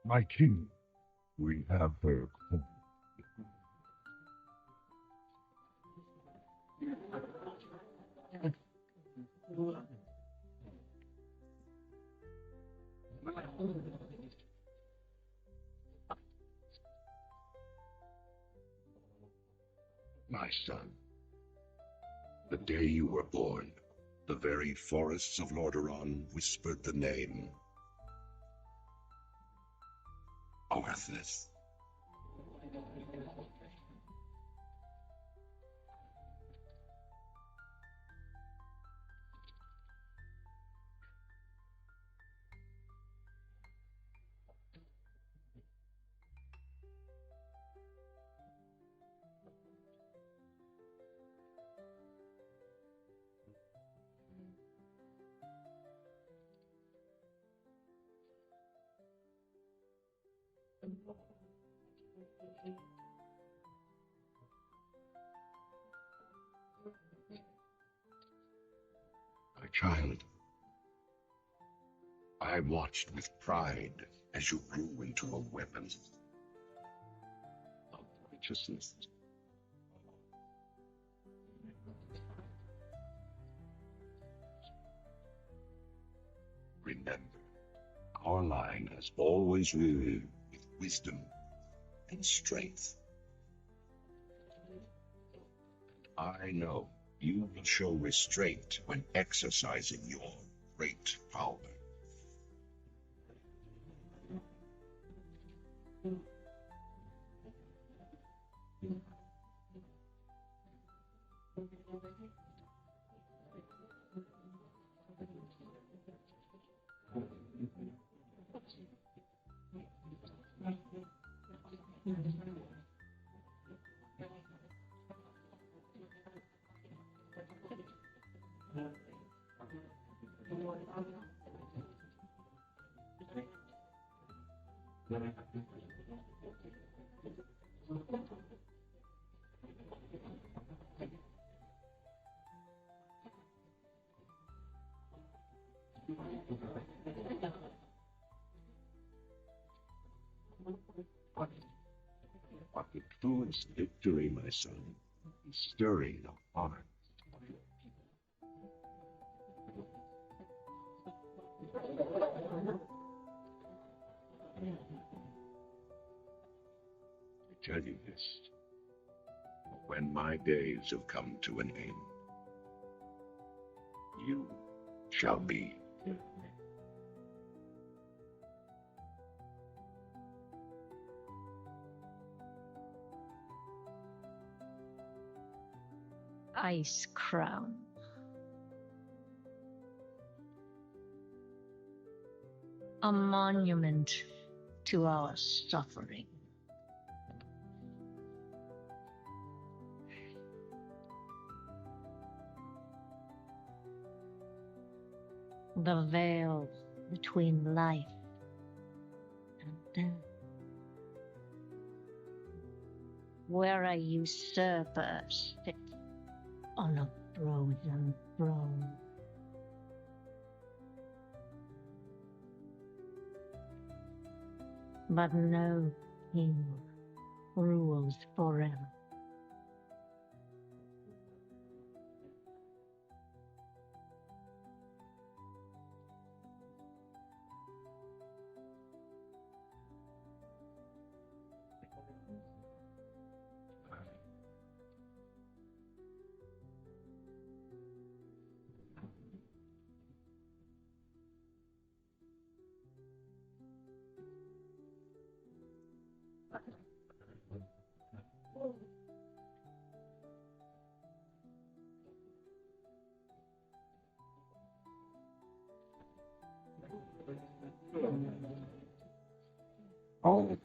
My king, we have her. My son, the day you were born, the very forests of Lordaeron whispered the name Arthas. My child, I watched with pride as you grew into a weapon of righteousness. Remember, our line has always lived with wisdom and strength. I know You will show restraint when exercising your great power. But the truest victory, my son, is stirring the heart. I tell you this, when my days have come to an end, you shall be. Ice crown. A monument to our suffering. The veil between life and death, where a usurper sits on a frozen throne. But no king rules forever. Oh.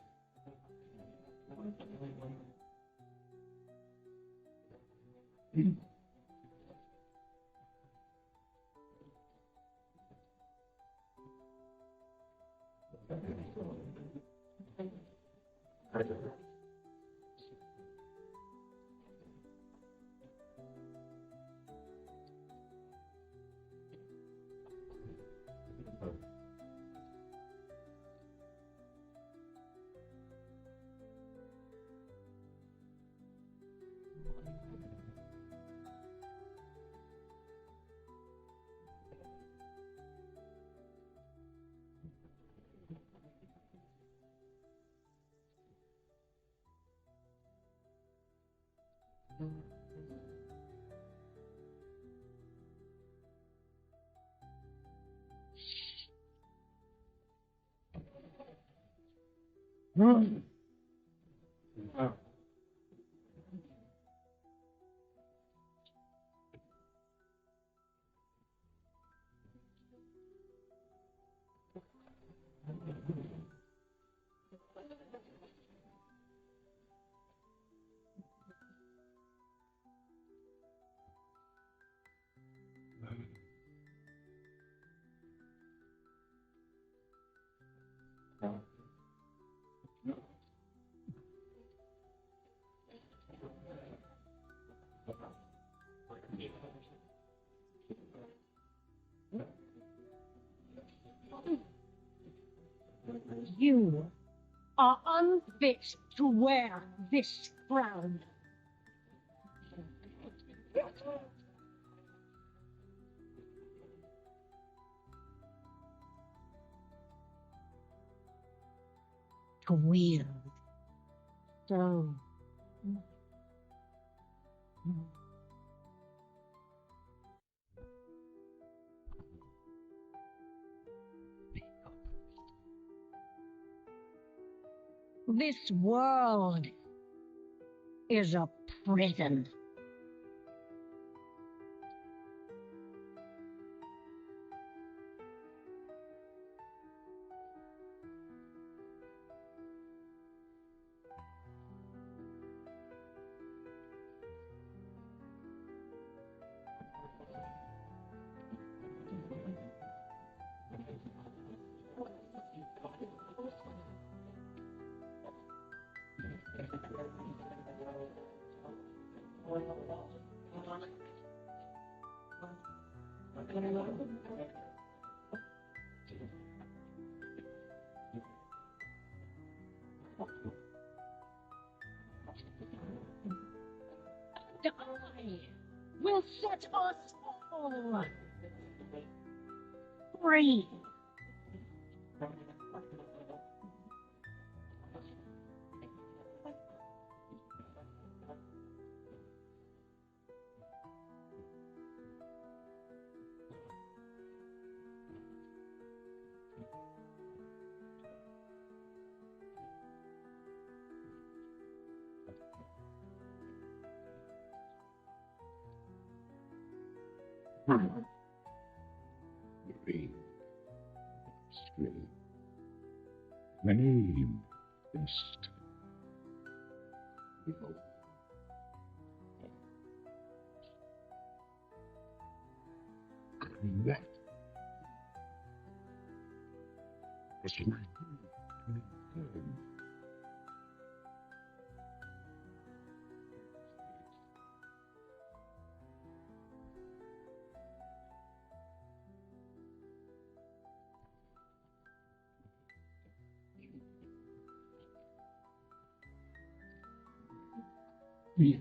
You are unfit to wear this crown. To wield so This world is a prison. Die will set us all free. Green string. Name best. What? Was my yeah.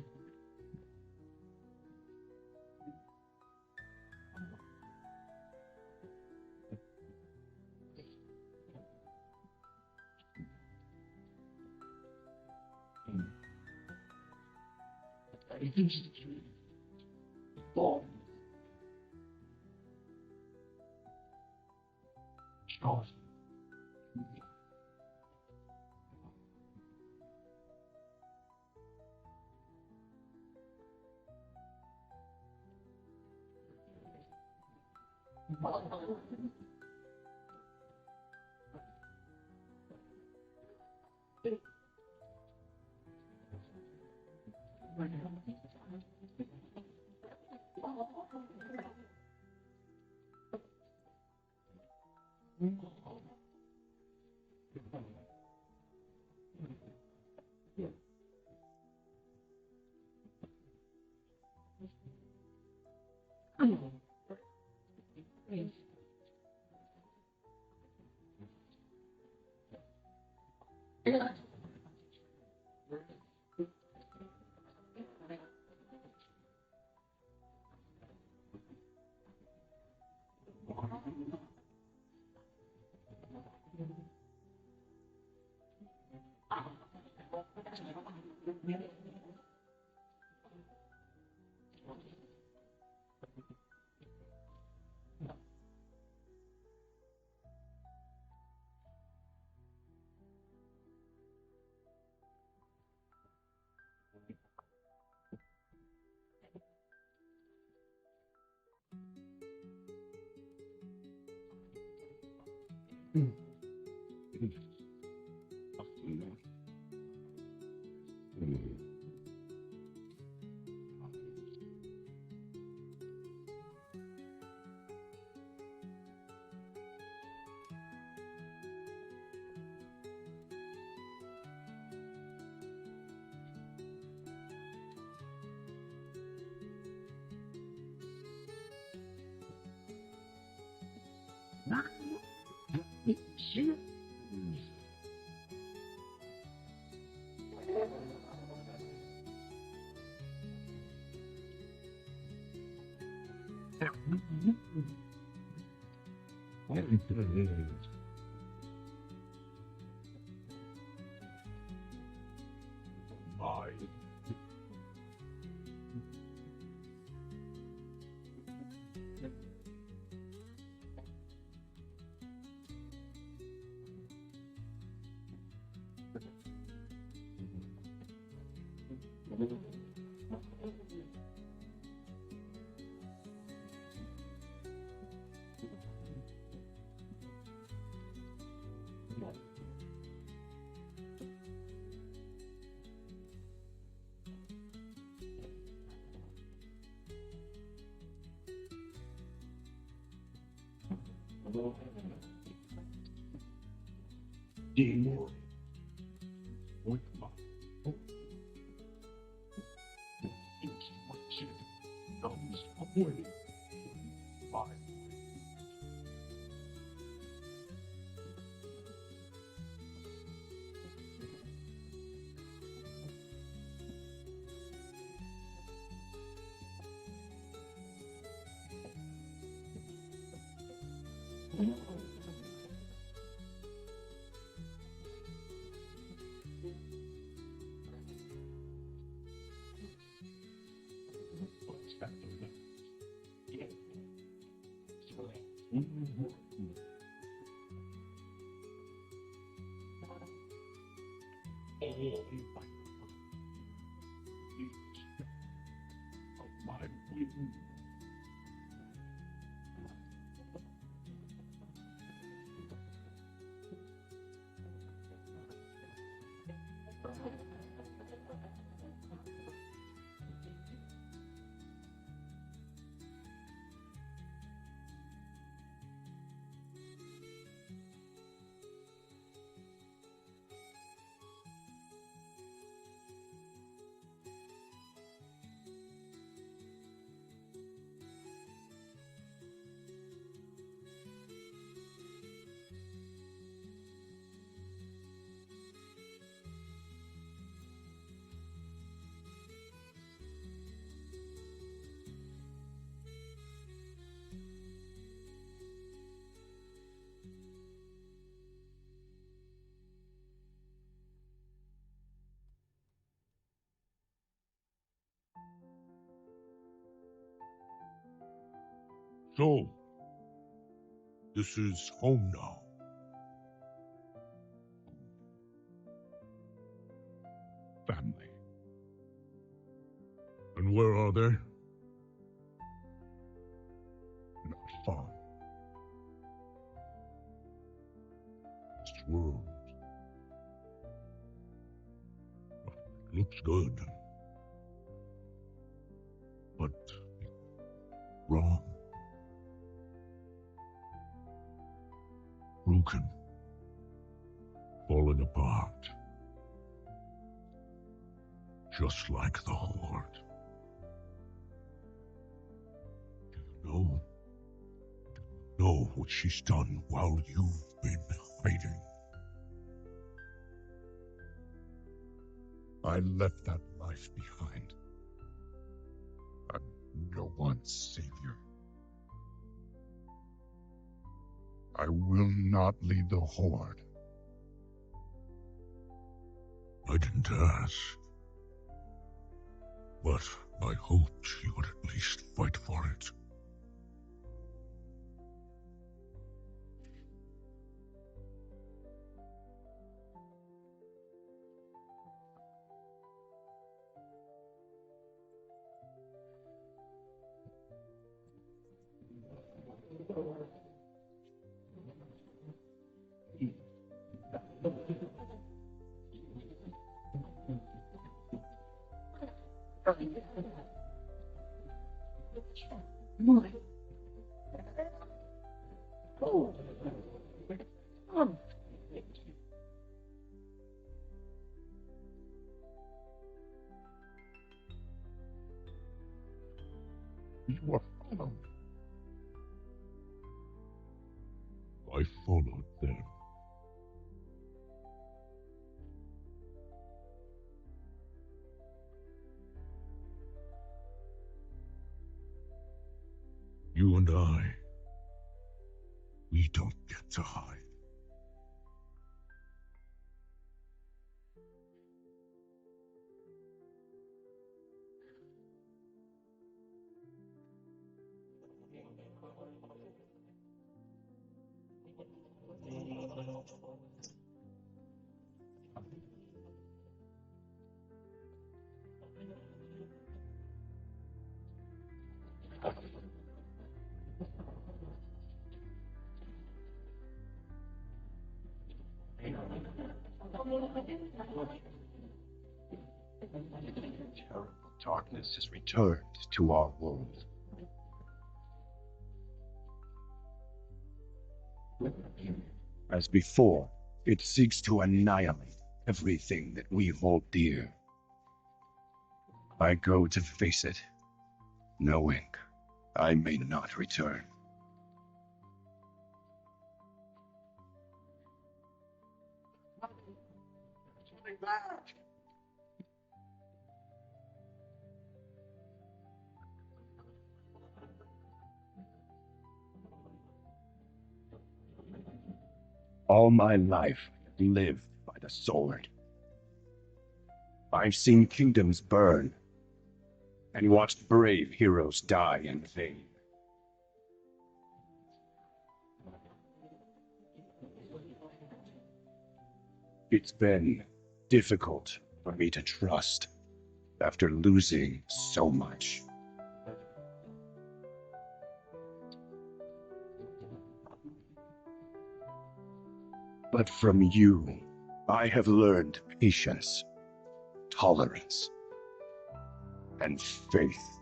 Ball. Charles. Deal with my hope. It's what it comes away. My what's that? Yeah. My will. So, this is home now. Family. And where are they? Not far. This world looks good. But wrong. Broken. Falling apart. Just like the Horde. Do you know what she's done while you've been hiding? I left that life behind. I'm no one's savior. I will not lead the Horde. I didn't ask. But I hoped you would at least fight for it. You are followed. I followed them. You and I, we don't get to hide. Terrible darkness has returned to our world. As before, it seeks to annihilate everything that we hold dear. I go to face it, knowing I may not return. All my life, I've lived by the sword. I've seen kingdoms burn and watched brave heroes die in vain. It's been difficult for me to trust after losing so much. But from you, I have learned patience, tolerance, and faith.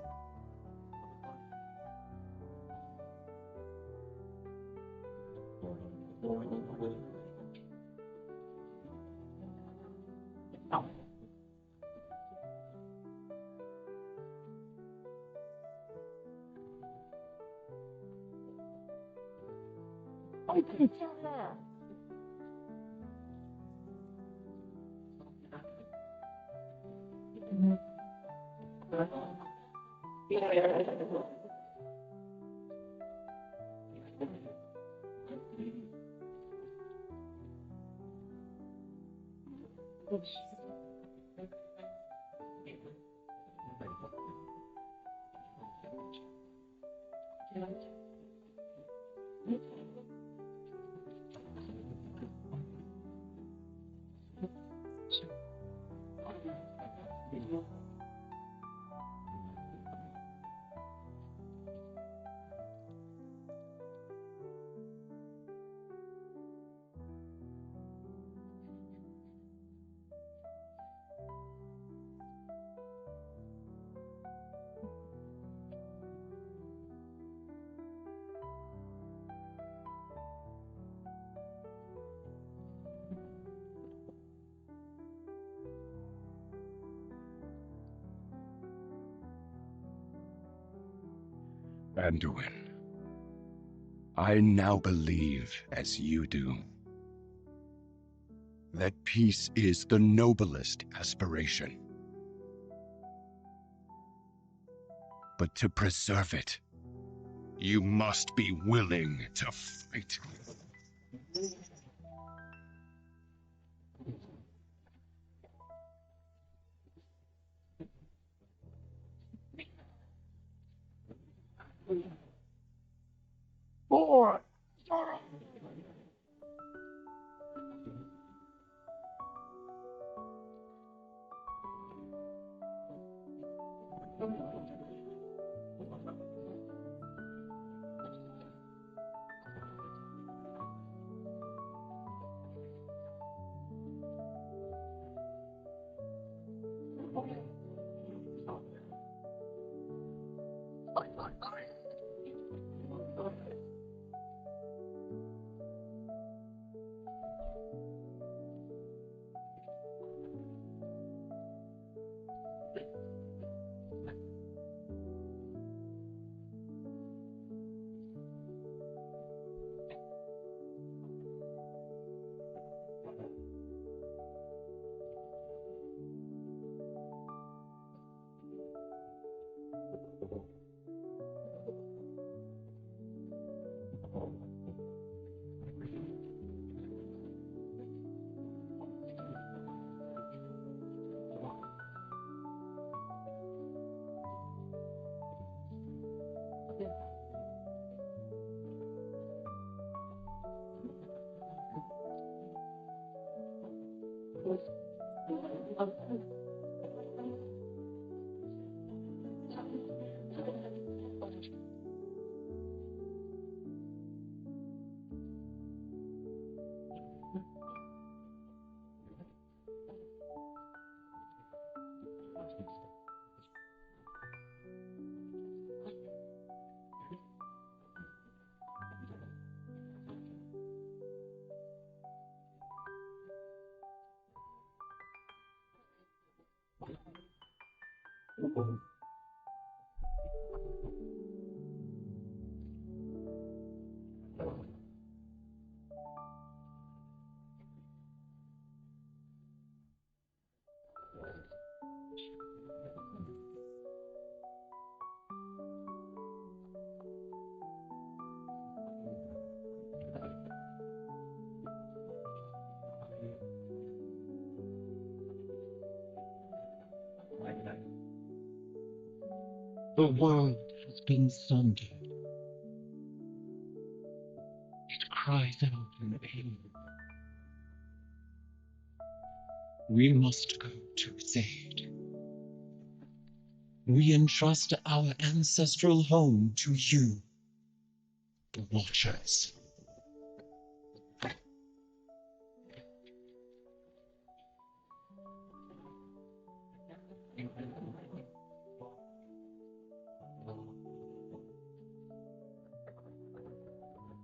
Anduin, I now believe, as you do, that peace is the noblest aspiration. But to preserve it, you must be willing to fight. For sorrow. The world has been sundered. It cries out in pain. We must go to its aid. We entrust our ancestral home to you, the Watchers.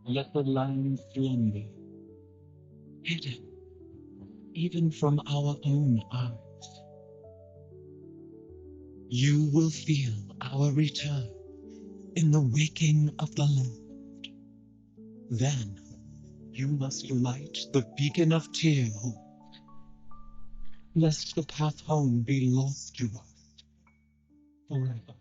Let the land slumber, hidden even from our own eyes. You will feel our return in the waking of the land. Then you must light the beacon of tear hope, lest the path home be lost to us forever.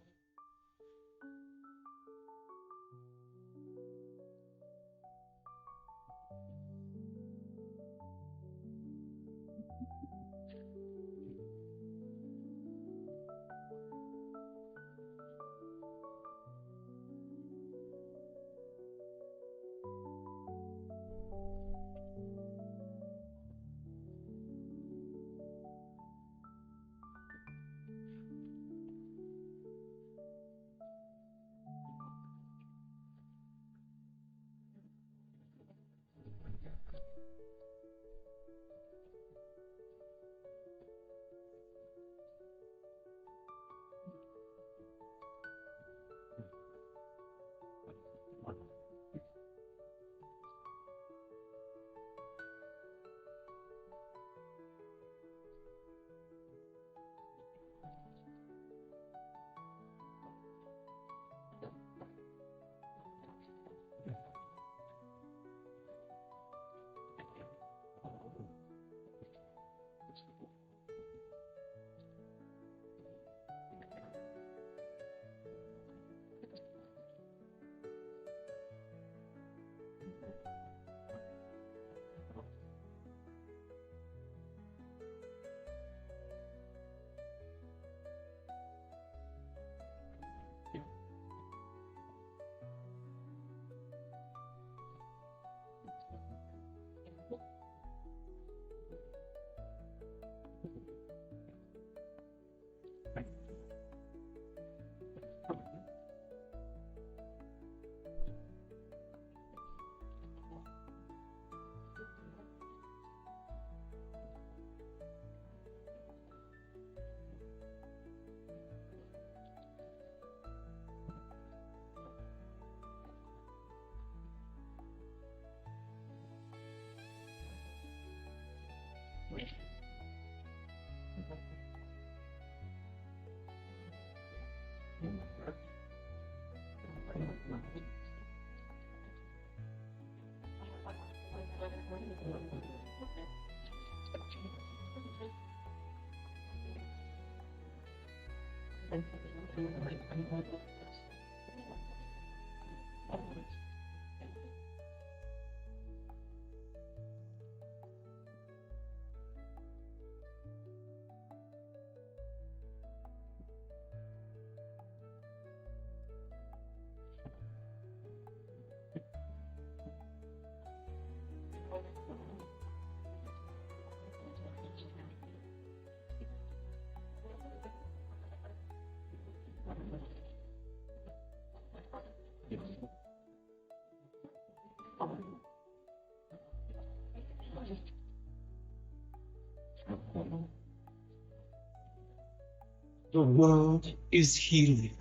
The world is healing,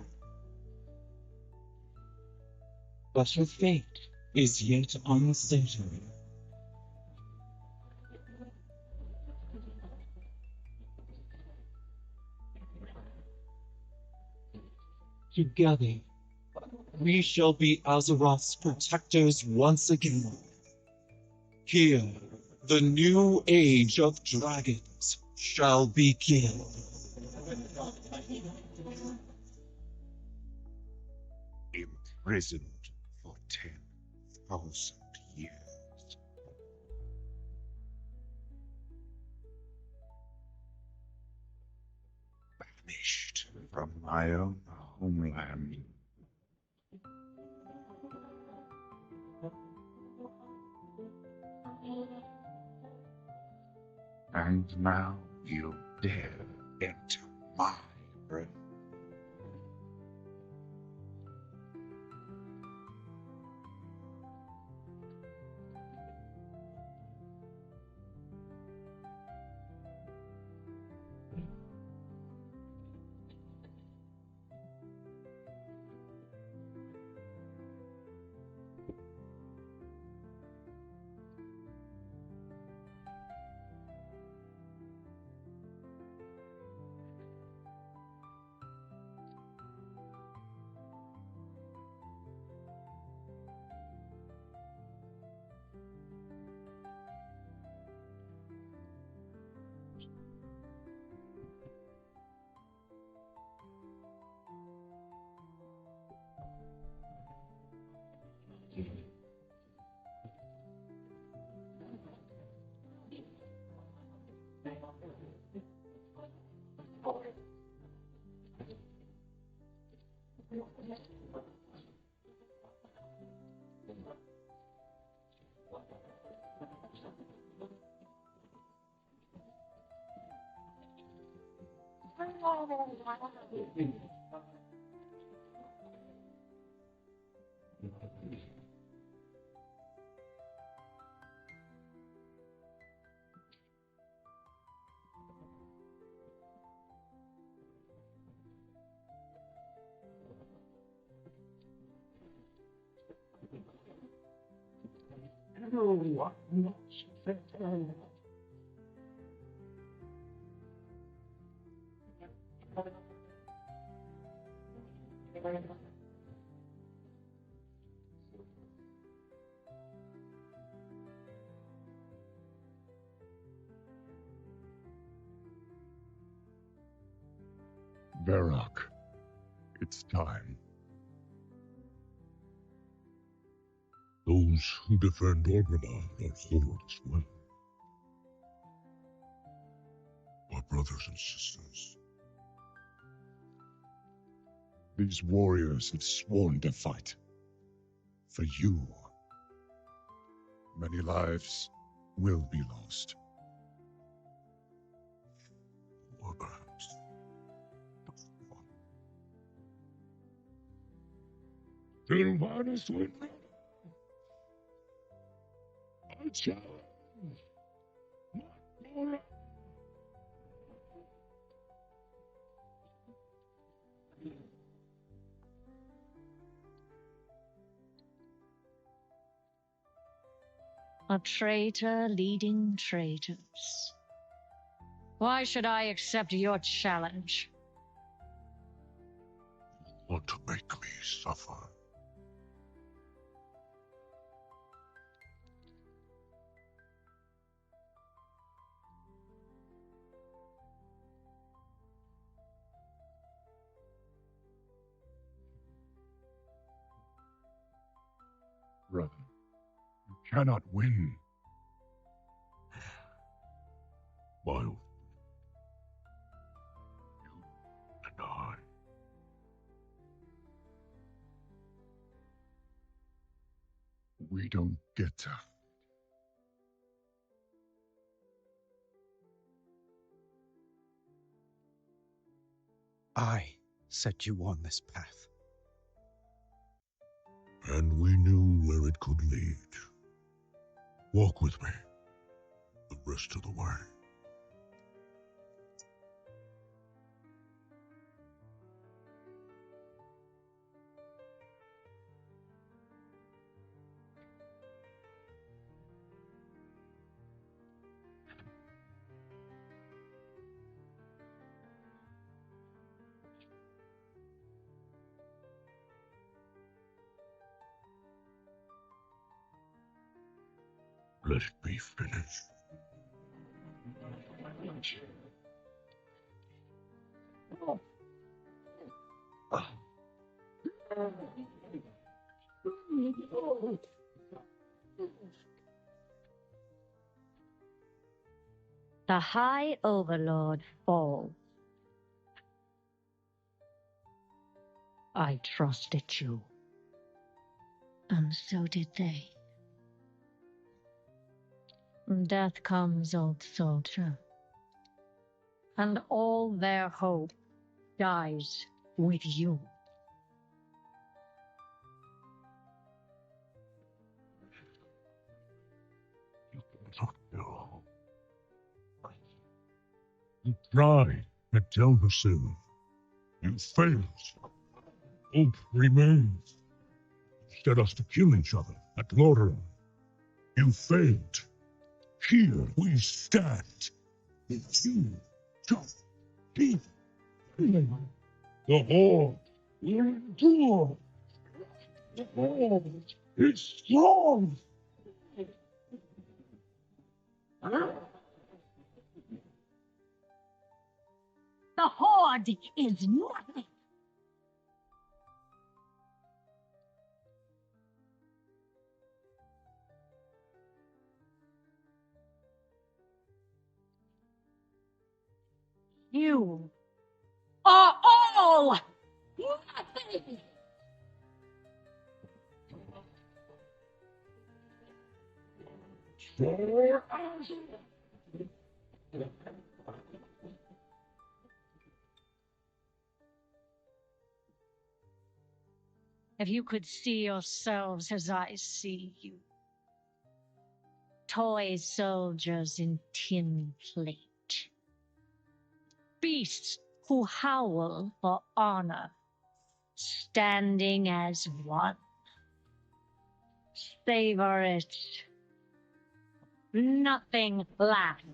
but her fate is yet uncertain. Together, we shall be Azeroth's protectors once again. Here, the new age of dragons shall begin. Imprisoned for 10,000 years. Banished from my own homeland. And now you dare enter my breath. Varrock, it's time. Those who defend Orgrimmar are Horde as well. Our brothers and sisters. These warriors have sworn to fight. For you. Many lives will be lost. Or perhaps one. Sylvanas Windrunner, I challenge. Not more. A traitor leading traitors. Why should I accept your challenge? Want to make me suffer? Brother, you cannot win. My own. You and I. We don't get to. I set you on this path. And we knew where it could lead. Walk with me the rest of the way. Let it be finished. The High Overlord falls. I trusted you. And so did they. Death comes, old soldier. And all their hope dies with you. No. You tried to tell the Sioux. You failed. Hope remains. Instead us to kill each other at Lordaeron. You failed. Here we stand. You just keep killing. The Horde will endure. The Horde is strong. The Horde is nothing. You are all nothing. For us. If you could see yourselves as I see you, toy soldiers in tin plate, beasts who howl for honor, standing as one. Savor it. Nothing lasts.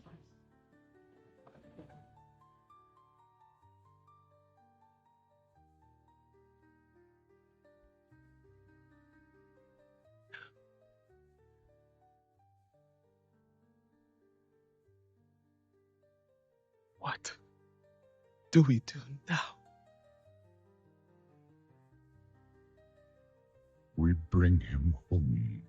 What do we do now? We bring him home.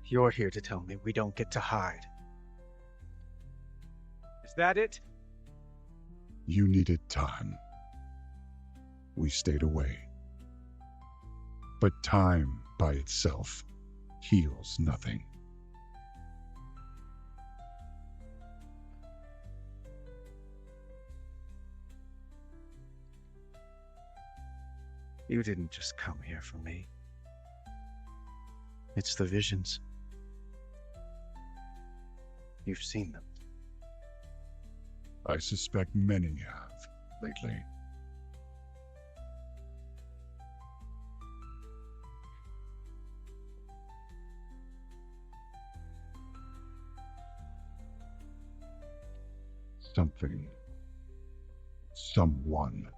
You're here to tell me we don't get to hide. Is that it? You needed time. We stayed away. But time by itself heals nothing. You didn't just come here for me. It's the visions. You've seen them. I suspect many have lately. Something, someone,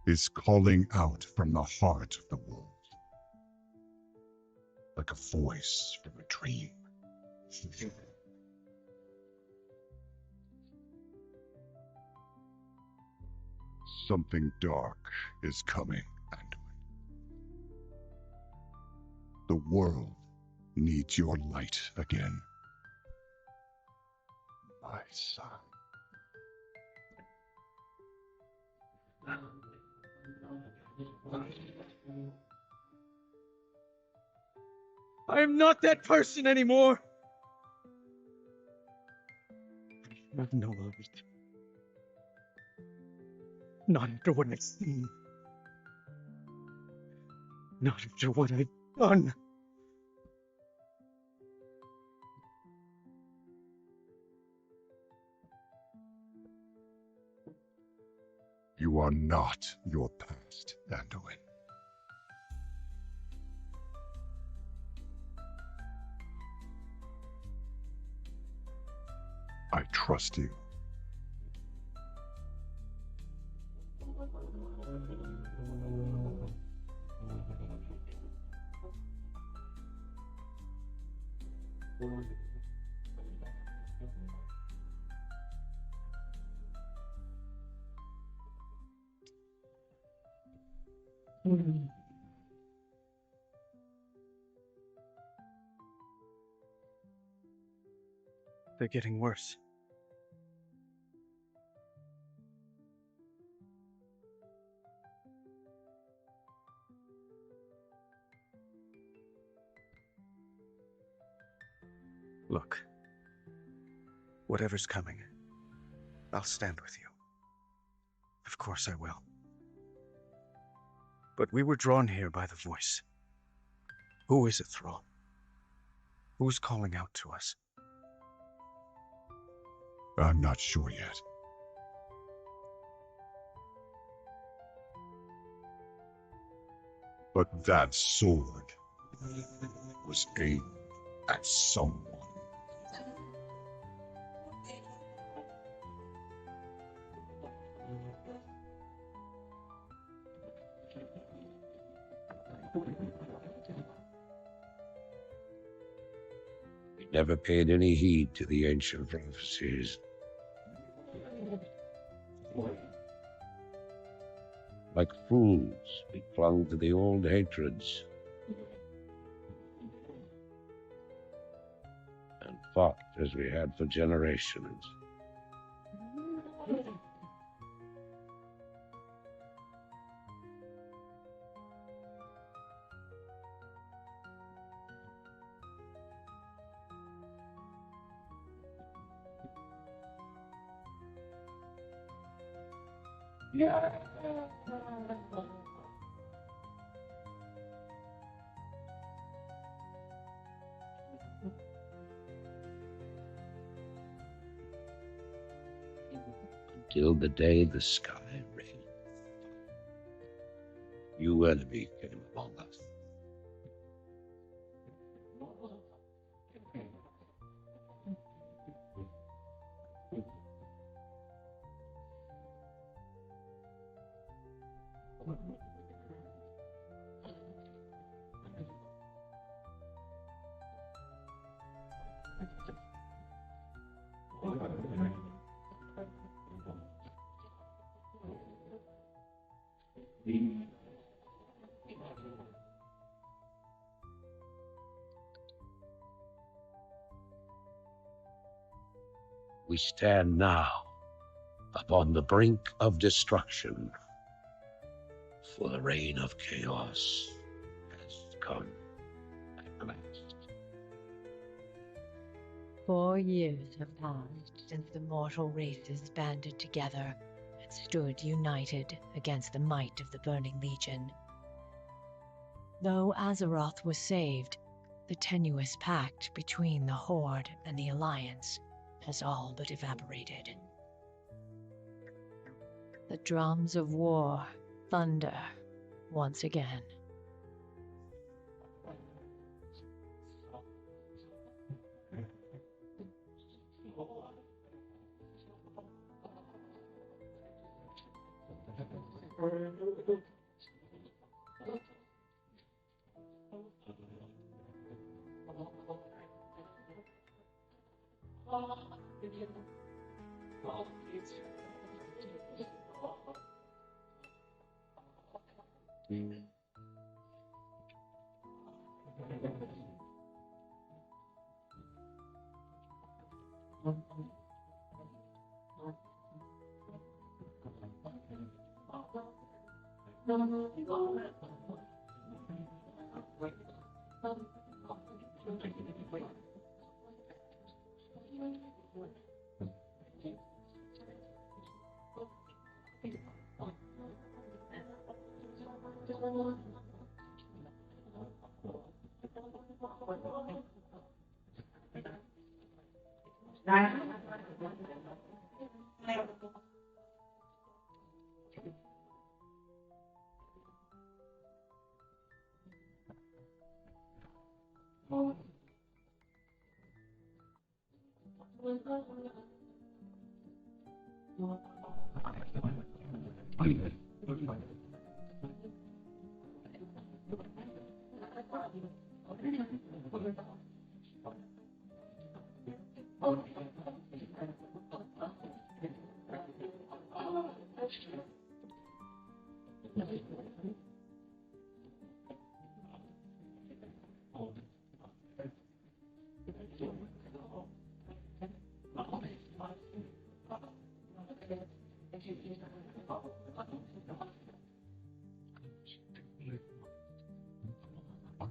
is calling out from the heart of the world. like a voice from a dream. Something dark is coming, Anduin. The world needs your light again, my son. I am not that person anymore. I have no light. Not after what I've seen. Not after what I've done. You are not your past, Anduin. I trust you. They're getting worse. Look, whatever's coming, I'll stand with you. Of course I will. But we were drawn here by the voice. Who is it, Thrall? Who's calling out to us? I'm not sure yet. But that sword was aimed at someone. We never paid any heed to the ancient prophecies. Like fools, we clung to the old hatreds and fought as we had for generations. Until the day the sky rained. You enemy came among us. We stand now upon the brink of destruction, for the reign of chaos has come at last. 4 years have passed since the mortal races banded together and stood united against the might of the Burning Legion. Though Azeroth was saved, the tenuous pact between the Horde and the Alliance has all but evaporated. The drums of war thunder once again.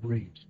Great.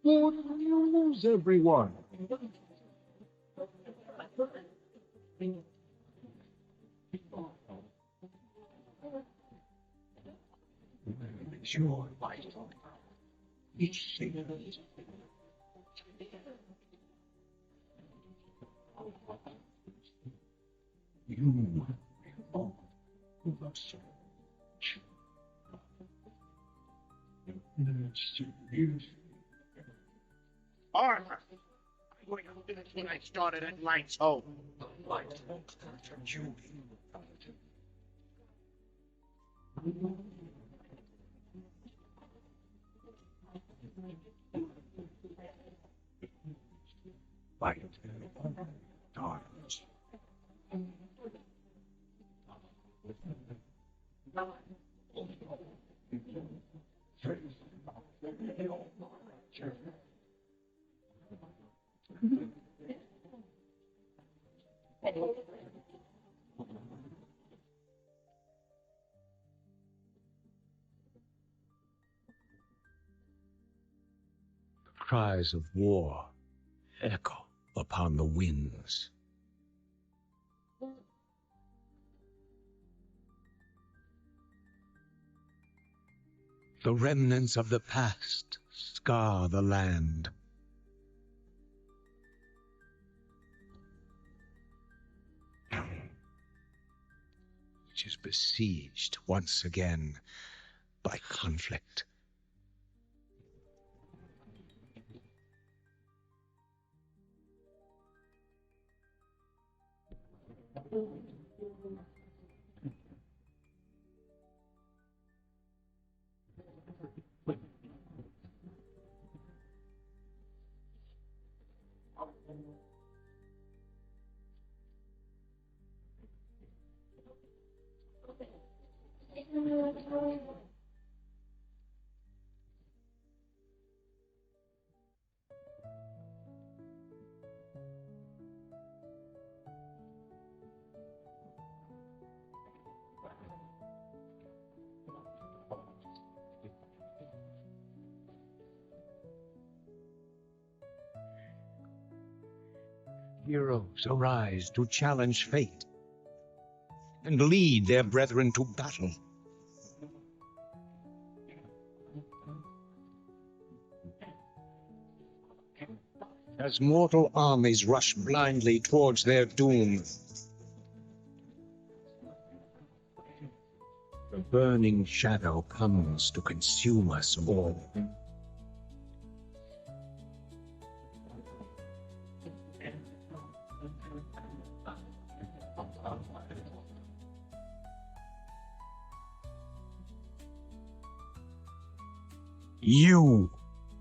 Well, you lose everyone. It's your life. Each thing. You are the soul. Arthur! I'm going to finish what I started at Light's Home. Light from you. Light. Darkness. Cries of war echo upon the winds. The remnants of the past scar the land. Which is besieged once again by conflict. heroes arise to challenge fate and lead their brethren to battle. As mortal armies rush blindly towards their doom, the burning shadow comes to consume us all. You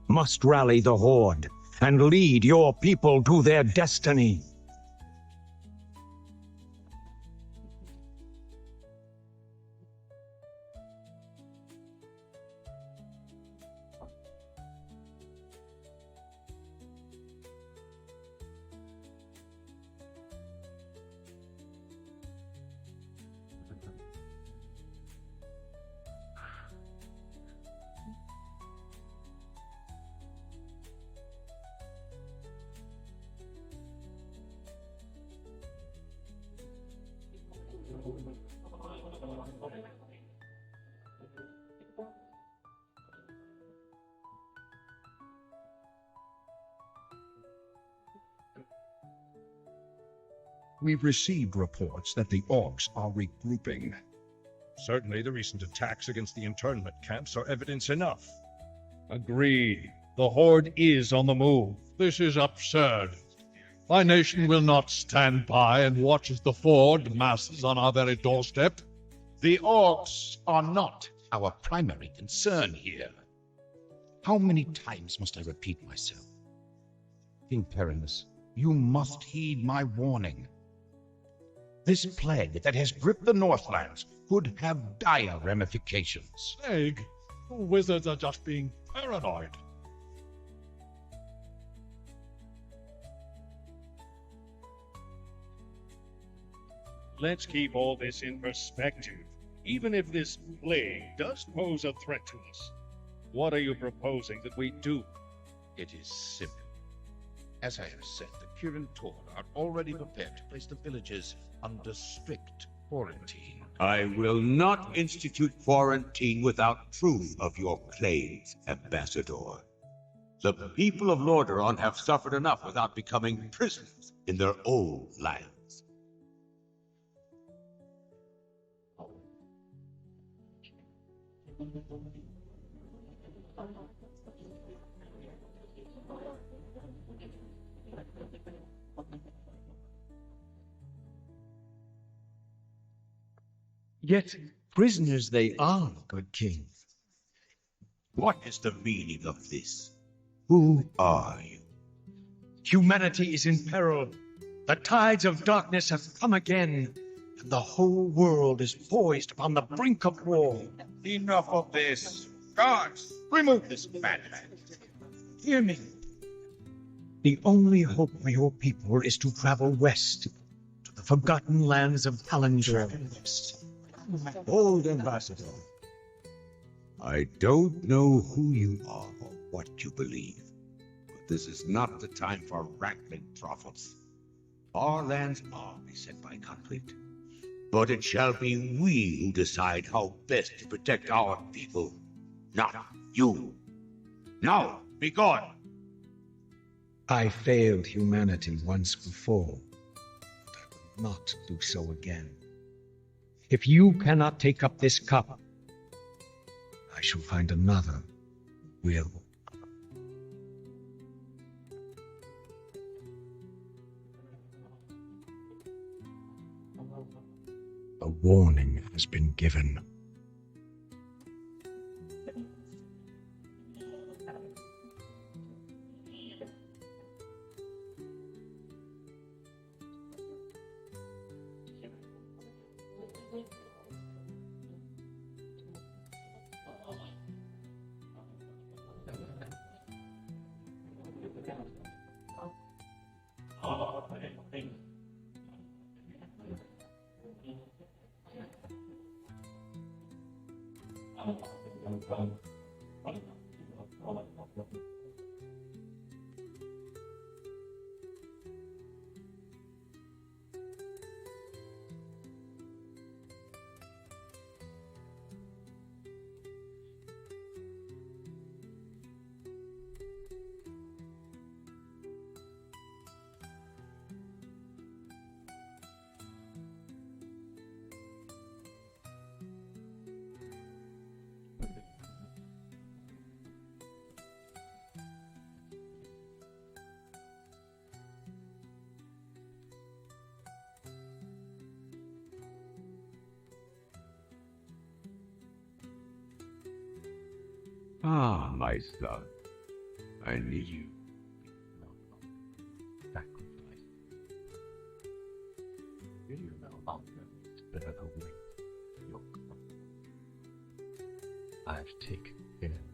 must rally the Horde and lead your people to their destiny. We've received reports that the orcs are regrouping. Certainly the recent attacks against the internment camps are evidence enough. Agreed. The Horde is on the move. This is absurd. My nation will not stand by and watch as the Ford masses on our very doorstep. The orcs are not our primary concern here. How many times must I repeat myself? King Perilous, you must heed my warning. This plague that has gripped the Northlands could have dire ramifications. Plague? Wizards are just being paranoid. Let's keep all this in perspective. Even if this plague does pose a threat to us, what are you proposing that we do? It is simple. As I have said, the Kirin Tor are already prepared to place the villages under strict quarantine. I will not institute quarantine without proof of your claims, Ambassador. The people of Lordaeron have suffered enough without becoming prisoners in their own lands. Yet prisoners they are, good king. What is the meaning of this? Who are you? Humanity is in peril. The tides of darkness have come again, and the whole world is poised upon the brink of war. Enough of this. Guards, remove this madman. Hear me. The only hope for your people is to travel west, to the forgotten lands of Hallandra. Old Ambassador, I don't know who you are or what you believe, but this is not the time for rattling truffles. Our lands are beset by conflict, but it shall be we who decide how best to protect our people, not you. Now, be gone! I failed humanity once before, but I will not do so again. If you cannot take up this cup, I shall find another who will. A warning has been given. Ah, my son, I knew you. Sacrifice. You no longer bear the weight of your crime. I've taken care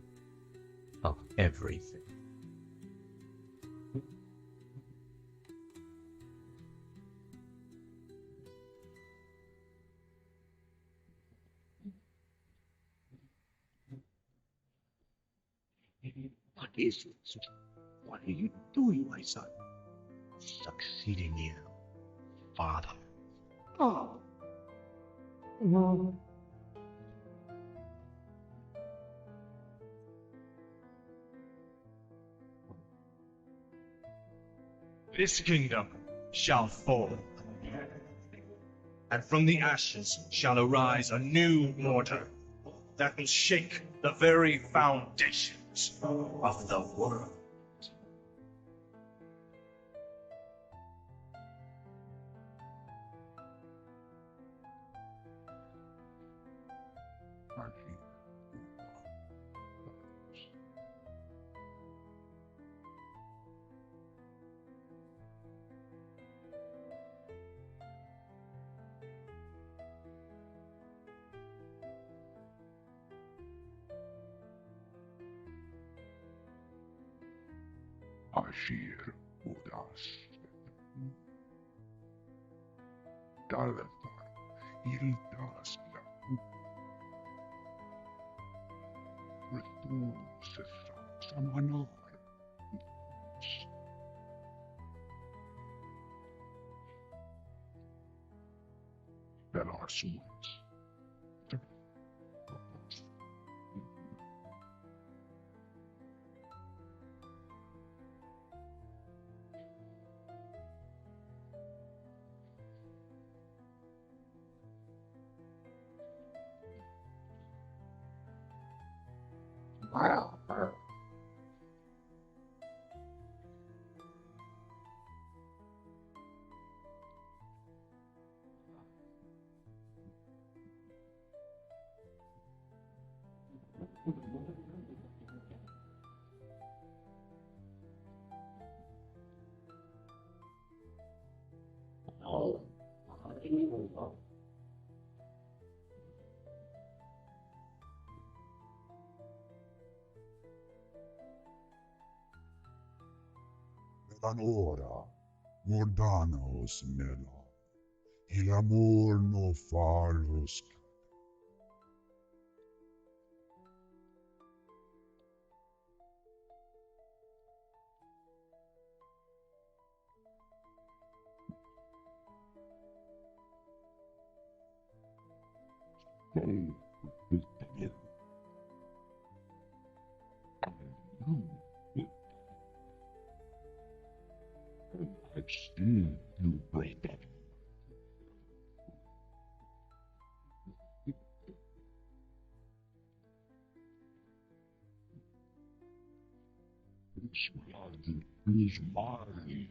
of everything. What is it? What are you doing, my son? Succeeding you, Father. Oh. This kingdom shall fall, and from the ashes shall arise a new order that will shake the very foundations of the world. Ashir Udas. Dalathar Ildas Rithul Sitha Samanar. Belar Suns. Wow. Ora, Mordanos Mela, il amor no falos. I've seen you break it. This blood is mine.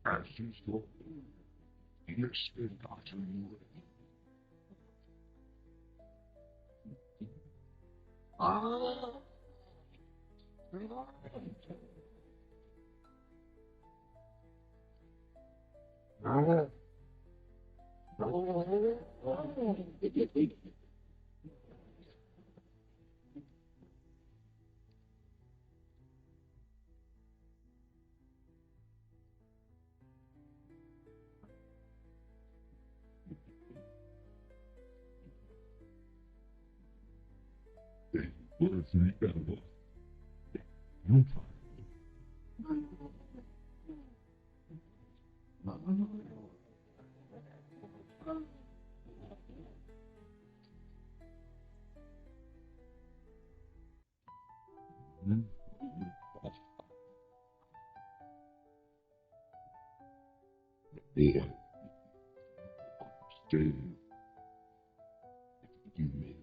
As is your own. Yes, not you. Ah. Yeah. Stay. You may.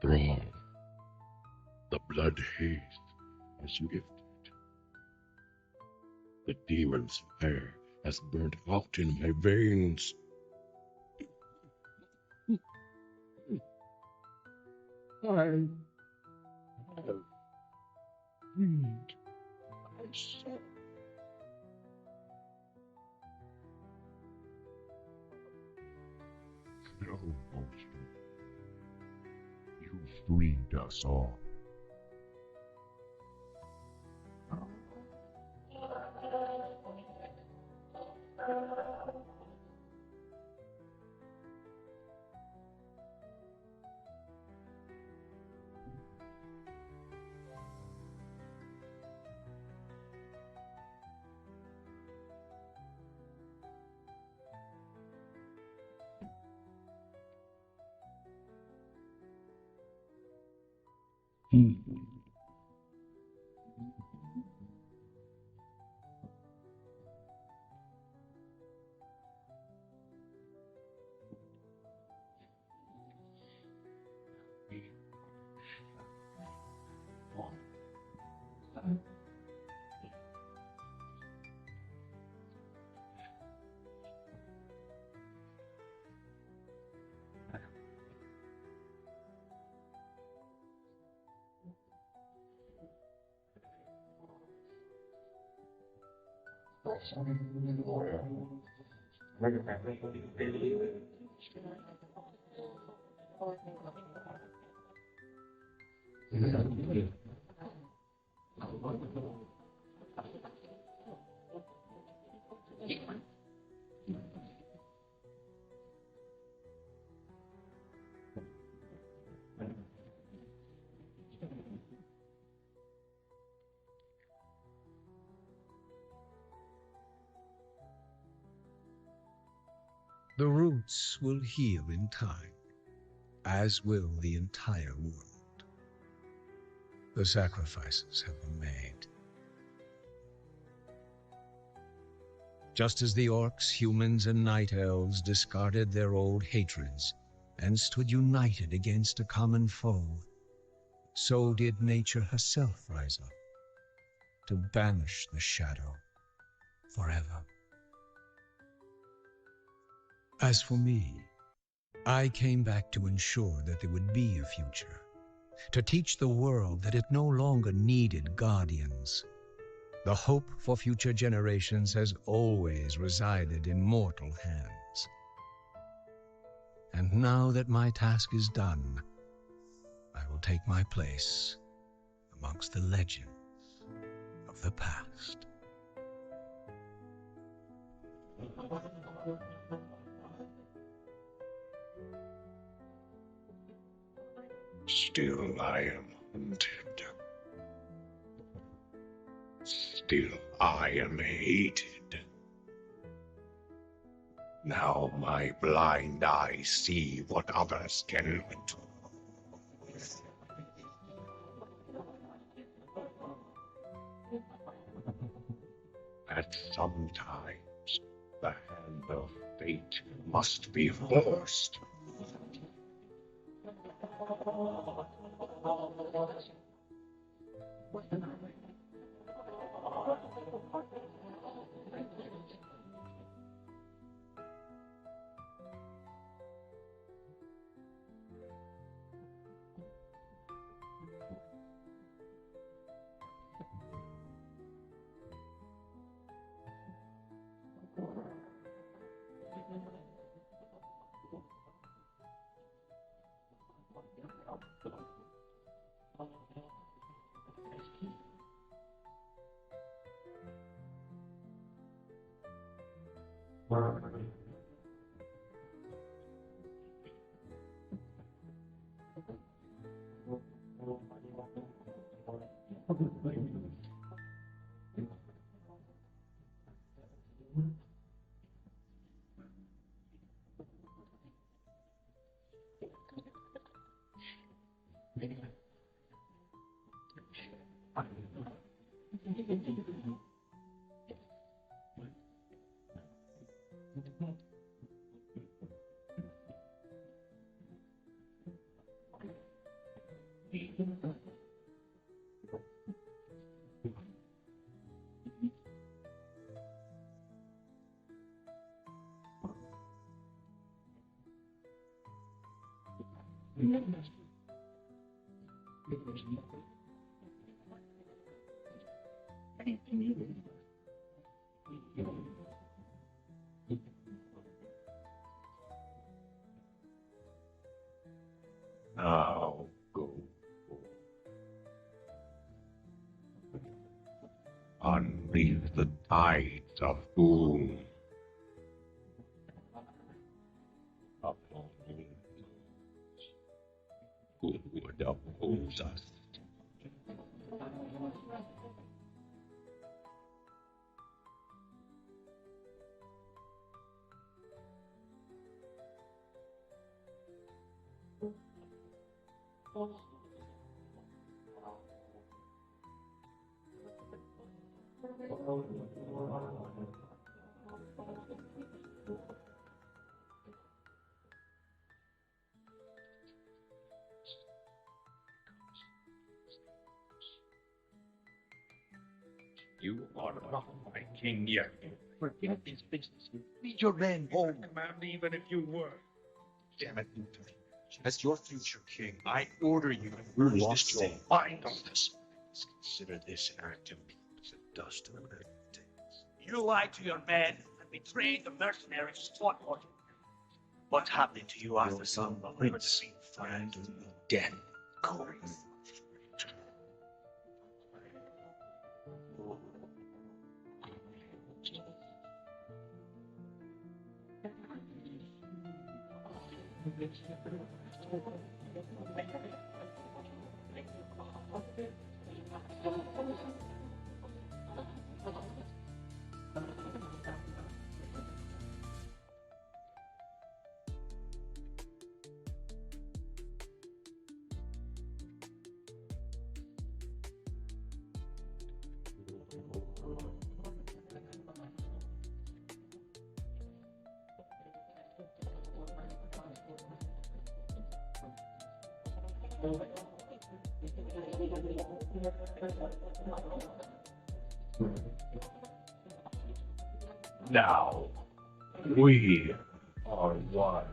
Thrall, the blood haze has lifted. The demon's fire has burnt hot in my veins. I have freed myself. No, monster. You freed us all. The roots will heal in time, as will the entire world. The sacrifices have been made. Just as the orcs, humans, and night elves discarded their old hatreds and stood united against a common foe, so did nature herself rise up to banish the shadow forever. As for me, I came back to ensure that there would be a future, to teach the world that it no longer needed guardians. The hope for future generations has always resided in mortal hands. And now that my task is done, I will take my place amongst the legends of the past. Still I am hunted. Still I am hated. Now my blind eyes see what others cannot. At some times, the hand of fate must be forced. Now go. Unleash the tides of doom upon who would oppose us. You are not my king yet. Forget this business. Lead your men home. Command even if you were. Damn it, Luther. As your future king, I order you to burn this your mind on this. Consider this an act of as it does to the men. You lied to your men and betrayed the mercenaries who fought for you. What happened to you after some prince friend death? Corey. Now, we are one.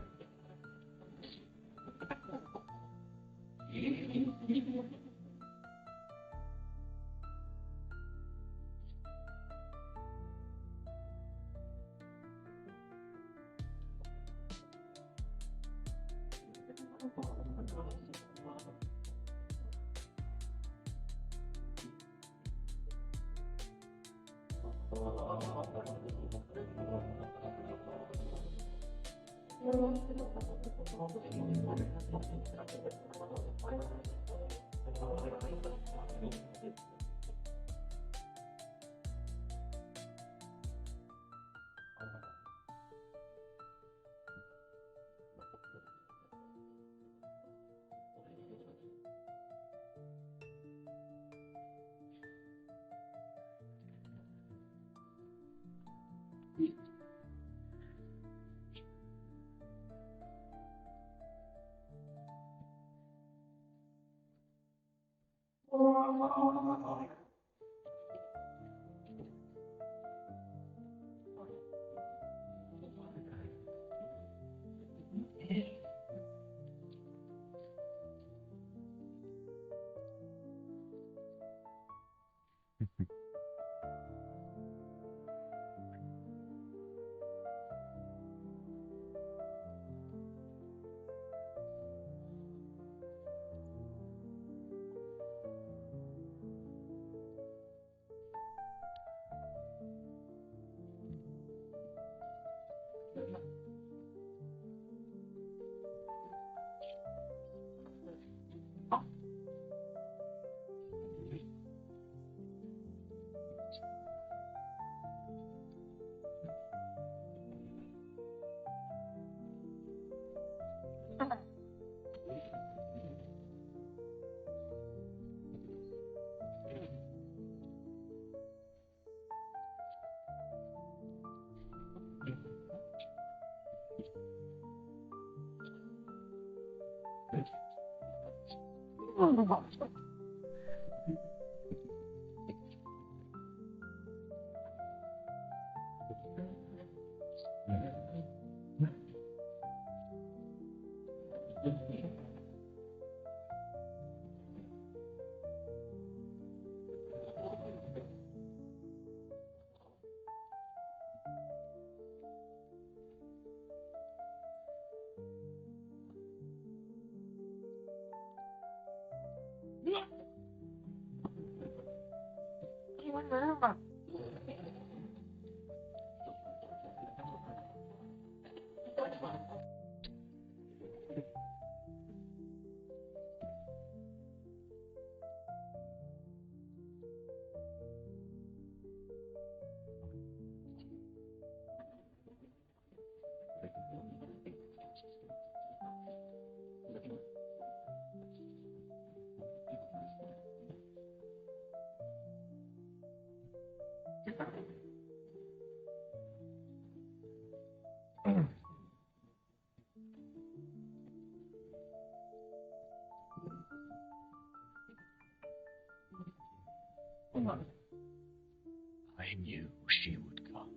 I knew she would come.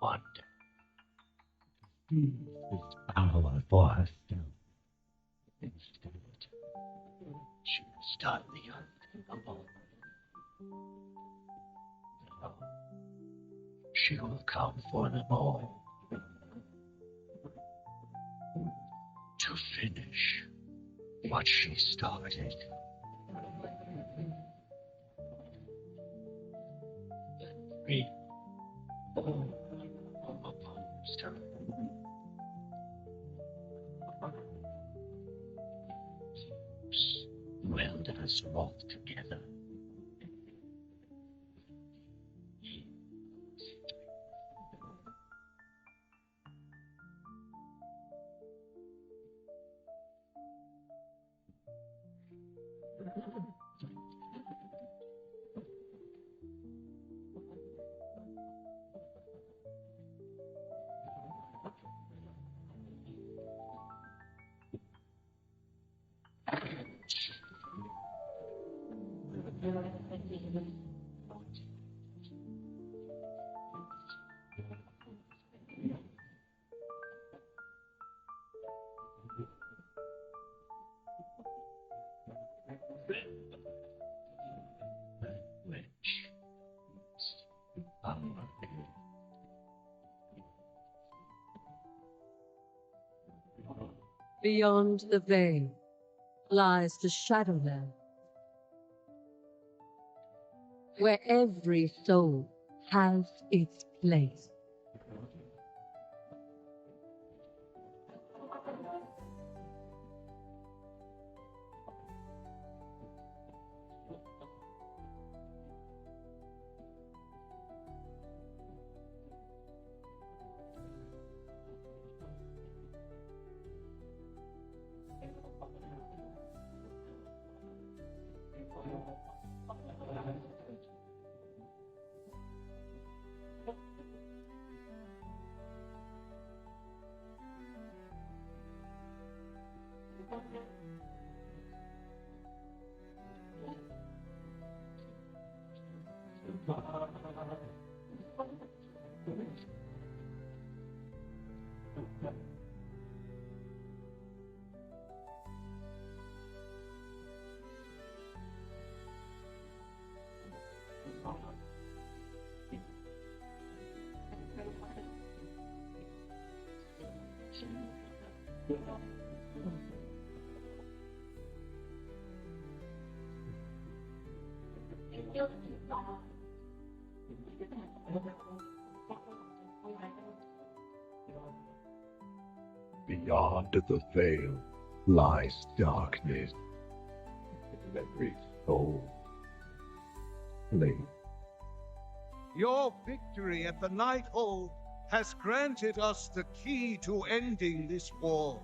One day. This power for herself. Instead, she has done the unthinkable. Now, she will come for them all. To finish what she started. Free all who opposed her. Welded us both together. Beyond the veil lies the Shadowland, where every soul has its place. Beyond the veil lies darkness. Every soul. Your victory at the Night Hold has granted us the key to ending this war.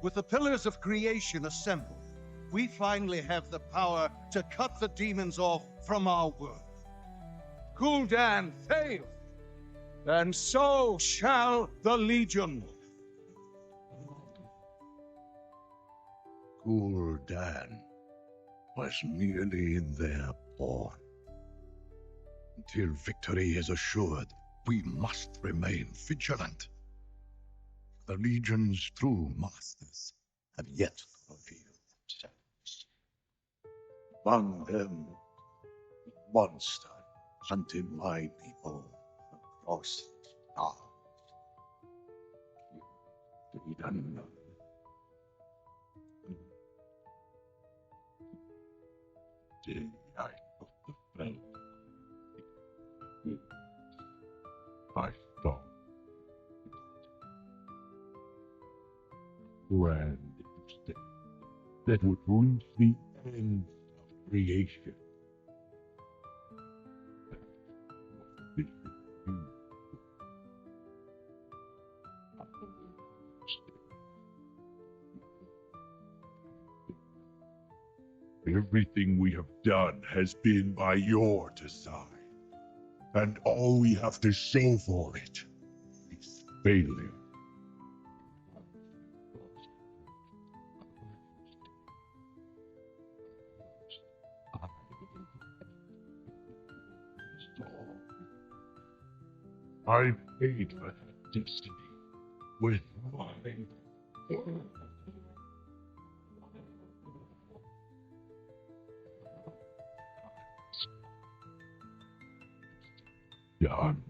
With the pillars of creation assembled, we finally have the power to cut the demons off from our world. Gul'dan failed, and so shall the Legion. Gul'dan was merely their pawn. Until victory is assured, we must remain vigilant. The Legion's true masters have yet to reveal themselves. Among them, the monster hunted my people across the stars. Freedom. Day I of the flame. I thought grand instead that would reach the end of creation. Everything we have done has been by your design, and all we have to show for it is failure. I paid for that destiny with my blood. Done.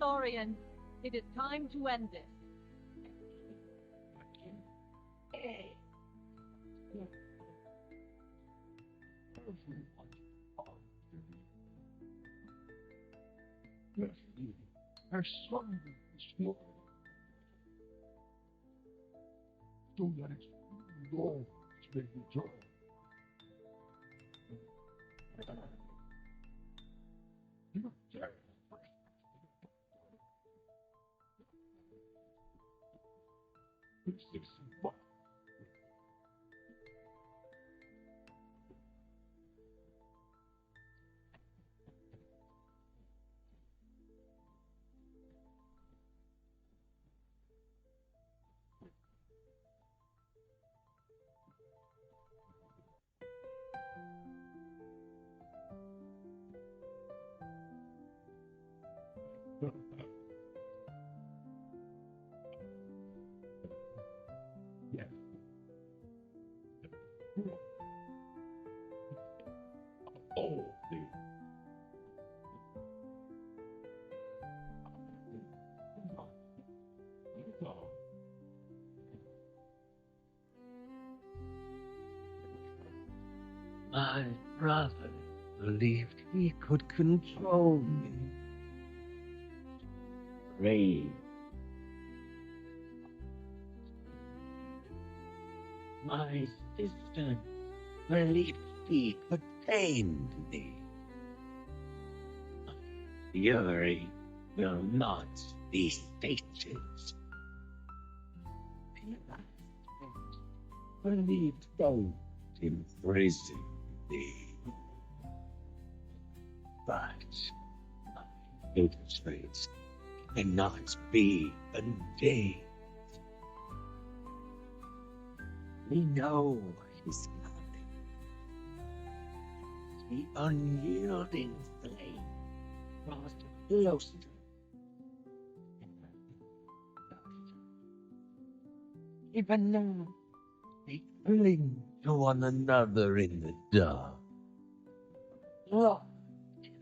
Thorian, it is time to end this. Our son is Lord. Don't let it go to make the joy. You dare. Yeah. Oh, dude. My brother believed he could control me. Brave. My sister Bilibili contained thee. Fury will not be sated. Believed don't imprison thee. But my infiltrates cannot be undazed. We know his coming. The unyielding flame draws closer. Even now, they cling to one another in the dark. Locked in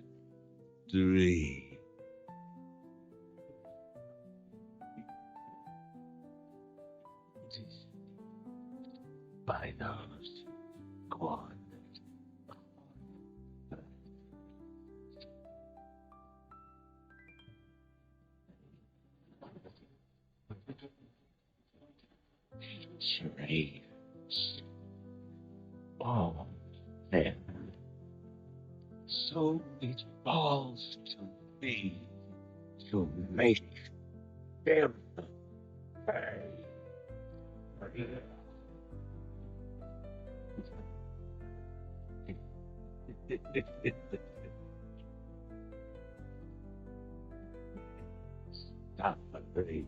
dream. By those gone. Traitors. All them. So it falls to me to make them pay. Stop agreeing.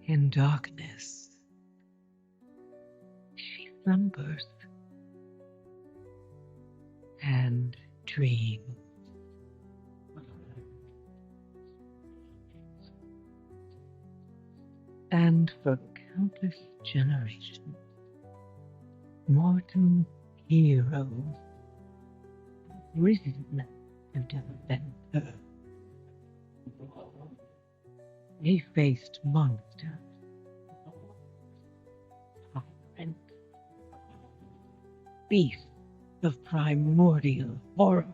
In darkness, she slumbers and dreams. And for countless generations, mortal heroes have risen to defend her. They faced monsters, tyrants, beasts of primordial horror.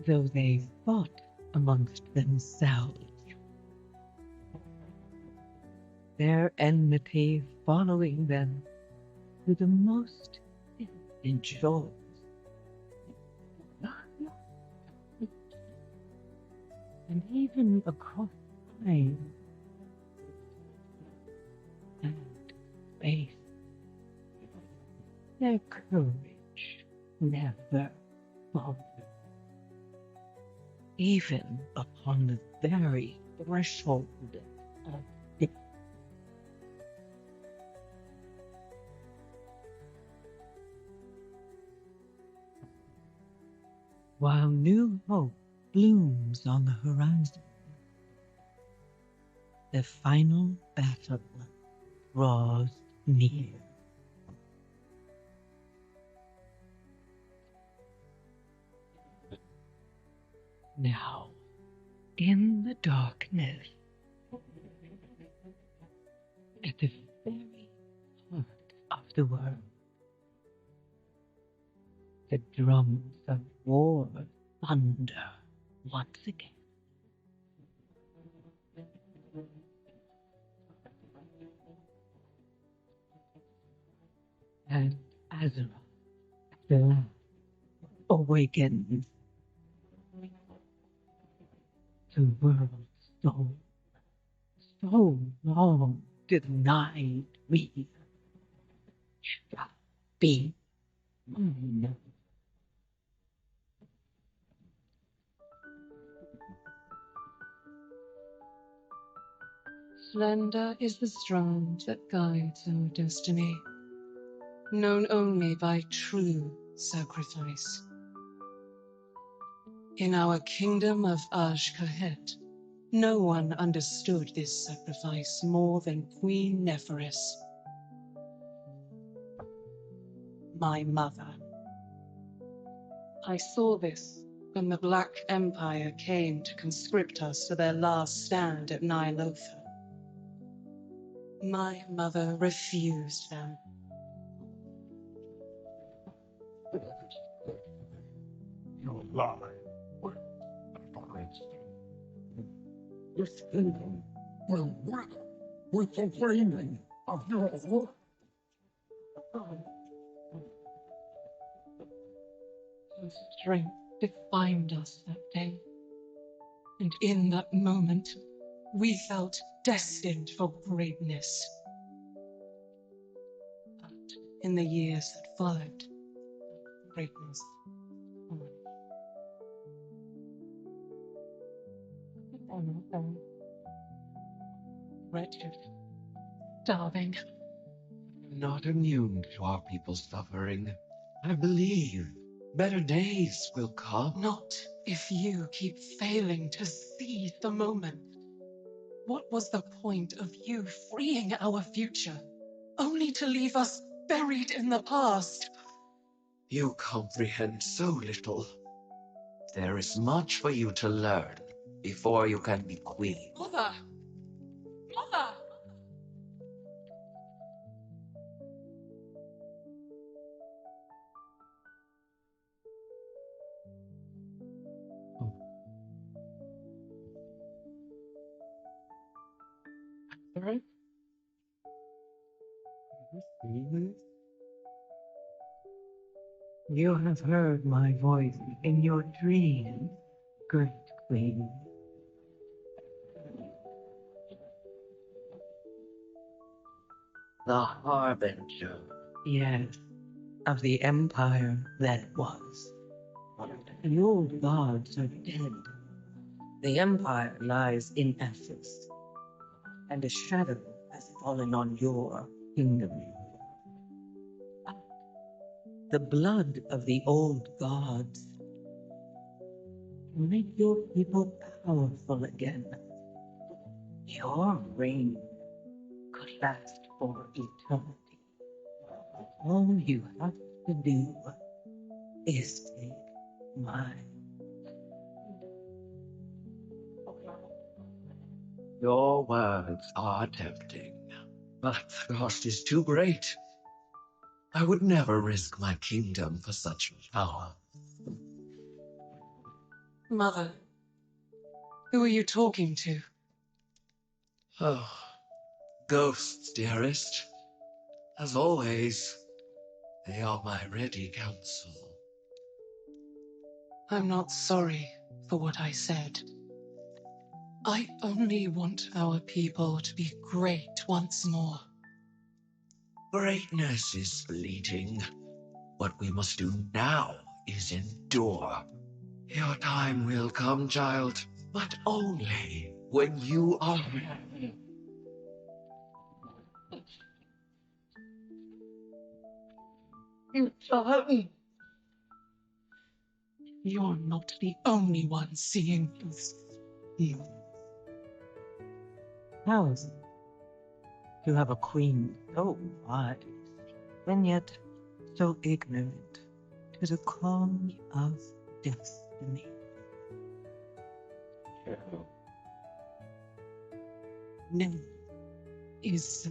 Though they fought amongst themselves, their enmity following them to the most distant shores. And even across time, their courage never faltered. Even upon the very threshold of death. While new hope blooms on the horizon, the final battle draws near. Now, in the darkness, at the very heart of the world, the drums of war thunder once again. And Azra, at last, awakens. The world's soul, so long denied me, shall be mine. Slender is the strand that guides our destiny, known only by true sacrifice. In our kingdom of Aj-Kahet, no one understood this sacrifice more than Queen Neferis, my mother. I saw this when the Black Empire came to conscript us for their last stand at Ny'alotha. My mother refused them. You lie. This kingdom will work with the framing of your work. Her strength defined us that day, and in that moment, we felt destined for greatness. But in the years that followed, greatness followed. Wretched, starving. Not immune to our people's suffering. I believe better days will come. Not if you keep failing to seize the moment. What was the point of you freeing our future, only to leave us buried in the past? You comprehend so little. There is much for you to learn before you can be queen. Mother! Mother! Right? You have heard my voice in your dreams, great queen. The harbinger. Yes, of the empire that was. The old gods are dead. The empire lies in ashes, and a shadow has fallen on your kingdom. The blood of the old gods will make your people powerful again. Your reign could last for eternity. All you have to do is take mine. Your words are tempting, but the cost is too great. I would never risk my kingdom for such power. Mother, who are you talking to? Oh, ghosts, dearest. As always, they are my ready counsel. I'm not sorry for what I said. I only want our people to be great once more. Greatness is fleeting. What we must do now is endure. Your time will come, child, but only when you are ready. You're not the only one seeing this. You. How is it to have a queen so wise, and yet so ignorant to the call of destiny? No. Is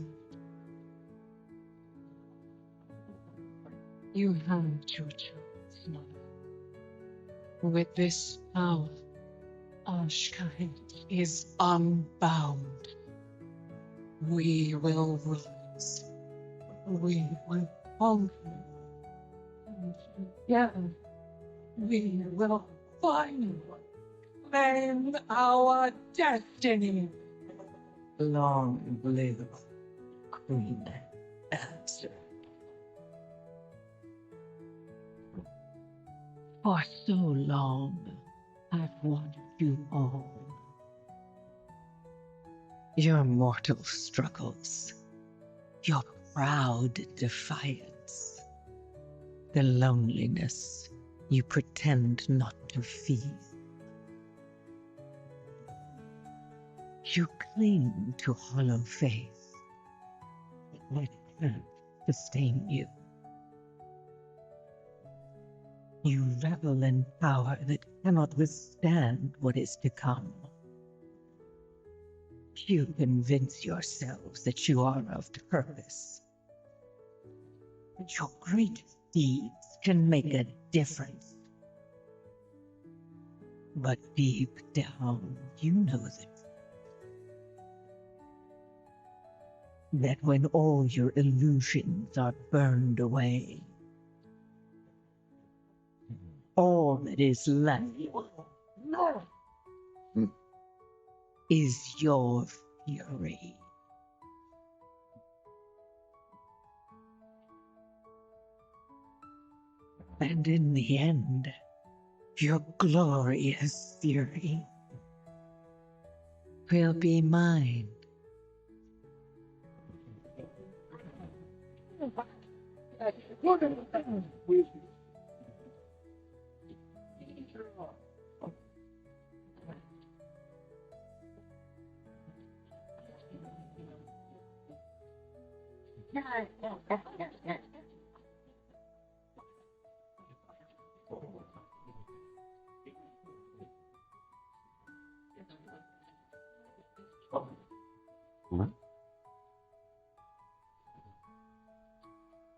you had your chance, mother. With this power, Ashkahet is unbound. We will rise. We will conquer. And together, we will finally claim our destiny. Long live Queen Elsa. For so long, I've wanted you all. Your mortal struggles, your proud defiance, the loneliness you pretend not to feel. You cling to hollow faith, but it can't sustain you. You revel in power that cannot withstand what is to come. You convince yourselves that you are of purpose, that your greatest deeds can make a difference. But deep down, you know that when all your illusions are burned away, all that is left is your fury. And in the end, your glorious fury will be mine.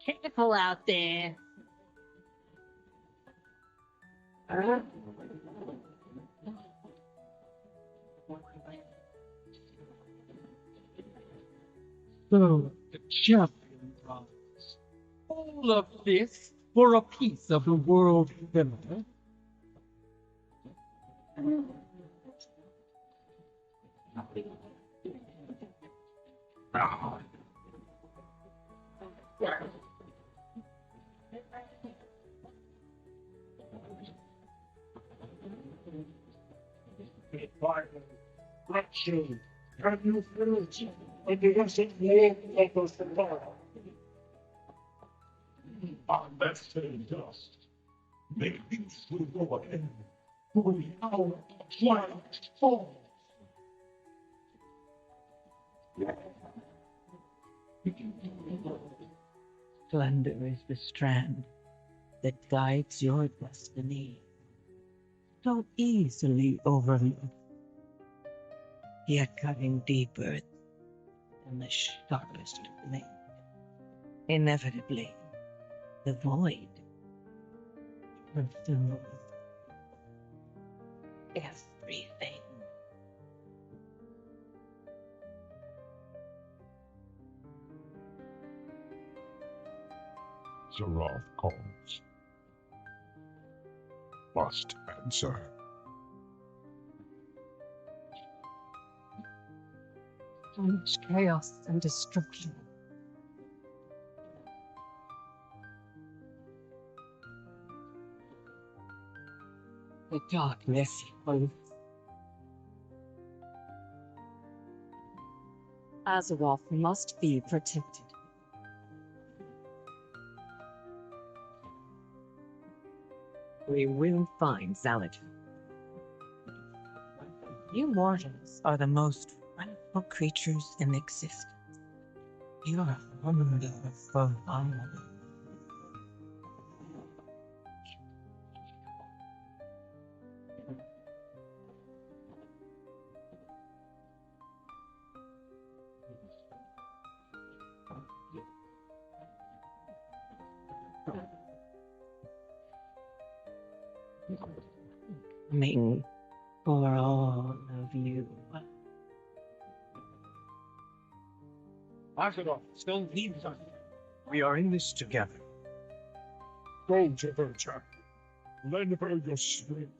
Careful out there. So the champion rise. All of this for a piece of the world dinner. Unless they dust, make use will go again, for the hour of triumph falls. Splendor is the strand that guides your destiny, so easily overlooked, yet cutting deeper than the sharpest blade. Inevitably, the void consumes everything. Zerov calls. Must answer. So much chaos and destruction. The darkness holds. Azeroth must be protected. We will find Zalatan. You mortals are the most wonderful creatures in existence. You are wonderful. Coming for all of you. Azeroth still needs us. We are in this together. Go to Vircha. Lend her your strength.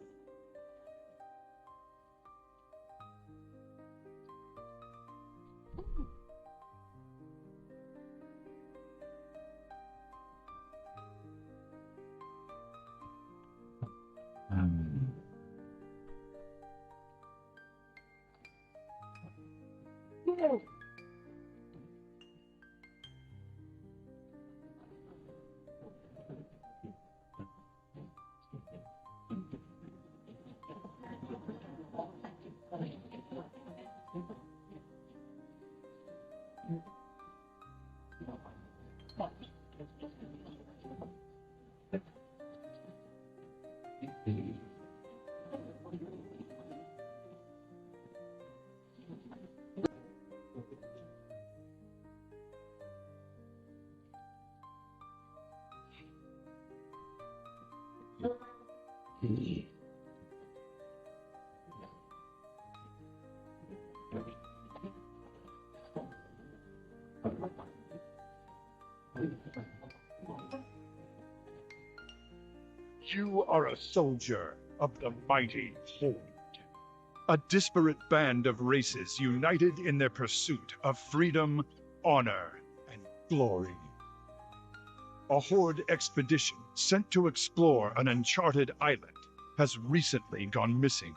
You are a soldier of the mighty Horde, a disparate band of races united in their pursuit of freedom, honor, and glory. A Horde expedition sent to explore an uncharted island has recently gone missing.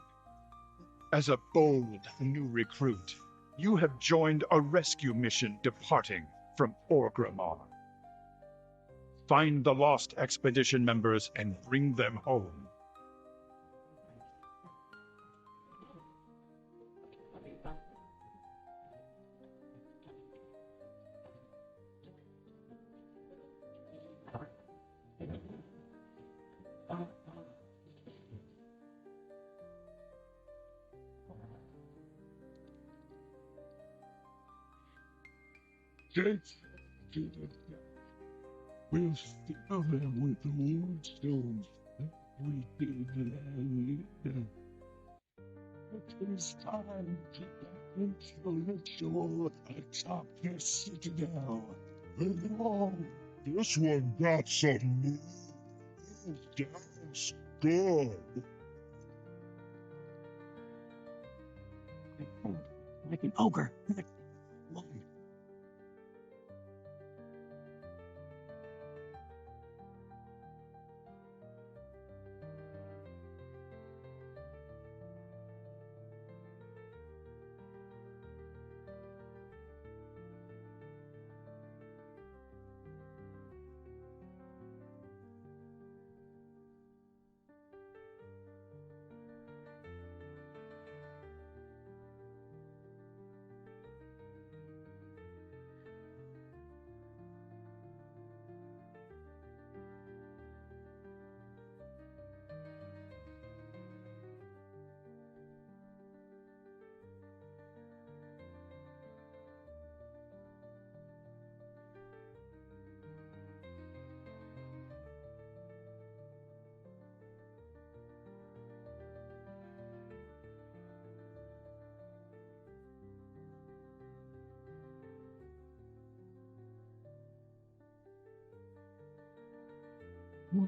As a bold new recruit, you have joined a rescue mission departing from Orgrimmar. Find the lost expedition members and bring them home. We'll fill them with the moonstones that we did land. It is time to get into the shore atop the citadel. Along. This one got some move. That's good. Like an ogre.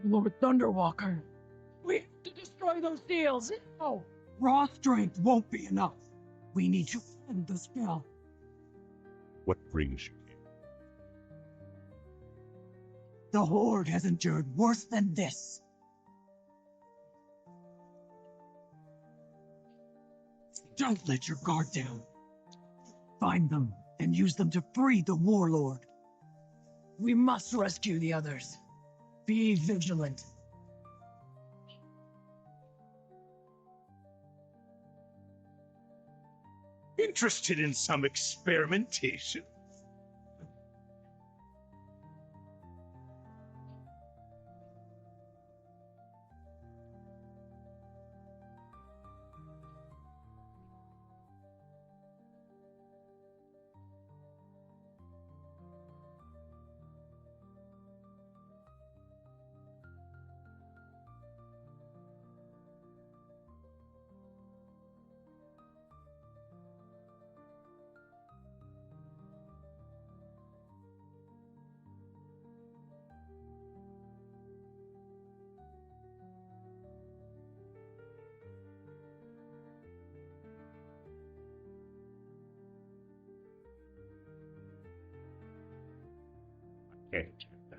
Lord Thunderwalker, we have to destroy those seals. No, raw strength won't be enough. We need to end the spell. What brings you here? The Horde has endured worse than this. Don't let your guard down. Find them and use them to free the warlord. We must rescue the others. Be vigilant. Interested in some experimentation? Can't do that.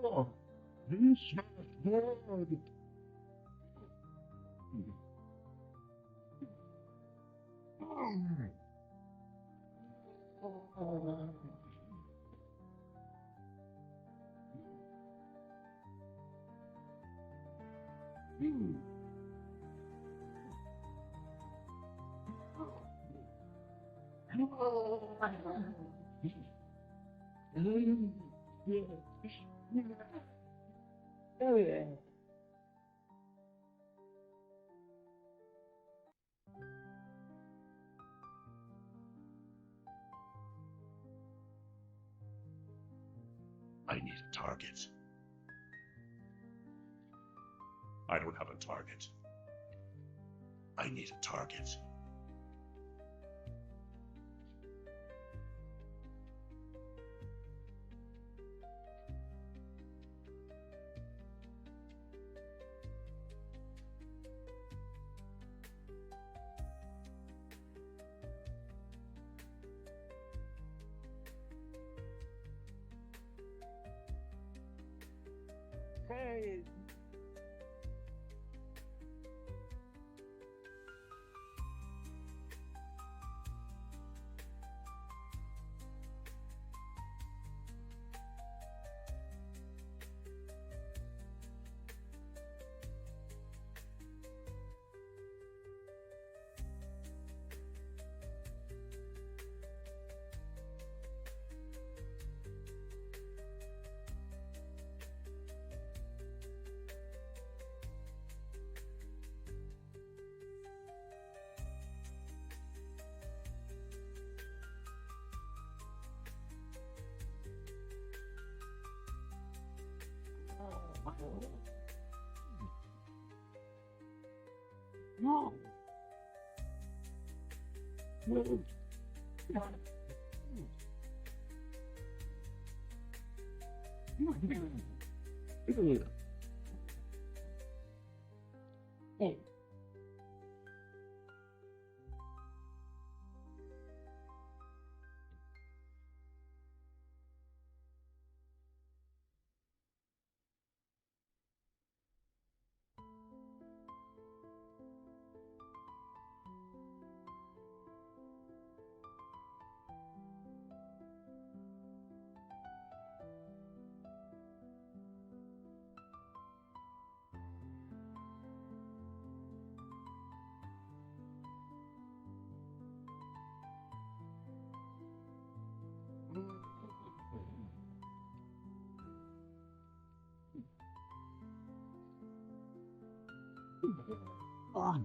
Oh, this my blood. I need a target. I don't have a target. I need a target. Hey. No. No. Hey. Oh,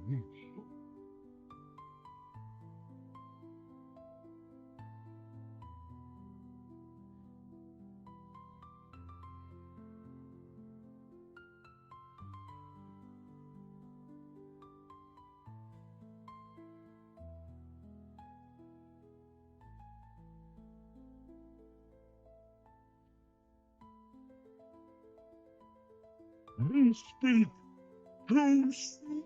You speak too soon.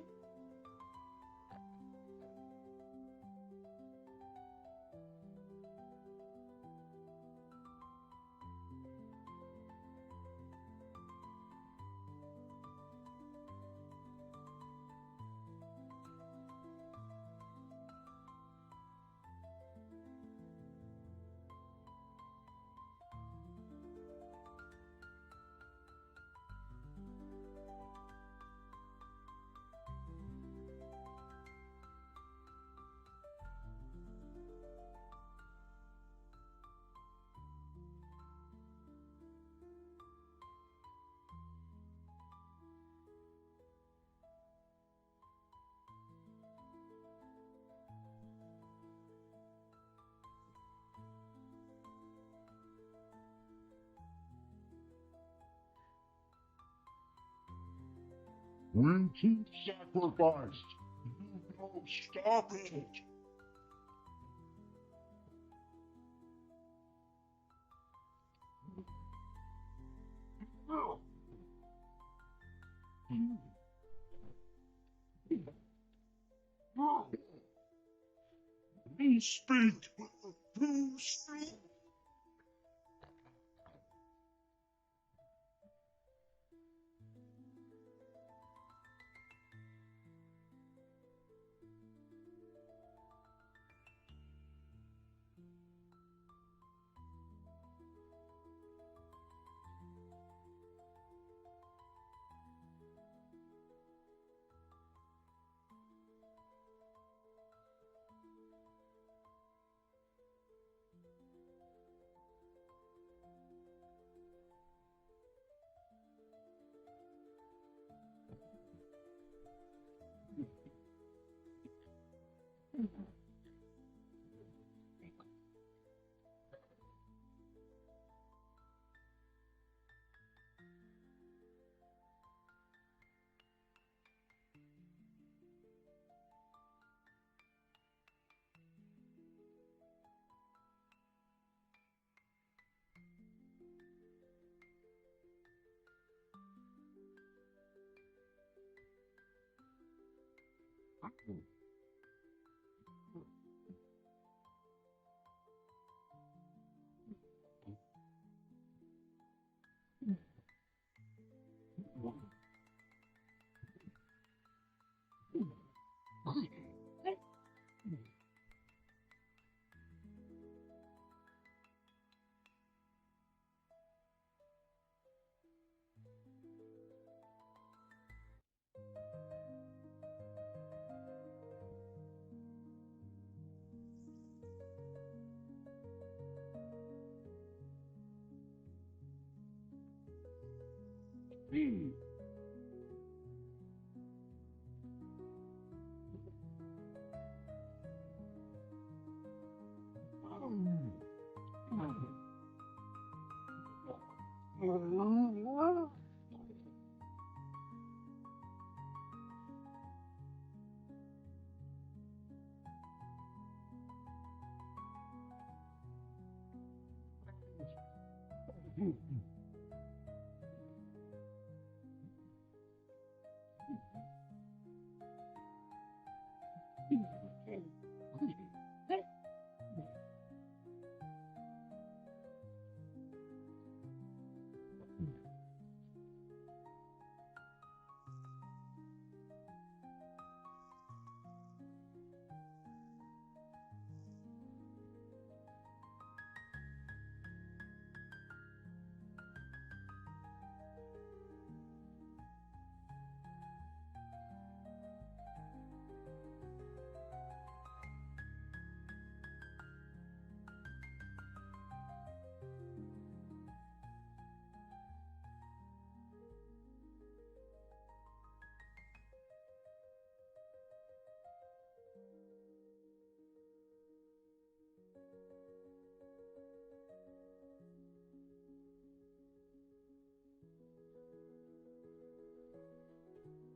We keep sacrificed. You go stop it. You speak too soon.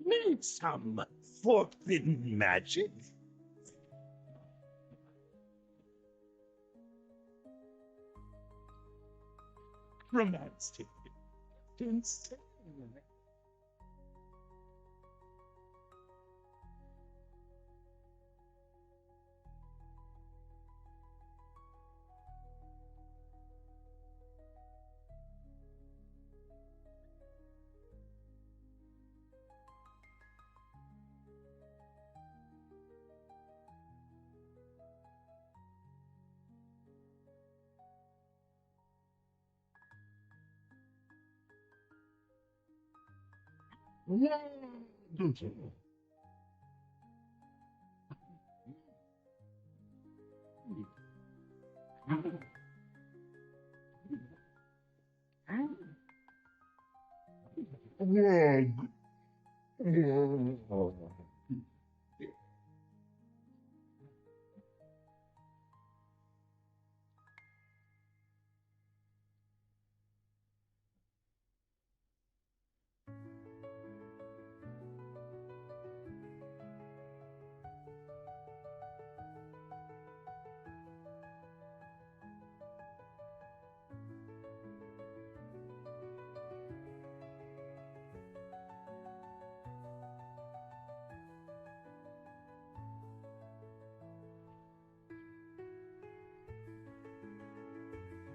Need some forbidden magic? Romantic. Insane.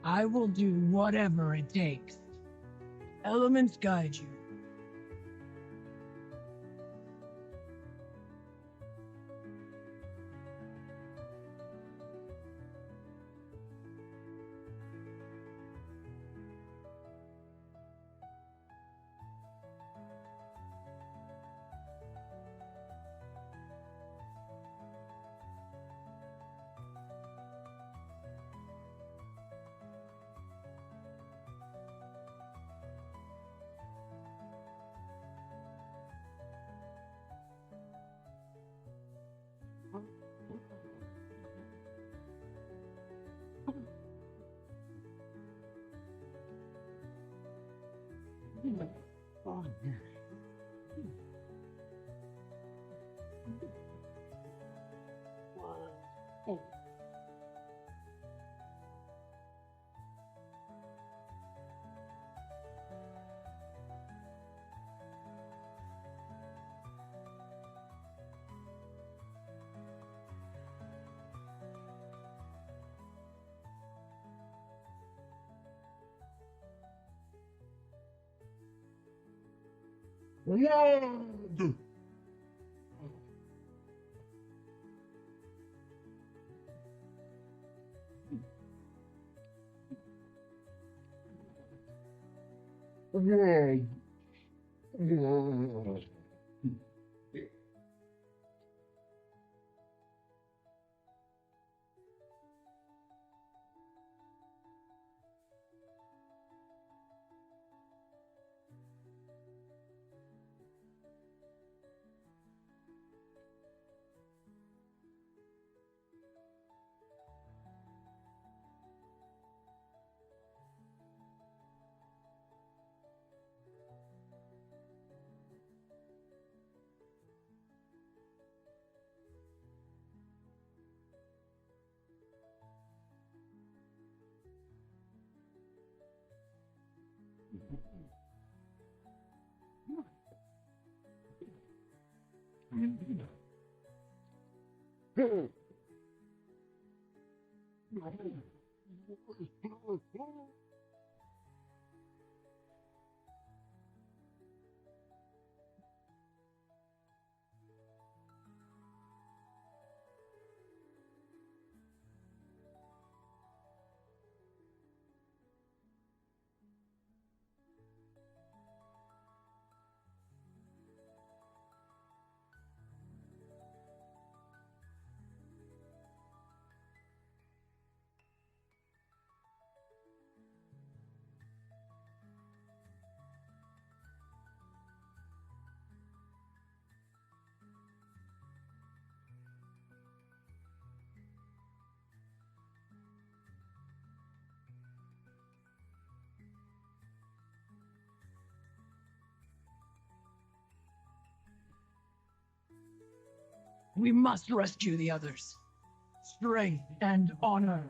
I will do whatever it takes. Elements guide you. We must rescue the others. Strength and honor.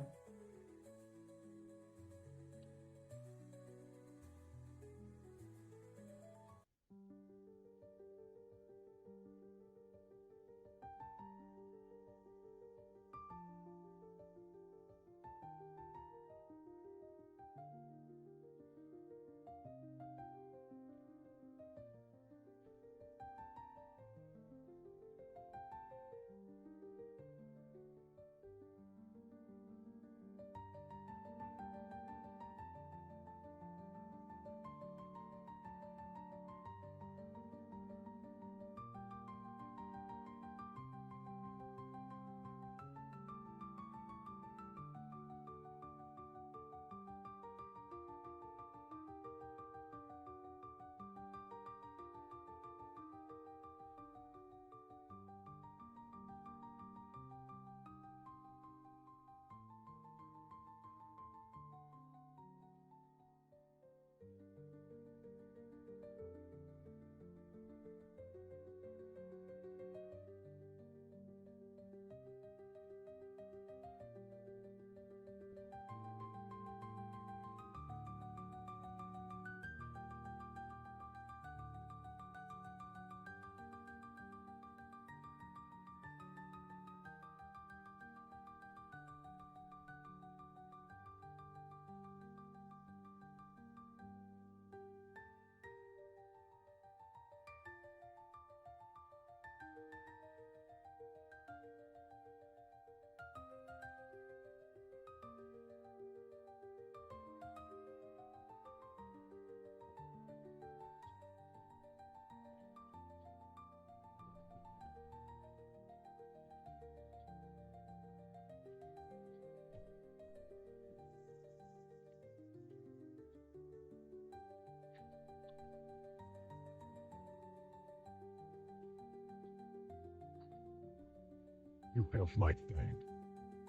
You have my thanks,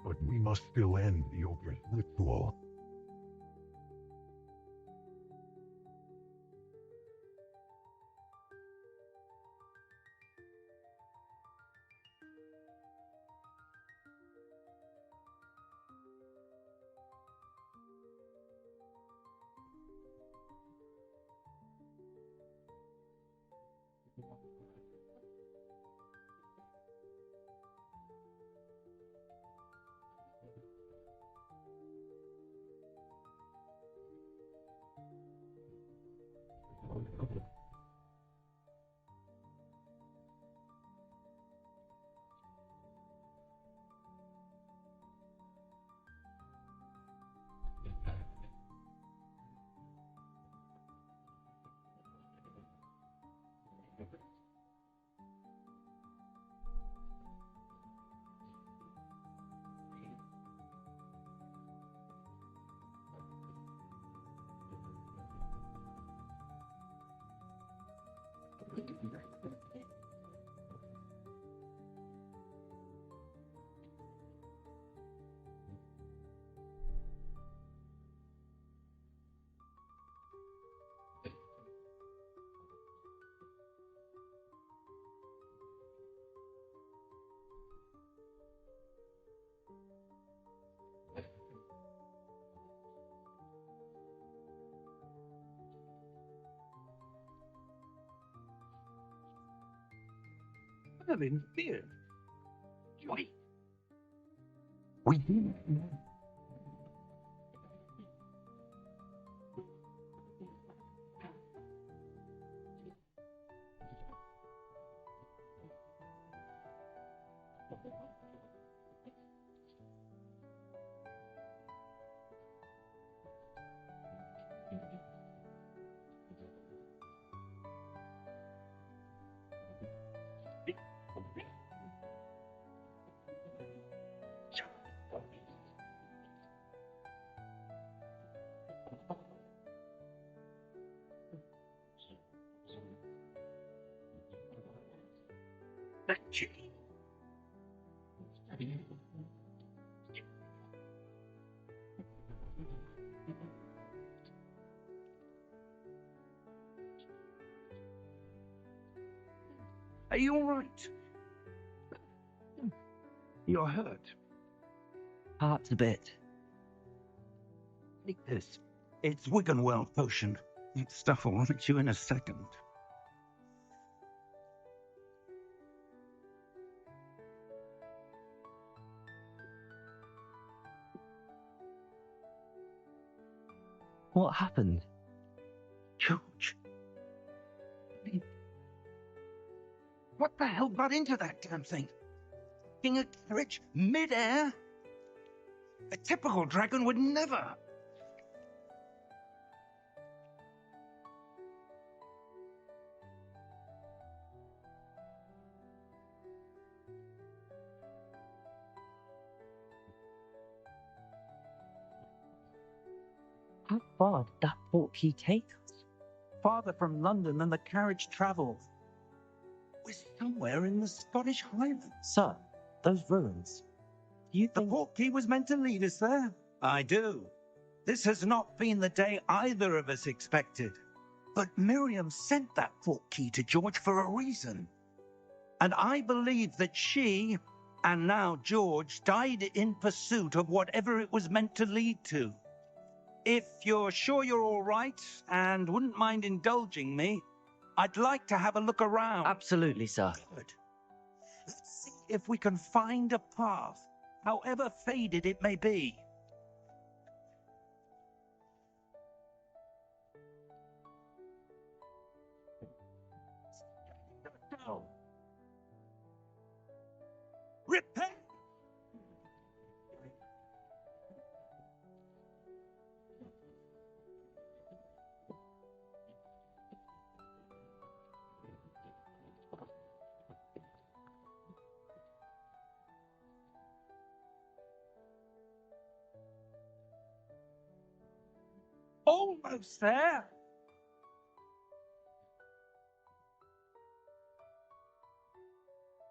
but we must still end the open ritual. Merlin, fear. Joy. We do. Are you all right? You're hurt. Heart's a bit. Take this. It's Wiggenweld potion. That stuff will right you in a second. What happened? George. What the hell got into that damn thing? In a carriage, mid-air? A typical dragon would never. How far did that portkey take us? Farther from London than the carriage travelled. We're somewhere in the Scottish Highlands. Sir, those ruins. Do you The think... portkey was meant to lead us there? I do. This has not been the day either of us expected. But Miriam sent that portkey to George for a reason. And I believe that she, and now George, died in pursuit of whatever it was meant to lead to. If you're sure you're all right and wouldn't mind indulging me, I'd like to have a look around. Absolutely, sir. Good. Let's see if we can find a path, however faded it may be. Repent! Almost there.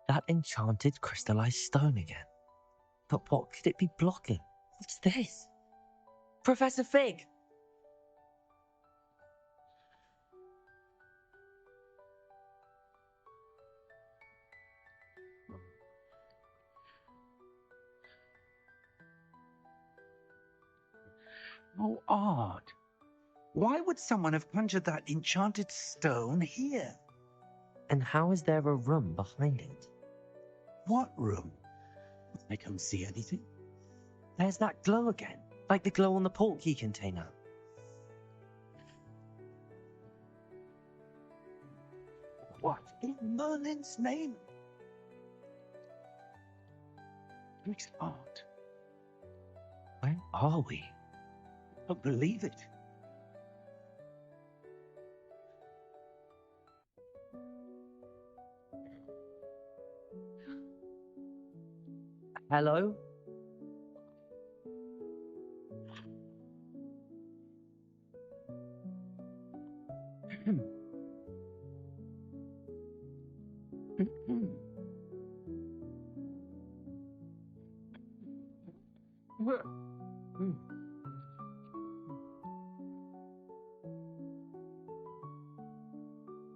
That enchanted crystallized stone again. But what could it be blocking? What's this? Professor Fig! How odd. Why would someone have conjured that enchanted stone here? And how is there a room behind it? What room? I don't see anything. There's that glow again, like the glow on the portkey container. What in Merlin's name? It's art. Where are we? I don't believe it. Hello?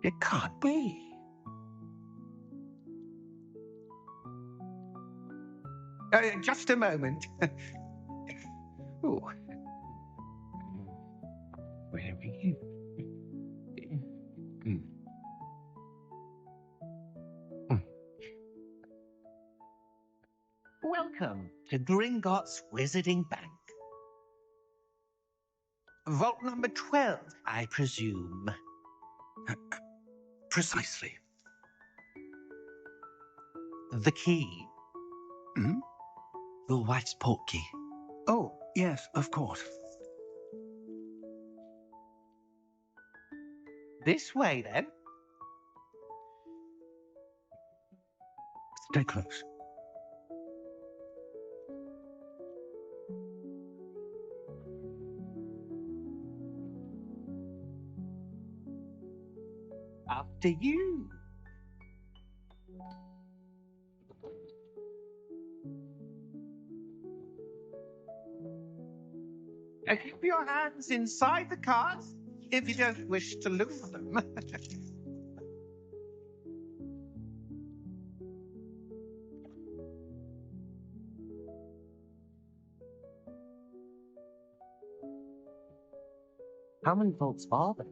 It can't be. Just a moment. Oh. Where are you? Welcome to Gringotts Wizarding Bank. Vault number 12, I presume. Precisely. The key. Your wife's portkey. Oh, yes, of course. This way, then. Stay close. After you. Keep your hands inside the cards if you don't wish to lose them. How many vaults are there?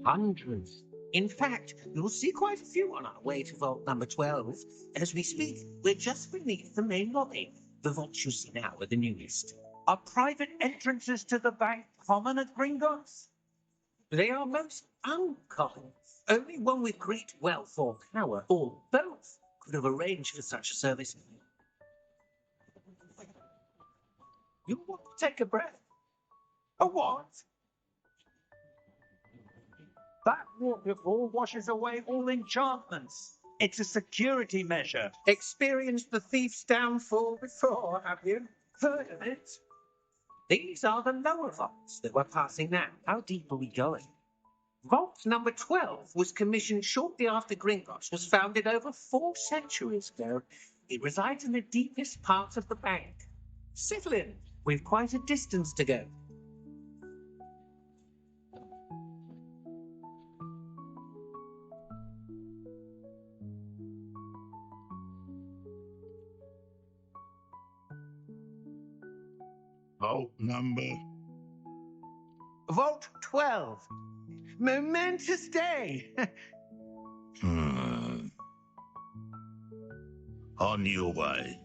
Hundreds. In fact, you'll see quite a few on our way to vault number 12. As we speak, we're just beneath the main lobby. The vaults you see now are the newest. Are private entrances to the bank common at Gringotts? They are most uncommon. Only one with great wealth or power, or both, could have arranged for such a service. You want to take a breath? A what? That waterfall washes away all enchantments. It's a security measure. Experienced the thief's downfall before, have you? Heard of it? These are the lower vaults that we're passing now. How deep are we going? Vault number 12 was commissioned shortly after Gringotts was founded over 4 centuries ago. It resides in the deepest part of the bank. Settle in. We've quite a distance to go. Vault number? Vault 12. Momentous day. On your way.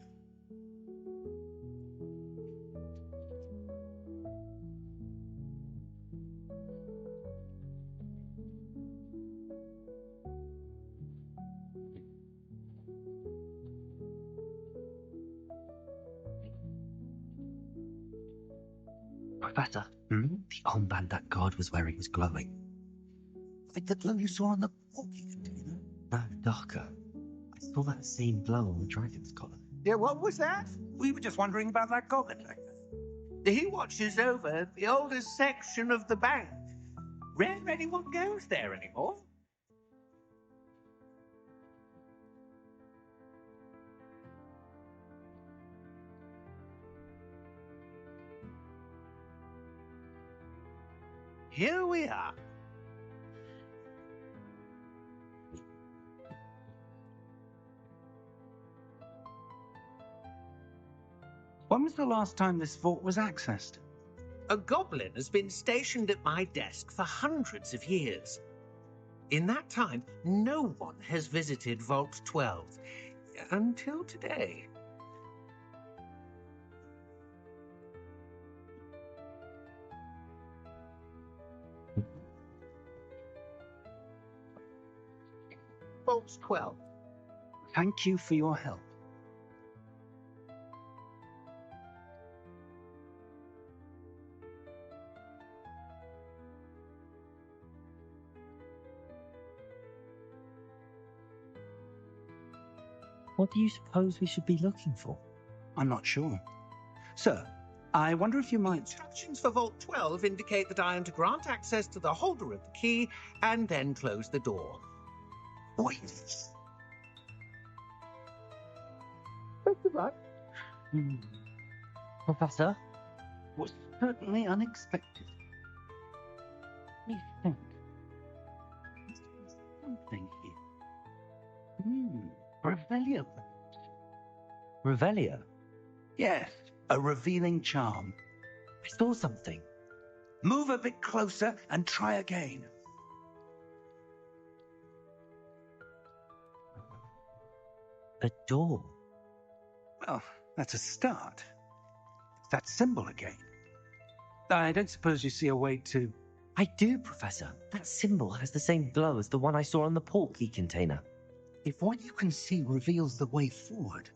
Professor, the armband that guard was wearing was glowing. Like the glow you saw on the portkey container? No, darker. I saw that same glow on the dragon's collar. Yeah, what was that? We were just wondering about that goblin. He watches over the oldest section of the bank. Rare anyone goes there anymore. here we are. When was the last time this vault was accessed? A goblin has been stationed at my desk for hundreds of years. In that time, no one has visited Vault 12 until today. Vault 12. Thank you for your help. What do you suppose we should be looking for? I'm not sure. Sir, I wonder if you might... Instructions for Vault 12 indicate that I am to grant access to the holder of the key and then close the door. Wait. Best of luck. Professor? Was certainly unexpected. Let me think. There's something here. Revelia. Revelia? Yes, a revealing charm. I saw something. Move a bit closer and try again. A door. Well, that's a start. It's that symbol again. I don't suppose you see a way to... I do, Professor. That symbol has the same glow as the one I saw on the portkey container. If what you can see reveals the way forward,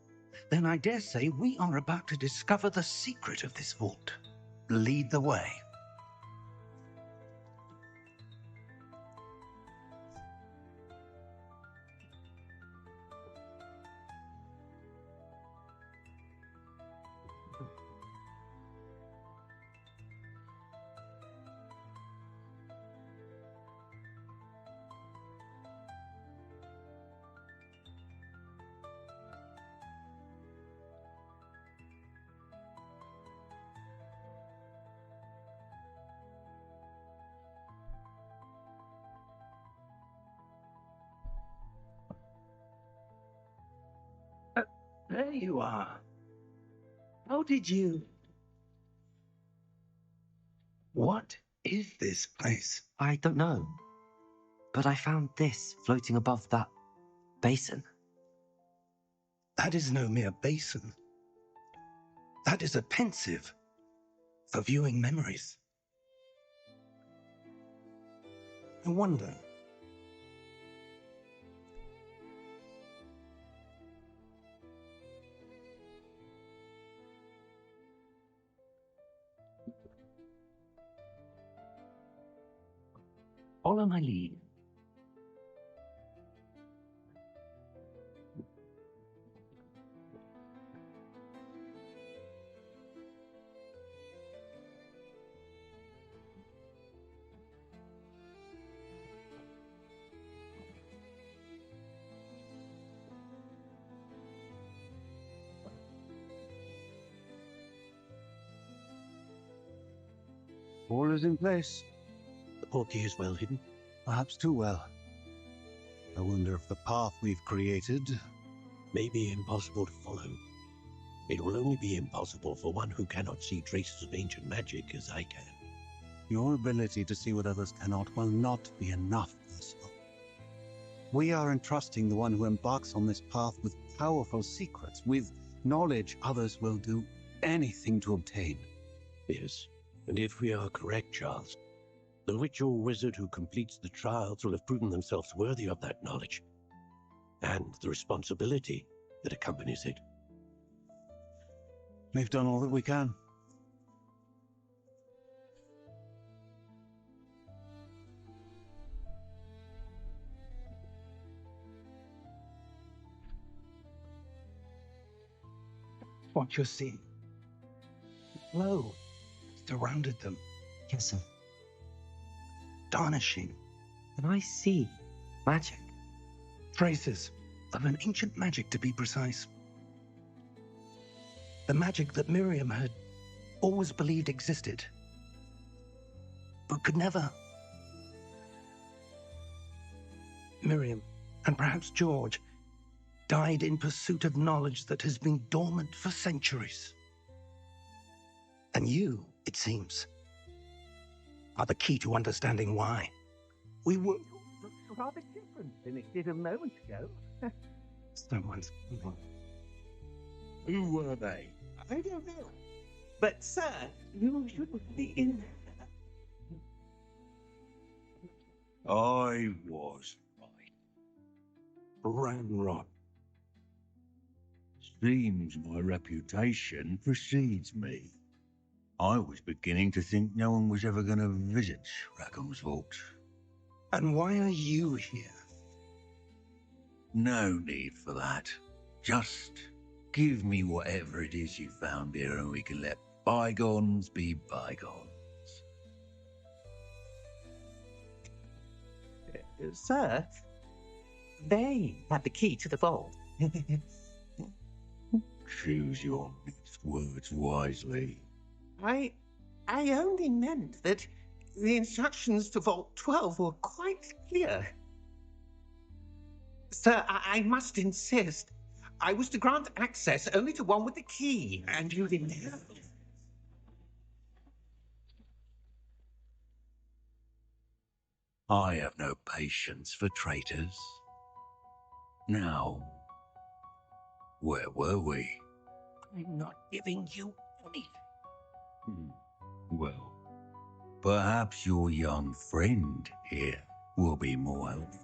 then I dare say we are about to discover the secret of this vault. Lead the way. There you are. How did you... What is this place? I don't know. But I found this floating above that basin. That is no mere basin. That is a pensive for viewing memories. I wonder... Follow my lead. All is in place. The portkey is well hidden. Perhaps too well. I wonder if the path we've created may be impossible to follow. It will only be impossible for one who cannot see traces of ancient magic as I can. Your ability to see what others cannot will not be enough, Percival. We are entrusting the one who embarks on this path with powerful secrets, with knowledge others will do anything to obtain. Yes, and if we are correct, Charles, the witch or wizard who completes the trials will have proven themselves worthy of that knowledge, and the responsibility that accompanies it. We've done all that we can. What you're seeing. The glow surrounded them. Yes, sir. Tarnishing. And I see magic. Traces of an ancient magic, to be precise. The magic that Miriam had always believed existed. but could never. Miriam, and perhaps George, died in pursuit of knowledge that has been dormant for centuries. And you, it seems, are the key to understanding why. We were rather different than it did a moment ago. Someone's... Who were they? I don't know. But, sir, you shouldn't be in there. I was right. Ranrock. Seems my reputation precedes me. I was beginning to think no one was ever going to visit Rackham's vault. And why are you here? No need for that. Just give me whatever it is you found here and we can let bygones be bygones. Sir, they have the key to the vault. Choose your next words wisely. I only meant that the instructions to Vault 12 were quite clear. Sir, I must insist. I was to grant access only to one with the key, and you didn't have it. I have no patience for traitors. Now, where were we? I'm not giving you anything. Well, perhaps your young friend here will be more helpful.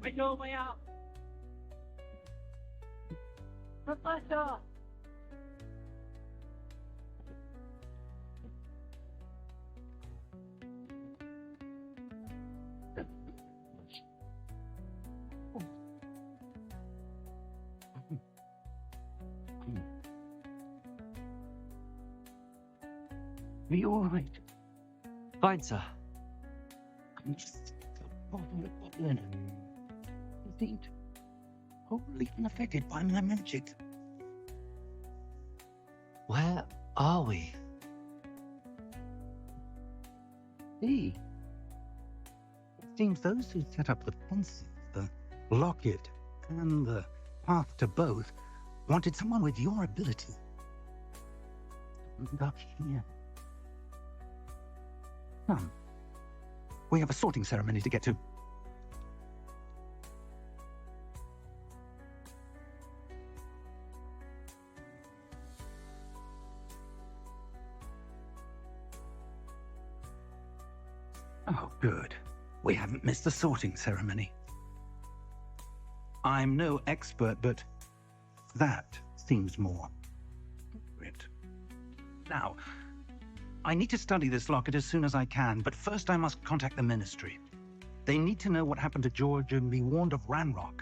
Make your way out. Professor! Are you all right? Fine, sir. I'm just bothered with Goblin. He seemed wholly unaffected by my magic. Where are we? See? It seems those who set up the fences, the locket, and the path to both wanted someone with your ability. And up here. Come. We have a sorting ceremony to get to. Oh, good. We haven't missed the sorting ceremony. I'm no expert, but that seems more appropriate. Now, I need to study this locket as soon as I can, but first I must contact the Ministry. They need to know what happened to George and be warned of Ranrock.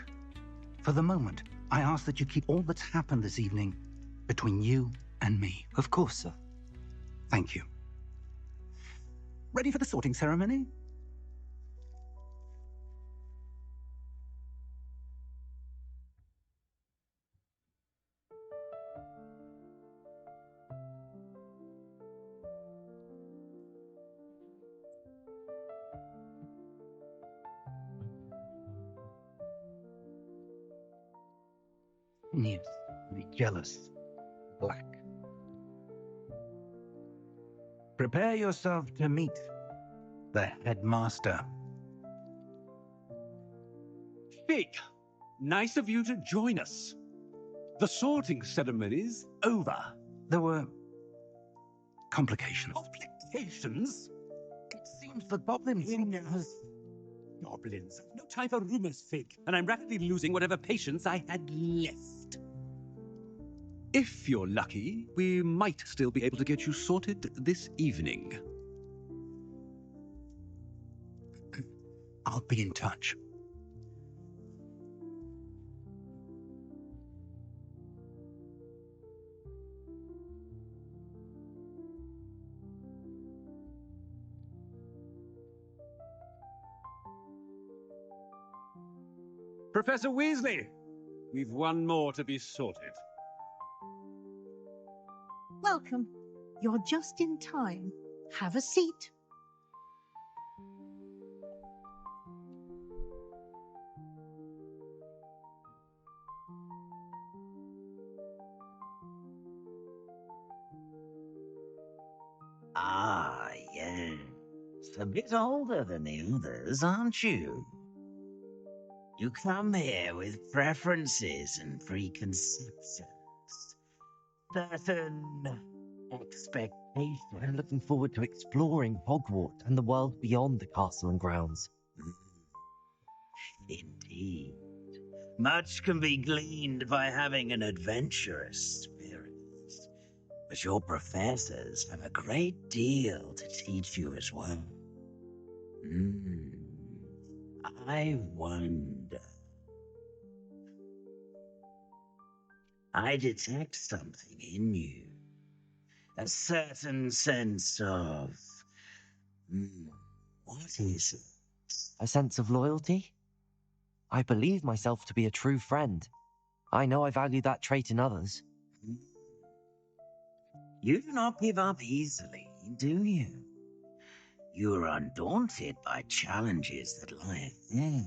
For the moment, I ask that you keep all that's happened this evening between you and me. Of course, sir. Thank you. Ready for the sorting ceremony? Yes, be jealous. Black. Prepare yourself to meet the headmaster. Fig, nice of you to join us. The sorting ceremony's over. There were complications. Complications? It time for goblins. Goblins. No time for rumors, Fig, and I'm rapidly losing whatever patience I had left. If you're lucky, we might still be able to get you sorted this evening. I'll be in touch. Professor Weasley, we've one more to be sorted. Welcome. You're just in time. Have a seat. Ah, yes. A bit older than the others, aren't you? You come here with preferences and preconceptions. Certain expectations. I'm looking forward to exploring Hogwarts and the world beyond the castle and grounds. Indeed. Much can be gleaned by having an adventurous spirit. But your professors have a great deal to teach you as well. I wonder. I detect something in you. A certain sense of... what is it? A sense of loyalty? I believe myself to be a true friend. I know I value that trait in others. You do not give up easily, do you? You are undaunted by challenges that lie ahead.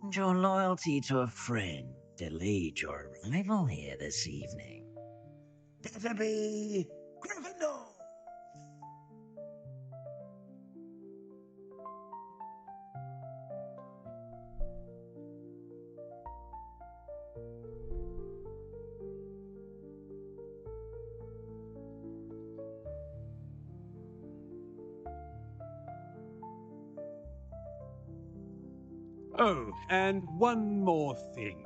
And your loyalty to a friend delayed your arrival here this evening. Bilibili Gryffindor! Oh, and one more thing.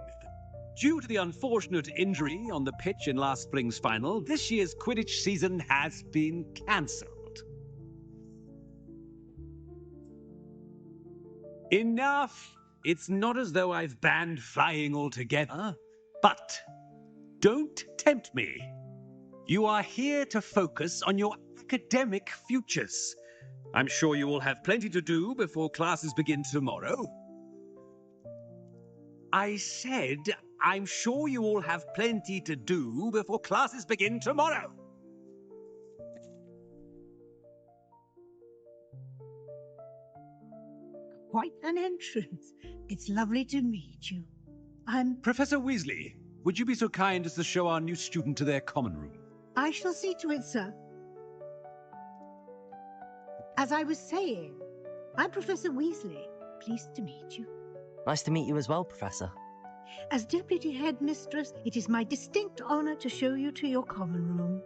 Due to the unfortunate injury on the pitch in last spring's final, this year's Quidditch season has been cancelled. Enough! It's not as though I've banned flying altogether. But don't tempt me. You are here to focus on your academic futures. I'm sure you will have plenty to do before classes begin tomorrow. I said, I'm sure you all have plenty to do before classes begin tomorrow. Quite an entrance. It's lovely to meet you. I'm... Professor Weasley, would you be so kind as to show our new student to their common room? I shall see to it, sir. As I was saying, I'm Professor Weasley. Pleased to meet you. Nice to meet you as well, Professor. As Deputy Headmistress, it is my distinct honor to show you to your common room.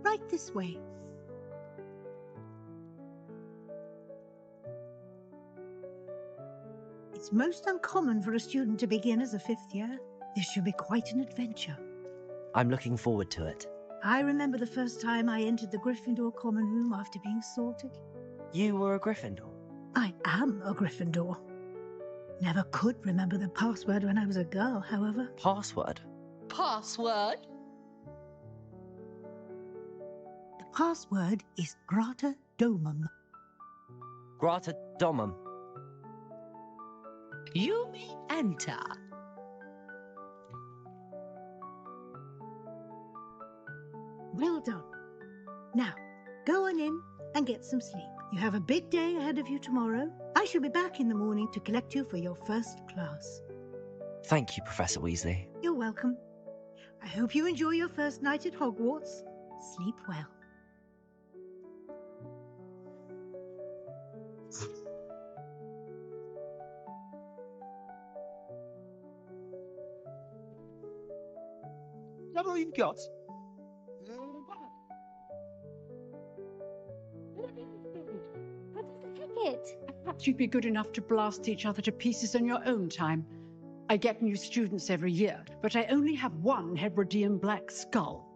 Right this way. It's most uncommon for a student to begin as a fifth year. This should be quite an adventure. I'm looking forward to it. I remember the first time I entered the Gryffindor common room after being sorted. You were a Gryffindor? I am a Gryffindor. Never could remember the password when I was a girl, however. Password? Password? The password is Grata Domum. Grata Domum. You may enter. Well done. Now, go on in and get some sleep. You have a big day ahead of you tomorrow. I shall be back in the morning to collect you for your first class. Thank you, Professor Weasley. You're welcome. I hope you enjoy your first night at Hogwarts. Sleep well. Is that all you've got? it. Perhaps you'd be good enough to blast each other to pieces in your own time. I get new students every year, but I only have one Hebridean black skull.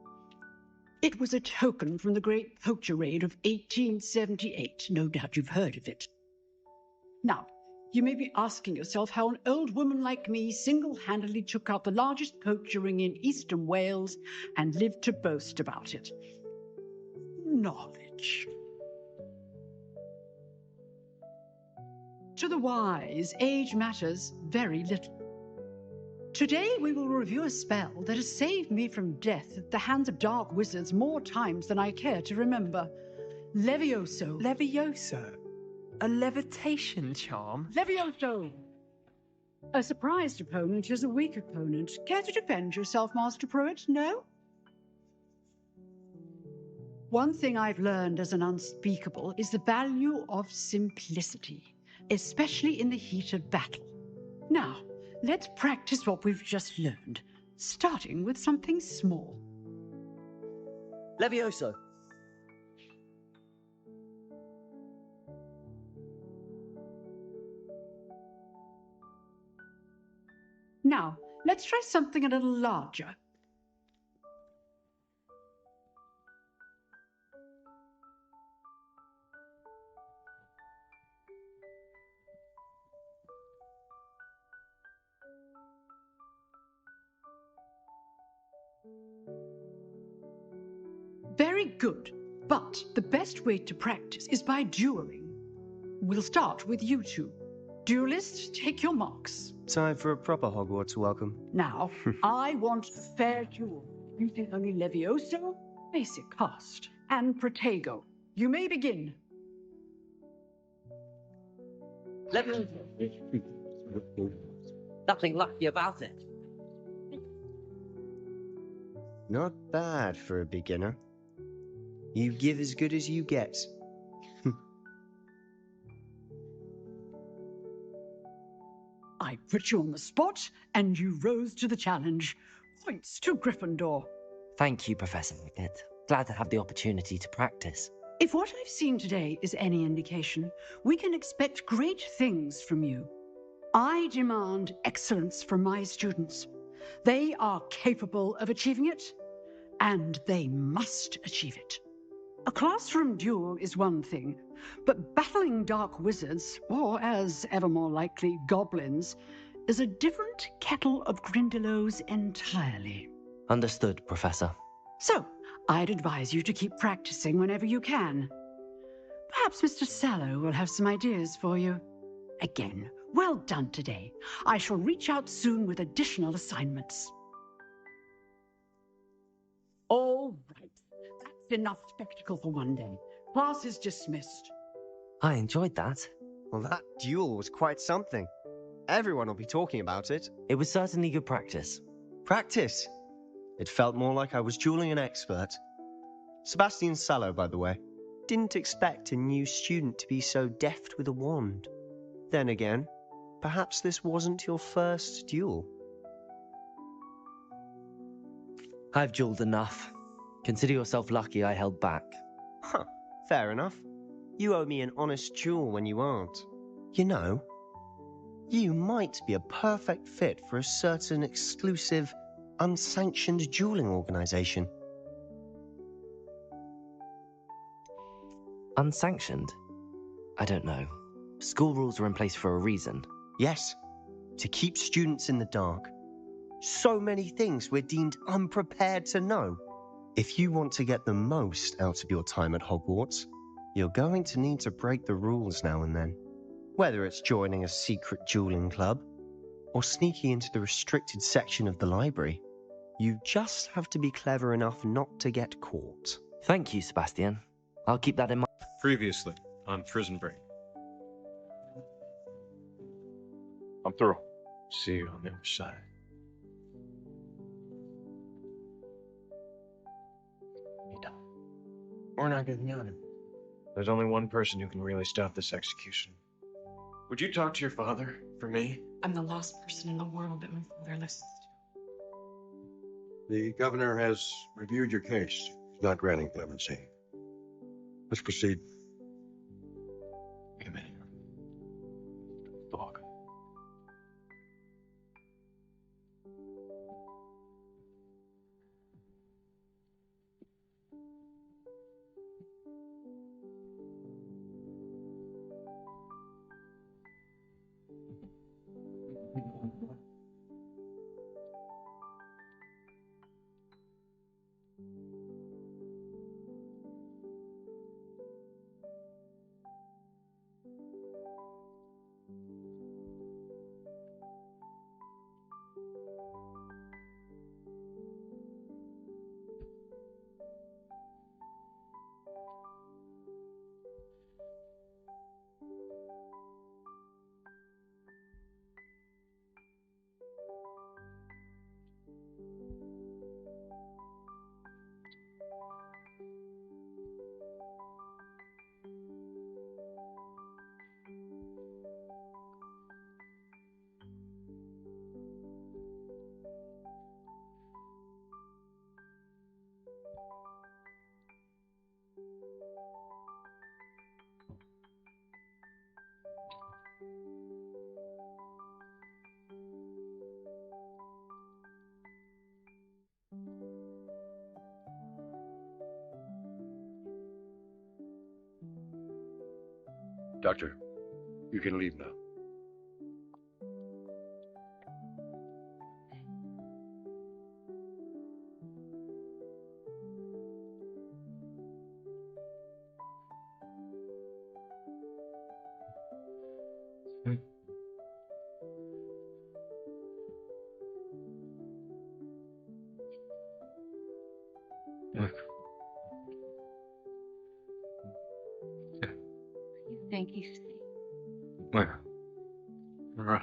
It was a token from the Great Poacher Raid of 1878. No doubt you've heard of it. Now, you may be asking yourself how an old woman like me single-handedly took out the largest poacher ring in eastern Wales and lived to boast about it. Knowledge. To the wise, age matters very little. Today we will review a spell that has saved me from death at the hands of dark wizards more times than I care to remember. Levioso. Levioso? A levitation charm? Levioso! A surprised opponent is a weak opponent. Care to defend yourself, Master Pruitt? No? One thing I've learned as an unspeakable is the value of simplicity, especially in the heat of battle. Now, let's practice what we've just learned, starting with something small. Levioso. Now, let's try something a little larger. Very good, but the best way to practice is by dueling. We'll start with you two. Duelists, take your marks. Time for a proper Hogwarts welcome. Now, I want a fair duel, using only Levioso, basic cast, and Protego. You may begin. Levioso. Nothing lucky about it. Not bad for a beginner. You give as good as you get. I put you on the spot, and you rose to the challenge. Points to Gryffindor. Thank you, Professor Pickett. Glad to have the opportunity to practice. If what I've seen today is any indication, we can expect great things from you. I demand excellence from my students. They are capable of achieving it, and they must achieve it. A classroom duel is one thing, but battling dark wizards, or as ever more likely, goblins, is a different kettle of Grindylows entirely. Understood, Professor. So, I'd advise you to keep practicing whenever you can. Perhaps Mr. Sallow will have some ideas for you. Again, well done today. I shall reach out soon with additional assignments. All right. That's enough spectacle for one day. Class is dismissed. I enjoyed that. Well, that duel was quite something. Everyone will be talking about it. It was certainly good practice. Practice? It felt more like I was dueling an expert. Sebastian Sallow, by the way. Didn't expect a new student to be so deft with a wand. Then again, perhaps this wasn't your first duel. I've dueled enough. Consider yourself lucky I held back. Huh, fair enough. You owe me an honest duel when you aren't. You know, you might be a perfect fit for a certain exclusive, unsanctioned dueling organization. Unsanctioned? I don't know. School rules are in place for a reason. Yes, to keep students in the dark. So many things we're deemed unprepared to know. If you want to get the most out of your time at Hogwarts, you're going to need to break the rules now and then. Whether it's joining a secret dueling club, or sneaking into the restricted section of the library, you just have to be clever enough not to get caught. Thank you, Sebastian. I'll keep that in mind. Previously on Prison Break. I'm through. See you on the other side. We're not getting on him. There's only one person who can really stop this execution. Would you talk to your father for me? I'm the last person in the world that my father listens to. The governor has reviewed your case. He's not granting clemency. Let's proceed. Wait a minute. Doctor, you can leave now. You think he's safe? Where? Around.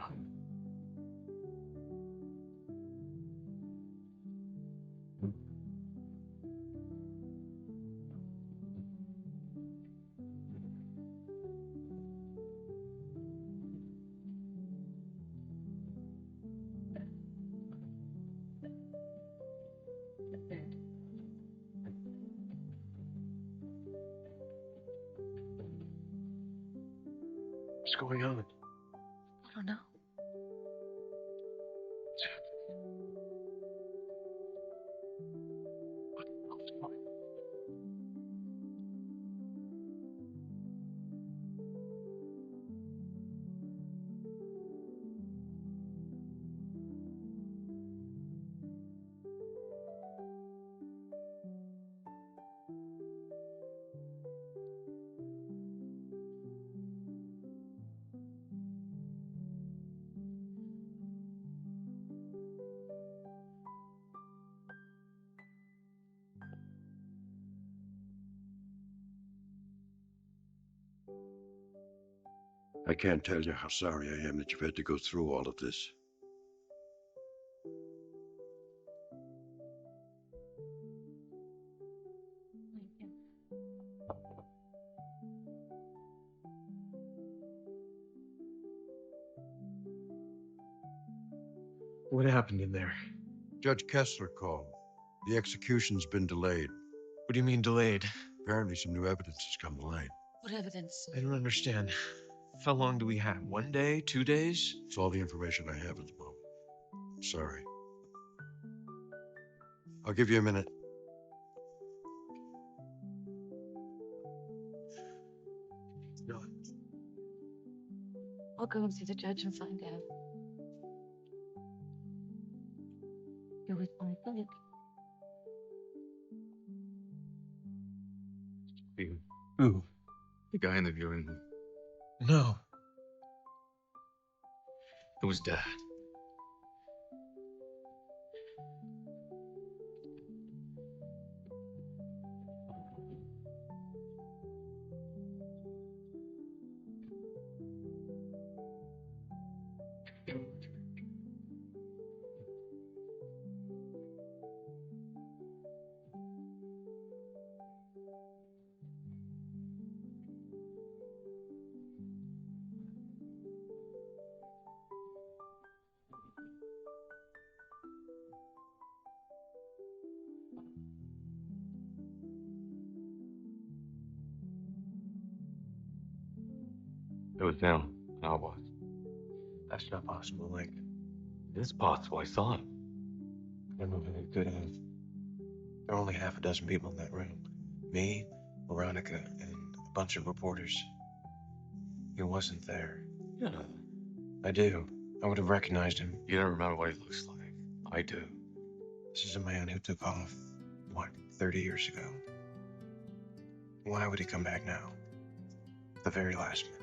What's going on? I don't know. I can't tell you how sorry I am that you've had to go through all of this. What happened in there? Judge Kessler called. The execution's been delayed. What do you mean delayed? Apparently some new evidence has come to light. What evidence? I don't understand. How long do we have? 1 day? 2 days? It's all the information I have at the moment. Sorry. I'll give you a minute. No. I'll go and see the judge and find out. It was my fault. Who? The guy in the viewing room. No. It was Dad. It was him, not was. That's not possible, Link. It is possible, I saw him. I don't know who it could have. There were only half a dozen people in that room. Me, Veronica, and a bunch of reporters. He wasn't there. Yeah. I do. I would have recognized him. You don't remember what he looks like. I do. This is a man who took off, what, 30 years ago? Why would he come back now? The very last minute.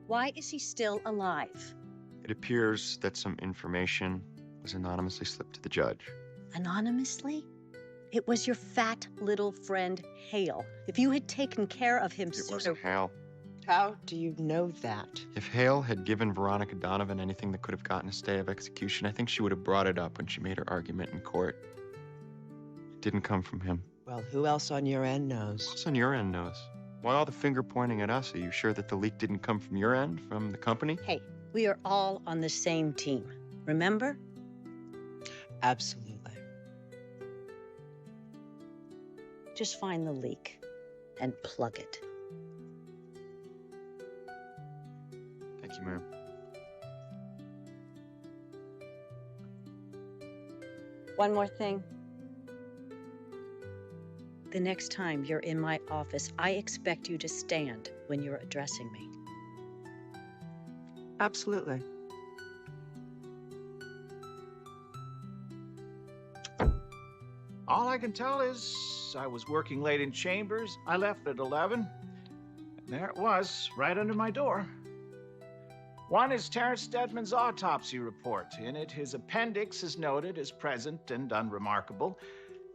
Why is he still alive? It appears that some information was anonymously slipped to the judge. Anonymously? It was your fat little friend, Hale. If you had taken care of him It sooner... wasn't Hale. How do you know that? If Hale had given Veronica Donovan anything that could have gotten a stay of execution, I think she would have brought it up when she made her argument in court. It didn't come from him. Well, who else on your end knows? Who else on your end knows? Why all the finger pointing at us? Are you sure that the leak didn't come from your end, from the company? Hey, we are all on the same team. Remember? Absolutely. Just find the leak and plug it. Thank you, ma'am. One more thing. The next time you're in my office, I expect you to stand when you're addressing me. Absolutely. All I can tell is I was working late in chambers. I left at 11. And there it was, right under my door. One is Terrence Stedman's autopsy report. In it, his appendix is noted as present and unremarkable.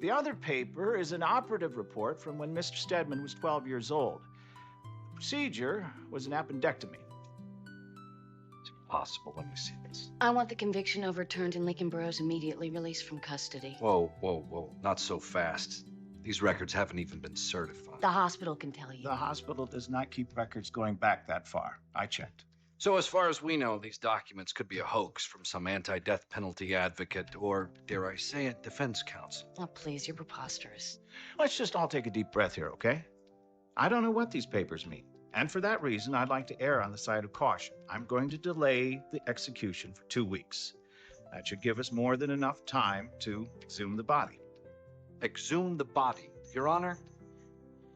The other paper is an operative report from when Mr. Stedman was 12 years old. The procedure was an appendectomy. It's impossible. Let me see this. I want the conviction overturned and Lincoln Burrows immediately released from custody. Whoa, whoa, whoa. Not so fast. These records haven't even been certified. The hospital can tell you. The hospital does not keep records going back that far. I checked. So as far as we know, these documents could be a hoax from some anti-death penalty advocate or, dare I say it, defense counsel. Oh, please, you're preposterous. Let's just all take a deep breath here, okay? I don't know what these papers mean. And for that reason, I'd like to err on the side of caution. I'm going to delay the execution for 2 weeks. That should give us more than enough time to exhume the body. Exhume the body. Your Honor,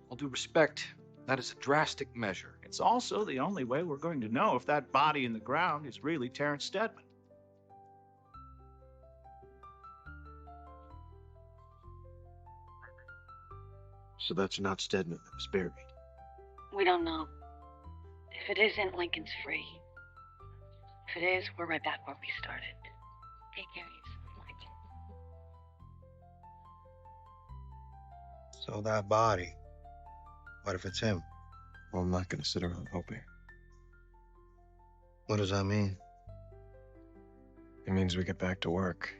all due respect, that is a drastic measure. It's also the only way we're going to know if that body in the ground is really Terrence Stedman. So that's not Stedman that was buried. We don't know. If it isn't, Lincoln's free. If it is, we're right back where we started. Take care of yourself, Lincoln. So that body, what if it's him? Well, I'm not going to sit around hoping. What does that mean? It means we get back to work.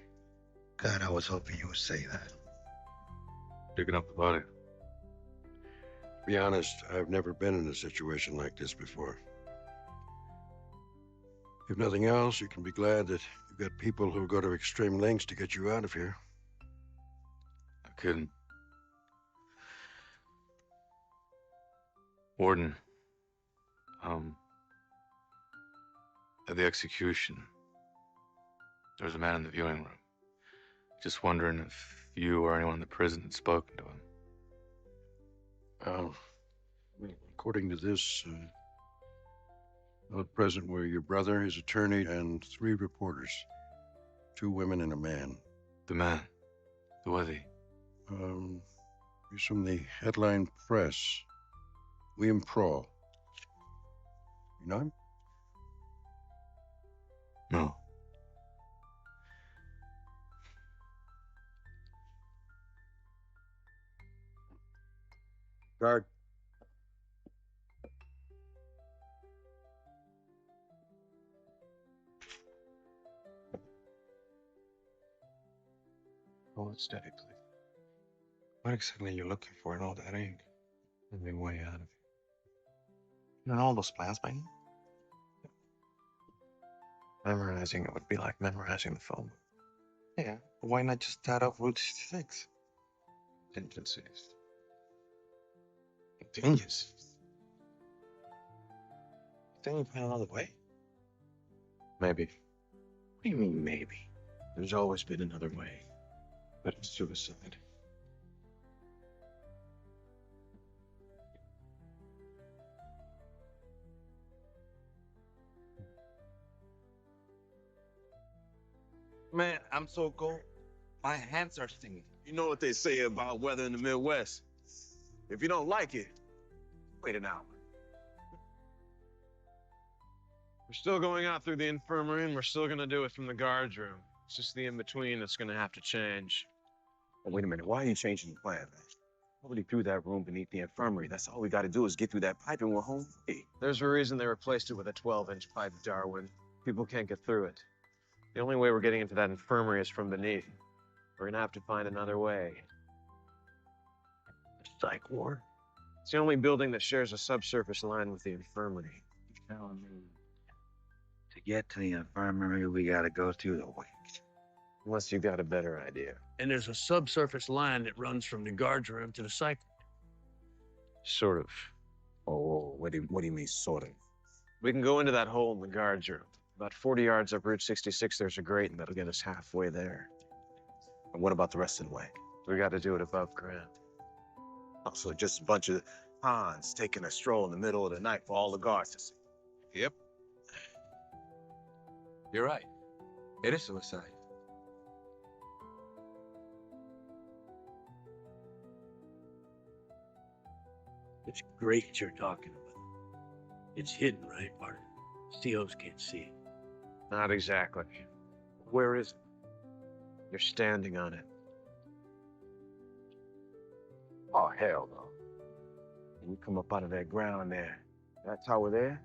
God, I was hoping you would say that. Digging up the body. To be honest, I've never been in a situation like this before. If nothing else, you can be glad that you've got people who'll go to extreme lengths to get you out of here. I couldn't. Warden, at the execution, there was a man in the viewing room. Just wondering if you or anyone in the prison had spoken to him. According to this, not present were your brother, his attorney, and 3 reporters. 2 women and a man. The man? Who was he? He's from the headline press. William Prawl. You know him? No. Guard. Hold it steady, please. What exactly are you looking for in all that ink? Let me way out of here. You know all those plans by now? Memorizing it would be like memorizing the phone. Yeah, but why not just start off Route 66? Contingencies. Contingencies? Then you find another way? Maybe. What do you mean, maybe? There's always been another way. But it's suicide. Man, I'm so cold. My hands are stinging. You know what they say about weather in the Midwest. If you don't like it, wait an hour. We're still going out through the infirmary, and we're still going to do it from the guards room. It's just the in-between that's going to have to change. Oh, wait a minute. Why are you changing the plan, man? Nobody threw that room beneath the infirmary. That's all we got to do is get through that pipe and we're home. Hey, There's a reason they replaced it with a 12-inch pipe, Darwin. People can't get through it. The only way we're getting into that infirmary is from beneath. We're going to have to find another way. The psych ward? It's the only building that shares a subsurface line with the infirmary. You're telling me to get to the infirmary, we gotta go through the wings. Unless you got a better idea. And there's a subsurface line that runs from the guards room to the psych ward. Sort of. Oh, what do you mean, sort of? We can go into that hole in the guards room. About 40 yards up Route 66, there's a grate, and that'll get us halfway there. And what about the rest of the way? We got to do it above ground. Oh, so just a bunch of Hans taking a stroll in the middle of the night for all the guards to see. Yep. You're right. It is suicide. It's great you're talking about. It's hidden, right, partner? COs can't see it. Not exactly. Where is it? You're standing on it. Oh, hell no. We come up out of that ground there. That tower there.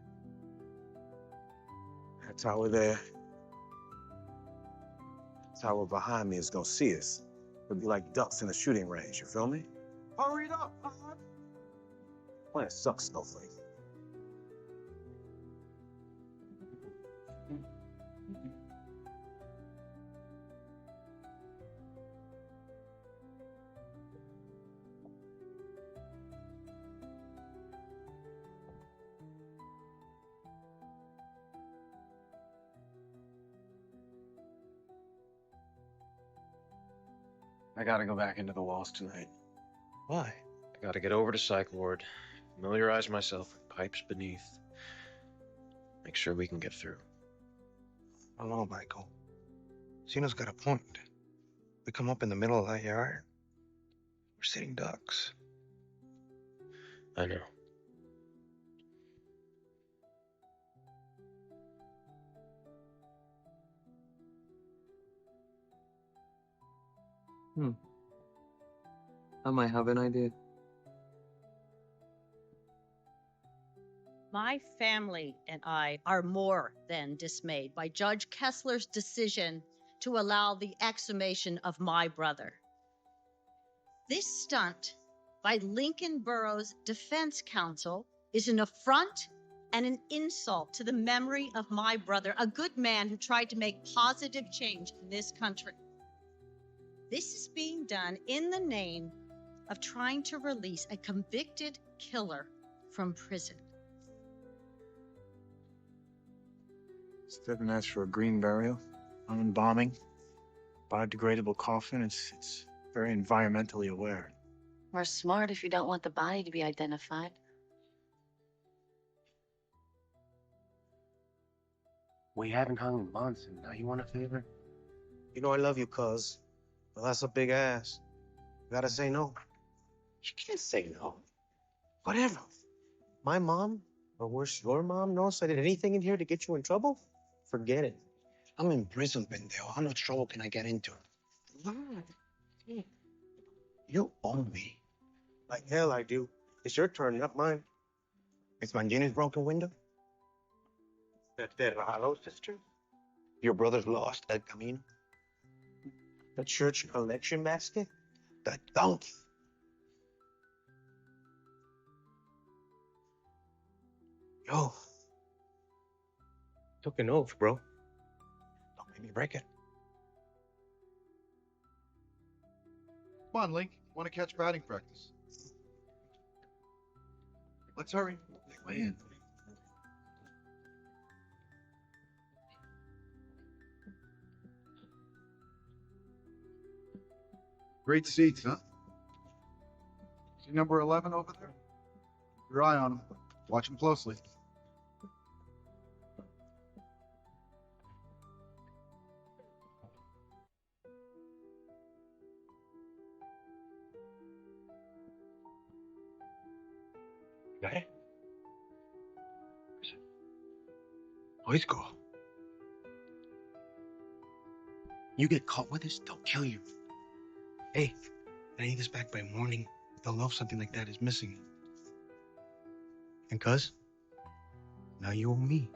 That tower there. That tower behind me is gonna see us. It'll be like ducks in a shooting range, you feel me? Hurry it up, Hod. Plan sucks, Snowflake. I gotta go back into the walls tonight. Why? I gotta get over to psych ward, familiarize myself with pipes beneath, make sure we can get through. I don't know, Michael. Zeno's got a point. We come up in the middle of that yard. We're sitting ducks. I know. I might have an idea. My family and I are more than dismayed by Judge Kessler's decision to allow the exhumation of my brother. This stunt by Lincoln Borough's defense counsel is an affront and an insult to the memory of my brother, a good man who tried to make positive change in this country. This is being done in the name of trying to release a convicted killer from prison. Stephen asked for a green burial, unbombing, biodegradable coffin. It's very environmentally aware. We're smart if you don't want the body to be identified. We haven't hung in months, and now you want a favor? You know I love you, cuz. But that's a big ass. You gotta say no. You can't say no. Whatever. My mom, or worse, your mom, knows I did anything in here to get you in trouble? Forget it. I'm in prison, pendejo. How much trouble can I get into? You own me. Like hell I do. It's your turn, not mine. It's Mangini's broken window. The Terralo sister. Your brother's lost El Camino. The church collection basket. The donkey. Yo. Took an oath, bro. Don't make me break it. Come on, Link. Want to catch batting practice? Let's hurry. Man. Great seats, huh? See number 11 over there? Keep your eye on him. Watch him closely. Got it? Oh, it's cool. You get caught with this, they'll kill you. Hey, I need this back by morning. They'll know if something like that is missing. And cuz, now you owe me.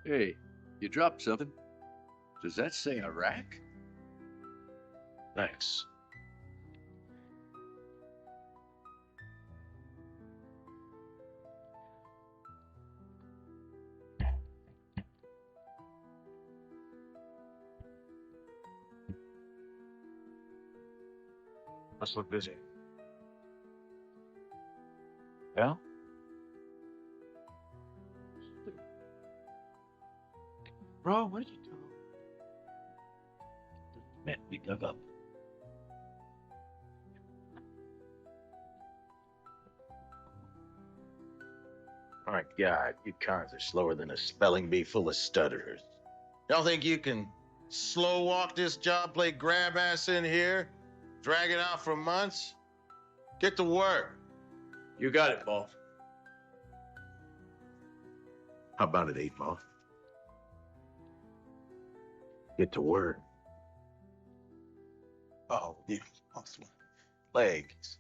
Hey, you dropped something. Does that say Iraq? Thanks. Must look busy. Yeah? Bro, what did you do? Man, we dug up. My God, you cons are slower than a spelling bee full of stutterers. Y'all think you can slow walk this job, play grab ass in here, drag it out for months? Get to work. You got it, boss. How about it, 8 Ball? Get to work. Oh, yeah. Awesome. Legs.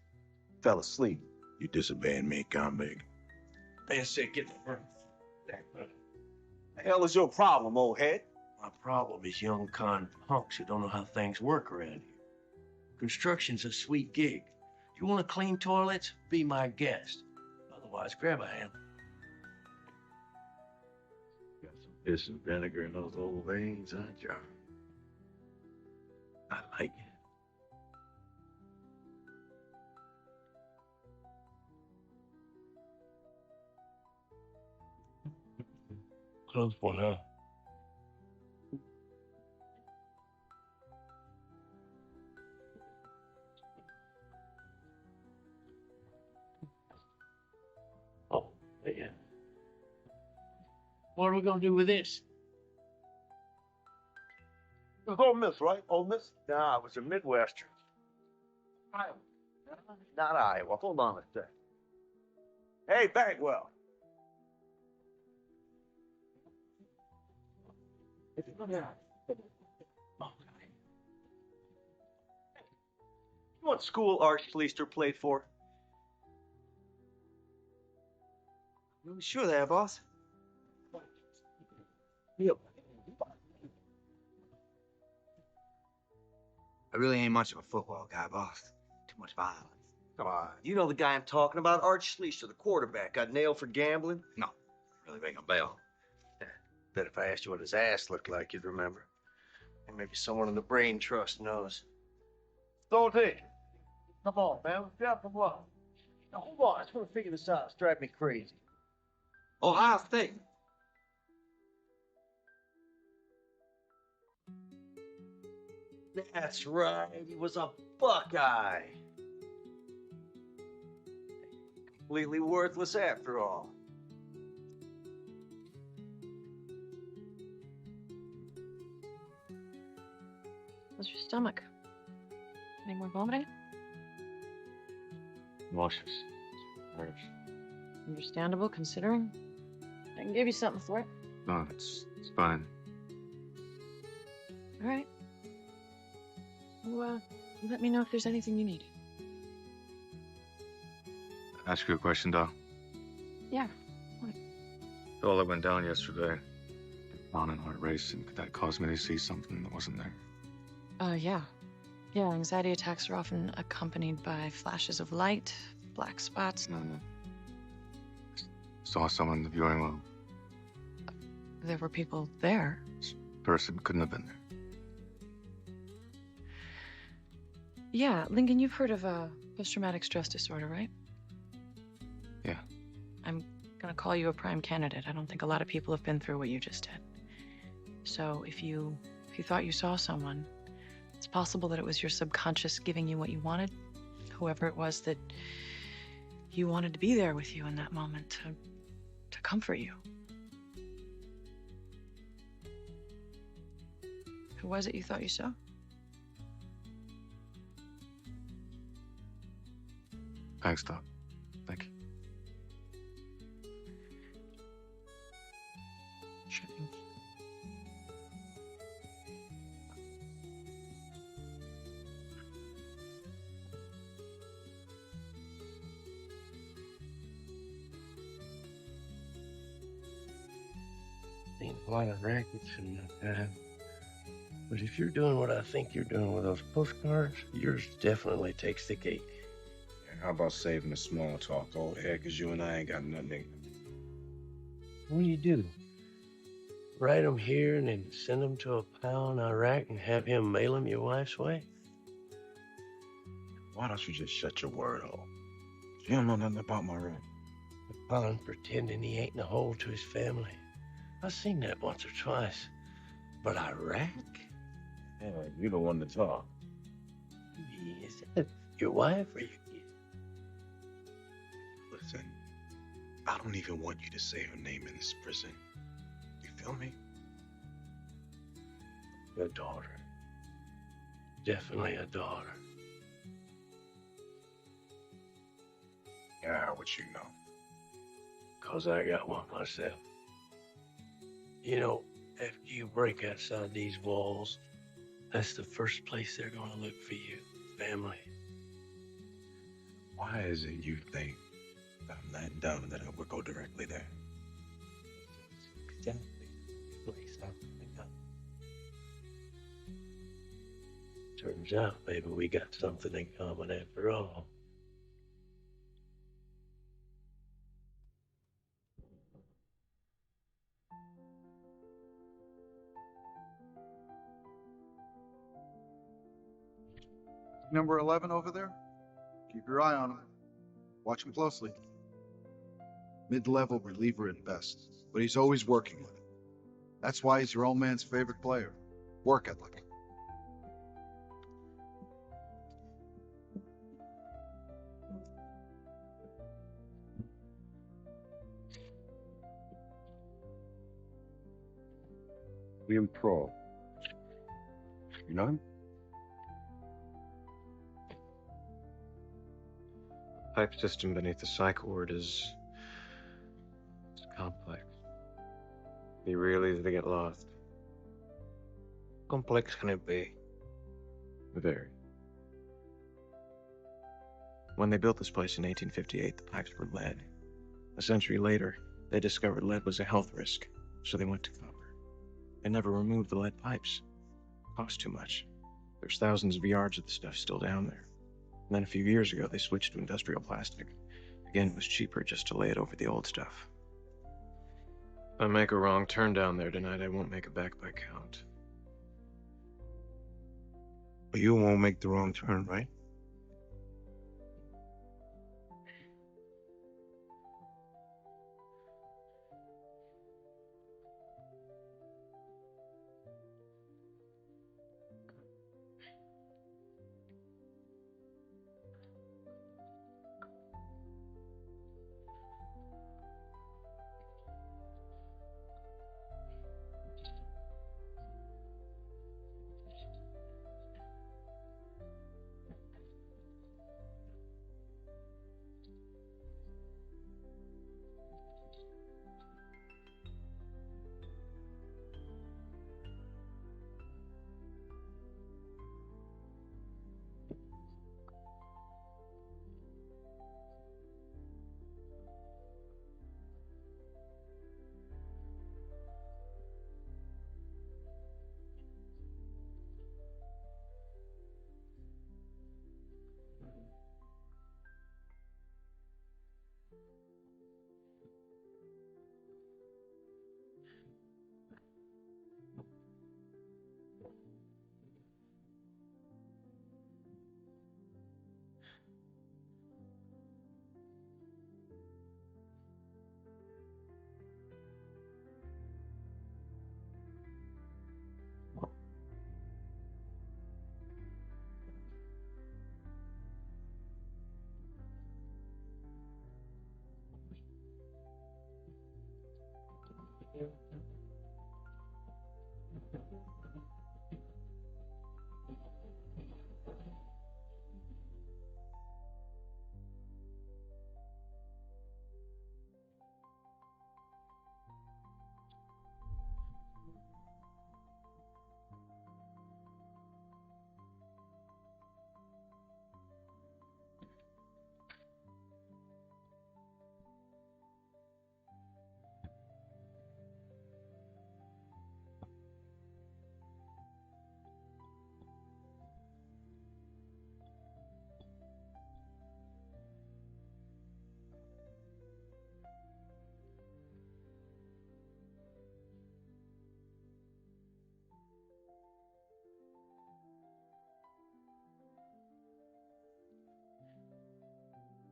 Fell asleep. You disobeying me, convict. Man said get to work. The hell is your problem, old head? My problem is young con punks who don't know how things work around here. Construction's a sweet gig. You want to clean toilets? Be my guest. Otherwise, grab a hand. Got some piss and vinegar in those old veins, huh, John? I like it. Close one, huh? Oh, yeah. What are we gonna do with this? It was Ole Miss, right? Ole Miss? Nah, it was a Midwestern. Iowa. Not Iowa. Hold on a sec. Hey, Bagwell. What school Art Schleister played for? You sure there, boss? Yep. I really ain't much of a football guy, boss. Too much violence. Come on. You know the guy I'm talking about? Art Schleister, the quarterback, got nailed for gambling? No, really ring a bell. Bet if I asked you what his ass looked like, you'd remember. And maybe someone in the brain trust knows. Salty, come on, man. Let's get some love. Now, hold on. I just want to figure this out. It's driving me crazy. Ohio State. That's right. He was a Buckeye. Completely worthless after all. How's your stomach? Any more vomiting? Nauseous. Nerves. Understandable, considering. I can give you something for it. No, it's fine. All right. Well, let me know if there's anything you need. Ask you a question, Doc. Yeah. All that went down yesterday. On and heart racing. Could that cause me to see something that wasn't there? Yeah. Yeah, anxiety attacks are often accompanied by flashes of light, black spots. No. Saw someone in the viewing room. There were people there. This person couldn't have been there. Yeah, Lincoln, you've heard of post-traumatic stress disorder, right? to call you a prime candidate. I don't think a lot of people have been through what you just did. So if you thought you saw someone, it's possible that it was your subconscious giving you what you wanted, whoever it was that you wanted to be there with you in that moment to comfort you. Who was it you thought you saw? Thanks, Doc. Thank you. Seen a lot of rackets in my time. But if you're doing what I think you're doing with those postcards, yours definitely takes the cake. How about saving the small talk, old head, because you and I ain't got nothing. What do you do? Write them here and then send them to a pal in Iraq and have him mail them your wife's way? Why don't you just shut your word hole? You don't know nothing about my ring. Upon pretending he ain't in a hole to his family. I've seen that once or twice. But Iraq? Yeah, you the one to talk. Is that your wife or your kid? Listen, I don't even want you to say her name in this prison. You feel me? Your daughter. Definitely a daughter. Yeah, what you know? 'Cause I got one myself. You know, after you break outside these walls, that's the first place they're gonna look for you. Family. Why is it you think that I'm that dumb that I would go directly there? Exactly the place I'm picking up. Turns out maybe we got something in common after all. Number 11 over there? Keep your eye on him. Watch him closely. Mid-level reliever at best, but he's always working with it. That's why he's your old man's favorite player. Work ethic. William Pro. You know him? Pipe system beneath the psych ward is complex. Be real easy to get lost. Complex can it be? Very. When they built this place in 1858, the pipes were lead. A century later, they discovered lead was a health risk, so they went to copper. They never removed the lead pipes. Cost too much. There's thousands of yards of the stuff still down there. And then a few years ago, they switched to industrial plastic. Again, it was cheaper just to lay it over the old stuff. If I make a wrong turn down there tonight, I won't make it back by count. But you won't make the wrong turn, right?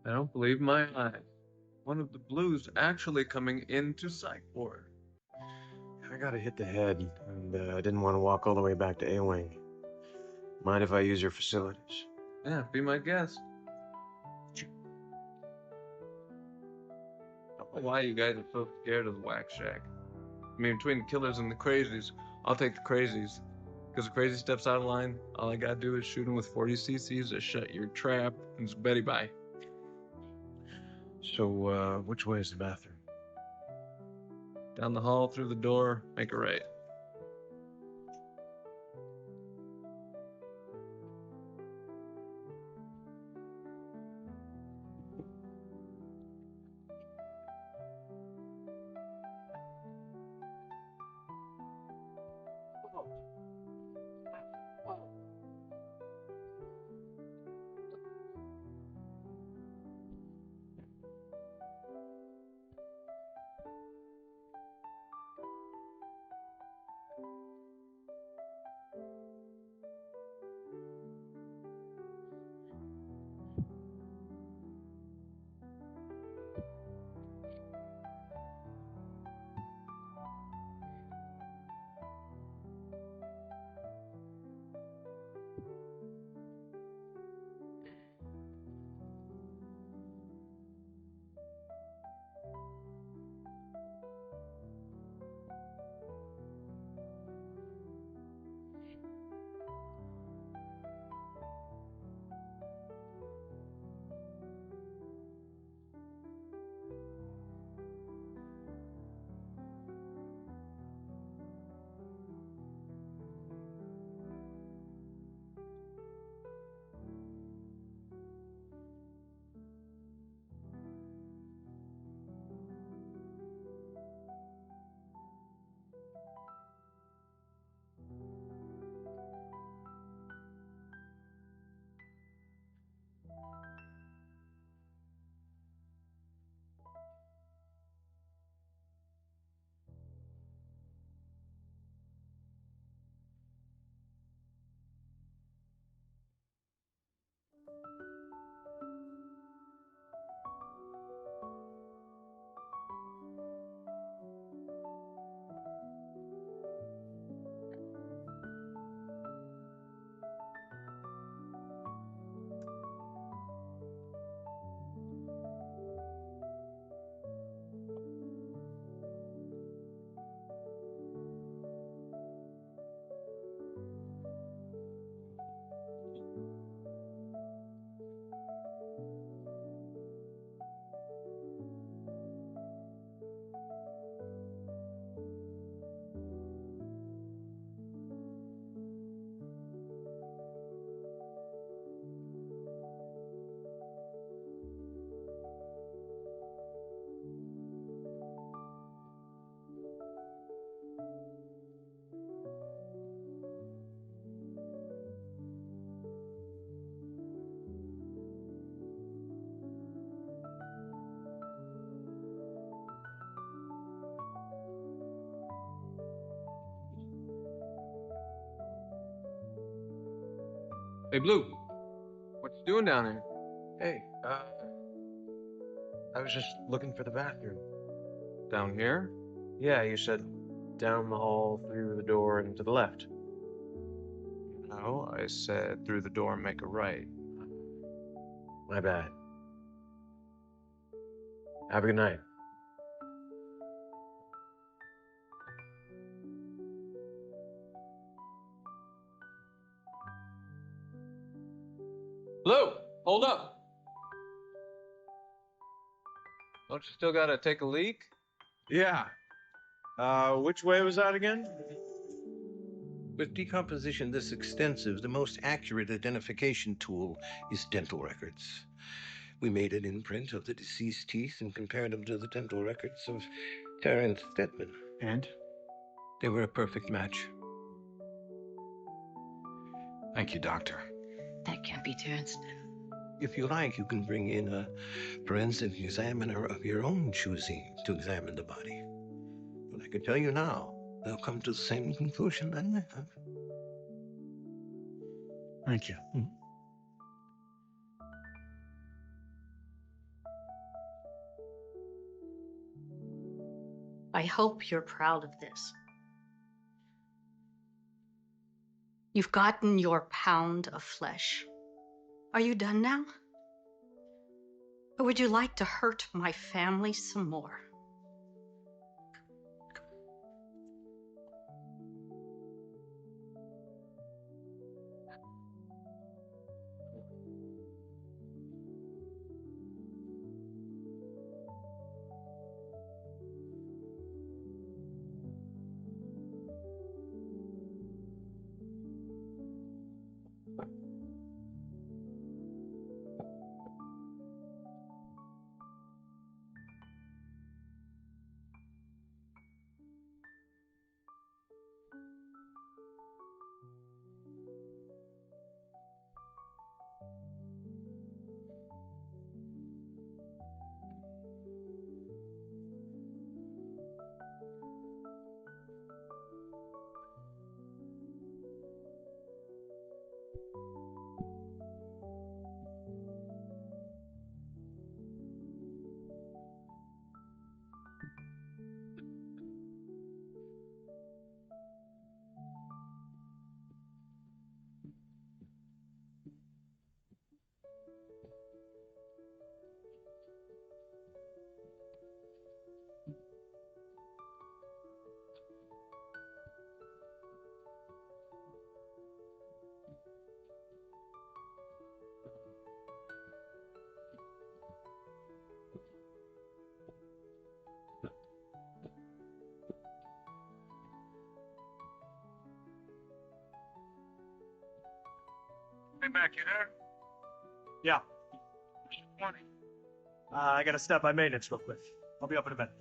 I don't believe my eyes. One of the blues actually coming into psych ward. I got hit the head, and I didn't want to walk all the way back to A-Wing. Mind if I use your facilities? Yeah, be my guest. I don't know why you guys are so scared of the Wax Shack. I mean, between the killers and the crazies, I'll take the crazies. Because the crazy steps out of line, all I gotta do is shoot him with 40 cc's to shut your trap, and it's Betty bye. So, which way is the bathroom? Down the hall, through the door, make a right. Hey, Blue. What you doing down here? Hey, I was just looking for the bathroom. Down here? Yeah, you said down the hall, through the door, and to the left. No, I said through the door and make a right. My bad. Have a good night. Blue, hold up. Don't you still gotta take a leak? Yeah. Which way was that again? With decomposition this extensive, the most accurate identification tool is dental records. We made an imprint of the deceased teeth and compared them to the dental records of Terrence Stedman. And? They were a perfect match. Thank you, Doctor. That can't be Terrence. If you like, you can bring in a forensic examiner of your own choosing to examine the body. But I can tell you now, they'll come to the same conclusion that I have. Thank you. I hope you're proud of this. You've gotten your pound of flesh. Are you done now? Or would you like to hurt my family some more? Hey, Mac, you there? Yeah. Morning. I gotta step by maintenance real quick. I'll be up in a minute.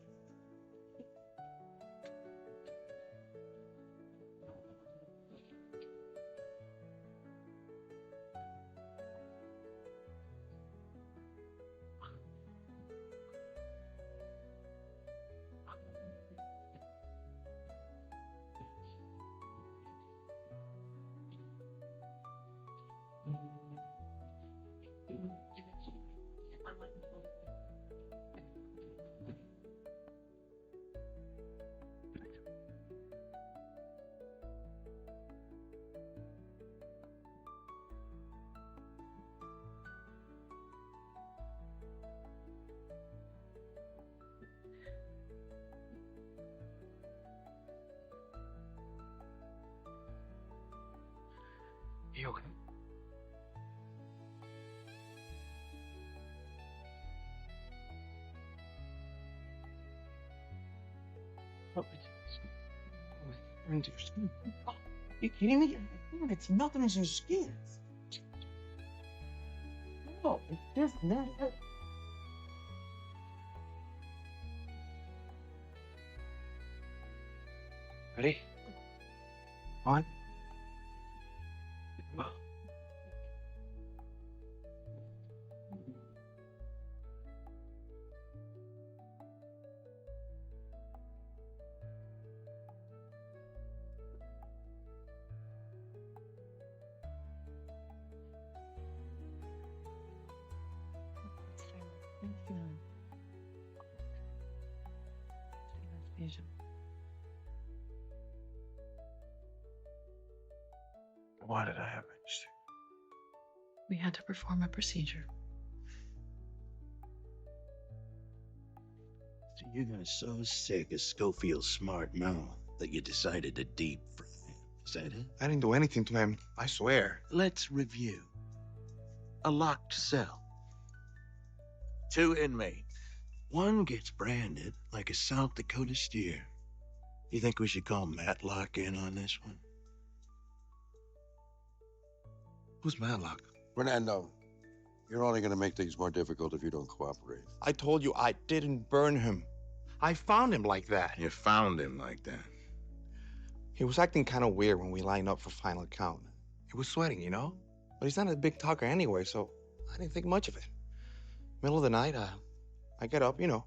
You okay? Oh, into your skin. Are you kidding me? It's nothing in your skin. No, it's just not. Ready? On. Why did I have it? We had to perform a procedure. So you got so sick of Schofield's smart mouth that you decided to deep fry him. Is that it? I didn't do anything to him. I swear. Let's review. A locked cell. 2 inmates. One gets branded like a South Dakota steer. You think we should call Matlock in on this one? Who's Matlock? Fernando, you're only going to make things more difficult if you don't cooperate. I told you I didn't burn him. I found him like that. You found him like that. He was acting kind of weird when we lined up for final count. He was sweating, you know? But he's not a big talker anyway, so I didn't think much of it. Middle of the night, I get up, to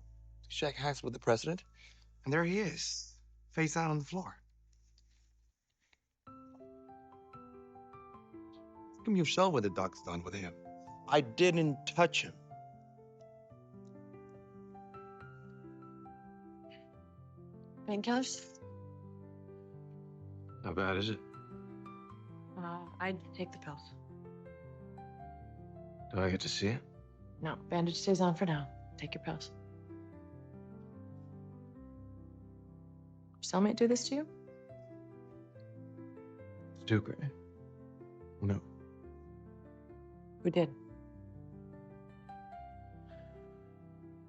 shake hands with the president, and there he is, face out on the floor. Ask him yourself what the doc's done with him. I didn't touch him. Painkillers? How bad is it? I'd take the pills. Do I get to see it? No, bandage stays on for now. Take your pills. Your cellmate do this to you? Stupid. No. Who did?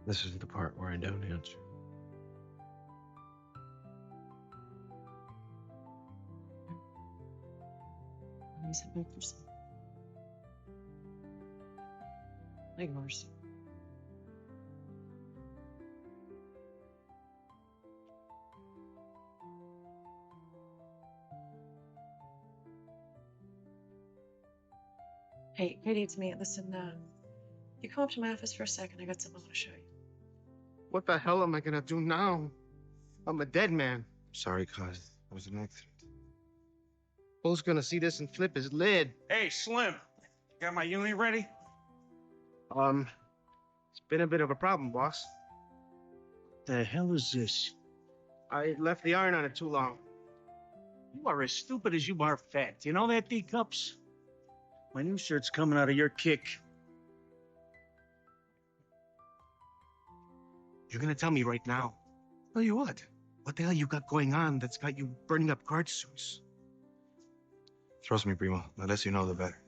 This is the part where I don't answer. He's a big person. Ignores. Hey, Katie, it's me. Listen, you come up to my office for a second. I got something I want to show you. What the hell am I gonna do now? I'm a dead man. Sorry, cuz. It was an accident. Who's gonna see this and flip his lid? Hey, Slim. Got my uni ready? It's been a bit of a problem, boss. The hell is this? I left the iron on it too long. You are as stupid as you are fat. You know that, D-Cups? My new shirt's coming out of your kick. You're gonna tell me right now. Tell you what? What the hell you got going on that's got you burning up guard suits? Trust me, Primo. The less you know, the better.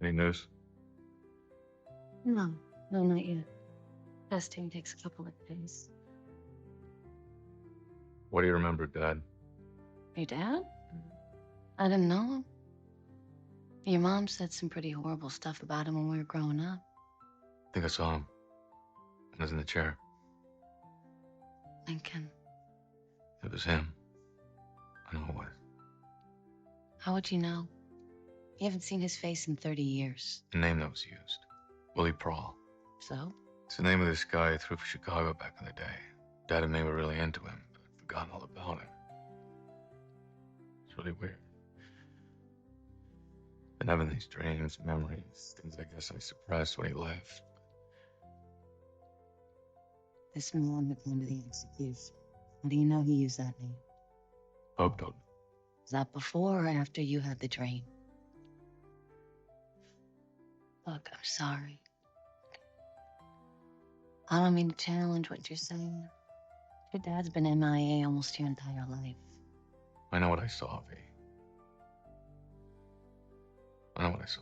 Any news? No, not yet. Testing takes a couple of days. What do you remember, Dad? Your dad? I didn't know him. Your mom said some pretty horrible stuff about him when we were growing up. I think I saw him. He was in the chair. Lincoln, It was him. I know it was. how would you know? You haven't seen his face in 30 years. The name that was used. Willie Prawl. So? It's the name of this guy who threw for Chicago back in the day. Dad and me were really into him, but I'd forgotten all about him. It's really weird. Been having these dreams, memories, things I guess I suppressed when he left. This man that went to the execution. How do you know he used that name? Pope told me. Was that before or after you had the dream? Look, I'm sorry. I don't mean to challenge what you're saying. Your dad's been MIA almost your entire life. I know what I saw, V. I know what I saw.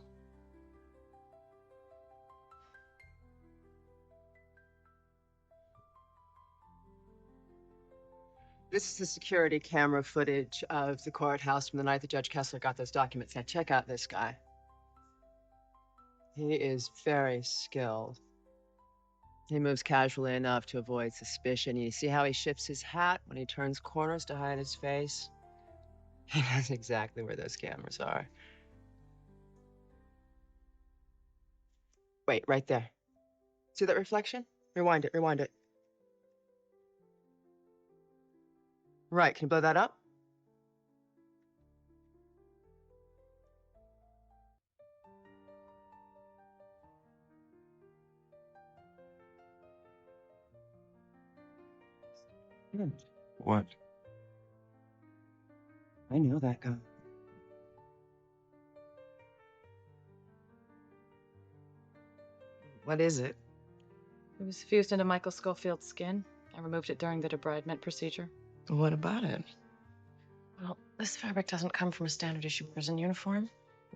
This is the security camera footage of the courthouse from the night that Judge Kessler got those documents. Now check out this guy. He is very skilled. He moves casually enough to avoid suspicion. You see how he shifts his hat when he turns corners to hide his face? He knows exactly where those cameras are. Wait, right there. See that reflection? Rewind it, rewind it. Right, can you blow that up? What? I knew that guy. What is it? It was fused into Michael Schofield's skin. I removed it during the debridement procedure. What about it? Well, this fabric doesn't come from a standard issue prison uniform.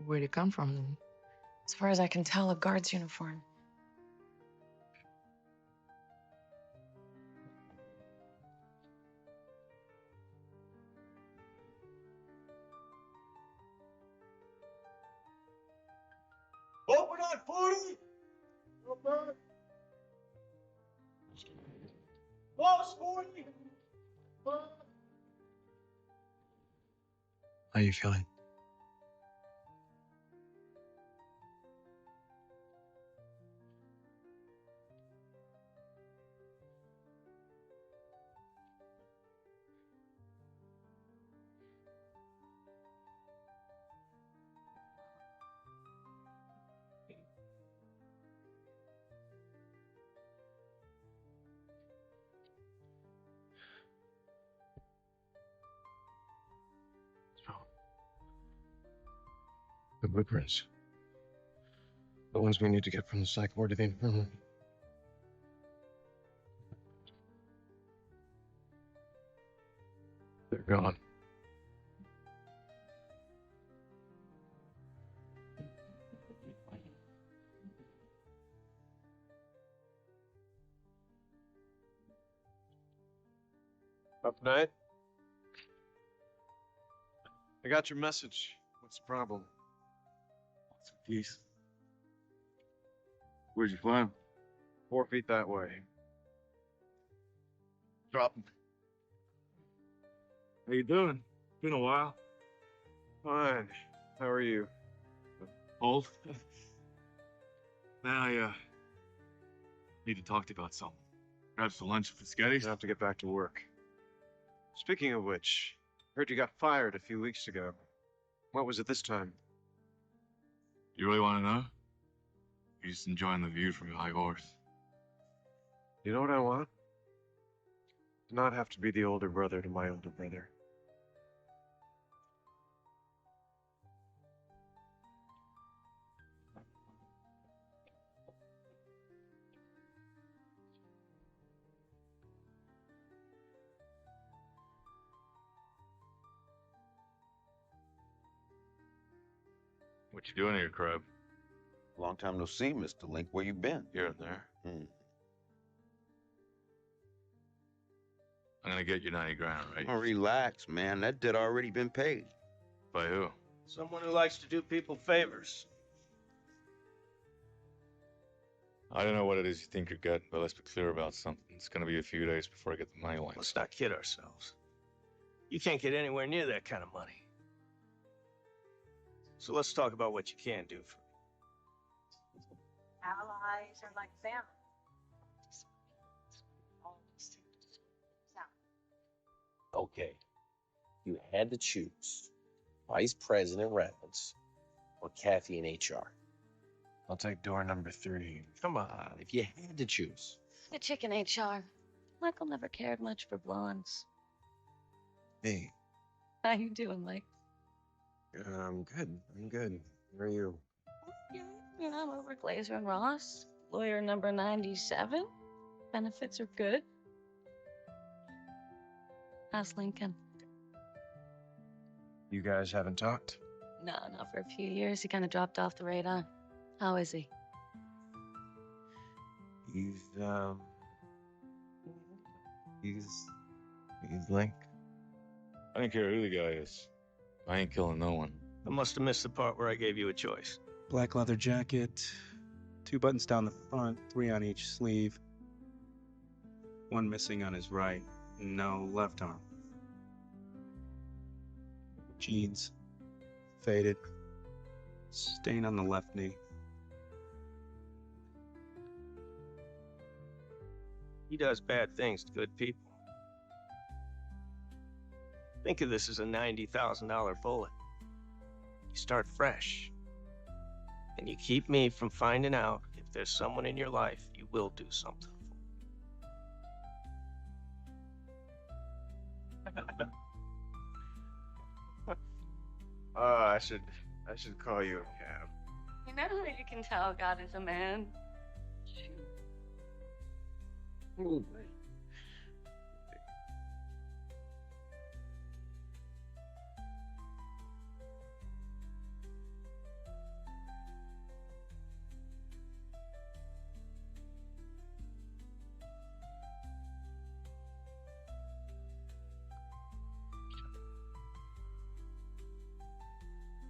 Where'd it come from then? As far as I can tell, a guard's uniform. Open on 40! Okay. Close 40! How you feeling? blueprints. The ones we need to get from the psych ward to the infirmary. They're gone. Up night? I got your message. What's the problem? Lots of peace. Where'd you find him? 4 feet that way. Drop him. How you doing? Been a while. Fine. How are you? Old? Man, I need to talk to you about something. Grab some lunch for Sketty's. I have to get back to work. Speaking of which, heard you got fired a few weeks ago. What was it this time? You really want to know? You're just enjoying the view from your high horse. You know what I want? To not have to be the older brother to my older brother. What you doing here, Crab? Long time no see, Mr. Link. Where you been? Here and there. Hmm. I'm gonna get you 90 grand, right? Oh, relax, man. That debt already been paid. By who? Someone who likes to do people favors. I don't know what it is you think you're getting, but let's be clear about something. It's gonna be a few days before I get the money lines. Let's not kid ourselves. You can't get anywhere near that kind of money. So let's talk about what you can do for me. Allies are like family. Okay. You had to choose Vice President Reynolds or Kathy in HR. I'll take door number 3. Come on, if you had to choose. The chicken HR. Michael never cared much for blondes. Hey. How you doing, Mike? I'm good. I'm good. Where are you? Yeah, I'm over at Glazer and Ross. Lawyer number 97. Benefits are good. How's Lincoln? You guys haven't talked? No, not for a few years. He kind of dropped off the radar. How is he? He's Link. I don't care who the guy is. I ain't killing no one. I must have missed the part where I gave you a choice. Black leather jacket, 2 buttons down the front, 3 on each sleeve. 1 missing on his right, no left arm. Jeans, faded, stain on the left knee. He does bad things to good people. Think of this as a $90,000 bullet. You start fresh. And you keep me from finding out if there's someone in your life you will do something for. I should call you a cab. You know how you can tell God is a man? Ooh.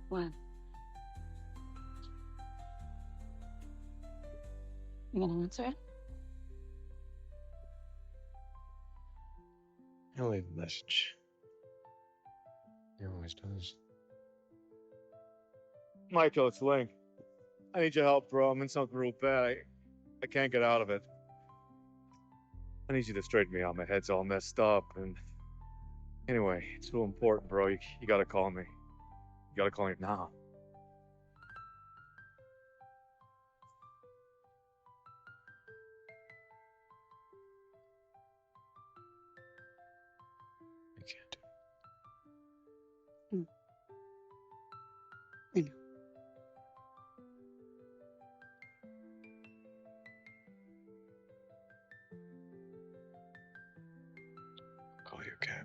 What? You gonna answer it? He'll leave a message. He always does. Michael, it's Link. I need your help, bro. I'm in something real bad. I can't get out of it. I need you to straighten me out. My head's all messed up. And anyway, it's real important, bro. You gotta call me. You gotta call me now. I can't. I know. Okay.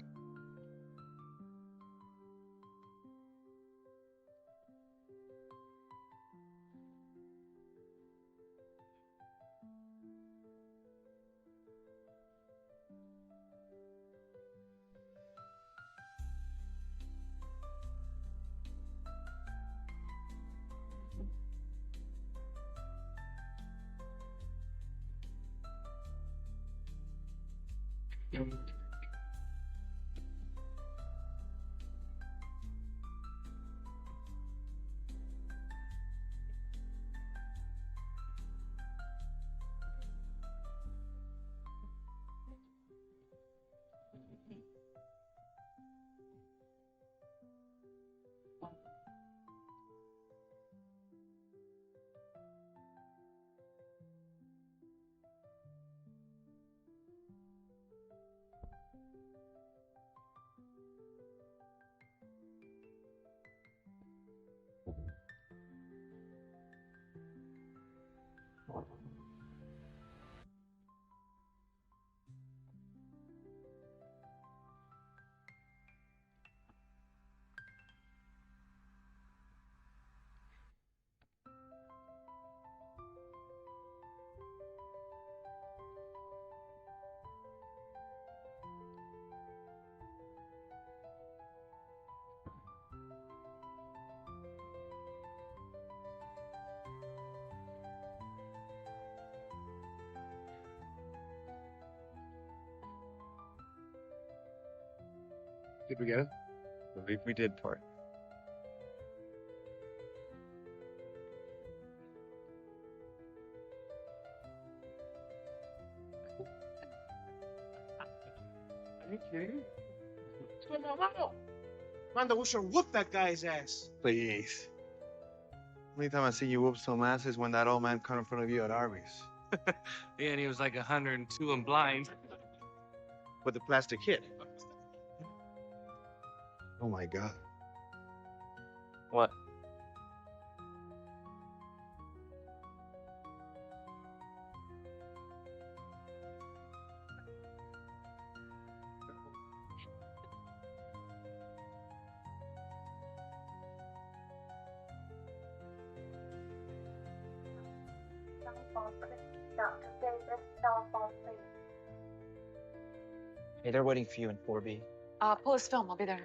Did we get it? I believe we did part. Are you kidding? What's going on, Mando? Mando, we should whoop that guy's ass. Please. Only time I see you whoop some ass is when that old man cut in front of you at Arby's. Yeah, and he was like 102 and blind. With the plastic hit. Oh my God. What? Hey, they're waiting for you in 4B. Pull his film. I'll be there.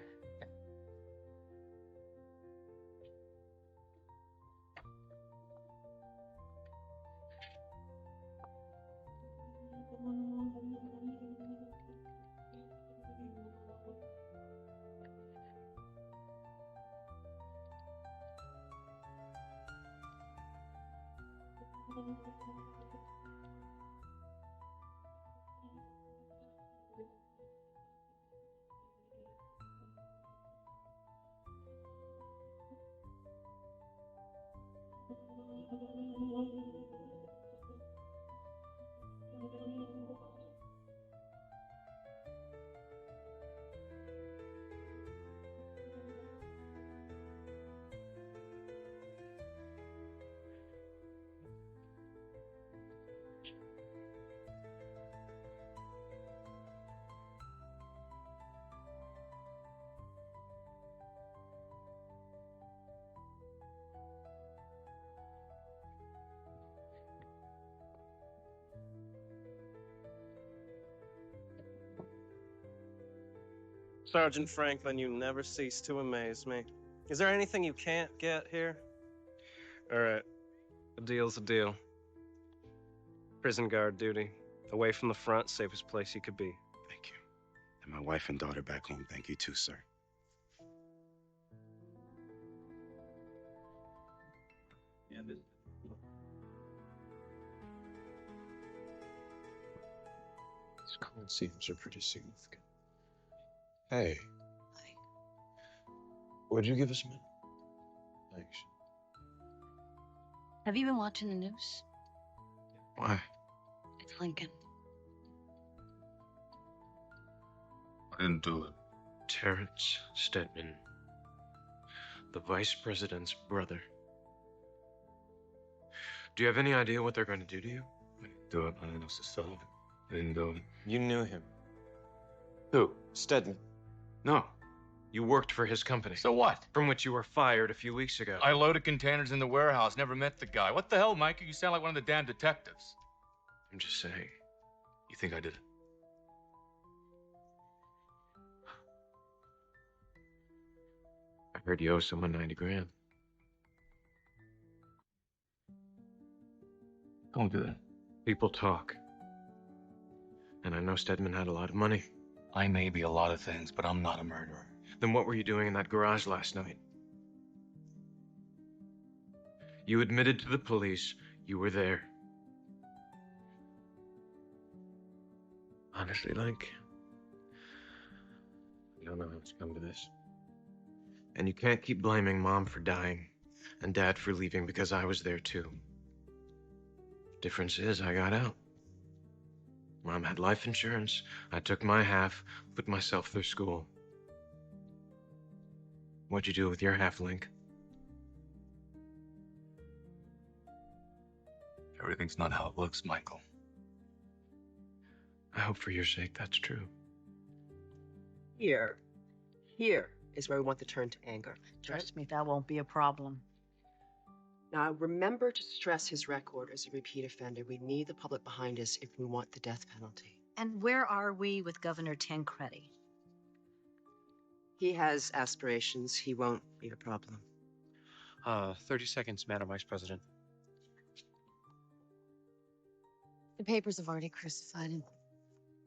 Sergeant Franklin, you never cease to amaze me. Is there anything you can't get here? All right. A deal's a deal. Prison guard duty. Away from the front, safest place you could be. Thank you. And my wife and daughter back home, thank you too, sir. Yeah, this. These cold seams are pretty significant. Hey. Hi. Would you give us a minute? Thanks. Have you been watching the news? Why? It's Lincoln. I didn't do it. Terrence Stedman, the vice president's brother. Do you have any idea what they're going to do to you? I didn't do it. I didn't know Sullivan. I didn't do it. You knew him. Who? Stedman. No. You worked for his company. So what? From which you were fired a few weeks ago. I loaded containers in the warehouse. Never met the guy. What the hell, Mikey? You sound like one of the damn detectives. I'm just saying. You think I did it? I heard you owe someone 90 grand. Don't do that. People talk. And I know Stedman had a lot of money. I may be a lot of things, but I'm not a murderer. Then what were you doing in that garage last night? You admitted to the police you were there. Honestly, Link, I don't know how it's come to this. And you can't keep blaming Mom for dying and Dad for leaving because I was there too. Difference is I got out. Mom had life insurance. I took my half, put myself through school. What'd you do with your half, Link? Everything's not how it looks, Michael. I hope for your sake that's true. Here is where we want to turn to anger. Trust me, that won't be a problem. Now, remember to stress his record as a repeat offender. We need the public behind us if we want the death penalty. And where are we with Governor Tancredi? He has aspirations. He won't be a problem. 30 seconds, Madam Vice President. The papers have already crucified him.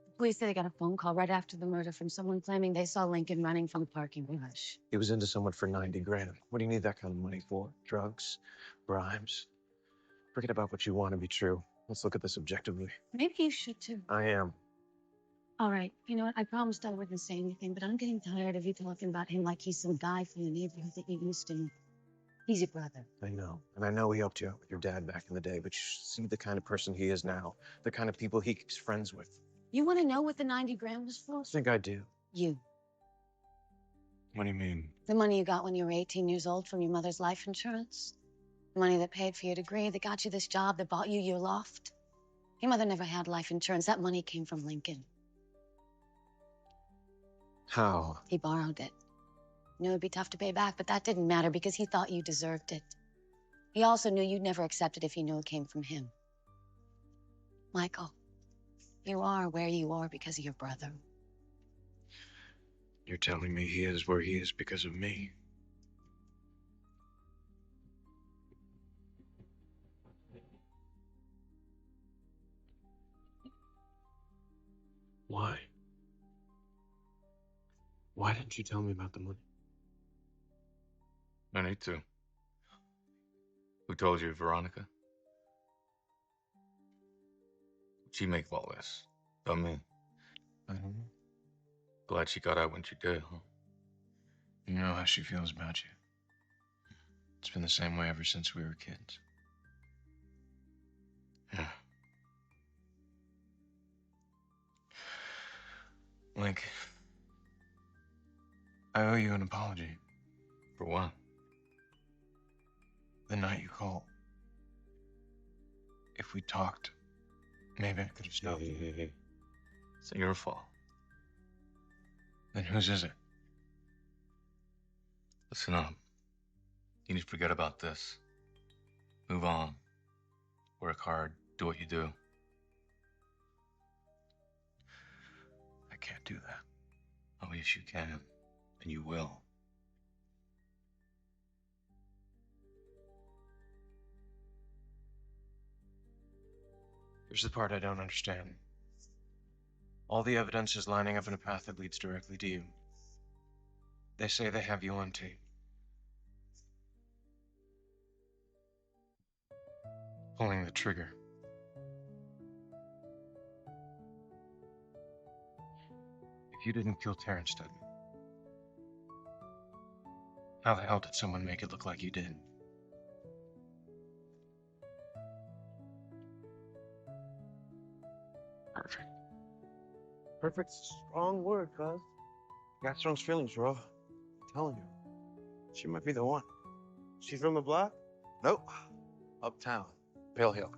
The police say they got a phone call right after the murder from someone claiming they saw Lincoln running from the parking garage. He was into someone for 90 grand. What do you need that kind of money for? Drugs? Bribes? Forget about what you want to be true. Let's look at this objectively. Maybe you should too. I am. All right, you know what? I promised I wouldn't say anything, but I'm getting tired of you talking about him like he's some guy from the neighborhood that you used to know. He's your brother. I know. And I know he helped you out with your dad back in the day, but you should see the kind of person he is now. The kind of people he keeps friends with. You want to know what the 90 grand was for? I think I do. You. What do you mean? The money you got when you were 18 years old from your mother's life insurance. The money that paid for your degree, that got you this job, that bought you your loft. Your mother never had life insurance. That money came from Lincoln. How? He borrowed it. Knew it'd be tough to pay back, but that didn't matter because he thought you deserved it. He also knew you'd never accept it if you knew it came from him. Michael, you are where you are because of your brother. You're telling me he is where he is because of me. Why? Why didn't you tell me about the money? I need to. Who told you, Veronica? What'd she make of all this? Tell me. I don't know. Glad she got out when she did, huh? You know how she feels about you. It's been the same way ever since we were kids. Yeah. Link, I owe you an apology. For what? The night you called. If we talked, maybe I could have stopped you. Hey. It's not your fault. Then whose is it? Listen up. You need to forget about this. Move on. Work hard. Do what you do. I can't do that. Oh, yes, you can. And you will. Here's the part I don't understand. All the evidence is lining up in a path that leads directly to you. They say they have you on tape. Pulling the trigger. If you didn't kill Terrence Stedman, how the hell did someone make it look like you did? Perfect. Perfect's a strong word, cuz. Got strong feelings, bro. I'm telling you. She might be the one. She's from the block? Nope. Uptown. Pale Hill.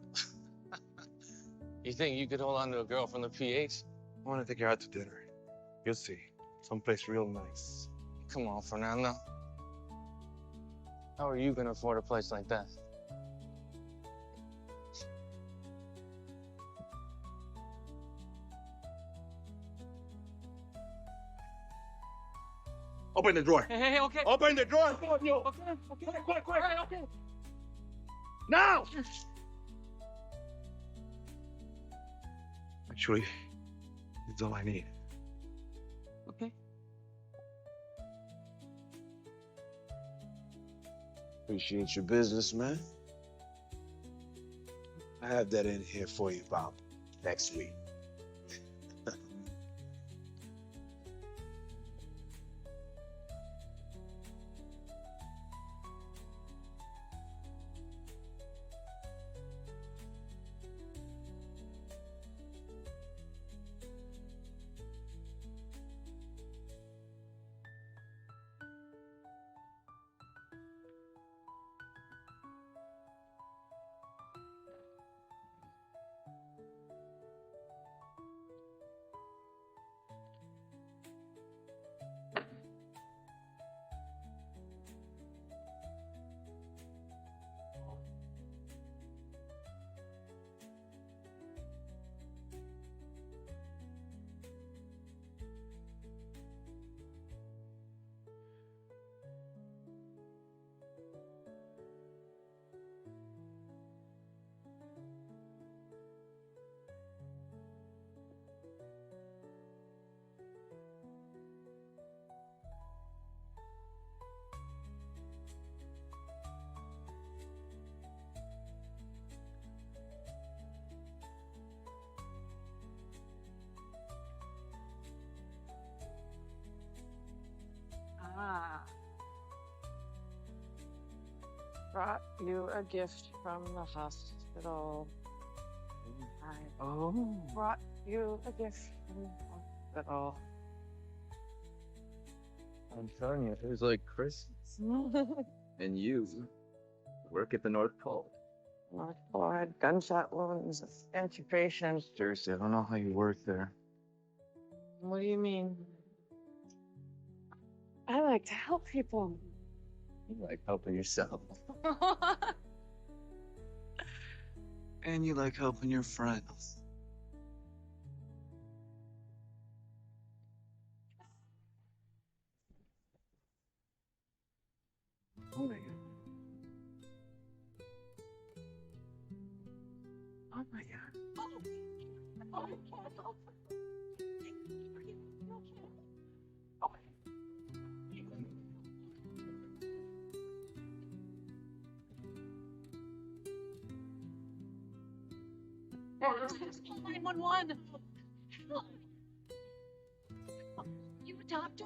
You think you could hold on to a girl from the PH? I want to take her out to dinner. You'll see. Someplace real nice. Come on, Fernando. How are you gonna afford a place like that? Open the drawer. Hey, okay. Open the drawer. Okay, okay. Quick. All right, okay. Now! Actually, it's all I need. Okay. Appreciate your business, man. I have that in here for you about next week. Brought you a gift from the hospital. I brought you a gift from the hospital. I'm telling you, it was like Christmas. And you work at the North Pole. North Pole had gunshot wounds, amputation. Seriously, I don't know how you work there. What do you mean? I like to help people. You like helping yourself. And you like helping your friends. Oh my god. Oh my god. Oh, I can't help it. Call 911. You a doctor?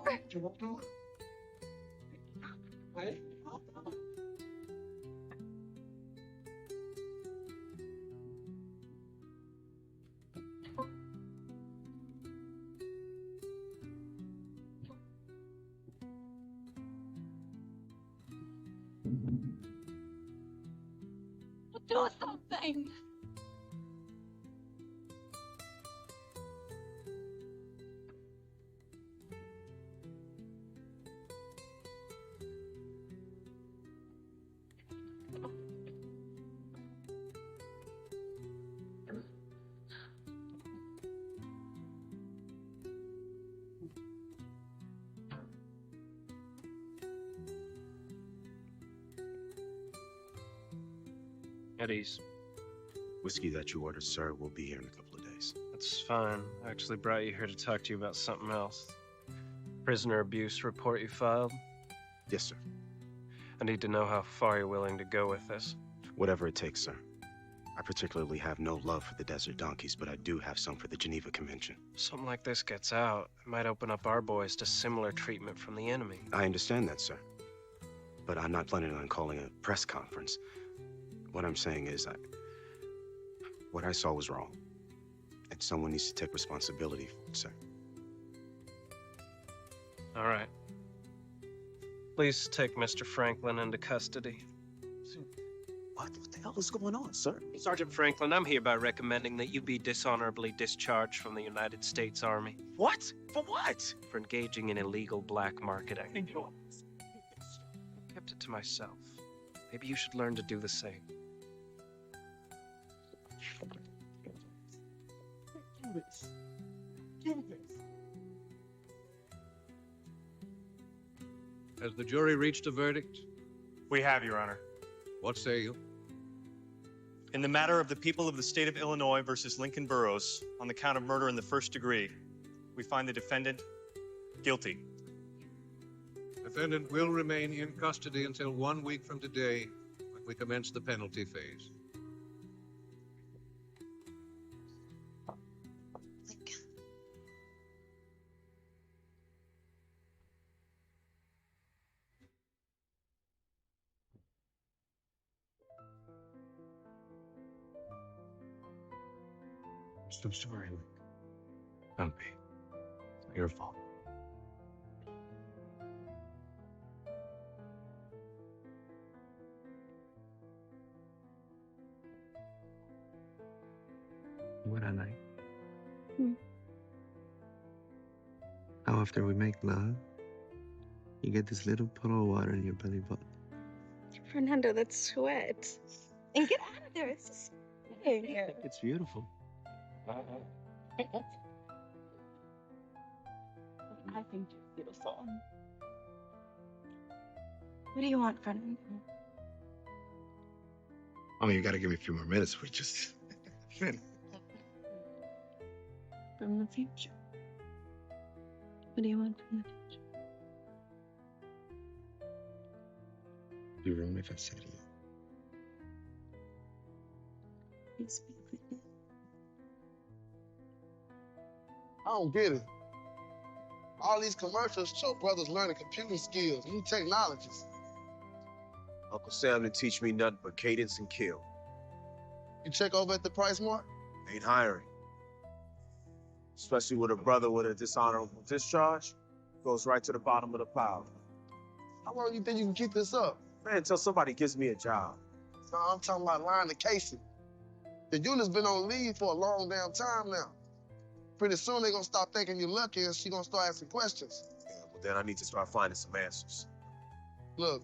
Do something. At ease. Whiskey that you ordered, sir, will be here in a couple of days. That's fine. I actually brought you here to talk to you about something else. Prisoner abuse report you filed? Yes, sir. I need to know how far you're willing to go with this. Whatever it takes, sir. I particularly have no love for the desert donkeys, but I do have some for the Geneva Convention. Something like this gets out, it might open up our boys to similar treatment from the enemy. I understand that, sir. But I'm not planning on calling a press conference. What I'm saying is, what I saw was wrong. And someone needs to take responsibility for it, sir. All right. Please take Mr. Franklin into custody. What the hell is going on, sir? Sergeant Franklin, I'm hereby recommending that you be dishonorably discharged from the United States Army. What? For what? For engaging in illegal black marketing. Kept it to myself. Maybe you should learn to do the same. Do this. Do this. Has the jury reached a verdict? We have, Your Honor. What say you? In the matter of the people of the state of Illinois versus Lincoln Burroughs, on the count of murder in the first degree, we find the defendant guilty. Defendant will remain in custody until 1 week from today, when we commence the penalty phase. I'm sorry, Link. Don't be. It's not your fault. What I like. How after we make love, you get this little puddle of water in your belly button. Fernando, that's sweat. And get out of there. It's just here. It's beautiful. I think you're beautiful. What do you want, Fernando? I mean, you gotta give me a few more minutes. We just. From the future. What do you want from the future? You wrong if I said it. Please speak with me. I don't get it. All these commercials show brothers learning computer skills, new technologies. Uncle Sam didn't teach me nothing but cadence and kill. You check over at the Price Mart? Ain't hiring. Especially with a brother with a dishonorable discharge, goes right to the bottom of the pile. How long do you think you can keep this up? Man, until somebody gives me a job. No, I'm talking about line the casing. The unit's been on leave for a long damn time now. Pretty soon they're gonna stop thinking you're lucky and she's gonna start asking questions. Yeah, well, then I need to start finding some answers. Look,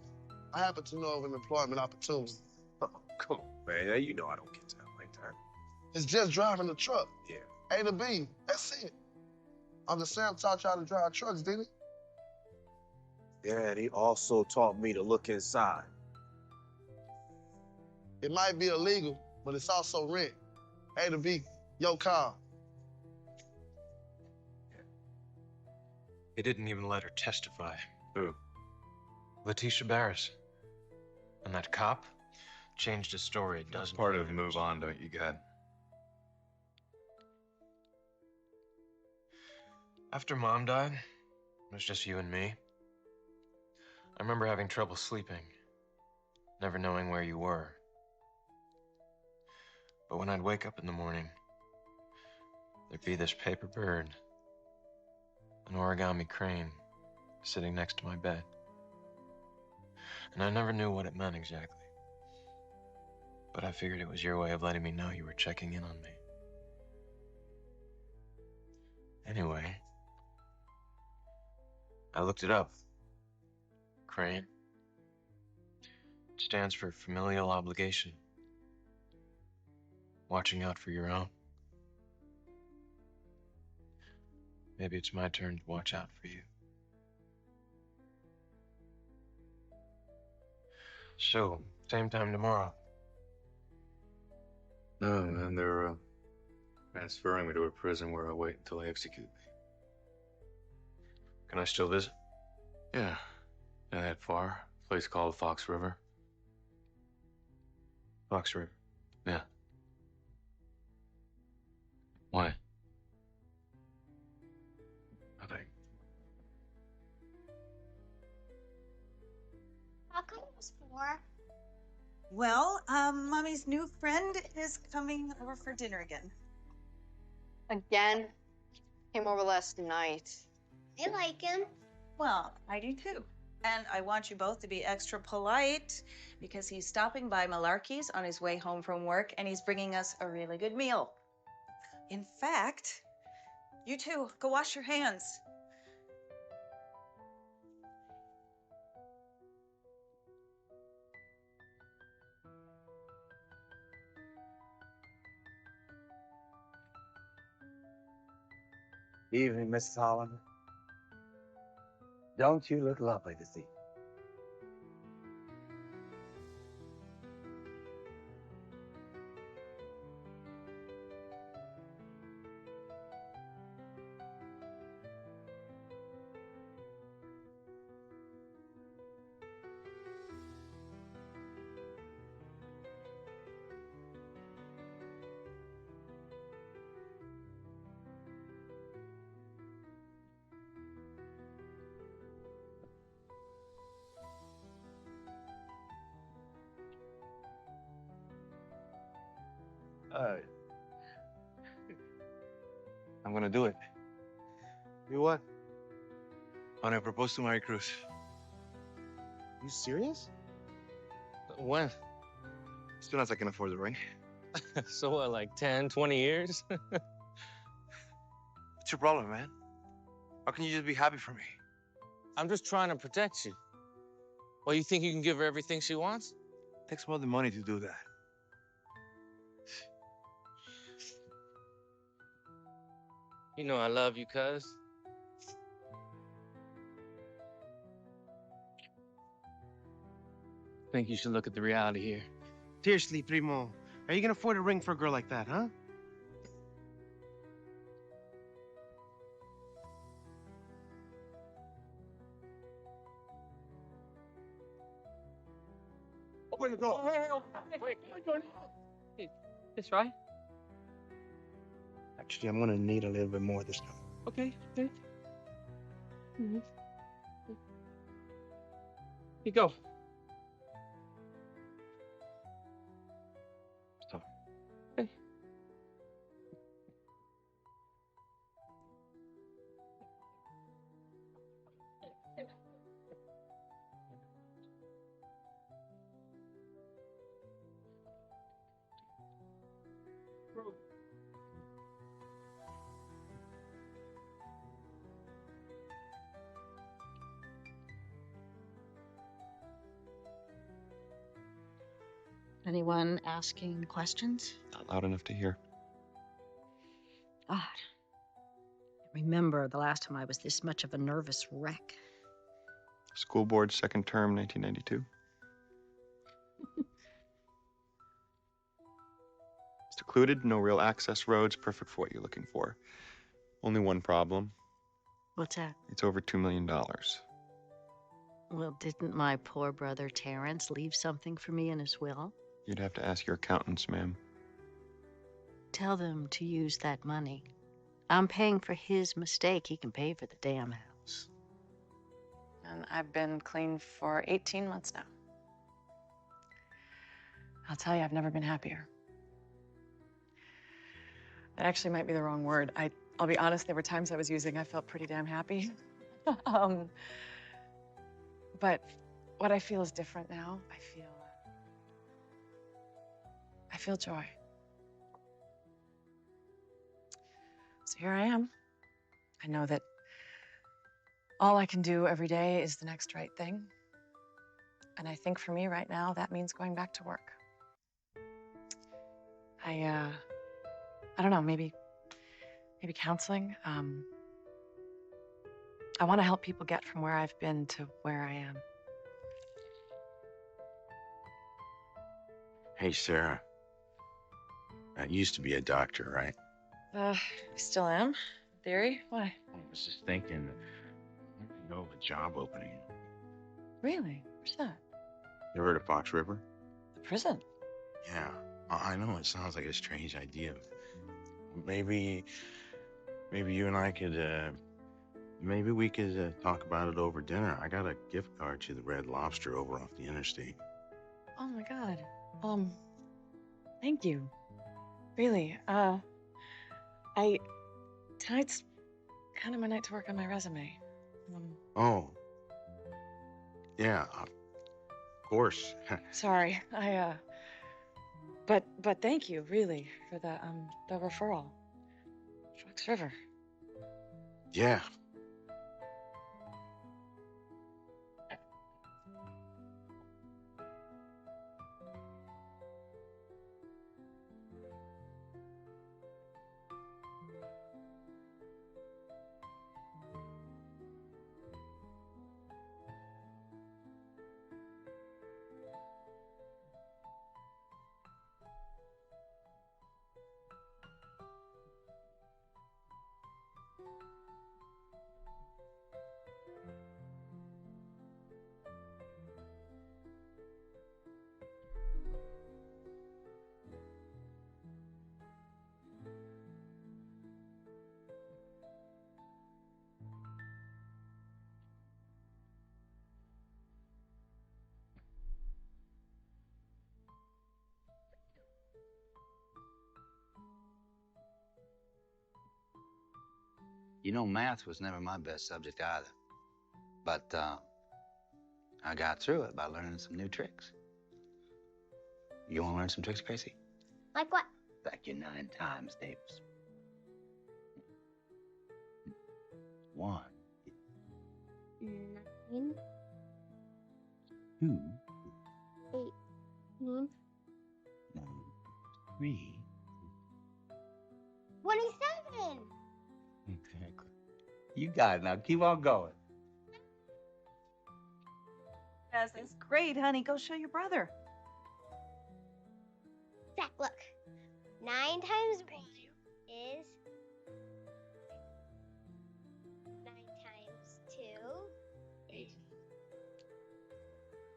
I happen to know of an employment opportunity. Oh, come on, man. You know I don't get down like that. It's just driving the truck. Yeah. A to B. That's it. Uncle Sam taught y'all to drive trucks, didn't he? Yeah, and he also taught me to look inside. It might be illegal, but it's also rent. A to B, your car. He didn't even let her testify. Who? Letitia Barris. And that cop changed his story a dozen Part of move on, don't you, God? After Mom died, it was just you and me. I remember having trouble sleeping, never knowing where you were. But when I'd wake up in the morning, there'd be this paper bird, an origami crane, sitting next to my bed. And I never knew what it meant exactly. But I figured it was your way of letting me know you were checking in on me. Anyway, I looked it up. Crane. It stands for familial obligation. Watching out for your own. Maybe it's my turn to watch out for you. So, same time tomorrow. No, man, they're transferring me to a prison where I wait until they execute me. Can I still visit? Yeah, not that far. A place called Fox River. Fox River. Yeah. Why? Nothing. How come it was 4? Well, Mommy's new friend is coming over for dinner again. Again? Came over last night. I like him. Well, I do too. And I want you both to be extra polite because he's stopping by Malarkey's on his way home from work and he's bringing us a really good meal. In fact, you two, go wash your hands. Evening, Mrs. Holland. Don't you look lovely this evening? I'm gonna do it. You what? I'm gonna propose to Mary Cruz. You serious? When? As soon as I can afford the ring. So what, like 10, 20 years? What's your problem, man? How can you just be happy for me? I'm just trying to protect you. Well, you think you can give her everything she wants? It takes more than money to do that. You know I love you, cuz. I think you should look at the reality here. Seriously, Primo. Are you gonna afford a ring for a girl like that, huh? Open the door. It's right. Actually, I'm gonna need a little bit more this time. Okay. Here you go. Stop. Okay. Anyone asking questions? Not loud enough to hear. God. I remember the last time I was this much of a nervous wreck. School board, second term, 1992. Secluded, no real access roads, perfect for what you're looking for. Only one problem. What's that? It's over $2 million. Well, didn't my poor brother Terrence leave something for me in his will? You'd have to ask your accountants, ma'am. Tell them to use that money. I'm paying for his mistake. He can pay for the damn house. And I've been clean for 18 months now. I'll tell you, I've never been happier. That actually might be the wrong word. I'll be honest, there were times I was using I felt pretty damn happy. But what I feel is different now. I feel joy. So here I am. I know that all I can do every day is the next right thing. And I think for me right now, that means going back to work. I don't know, maybe counseling. I want to help people get from where I've been to where I am. Hey, Sarah. You used to be a doctor, right? I still am, in theory. Why? I was just thinking, I know of a job opening. Really? Where's that? You ever heard of Fox River? The prison. Yeah, I know it sounds like a strange idea. Maybe you and I could, maybe we could talk about it over dinner. I got a gift card to the Red Lobster over off the interstate. Oh my God. Thank you. Really. Tonight's kind of my night to work on my resume. Oh. Yeah, of course. Sorry, but thank you, really, for the referral. Fox River. Yeah. You know, math was never my best subject either. But I got through it by learning some new tricks. You want to learn some tricks, Gracie? Like what? Back your 9 times, Davis. 1, 9, 2, 18, 3. 27. Exactly. You got it. Now keep on going. Yes, that's great, honey. Go show your brother. Zach, look. 9 times 1 is 9 times 2. 8.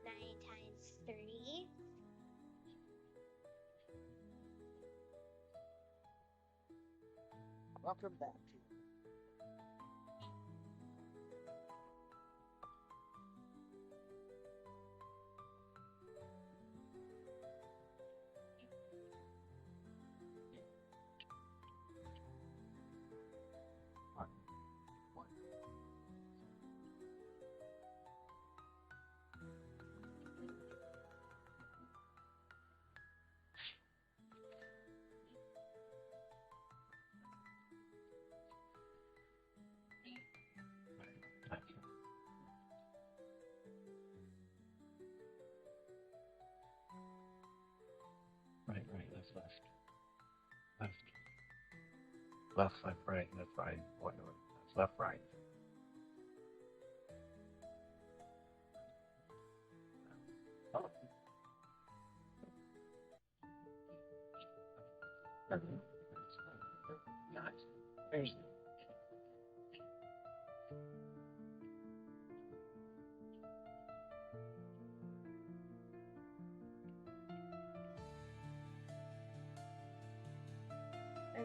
9 times 3. Welcome back. Right, left, left. Left. Left, right, left, right. What? Left, right. Oh. Nice. There's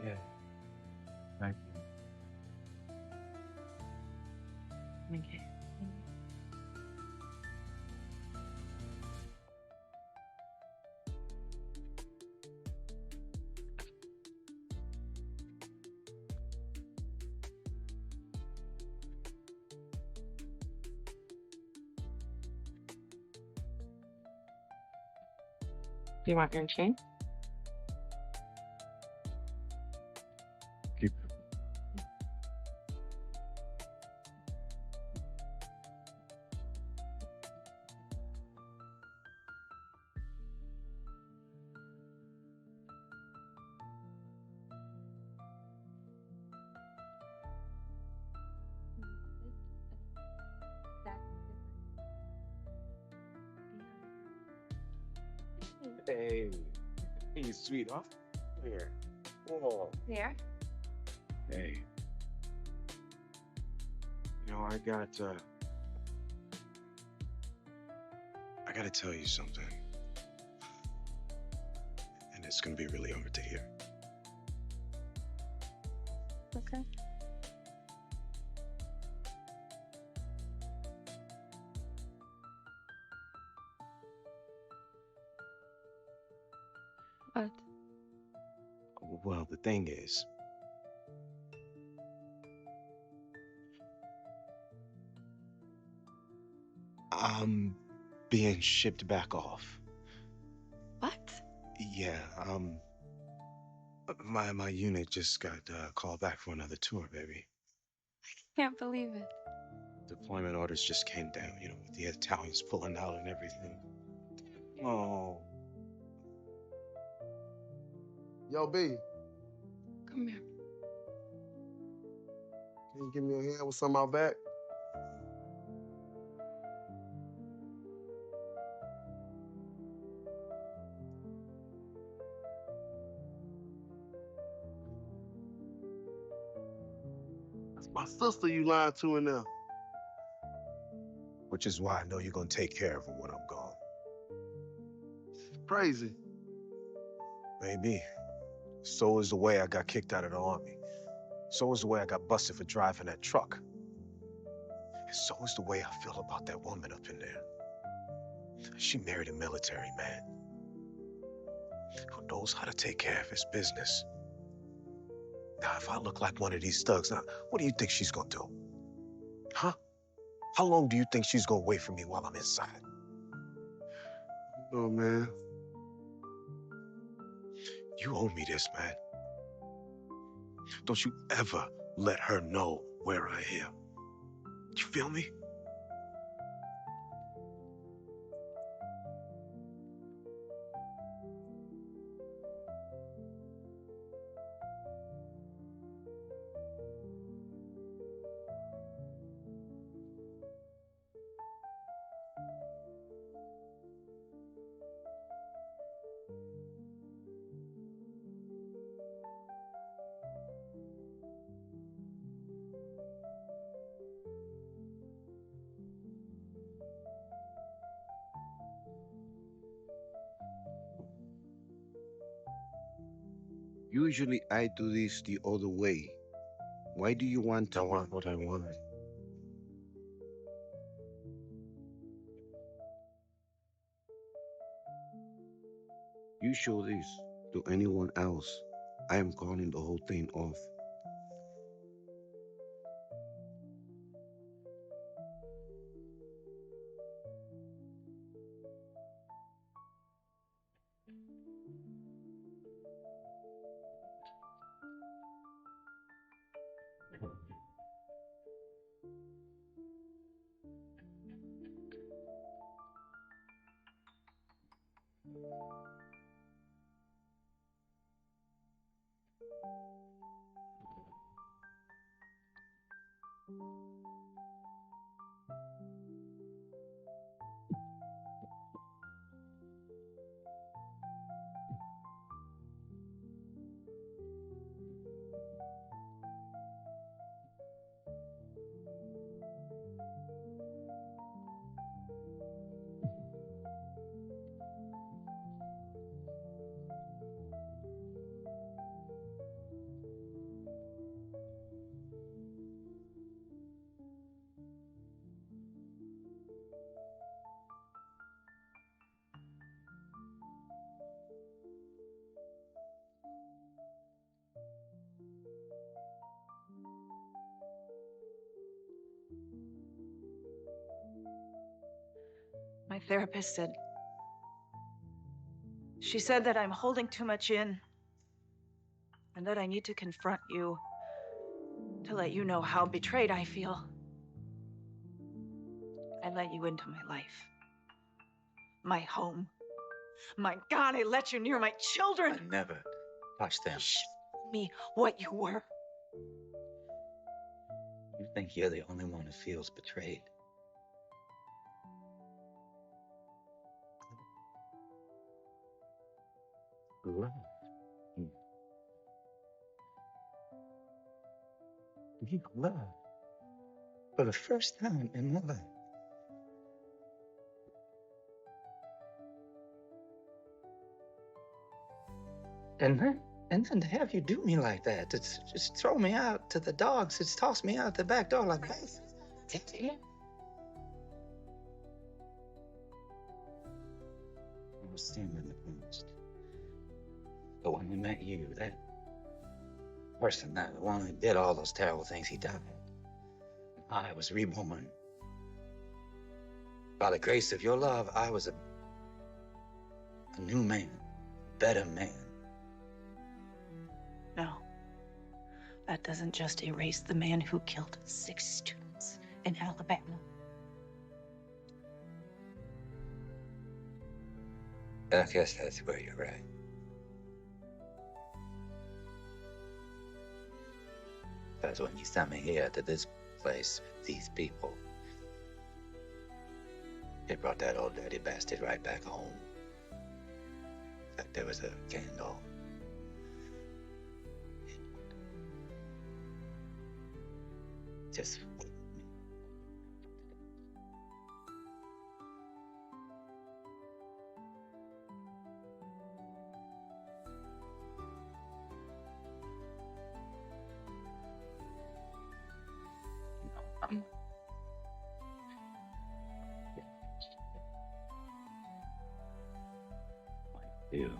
yeah. Thank you. Okay. Do you want your chain? Keep Hey, hey, sweetheart. Here. Whoa. Here. Hey. You know, I gotta tell you something. And it's gonna be really hard to hear. Okay. What? Well, the thing is, I'm being shipped back off. What? Yeah, my unit just got called back for another tour, baby. Can't believe it. Deployment orders just came down, you know, with the Italians pulling out and everything. Oh. Yo, B, Come here. can you give me a hand with some out back? That's my sister you lied to in there. Which is why I know you're gonna take care of her when I'm gone. Crazy. Maybe. So is the way I got kicked out of the army. So is the way I got busted for driving that truck. And so is the way I feel about that woman up in there. She married a military man who knows how to take care of his business. Now, if I look like one of these thugs, now, what do you think she's gonna do? Huh? How long do you think she's gonna wait for me while I'm inside? Oh, man. You owe me this, man. Don't you ever let her know where I am. You feel me? Usually I do this the other way. Why do you want to? I want what I want. You show this to anyone else, I am calling the whole thing off. My therapist said, she said that I'm holding too much in and that I need to confront you to let you know how betrayed I feel. I let you into my life, my home. My God, I let you near my children. I never touched them. Show me what you were. You think you're the only one who feels betrayed. Love. You love. For the first time in my life. And then to have you do me like that, to just throw me out to the dogs, it's toss me out the back door like that. I was standing in the past. But when we met you, that person, that the one who did all those terrible things, he died. I was reborn. By the grace of your love, I was a new man, better man. No. That doesn't just erase the man who killed 6 students in Alabama. I guess that's where you're right. That's when you sent me here to this place with these people. It brought that old dirty bastard right back home. In fact, there was a candle. Just you.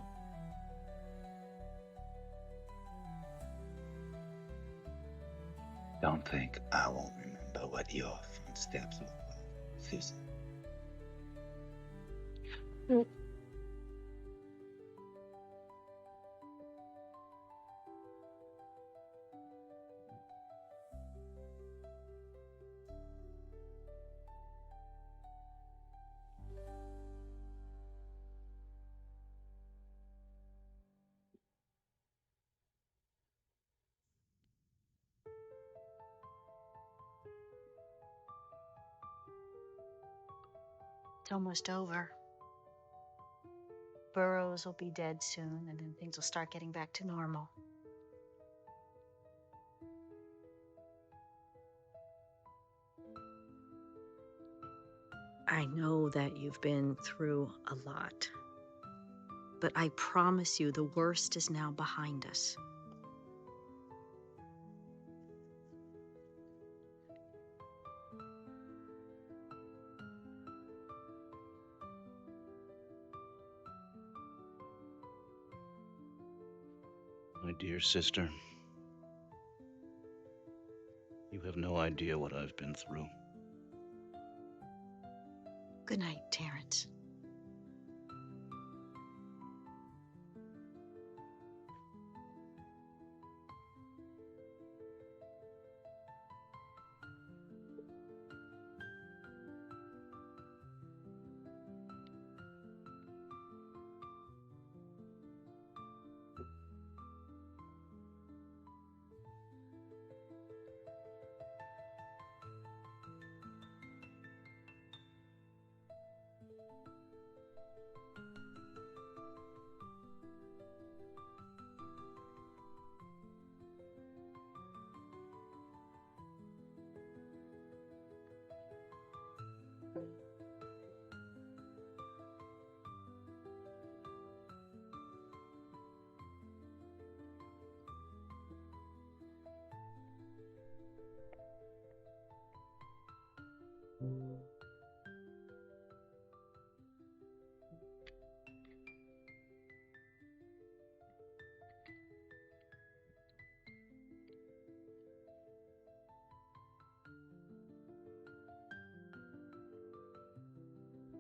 Don't think I won't remember what your front steps look like, Susan. It's almost over. Burroughs will be dead soon, and then things will start getting back to normal. I know that you've been through a lot, but I promise you the worst is now behind us. My dear sister, you have no idea what I've been through. Good night, Terrence.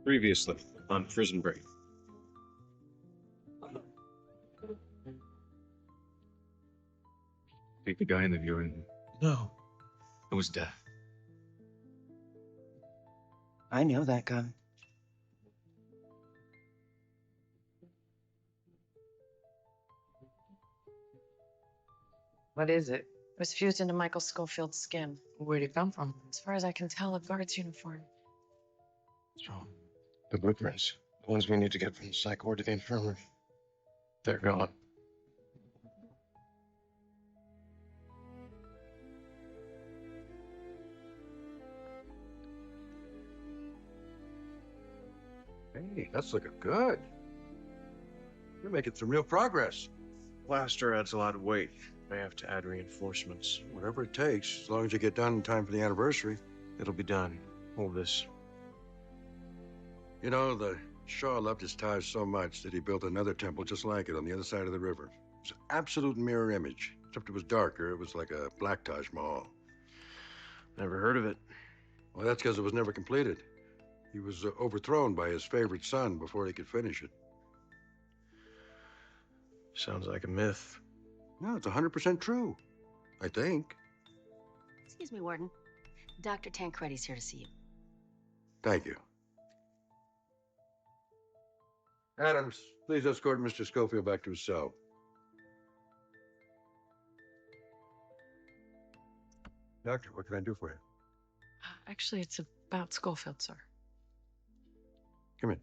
Previously on Prison Break. Think the guy in the viewing room? No. It was death. I know that guy. What is it? It was fused into Michael Schofield's skin. Where'd it come from? As far as I can tell, a guard's uniform. So, the blueprints, the ones we need to get from the psych ward to the infirmary, they're gone. Hey, that's looking good. You're making some real progress. Blaster adds a lot of weight. May have to add reinforcements. Whatever it takes, as long as you get done in time for the anniversary. It'll be done. Hold this. You know, the Shah loved his Taj so much that he built another temple just like it on the other side of the river. It was an absolute mirror image, except it was darker. It was like a black Taj Mahal. Never heard of it. Well, that's because it was never completed. He was overthrown by his favorite son before he could finish it. Sounds like a myth. No, it's 100% true. I think. Excuse me, Warden. Dr. Tancredi's here to see you. Thank you. Adams, please escort Mr. Schofield back to his cell. Doctor, what can I do for you? Actually, it's about Schofield, sir. Come in.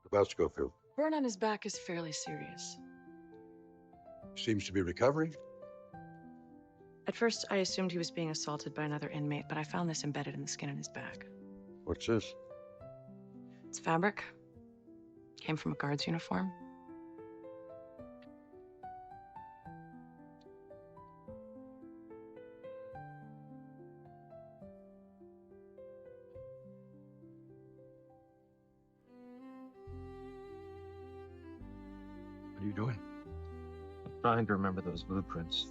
About Schofield. Burn on his back is fairly serious. Seems to be recovering. At first, I assumed he was being assaulted by another inmate, but I found this embedded in the skin on his back. What's this? It's fabric. Came from a guard's uniform. What are you doing? I'm trying to remember those blueprints.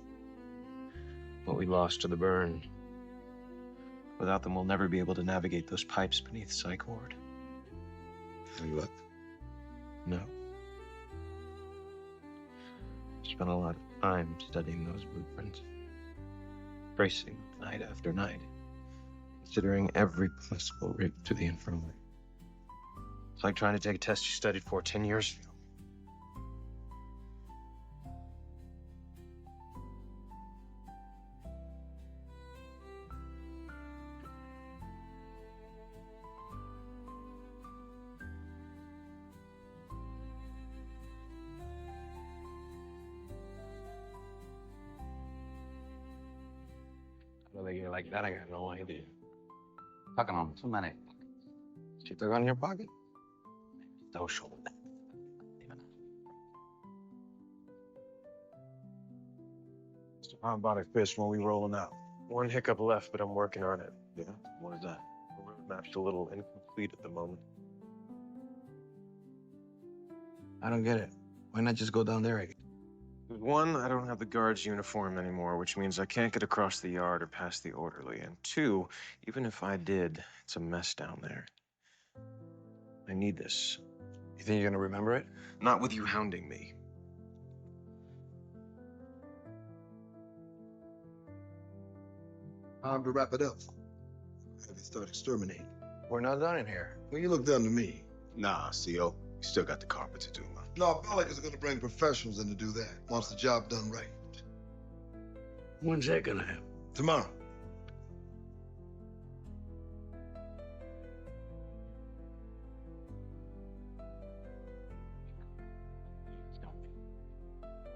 What we lost to the burn. Without them, we'll never be able to navigate those pipes beneath Psych Ward. Any luck? No. Spent a lot of time studying those blueprints. Tracing night after night. Considering every possible route to the infirmary. It's like trying to take a test you studied for 10 years ago. Well, they get like that, I got no idea. Tucking on too many. You took on your pocket? Social. How about a fish when we rolling out? One hiccup left, but I'm working on it. Yeah, what is that? The roadmap's a little incomplete at the moment. I don't get it. Why not just go down there again? One, I don't have the guard's uniform anymore, which means I can't get across the yard or past the orderly. And two, even if I did, it's a mess down there. I need this. You think you're gonna remember it? Not with you hounding me. Time to wrap it up. Have you start exterminating? We're not done in here. Well, you look down to me. Nah, CO. We still got the carpet to do, man. No, Bellick is going to bring professionals in to do that. Wants the job done right. When's that gonna happen? Tomorrow.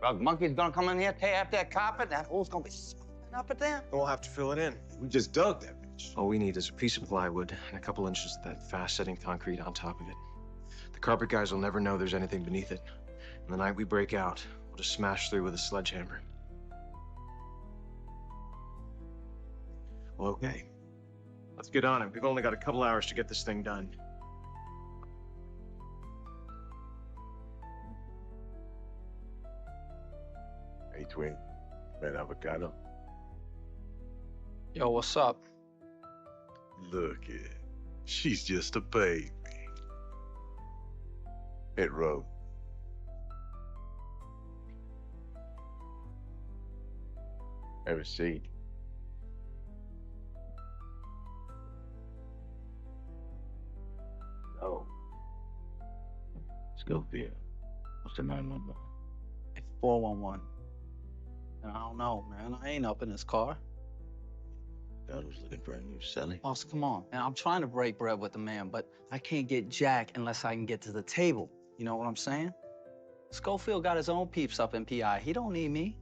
Rug monkey's gonna come in here, tear up that carpet, that hole's gonna be smoking up at there. We'll have to fill it in. We just dug that bitch. All we need is a piece of plywood and a couple inches of that fast-setting concrete on top of it. The carpet guys will never know there's anything beneath it. And the night we break out, we'll just smash through with a sledgehammer. Well, okay. Let's get on it. We've only got a couple hours to get this thing done. Hey, twin. Red avocado. Yo, what's up? Look it. She's just a baby. Hit road. Have a seat. Oh. Schofield. What's the 911? It's 411. And I don't know, man. I ain't up in this car. God was looking for a new celly. Boss, come on. Man, I'm trying to break bread with the man, but I can't get Jack unless I can get to the table. You know what I'm saying? Schofield got his own peeps up in PI. He don't need me.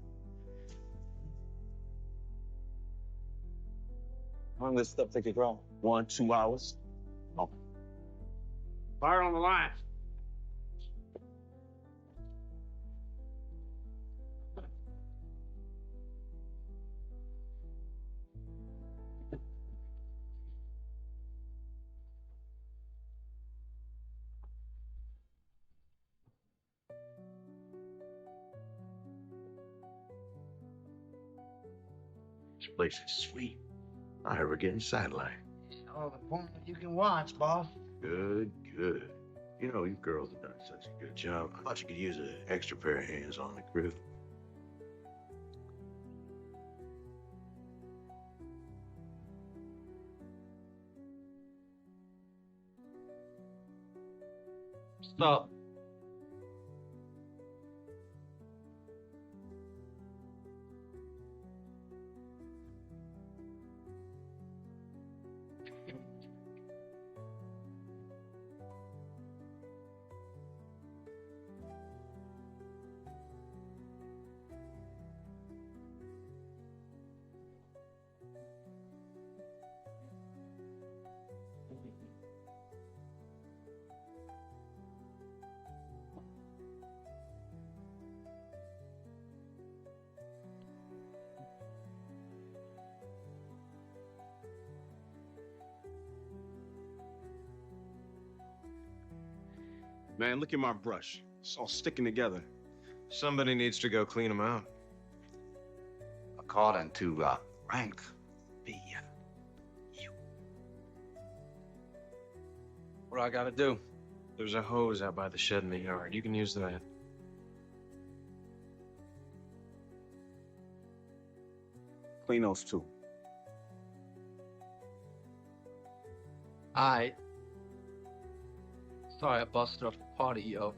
How long does this stuff take to grow? 1, 2 hours? Oh. Fire on the line. This place is sweet. I heard we're getting sidelined. Oh, the point you can watch, boss. Good, good. You know, you girls have done such a good job. I thought you could use an extra pair of hands on the crib. Stop. Man, look at my brush. It's all sticking together. Somebody needs to go clean them out. According to rank, be you. What do I gotta do? There's a hose out by the shed in the yard. You can use that. Clean those two. Alright. Sorry I busted up the party, yo.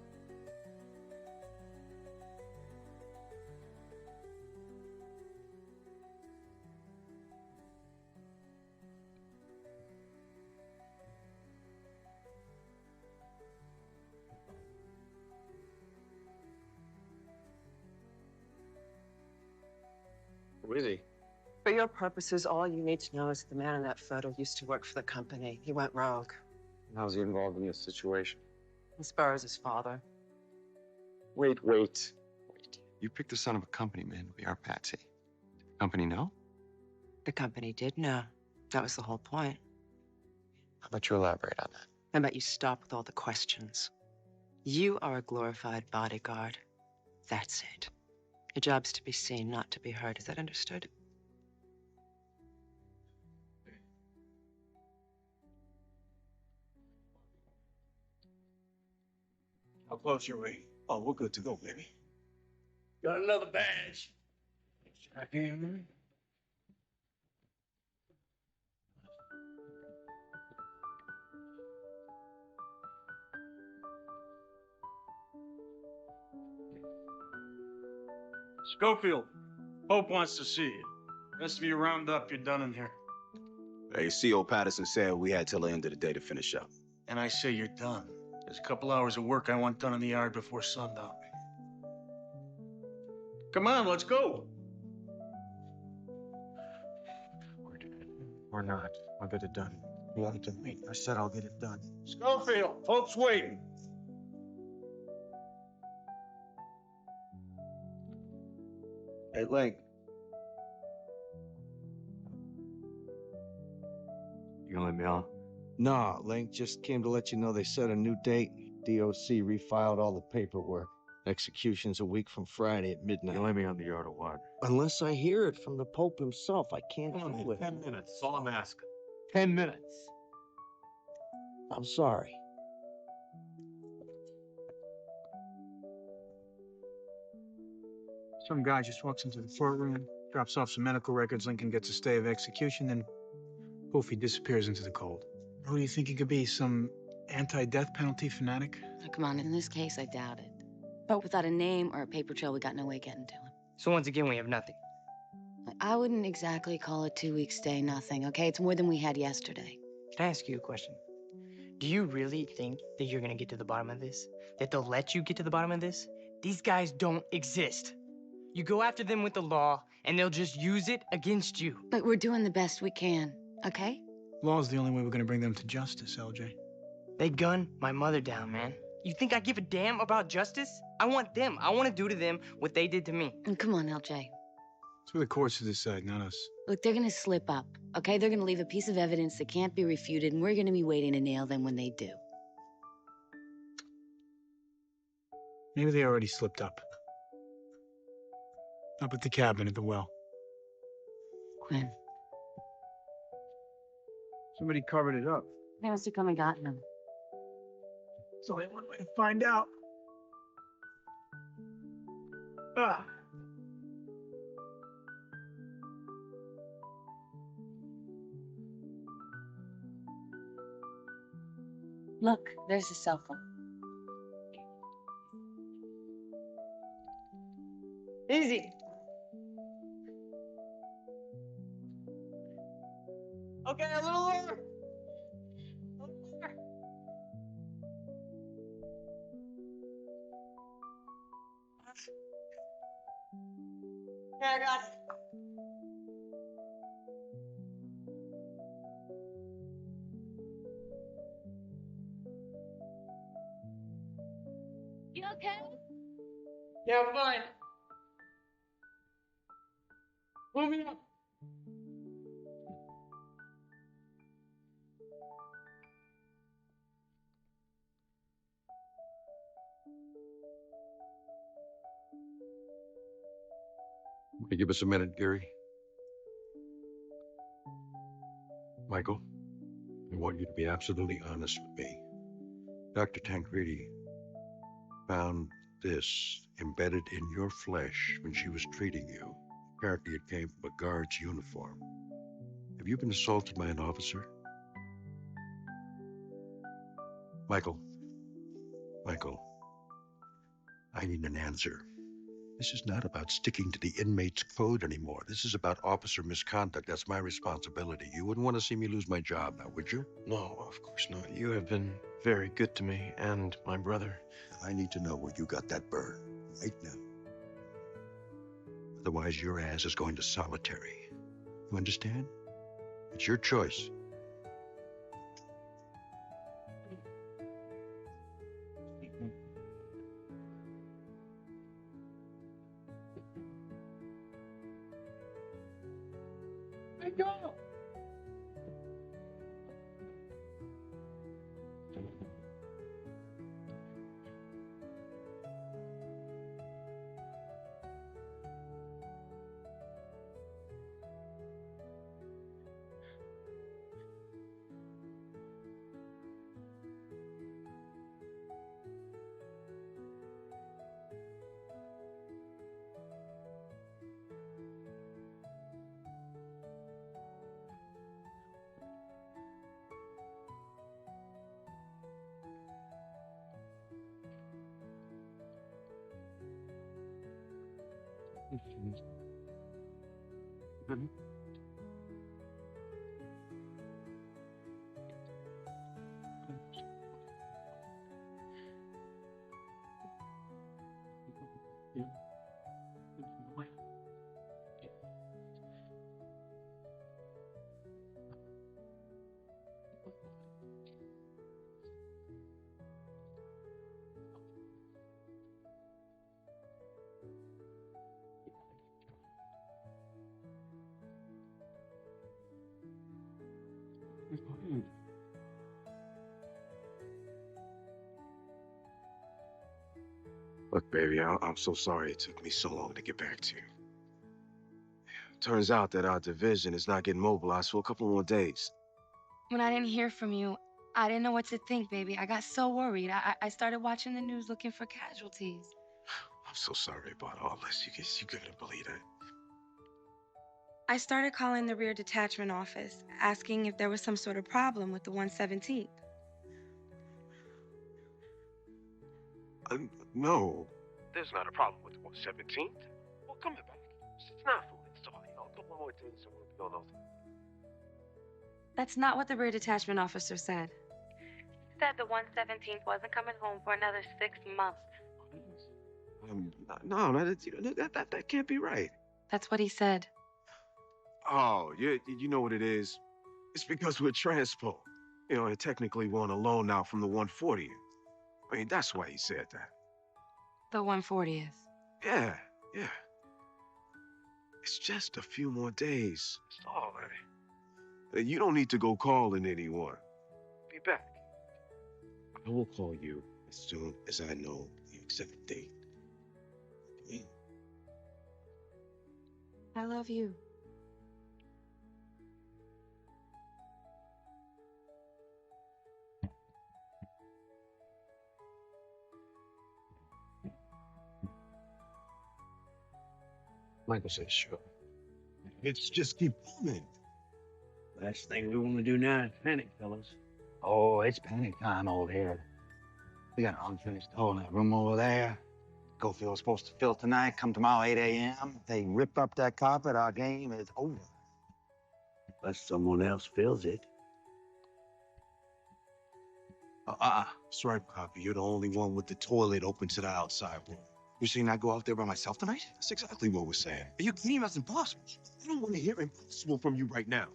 Who is he? For your purposes, all you need to know is that the man in that photo used to work for the company. He went rogue. How's he involved in this situation? He spurs his father. Wait. You picked the son of a company man to be our patsy. Did the company know? The company did know. That was the whole point. How about you elaborate on that? How about you stop with all the questions? You are a glorified bodyguard. That's it. Your job's to be seen, not to be heard. Is that understood? How close are we? Oh, we're good to go, baby. Got another badge. Check in. Schofield, Pope wants to see you. Rest of you round up, you're done in here. Hey, C.O. Patterson said we had till the end of the day to finish up. And I say you're done. There's a couple hours of work I want done in the yard before sundown. Come on, let's go. Or not. I'll get it done. You want it to wait? I said I'll get it done. Schofield, Pope's waiting. Hey, Link. You gonna let me on? Nah, Link just came to let you know they set a new date. DOC refiled all the paperwork. Execution's a week from Friday at midnight. You let me on the yard or what? Unless I hear it from the Pope himself, I can't Come on, fool it. 10 minutes. That's all I'm asking. 10 minutes. I'm sorry. Some guy just walks into the courtroom, drops off some medical records, Lincoln gets a stay of execution, then poof, he disappears into the cold. Who do you think he could be? Some anti-death penalty fanatic? Oh, come on, in this case, I doubt it. But without a name or a paper trail, we got no way getting to him. So once again, we have nothing. I wouldn't exactly call a 2-week stay nothing, okay? It's more than we had yesterday. Can I ask you a question? Do you really think that you're gonna get to the bottom of this? That they'll let you get to the bottom of this? These guys don't exist. You go after them with the law, and they'll just use it against you. But we're doing the best we can, okay? Law's the only way we're gonna bring them to justice, LJ. They gunned my mother down, man. You think I give a damn about justice? I want them. I want to do to them what they did to me. And come on, LJ. It's for the courts to decide, not us. Look, they're gonna slip up, okay? They're gonna leave a piece of evidence that can't be refuted, and we're gonna be waiting to nail them when they do. Maybe they already slipped up. Up at the cabin at the well. Quinn. Somebody covered it up. They must have come and gotten him. There's only one way to find out. Ah. Look, there's his cell phone. Easy. Okay, a little lower. Yeah, I got it. You okay? Yeah, I'm fine. Move me up. Will you give us a minute, Gary? Michael, I want you to be absolutely honest with me. Dr. Tancredi found this embedded in your flesh when she was treating you. Apparently, it came from a guard's uniform. Have you been assaulted by an officer? Michael, I need an answer. This is not about sticking to the inmate's code anymore. This is about officer misconduct. That's my responsibility. You wouldn't want to see me lose my job now, would you? No, of course not. You have been very good to me and my brother. I need to know where you got that burn right now. Otherwise, your ass is going to solitary. You understand? It's your choice. Go. Look, baby, I'm so sorry it took me so long to get back to you. Turns out that our division is not getting mobilized for a couple more days. When I didn't hear from you, I didn't know what to think, baby. I got so worried. I started watching the news looking for casualties. I'm so sorry about all this. You couldn't believe it. I started calling the rear detachment office, asking if there was some sort of problem with the 117th. No. There's not a problem with the 117th. Well, coming back. It's not full install, you know. A couple more days and we'll be on those. That's not what the rear detachment officer said. He said the 117th wasn't coming home for another 6 months. No, that can't be right. That's what he said. Oh, you know what it is? It's because we're transpo. You know, and technically we're on a loan now from the 140th. I mean, that's why he said that. The 140th. Yeah. It's just a few more days. That's all, man. You don't need to go calling anyone. Be back. I will call you as soon as I know the exact date. Okay? I love you. Michael says sure. Let's just keep booming. Last thing we want to do now is panic, fellas. Oh, it's panic time over here. We got an unfinished hole in that room over there. Schofield was supposed to fill tonight. Come tomorrow, 8 a.m. They rip up that carpet. Our game is over. Unless someone else fills it. Sorry, Poppy. You're the only one with the toilet open to the outside world. You're saying I go out there by myself tonight? That's exactly what we're saying. Are you kidding? That's impossible. I don't want to hear impossible from you right now.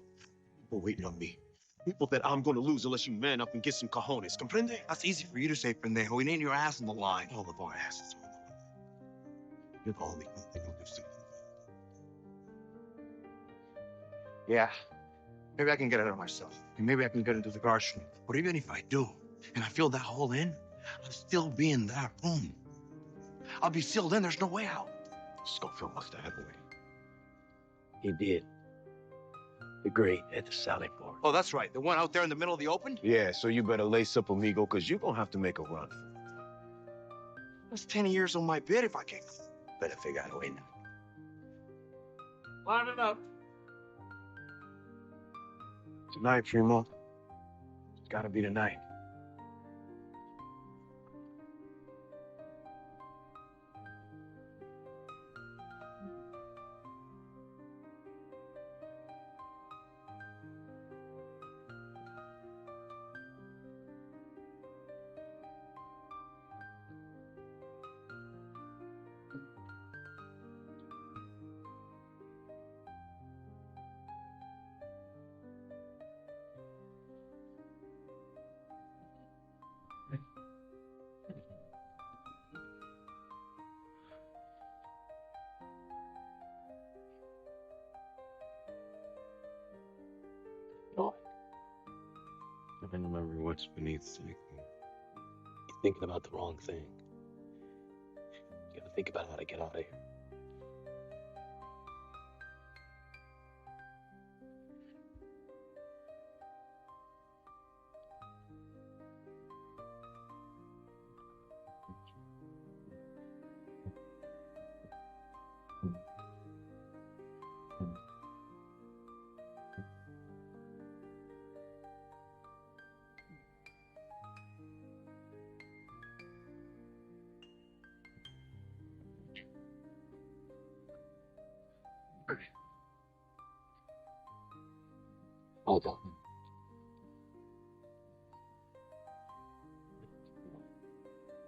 People waiting on me. People that I'm going to lose unless you man up and get some cojones. Comprende? That's easy for you to say, pendejo. We need your ass on the line. All of our asses on the line. You're the only one that understands. Yeah. Maybe I can get it out myself. And maybe I can get into the garage room. But even if I do, and I fill that hole in, I'll still be in that room. I'll be sealed in. There's no way out. Schofield must have had a way. He did. The grate at the Sally Port. Oh, that's right. The one out there in the middle of the open? Yeah, so you better lace up, amigo, because you're going to have to make a run. That's 10 years on my bid if I can't. Better figure out a way now. Line it up. Tonight, Fremont. It's got to be tonight. I can remember what's beneath the cycle. You're thinking about the wrong thing. You gotta think about how to get out of here. Hold on.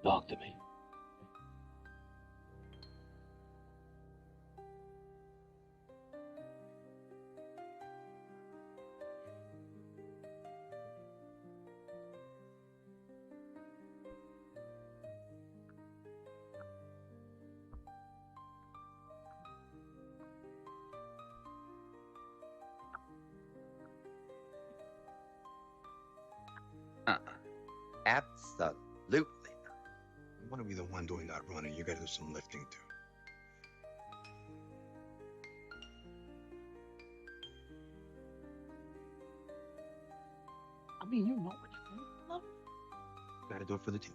Talk to me. Absolutely. I want to be the one doing that running. You got to do some lifting too. I mean, you know what you're doing, love. Got to do it for the team.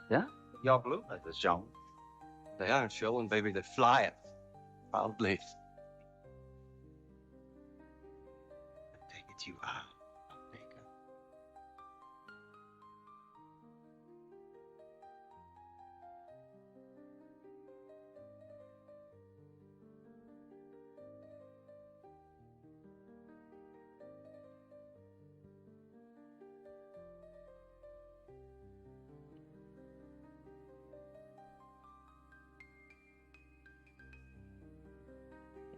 Yeah? Y'all blue like this, John. They aren't showing, baby. They're flying. Proudly. Take it you are.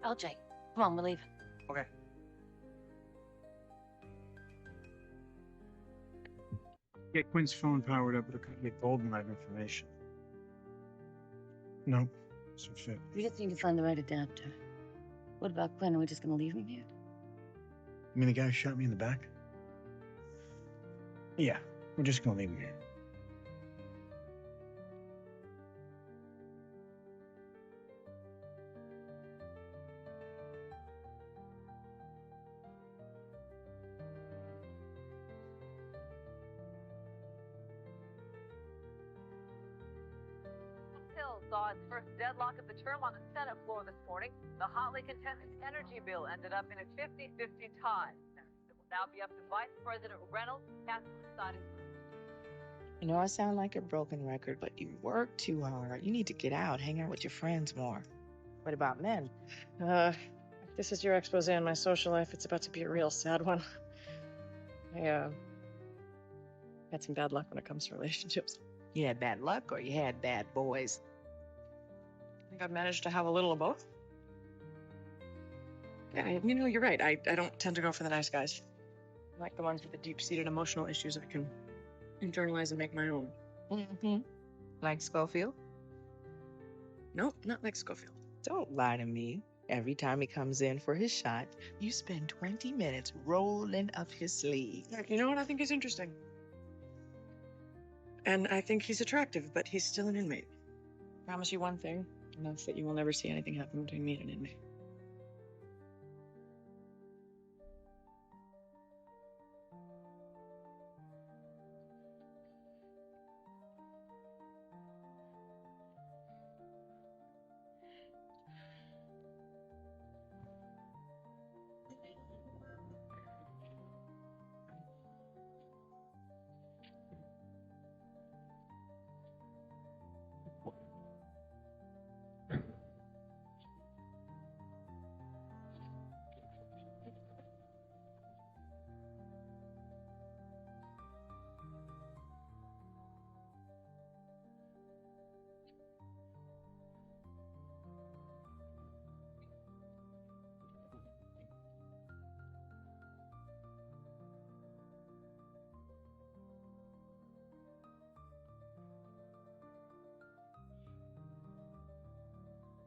LJ, come on, we're leaving. Okay. Get Quinn's phone powered up, it'll get golden live information. Nope, it's fit. We just need to find the right adapter. What about Quinn? Are we just gonna leave him here? You mean the guy who shot me in the back? Yeah, we're just gonna leave him here. saw its first deadlock of the term on the Senate floor this morning. The hotly contested energy bill ended up in a 50-50 tie. It will now be up to Vice President Reynolds to cast the deciding vote. I know I sound like a broken record, but you work too hard. You need to get out, hang out with your friends more. What about men? If this is your expose on my social life, it's about to be a real sad one. I had some bad luck when it comes to relationships. You had bad luck or you had bad boys? I think I've managed to have a little of both. Yeah, you know, you're right. I don't tend to go for the nice guys. I like the ones with the deep-seated emotional issues I can internalize and make my own. Mm-hmm. Like Schofield? Nope, not like Schofield. Don't lie to me. Every time he comes in for his shot, you spend 20 minutes rolling up his sleeve. You know what? I think he's interesting. And I think he's attractive, but he's still an inmate. I promise you one thing, and that's that you will never see anything happen between me and an inmate.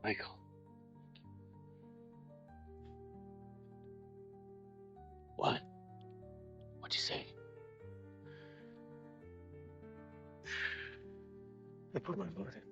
Michael. What? What'd you say? I put my foot in.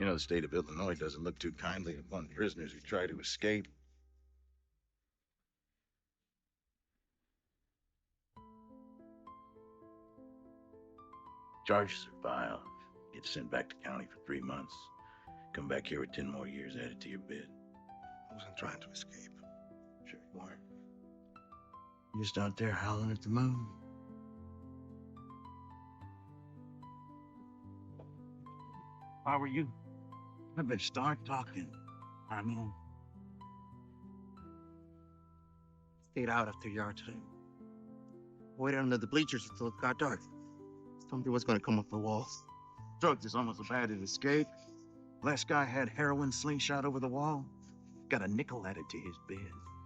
You know, the state of Illinois doesn't look too kindly upon prisoners who try to escape. Charges are filed. Get sent back to county for 3 months. Come back here with 10 more years added to your bid. I wasn't trying to escape. Sure you weren't. You're just out there howling at the moon. If I were you, I better start talking. I mean, Stayed out after yard today. Waited under the bleachers until it got dark. Somebody was gonna come up the walls. drugs is almost as bad as escape. Last guy had heroin slingshot over the wall. Got a nickel added to his bid.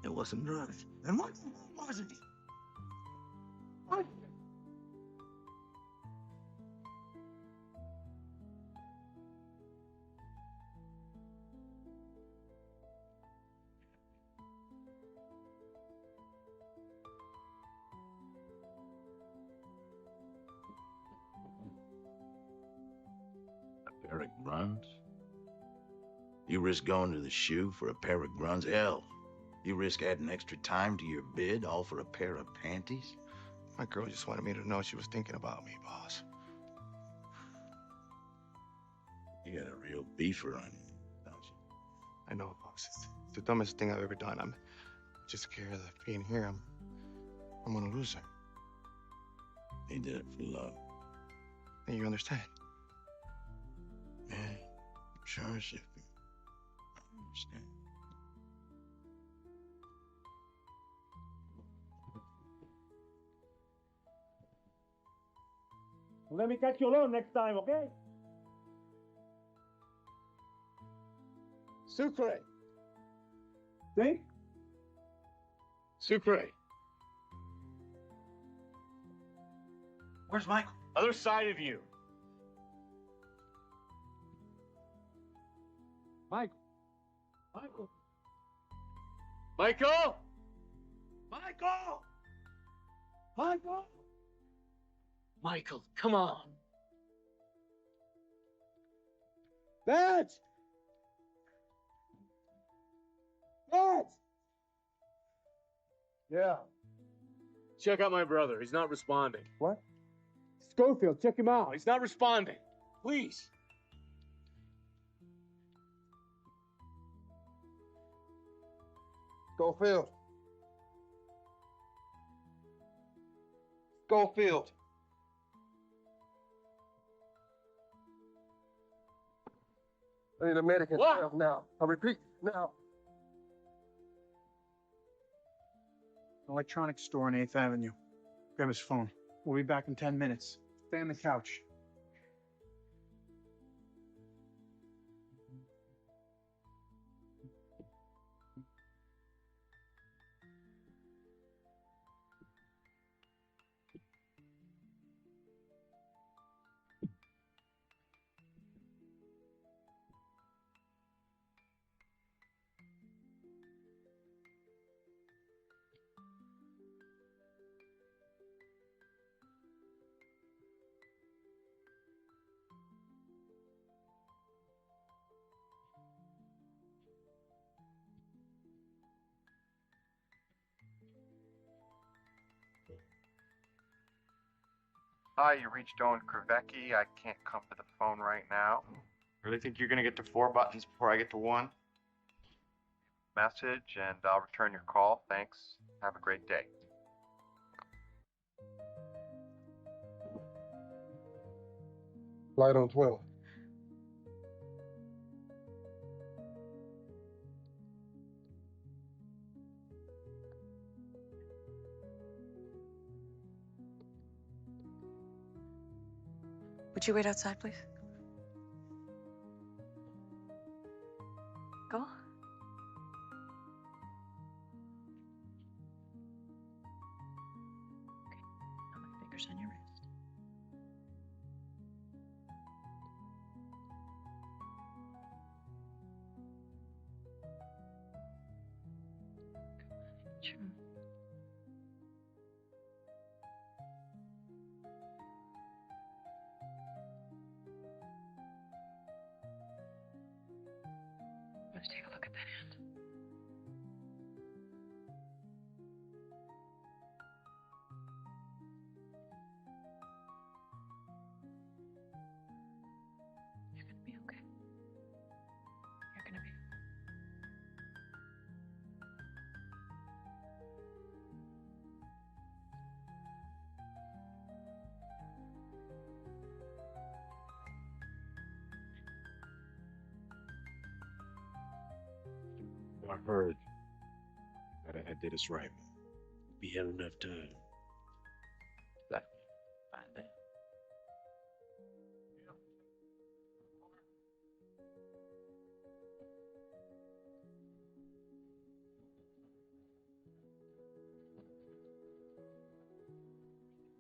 It wasn't drugs. And what was it? What? A pair of grunts? You risk going to the shoe for a pair of grunts? Hell, you risk adding extra time to your bid, all for a pair of panties? My girl just wanted me to know she was thinking about me, boss. You got a real beefer on you, don't you? I know, boss. It's the dumbest thing I've ever done. I'm just scared that being here, I'm gonna lose her. He did it for love. And you understand? Yeah, sure, Shifty. I understand. Let me catch you alone next time, okay? Sucre. See? Sucre. Where's Michael? Other side of you. Michael. Michael. Michael! Michael! Michael! Michael, come on. Dad! Dad! Yeah. Check out my brother. He's not responding. What? Schofield, check him out. He's not responding. Please. Schofield. Schofield. I need a medic now. I repeat, now. Electronics store on 8th Avenue. Grab his phone. We'll be back in 10 minutes. Stay on the couch. Hi, you reached Owen Krivecki. I can't come to the phone right now. Really think you're gonna get to 4 buttons before I get to 1? Message, and I'll return your call. Thanks. Have a great day. Flight on 12. Would you wait outside, please? Go. Okay. Now my fingers on your wrist. Sure. I heard that I did us right. We had enough time. Fine then.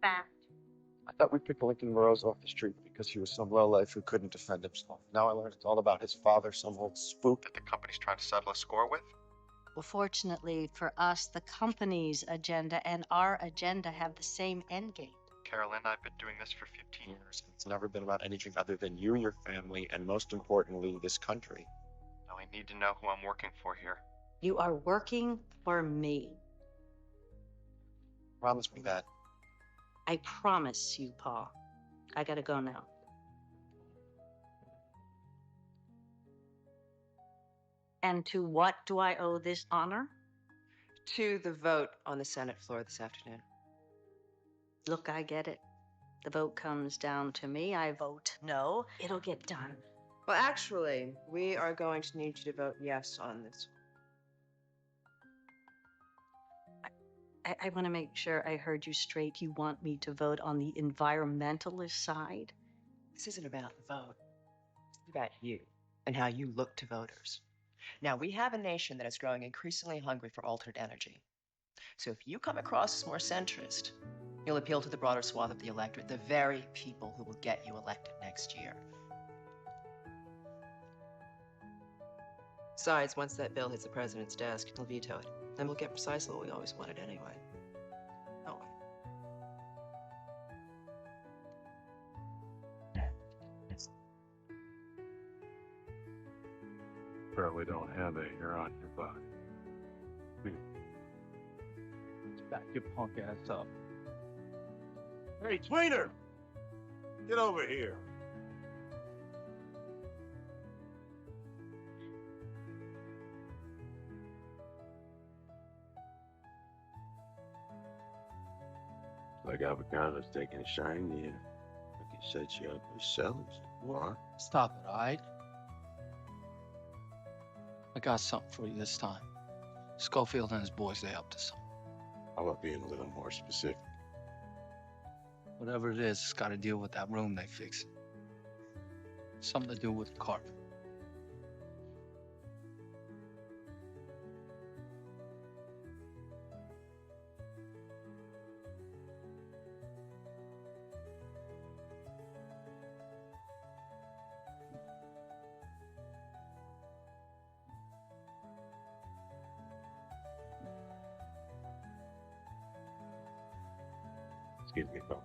Fast. I thought we picked Lincoln Burrows off the street because he was some lowlife who couldn't defend himself. Now I learned it's all about his father, some old spook that the company's trying to settle a score with. Well, fortunately for us, the company's agenda and our agenda have the same end game. Carolyn, I've been doing this for 15 years, and it's never been about anything other than you, your family, and most importantly, this country. Now I need to know who I'm working for here. You are working for me. Promise me that. I promise you, Paul. I gotta go now. And to what do I owe this honor? To the vote on the Senate floor this afternoon. Look, I get it. The vote comes down to me. I vote no. It'll get done. Well, actually, we are going to need you to vote yes on this. I want to make sure I heard you straight. You want me to vote on the environmentalist side? This isn't about the vote. It's about you and how you look to voters. Now, we have a nation that is growing increasingly hungry for alternate energy. So if you come across as more centrist, you'll appeal to the broader swath of the electorate, the very people who will get you elected next year. Besides, once that bill hits the president's desk, he'll veto it. Then we'll get precisely what we always wanted anyway. Oh. Probably don't have a hair on your body. Back your punk ass up. Hey, Tweener! Get over here. Like avocado's taking a shine to you. Like he set you up with sellers. What? Stop it, all right? I got something for you this time. Schofield and his boys, they up to something. How about being a little more specific? Whatever it is, it's got to deal with that room they fixed. Something to do with the carpet. Excuse me, folks.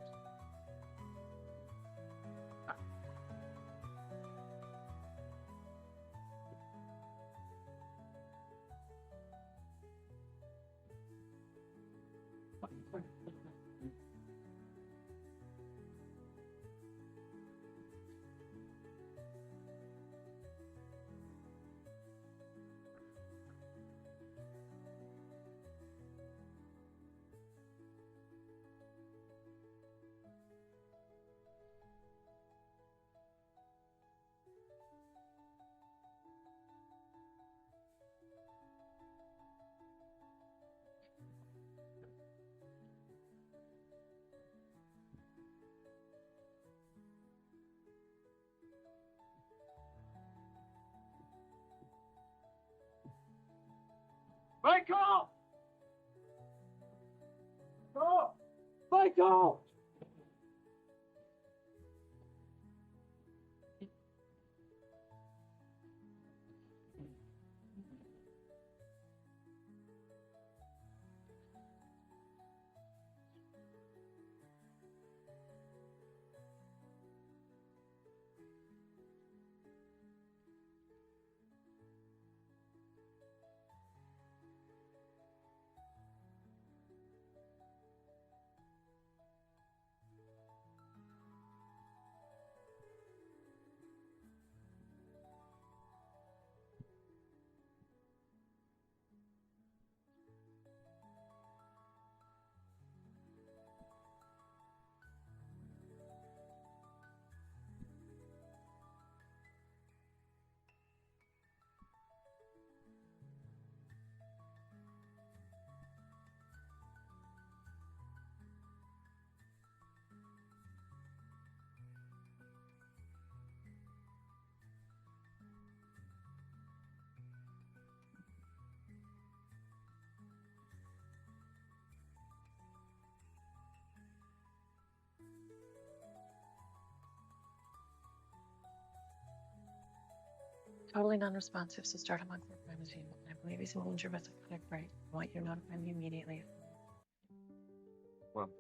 Michael! Go! Michael! Totally non-responsive, so start him on chlorpromazine. I believe he's an intravesical break. I want you to notify me immediately. Well.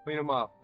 Clean him up.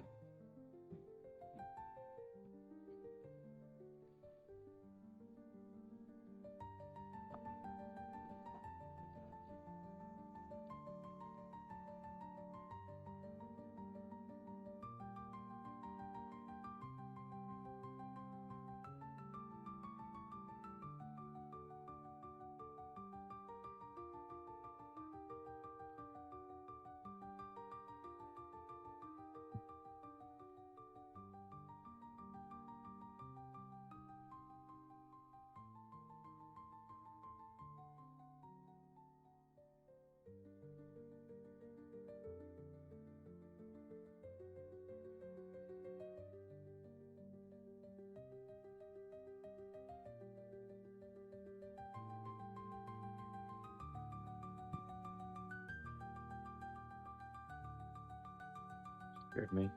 Scared me.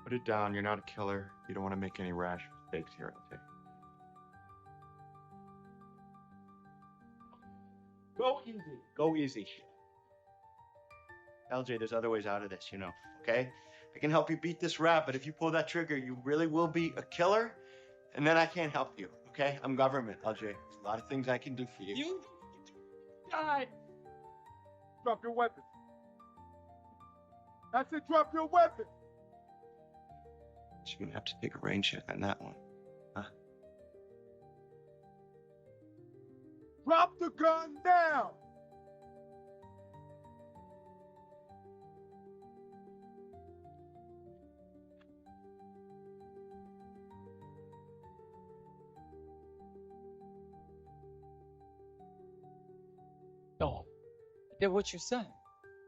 Put it down. You're not a killer. You don't want to make any rash mistakes here, okay? Go easy. Go easy. LJ, there's other ways out of this, you know, okay? I can help you beat this rap, but if you pull that trigger, you really will be a killer, and then I can't help you, okay? I'm government, LJ. There's a lot of things I can do for you. You died. Drop your weapon. I said drop your weapon. You're gonna have to take a rain check on that one, huh? Drop the gun now. No. Did what you said.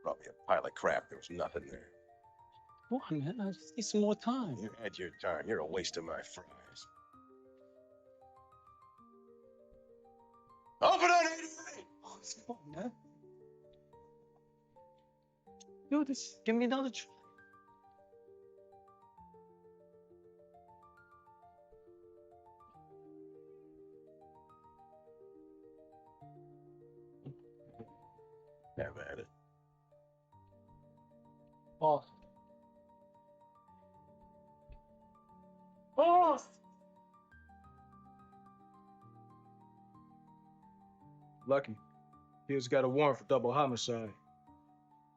Probably a pile of crap. There was nothing there. Come on, man. I just need some more time. You had your time. You're a waste of my fries. Open it, 88! Oh, come on, man. Do this. Give me another try. Have at it. Boss. Boss! Lucky. He's got a warrant for double homicide.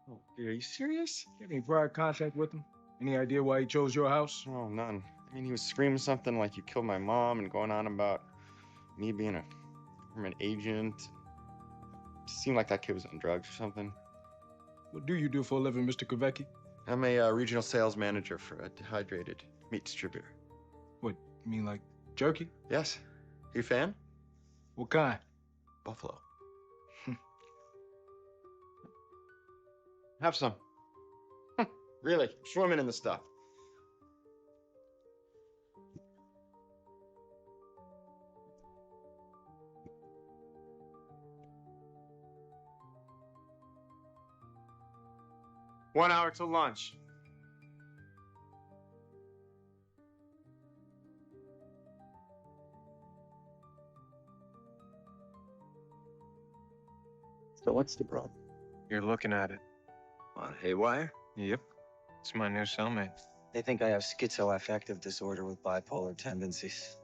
Oh, dude, are you serious? You have any prior contact with him? Any idea why he chose your house? Oh, none. I mean, he was screaming something like you killed my mom and going on about me being a government agent. It seemed like that kid was on drugs or something. What do you do for a living, Mr. Kvecki? I'm a regional sales manager for a dehydrated meat distributor. What, you mean like jerky? Yes. You a fan? What kind? Buffalo. Have some. Really, I'm swimming in the stuff. One hour till lunch. So what's the problem? You're looking at it. On Haywire? Yep. It's my new cellmate. They think I have schizoaffective disorder with bipolar tendencies.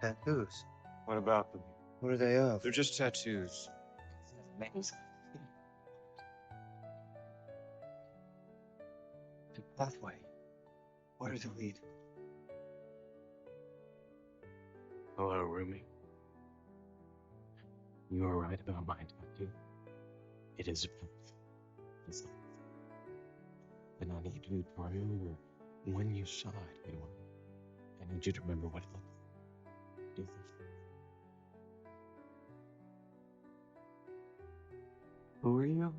Tattoos. What about them? What are they of? They're just tattoos. Names. The pathway. What are the lead? Hello, Rumi. You are right about my tattoo. It is a proof. It's not. And I need you to remember when you saw it, you know. I need you to remember what it looked like. Do this. Who are you?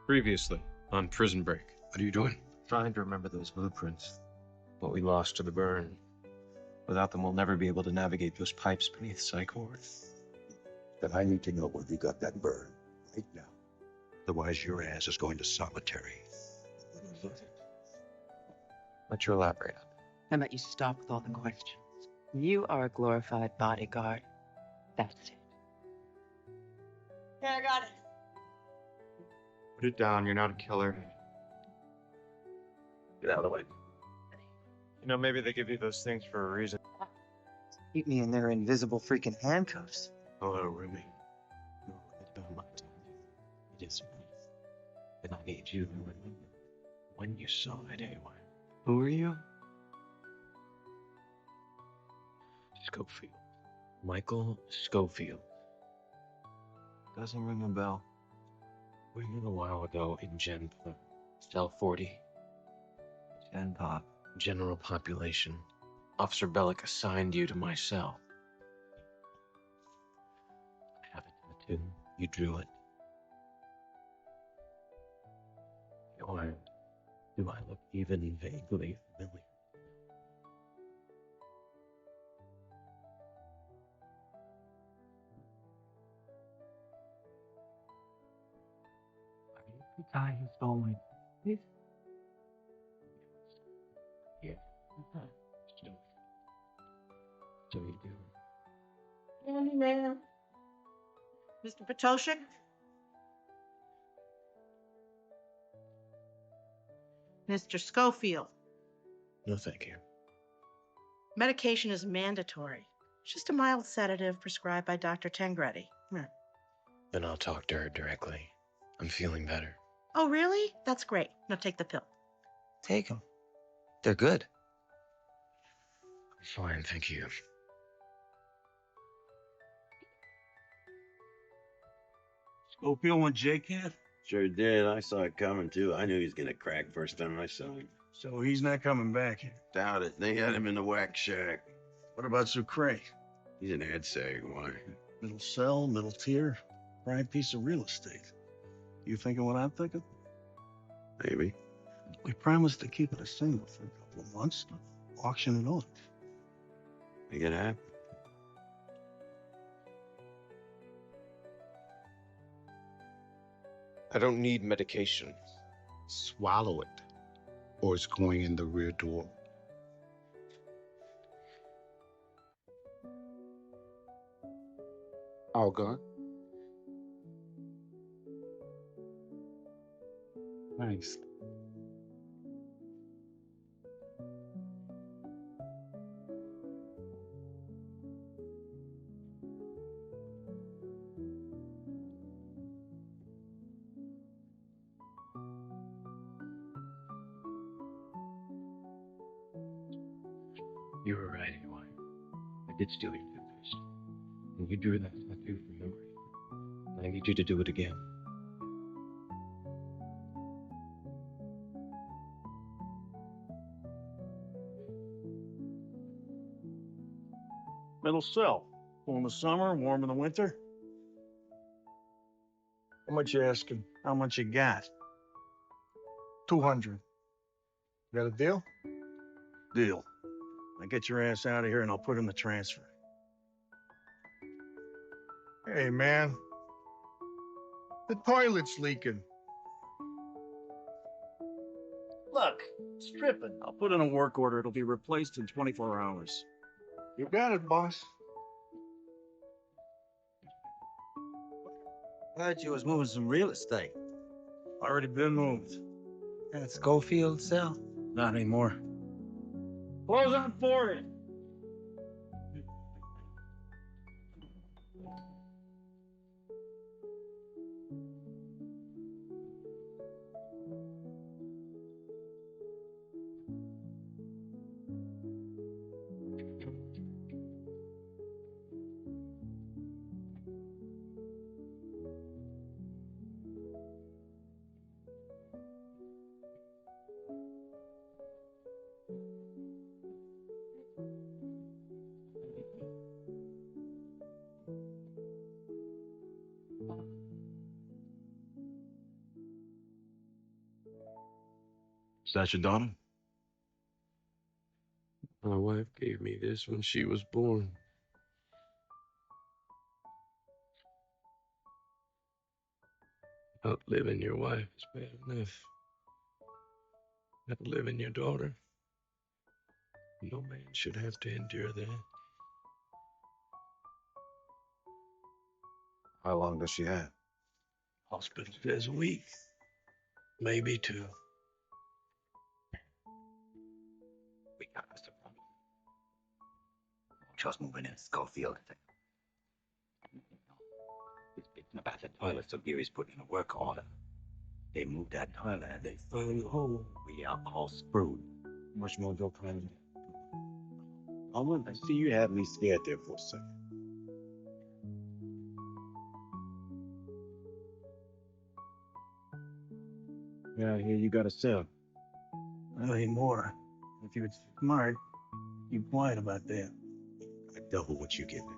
Previously on Prison Break. What are you doing? Trying to remember those blueprints. What we lost to the burn. Without them, we'll never be able to navigate those pipes beneath Psych Ward. Then I need to know where you got that burn right now. Otherwise, your ass is going to solitary. Let you elaborate on How about you stop with all the questions? You are a glorified bodyguard. That's it. Yeah, I got it. Put it down. You're not a killer. Get out of the way. You know, maybe they give you those things for a reason. Keep me in their invisible freaking handcuffs. Hello, Ruby. Don't mind. It is me. And I need you to remember when you saw it anyway. Who are you? Schofield. Michael Schofield. Doesn't ring a bell. We met a while ago in Gen Pop. Cell 40. Gen Pop. General population. Officer Bellick assigned you to my cell. I have a tattoo. You drew it. Or do I look even vaguely familiar? Are you the guy who stole my teeth? Yeah. So you do. Candyman. Mr. Potoshik? Mr. Schofield. No, thank you. Medication is mandatory. It's just a mild sedative prescribed by Dr. Tengretti. Then I'll talk to her directly. I'm feeling better. Oh, really? That's great. Now take the pill. Take them. They're good. Fine, thank you. Schofield went J-Cat? Sure did. I saw it coming, too. I knew he was going to crack first time I saw him. So he's not coming back here. Doubt it. They had him in the whack shack. What about Sucre? He's an ad sag. Why? Middle cell, middle tier, prime piece of real estate. You thinking what I'm thinking? Maybe. We promised to keep it a single for a couple of months, auction it on. Make it happen. I don't need medication. Swallow it, or it's going in the rear door. All gone? Nice. You were right, Eli. I did steal your toothpaste. And you drew that tattoo from memory. I need you to do it again. Middle cell. Cool in the summer, warm in the winter. How much you asking? How much you got? 200. Got a deal? Deal. Now get your ass out of here and I'll put in the transfer. Hey, man. The toilet's leaking. Look, it's dripping. I'll put in a work order. It'll be replaced in 24 hours. You got it, boss. I heard you was moving some real estate. Already been moved. That Schofield cell? Not anymore. Close on 40. Is that your daughter? My wife gave me this when she was born. Outliving your wife is bad enough. Outliving your daughter. No man should have to endure that. How long does she have? Hospital says a week. Maybe two. We got us a problem. Just moving in Schofield. It's bitten about the toilet, so Gary's putting in a work order. They moved that toilet and they found a hole. We are all screwed. Much more dope plan. I see you had me scared there for a second. Yeah, I hear you got a cell. Well, ain't more. If you were smart, you'd quiet about that. I double what you give me.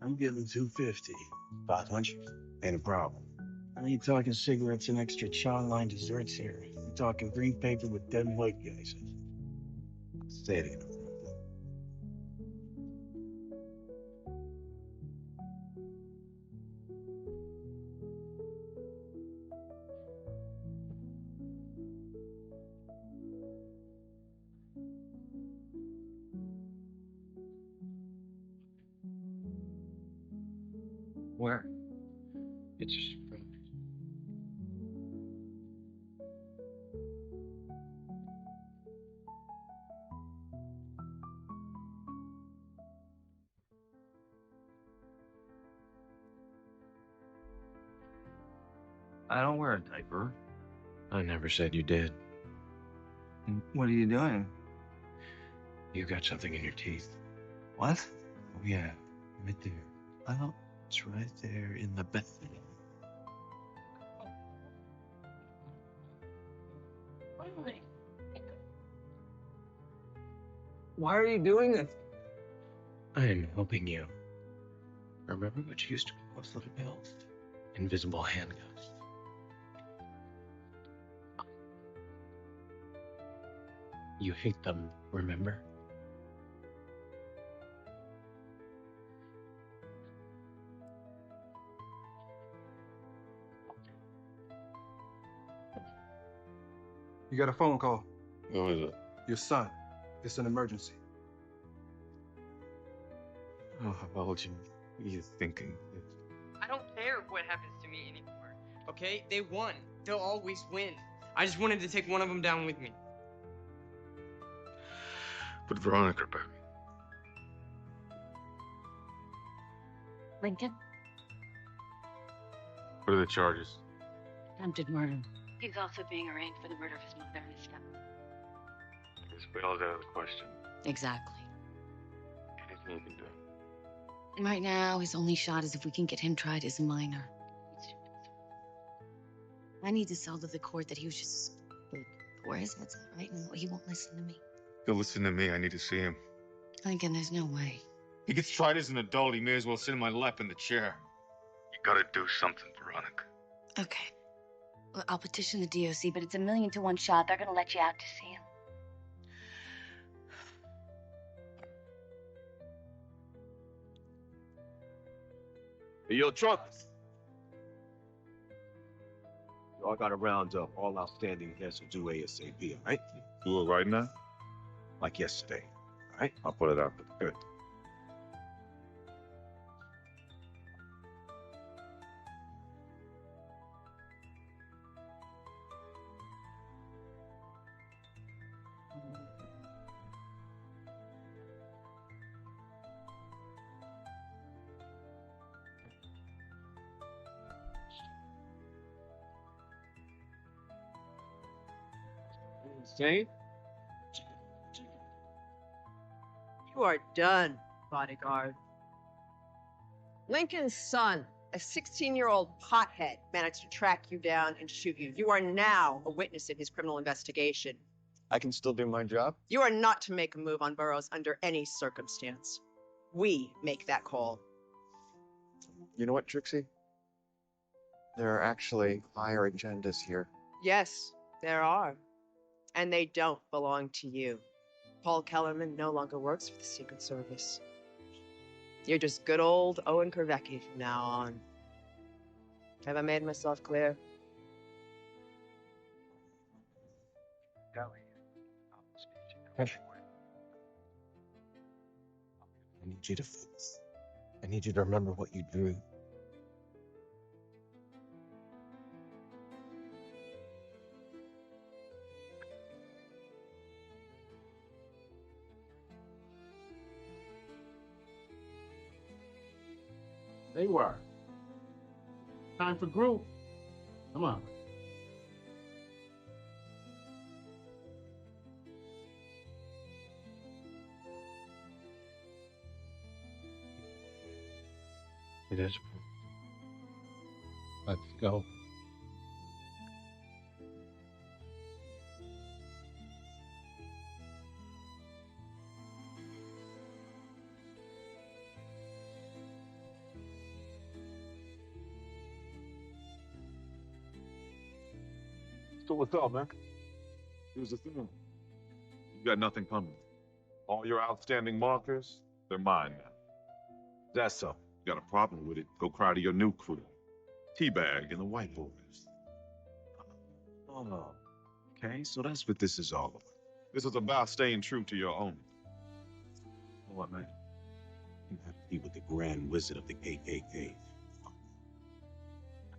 I'm giving 250. 500? Ain't a problem. I ain't talking cigarettes and extra chow line desserts here. I'm talking green paper with dead white guys. Say it again. Where? It's just from I don't wear a diaper. I never said you did. What are you doing? You got something in your teeth. What? Oh, yeah. Right there. Oh, It's right there in the back. why are you doing this? I am helping you. Remember what you used to call us little pills? Invisible handcuffs. You hate them, remember? You got a phone call. Who is it? Your son. It's an emergency. Oh, how old you thinking? I don't care what happens to me anymore. Okay? They won. They'll always win. I just wanted to take one of them down with me. Put Veronica back. Lincoln? What are the charges? Attempted murder. He's also being arraigned for the murder of his mother and his stepmother. This bail's out of the question. Exactly. Anything you can do. Right now, his only shot is if we can get him tried as a minor. I need to sell to the court that he was just where his head's at right now. He won't listen to me. He'll listen to me. I need to see him. Lincoln, there's no way. He gets tried as an adult. He may as well sit in my lap in the chair. You gotta do something, Veronica. Okay. Well, I'll petition the DOC, but it's 1,000,000 to 1 shot. They're gonna let you out to see him. Hey, yo, Trump. I got to round up all outstanding guests who do ASAP, all right? Do it right now? Like yesterday, all right? I'll put it out. Good. Insane? You are done, bodyguard. Lincoln's son, a 16-year-old pothead, managed to track you down and shoot you. You are now a witness in his criminal investigation. I can still do my job? You are not to make a move on Burroughs under any circumstance. We make that call. You know what, Trixie? There are actually higher agendas here. Yes, there are. And they don't belong to you. Paul Kellerman no longer works for the Secret Service. You're just good old Owen Krivecki from now on. Have I made myself clear? I need you to focus. I need you to remember what you drew. They were. Time for group. Come on. It is. Let's go. So what's up, man? Here's the thing. You got nothing coming. All your outstanding markers, they're mine now. That's so. You got a problem with it, go cry to your new crew. Teabag and the white boys. Oh, okay, so that's what this is all about. This is about staying true to your own. What, man? You have to be with the Grand Wizard of the KKK. I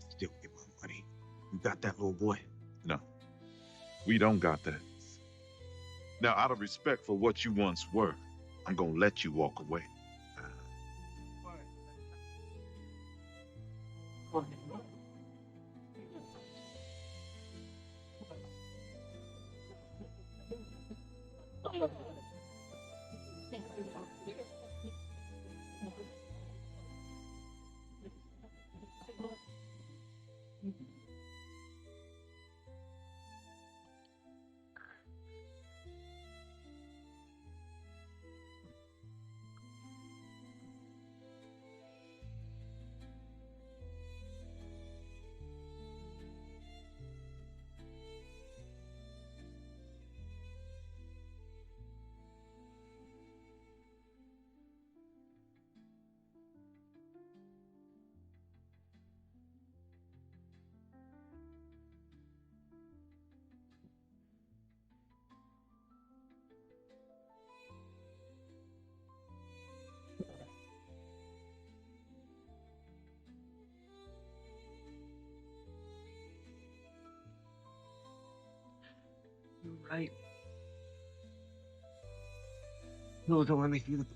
still get my money. You got that, little boy? No, we don't got that. Now, out of respect for what you once were, I'm gonna let you walk away. Right. No, don't let me feel it.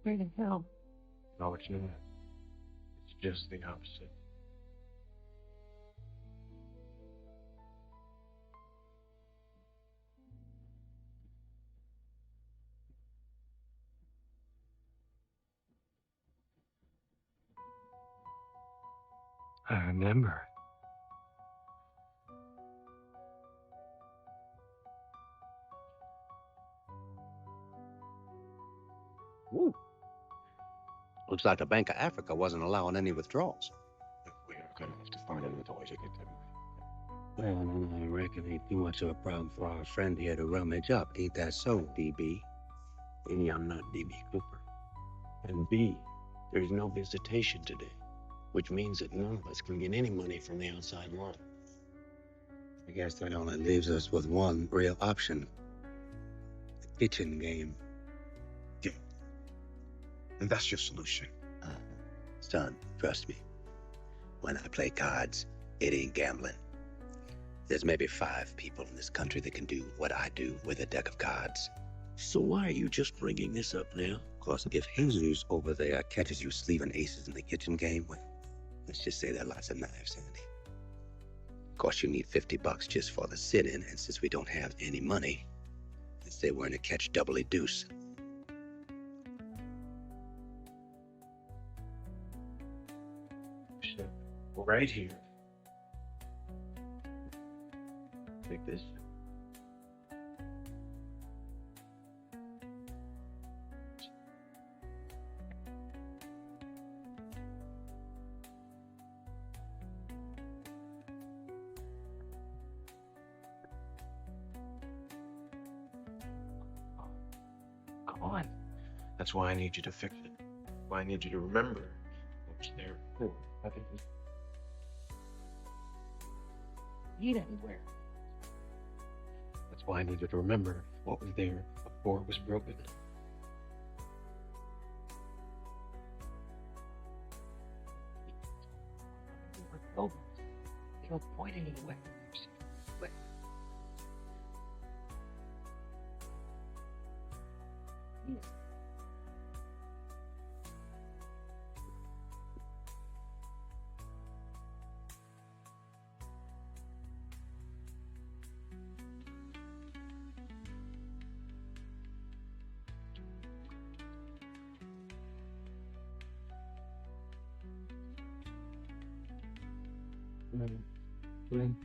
Where the hell? No, it's not. It's just the opposite. I remember. Ooh. Looks like the Bank of Africa wasn't allowing any withdrawals. We are gonna have to find another way to get them. Well, I reckon ain't too much of a problem for our friend here to rummage up. Ain't that so, DB? A, I'm not DB Cooper. And B, there's no visitation today, which means that none of us can get any money from the outside world. I guess that only leaves us with one real option. The kitchen game. Yeah. And that's your solution. Son, trust me. When I play cards, it ain't gambling. There's maybe 5 people in this country that can do what I do with a deck of cards. So why are you just bringing this up now? Because if Jesus over there catches you sleeving aces in the kitchen game, well, let's just say there are lots of knives handy. Of course, you need $50 just for the sit-in, and since we don't have any money, let's say we're in a catch doubly deuce. Shit. Right here. Take this. That's why I need you to fix it. Why I need you to remember what was there before. I think we need anywhere. That's why I need you to remember what was there before it was broken. They don't point anywhere. Glenn.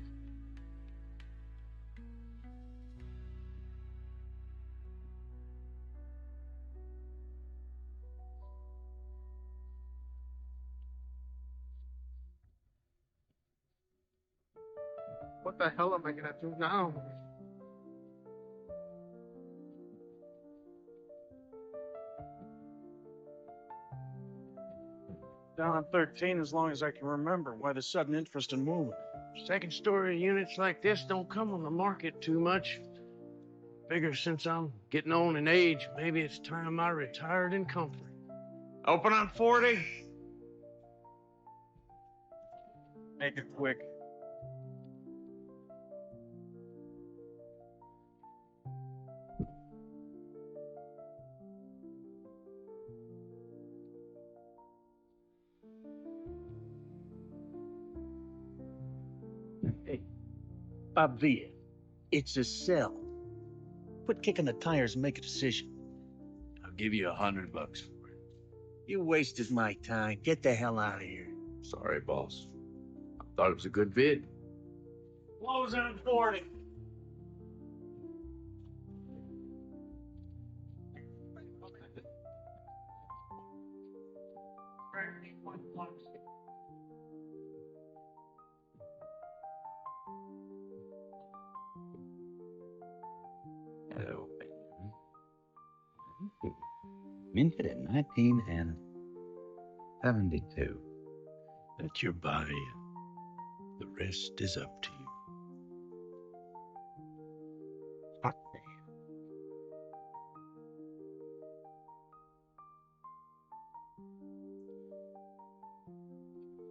What the hell am I gonna do now? Down on 13 as long as I can remember. Why the sudden interest in moving? Second story units like this don't come on the market too much. Figure since I'm getting on in age, maybe it's time I retired in comfort. Open on 40. Make it quick. Hey, Bob Villa, it's a sell. Quit kicking the tires and make a decision. I'll give you $100 for it. You wasted my time. Get the hell out of here. Sorry, boss. I thought it was a good vid. Close on 40. Hello, Benjamin. Minted in 1972. That's your body. The rest is up to you. Fuck me.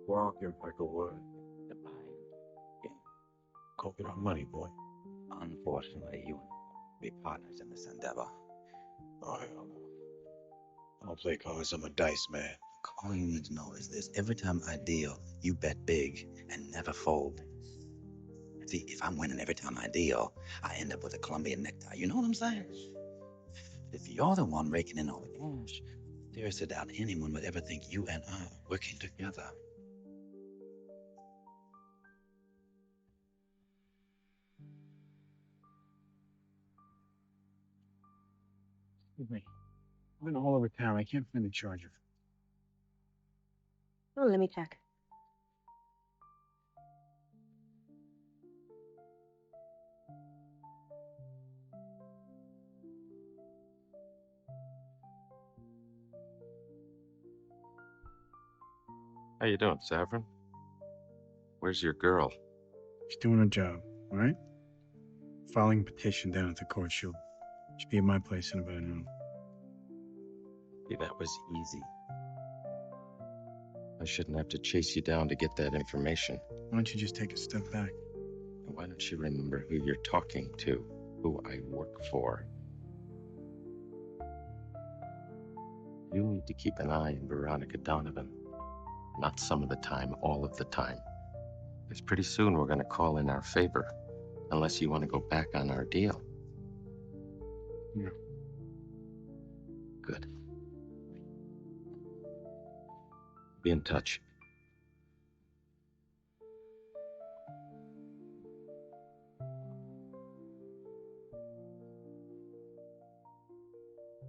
Walking like a word. The buying game. Coconut money, boy. Unfortunately, you and I will be partners in this endeavor. Oh, hell no. I don't play cards. I'm a dice man. All you need to know is this. Every time I deal, you bet big and never fold. See, if I'm winning every time I deal, I end up with a Colombian necktie. You know what I'm saying? If you're the one raking in all the cash, seriously doubt anyone would ever think you and I are working together. Excuse me. I've been all over town. I can't find the charger. Oh, let me check. How you doing, Saffron? Where's your girl? She's doing her job, all right? Filing a petition down at the court. She'll be at my place in about an hour. See, that was easy. I shouldn't have to chase you down to get that information. Why don't you just take a step back? And why don't you remember who you're talking to, who I work for? You need to keep an eye on Veronica Donovan. Not some of the time, all of the time. Because pretty soon we're going to call in our favor, unless you want to go back on our deal. No. Good. Be in touch.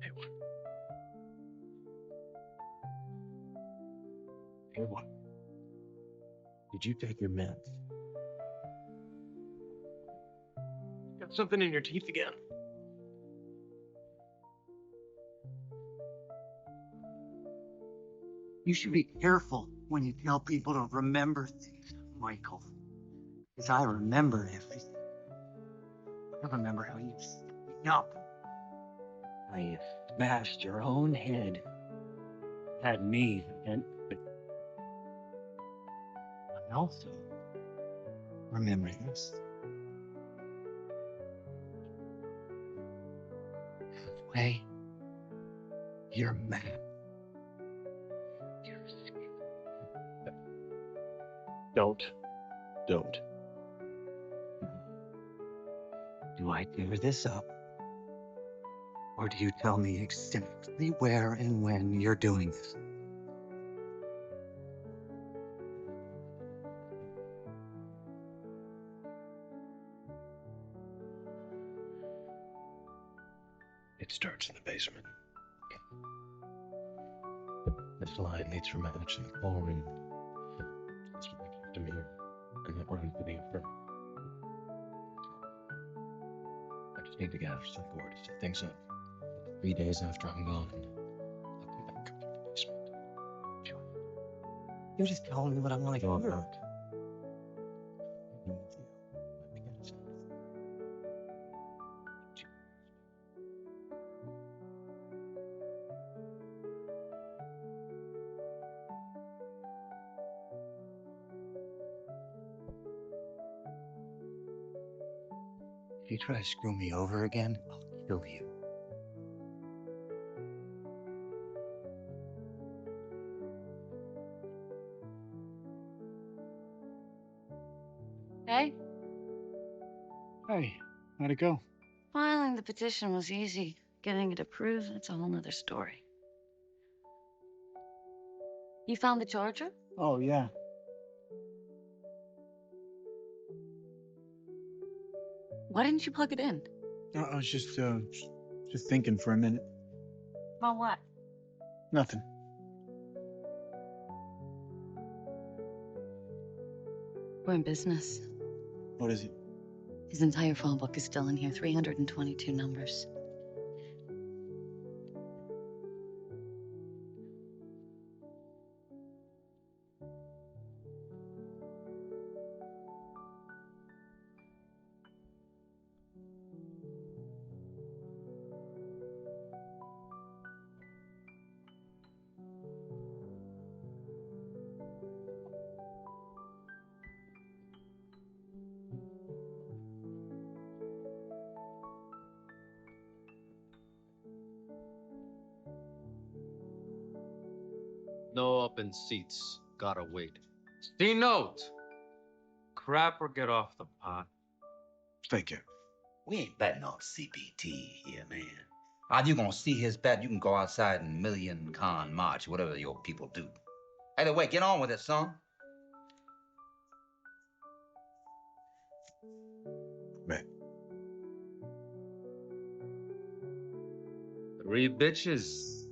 Hey, what? Hey, what? Did you take your meds? Got something in your teeth again? You should be careful when you tell people to remember things, Michael. Because I remember everything. I remember how you set me up. How you smashed your own head. Had me, and I also remember this. The way you're mad. Don't. Do I tear this up? Or do you tell me exactly where and when you're doing this? It starts in the basement. This line leads from Hatch in the call room. It's right to me, and that runs to the infirmary. I just need to gather some more to set things up. 3 days after I'm gone, I'll come back up to the basement. You're just telling me what I want to No, I'm hear. not. I need you. Let me get something. If you try to screw me over again, I'll kill you. Hey, Hey, how'd it go? filing the petition was easy. Getting it approved, that's a whole nother story. You found the charger? Oh, yeah. Why didn't you plug it in? I was just thinking for a minute. About what? Nothing. We're in business. What is it? His entire phone book is still in here, 322 numbers. No open seats. Gotta wait. C note. Crap or get off the pot. Thank you. We ain't betting on CPT here, man. Either you gonna see his bet, you can go outside and million con march, whatever your people do. Either way, get on with it, son. Man. 3 bitches.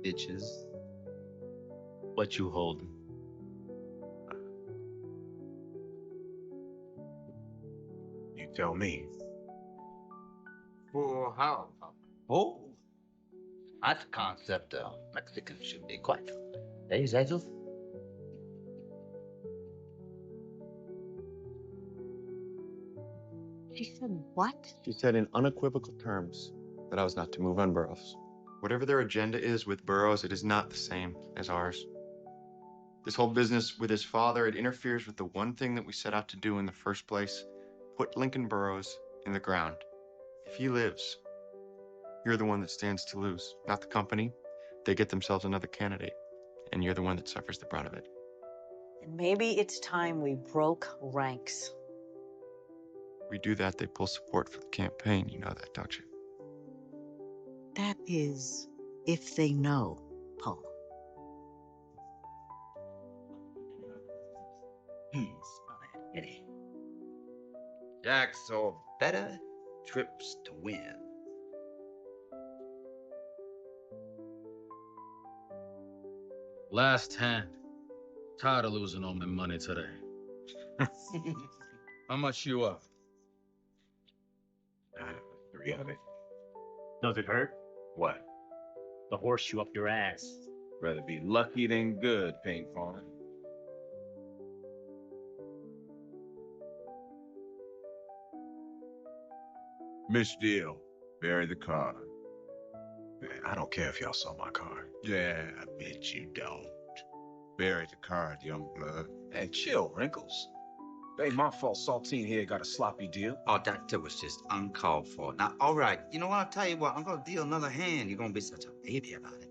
Bitches. What you holding? You tell me. For how? Oh, that's a concept Mexicans should be quite fond of. Eh, Jesus? She said what? She said in unequivocal terms that I was not to move on Burroughs. Whatever their agenda is with Burroughs, it is not the same as ours. This whole business with his father, it interferes with the one thing that we set out to do in the first place, put Lincoln Burroughs in the ground. If he lives, you're the one that stands to lose, not the company. They get themselves another candidate, and you're the one that suffers the brunt of it. And maybe it's time we broke ranks. We do that, they pull support for the campaign. You know that, don't you? That is, if they know, Paul. He's my Eddie. Jack saw better trips to win. Last hand. Tired of losing all my money today. How much you up? 300. Does it hurt? What? The horseshoe up your ass. Rather be lucky than good, paint farmer. Miss Deal, bury the car. Man, I don't care if y'all saw my car. Yeah, I bet you don't. Bury the car, young blood. Hey, chill, Wrinkles. It ain't my fault Saltine here got a sloppy deal. Oh, that was just uncalled for. Now, all right, you know what? I'll tell you what. I'm gonna deal another hand. You're gonna be such a baby about it.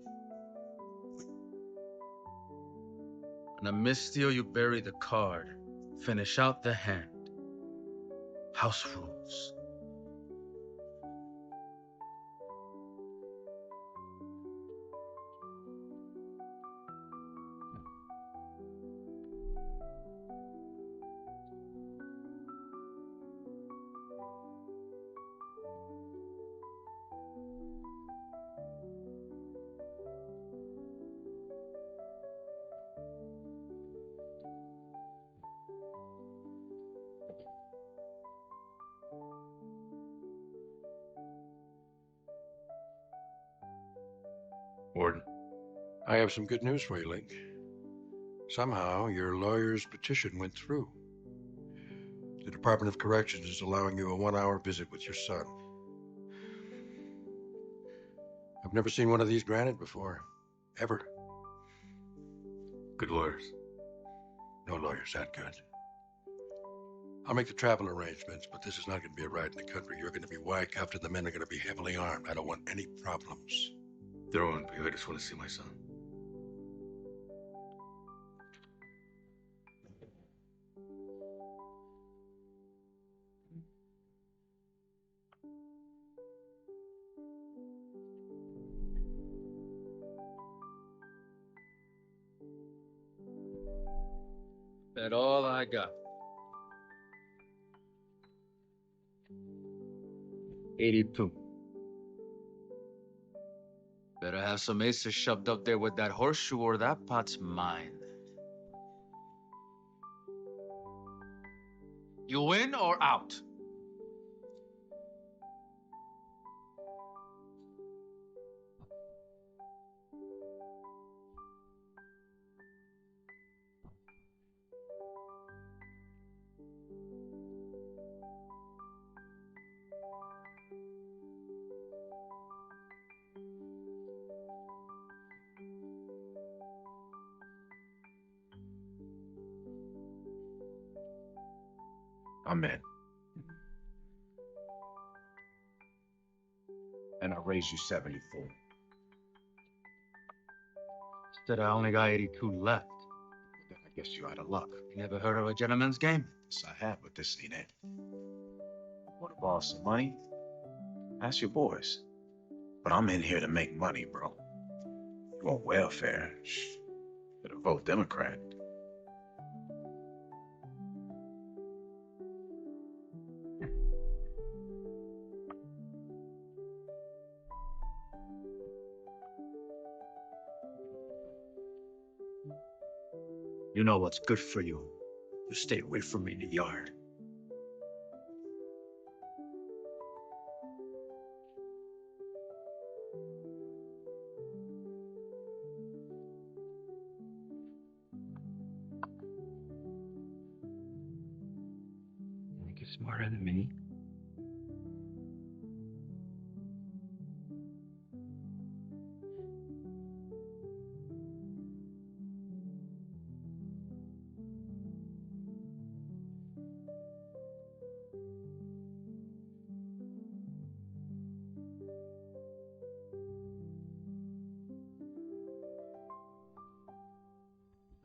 On a misdeal, you bury the card. Finish out the hand. House rules. Warden, I have some good news for you, Link. Somehow, your lawyer's petition went through. The Department of Corrections is allowing you a 1-hour visit with your son. I've never seen one of these granted before. Ever. Good lawyers. No lawyer's that good. I'll make the travel arrangements, but this is not going to be a ride in the country. You're going to be wide-cuffed and the men are going to be heavily armed. I don't want any problems. There won't be. I just want to see my son. Bet all I got. 82. Better have some aces shoved up there with that horseshoe or that pot's mine. You in or out? I'm in. And I raised you 74. Instead, I only got 82 left. Then I guess you're out of luck. You never heard of a gentleman's game? Yes, I have, but this ain't it. Want to borrow some money? Ask your boys. But I'm in here to make money, bro. You want welfare? Shh. Better vote Democrat. You know what's good for you. You stay away from me in the yard. You think you're smarter than me?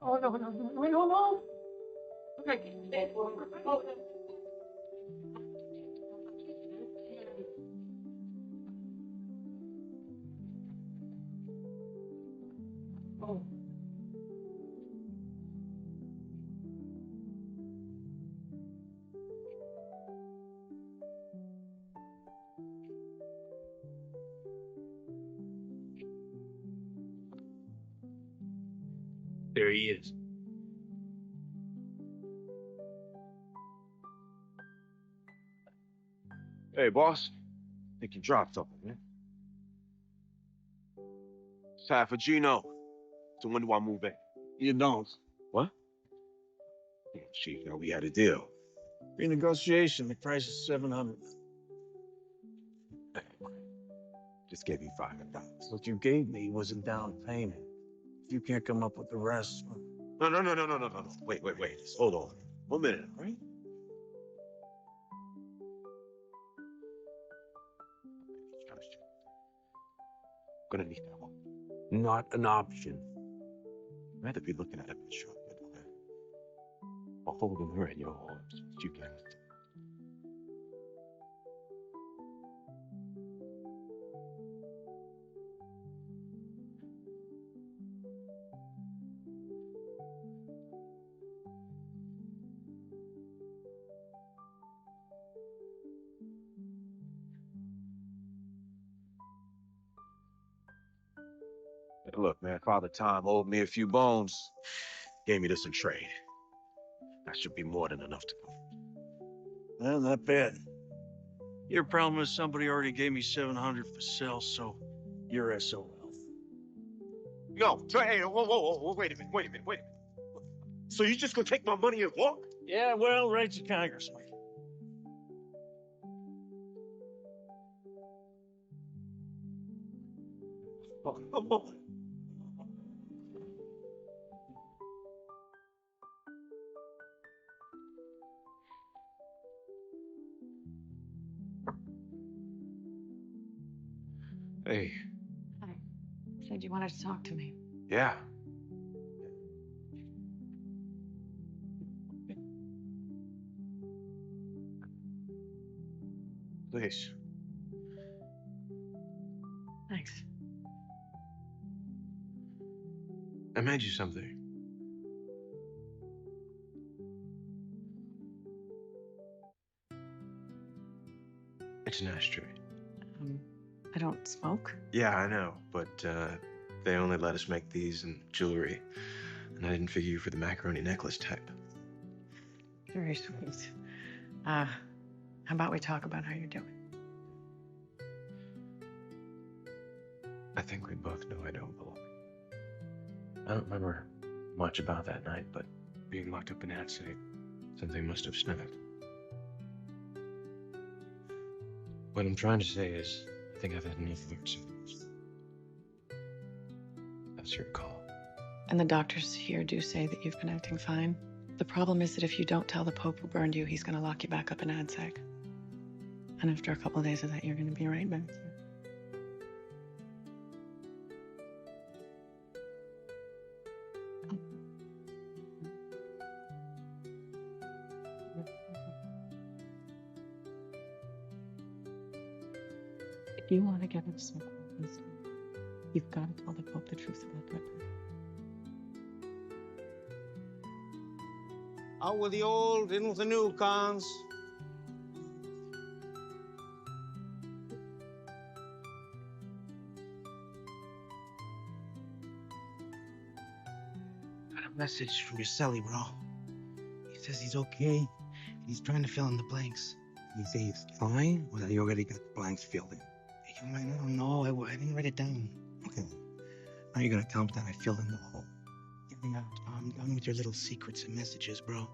Oh, no, no, no, wait, hold on. Okay. Oh. There he is. Hey, boss. Think you dropped something, man. It's time for Gino. So when do I move in? You don't. What? Yeah, Chief, now we had a deal. Renegotiation, the price is 700. Just gave you $500. What you gave me was a down payment. If you can't come up with the rest. No. Wait. Hold on. 1 minute, all right? Gonna need that one. Not an option. I'd rather be looking at a picture of it or holding her in your arms. You get it. Look, man, Father Time owed me a few bones. Gave me this in trade. That should be more than enough to go. Well, not bad. Your problem is somebody already gave me 700 for sale, so you're SOL. Yo, hey, whoa, wait a minute. So you just gonna take my money and walk? Yeah, well, write to Congressman. Oh, come on. Hey. Hi. Said you wanted to talk to me. Yeah. Please. Thanks. I made you something. It's an ashtray. I don't smoke. Yeah, I know, but they only let us make these and jewelry, and I didn't figure you for the macaroni necklace type. Very sweet. How about we talk about how you're doing? I think we both know I don't belong. I don't remember much about that night, but being locked up in that safe, something must have snapped. What I'm trying to say is, I think I've had enough of it. That's your call. And the doctors here do say that you've been acting fine. The problem is that if you don't tell the Pope who burned you, he's going to lock you back up in ADSEC. And after a couple of days of that, you're going to be right back here. If you want to get into some weapons, you've got to tell the Pope the truth about that. Out with the old, in with the new, cons. Got a message from your celly, bro. He says he's okay. He's trying to fill in the blanks. You say he's fine, or that you already got the blanks filled in? You might not know. I didn't write it down. Okay. Now you're gonna tell him that I filled in the hole. Yeah, I'm done with your little secrets and messages, bro.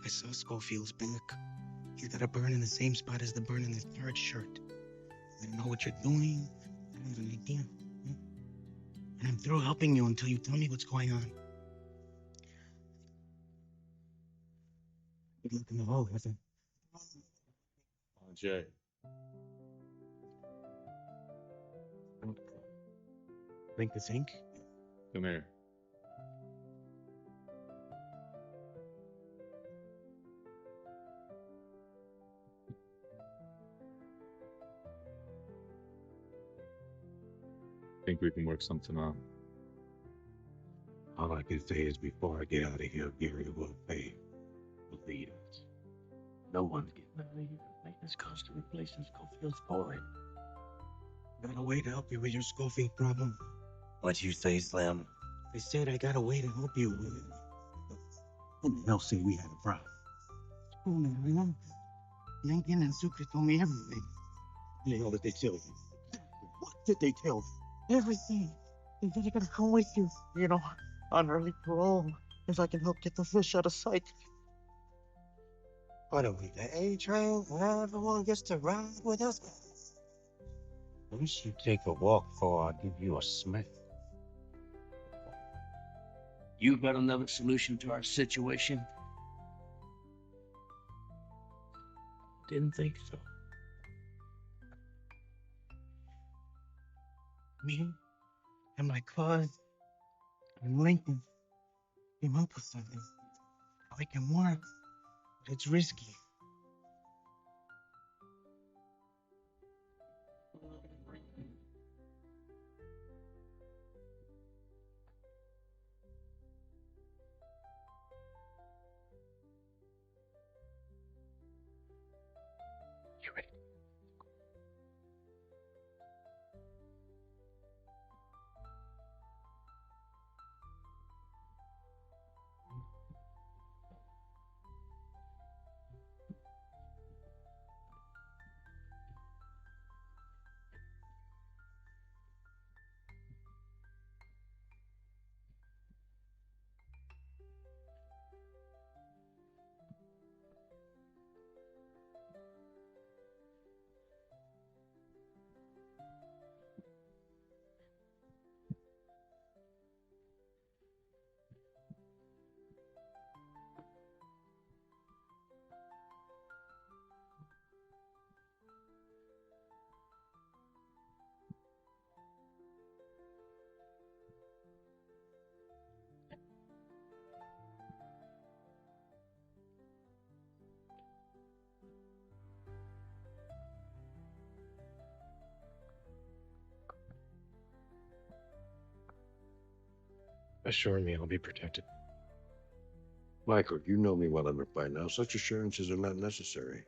I saw Schofield's back. He's got a burn in the same spot as the burn in his third shirt. I don't know what you're doing. I don't have an idea. And I'm through helping you until you tell me what's going on. Good luck in the hole, Heather. Jay. Think the sink? Come here. Think we can work something out. All I can say is before I get out of here, Gary will pay. Believe it. No one's getting out of here. Maintenance cost to replacing Schofield's boy. Got a way to help you with your Schofield problem. What you say, Slim? I said I got a way to help you with it. Who the hell say we had a problem? Oh, man, remember? Lincoln and Sucre told me everything. The hell did they tell you? What did they tell you? Everything. And then I gotta come with you, on early parole, if I can help get the fish out of sight. What are we, the A train? Everyone gets to ride with us. Once you take a walk before I give you a smack. You got another solution to our situation? Didn't think so. Me and my cousin and Lincoln came up with something. We can work, but it's risky. You ready? Assure me I'll be protected. Michael, you know me well enough by now. Such assurances are not necessary.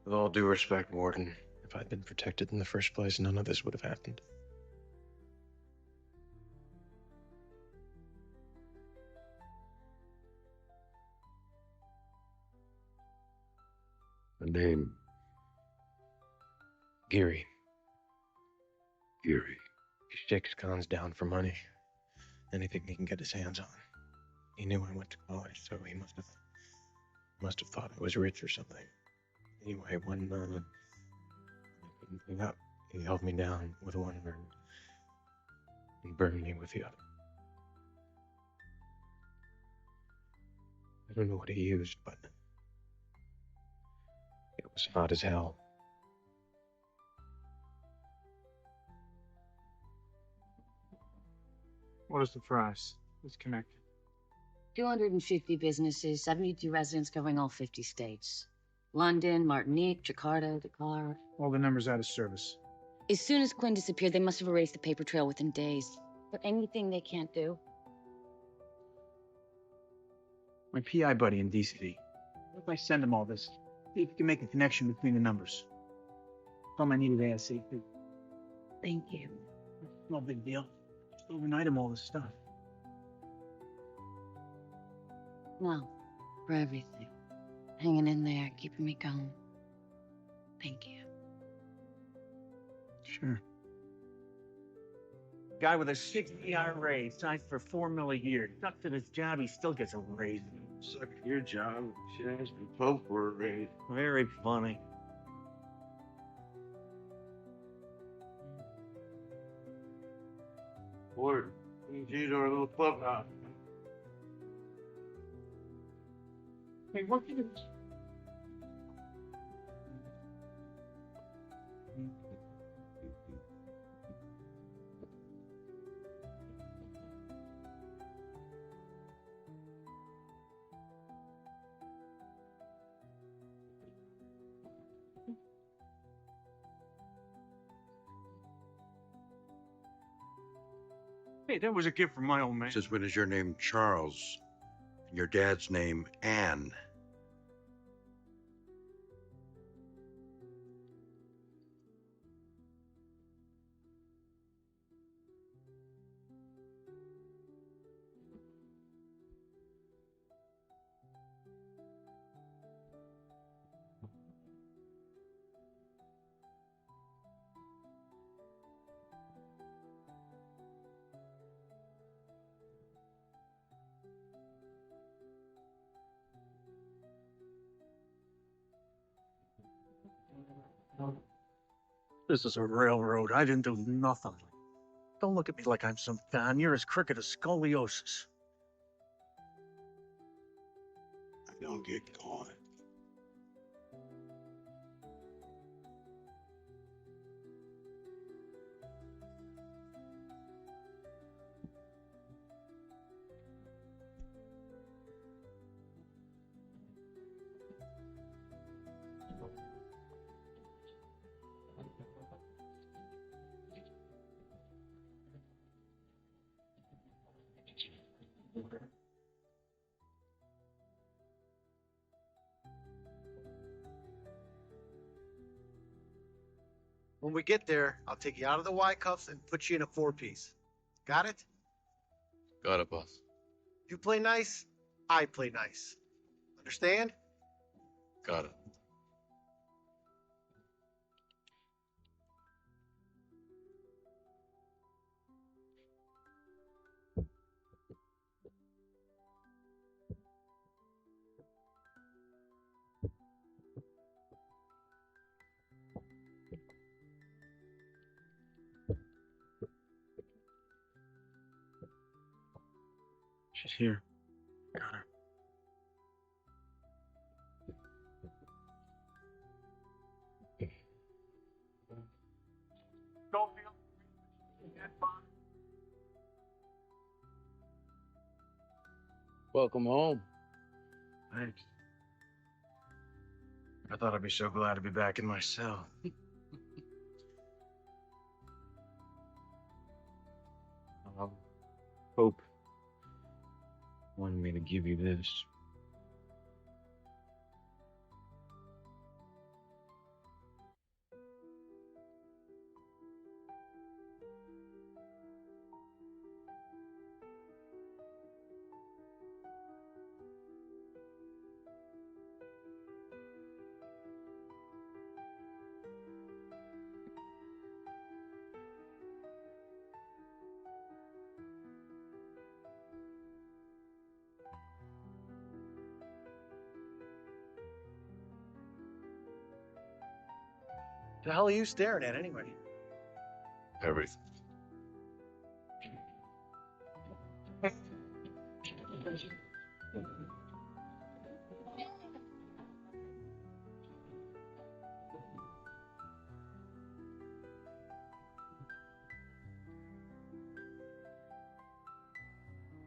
With all due respect, Warden, if I'd been protected in the first place, none of this would have happened. A name. Geary. Geary. He shakes cons down for money. Anything he can get his hands on. He knew I went to college, so he must have thought I was rich or something. Anyway, when I couldn't clean up, he held me down with one arm and burned me with the other. I don't know what he used, but it was hot as hell. What is the price? It's connected. 250 businesses, 72 residents covering all 50 states. London, Martinique, Jakarta, Dakar. All the numbers out of service. As soon as Quinn disappeared, they must have erased the paper trail within days. But anything they can't do? My PI buddy in DCD. What if I send him all this? See if you can make a connection between the numbers. Tell him I needed ASAP. Thank you. No big deal. Just overnight him all this stuff. Well, for everything. Hanging in there, keeping me going. Thank you. Sure. Guy with a 6-year raise signs for $4 million a year. Stuck to this job, he still gets a raise. Suck at your job. She has been pumped for a raise. Very funny. Word. She's our little clubhouse. Hey, what can you... Hey, that was a gift from my old man. Since when is your name Charles? And your dad's name Anne? This is a railroad. I didn't do nothing. Don't look at me like I'm some con. You're as crooked as scoliosis. I don't get going. When we get there, I'll take you out of the Y cuffs and put you in a 4-piece. Got it? Got it, boss. You play nice, I play nice. Understand? Got it. She's here. Got her. Welcome home. Thanks. I thought I'd be so glad to be back in my cell. Hope wanted me to give you this. The hell are you staring at anyway? Everything.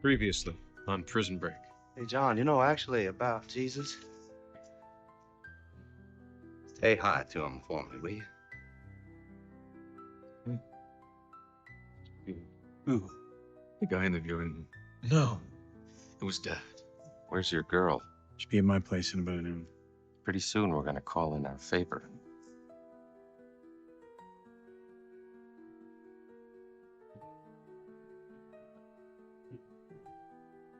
Previously on Prison Break. Hey, John, you know, actually, about Jesus. Say hi to him for me, will you? Who? The guy interviewing. No. It was Dad. Where's your girl? She'll be at my place in about an hour. Pretty soon we're gonna call in our favor.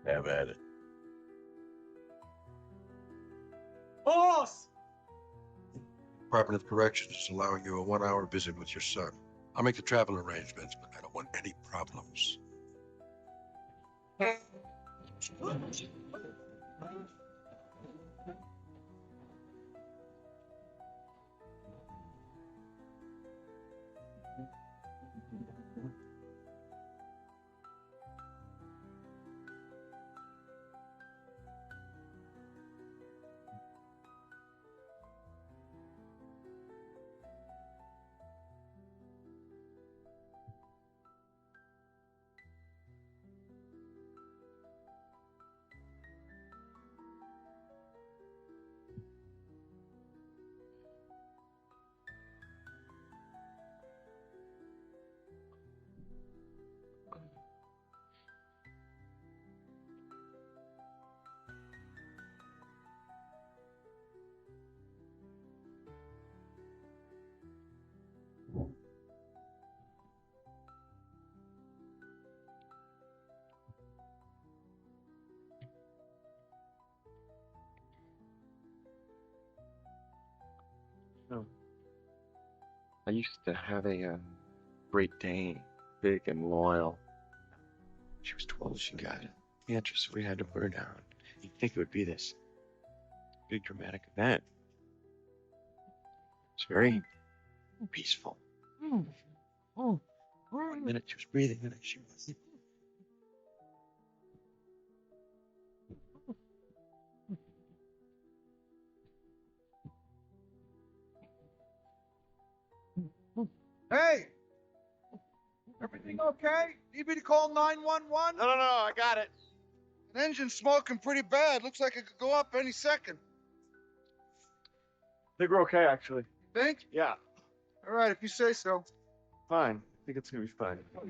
Have at it. Boss! Department of Corrections is allowing you a 1-hour visit with your son. I'll make the travel arrangements, but I don't want any problems. No. I used to have a Great Dane, big and loyal. She was 12, she got the interest, so we had to put her down. You'd think it would be this big dramatic event. It's very peaceful. For a minute, she was breathing, and then she was. Hey! Everything okay? Need me to call 911? No, I got it. An engine's smoking pretty bad. Looks like it could go up any second. I think we're okay, actually. Think? Yeah. All right, if you say so. Fine. I think it's gonna be fine. Oh.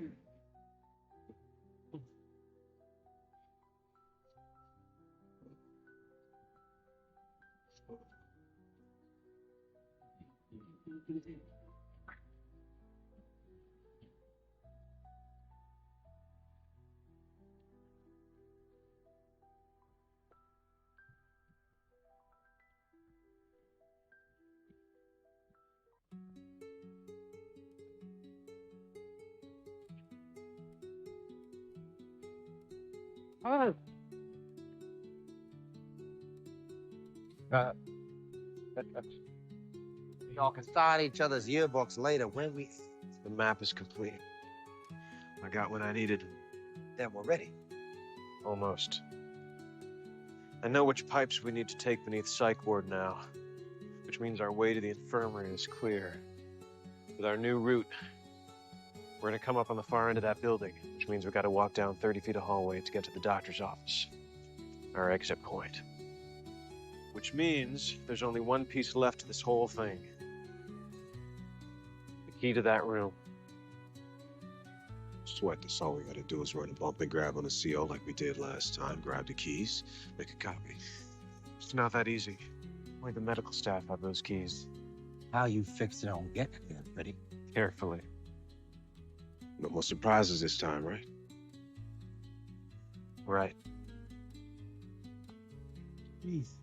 Y'all can sign each other's yearbooks later when we. The map is complete. I got what I needed. Then we're ready. Almost. I know which pipes we need to take beneath Psych Ward now, which means our way to the infirmary is clear. With our new route, we're gonna come up on the far end of that building, which means we gotta walk down 30 feet of hallway to get to the doctor's office. Our exit point. Which means there's only one piece left to this whole thing. The key to that room. Sweat, that's all we gotta do is run a bump and grab on the CO like we did last time. Grab the keys, make a copy. It's not that easy. Only the medical staff have those keys. How you fix it on getting there, buddy. Carefully. No more surprises this time, right? Right. Please.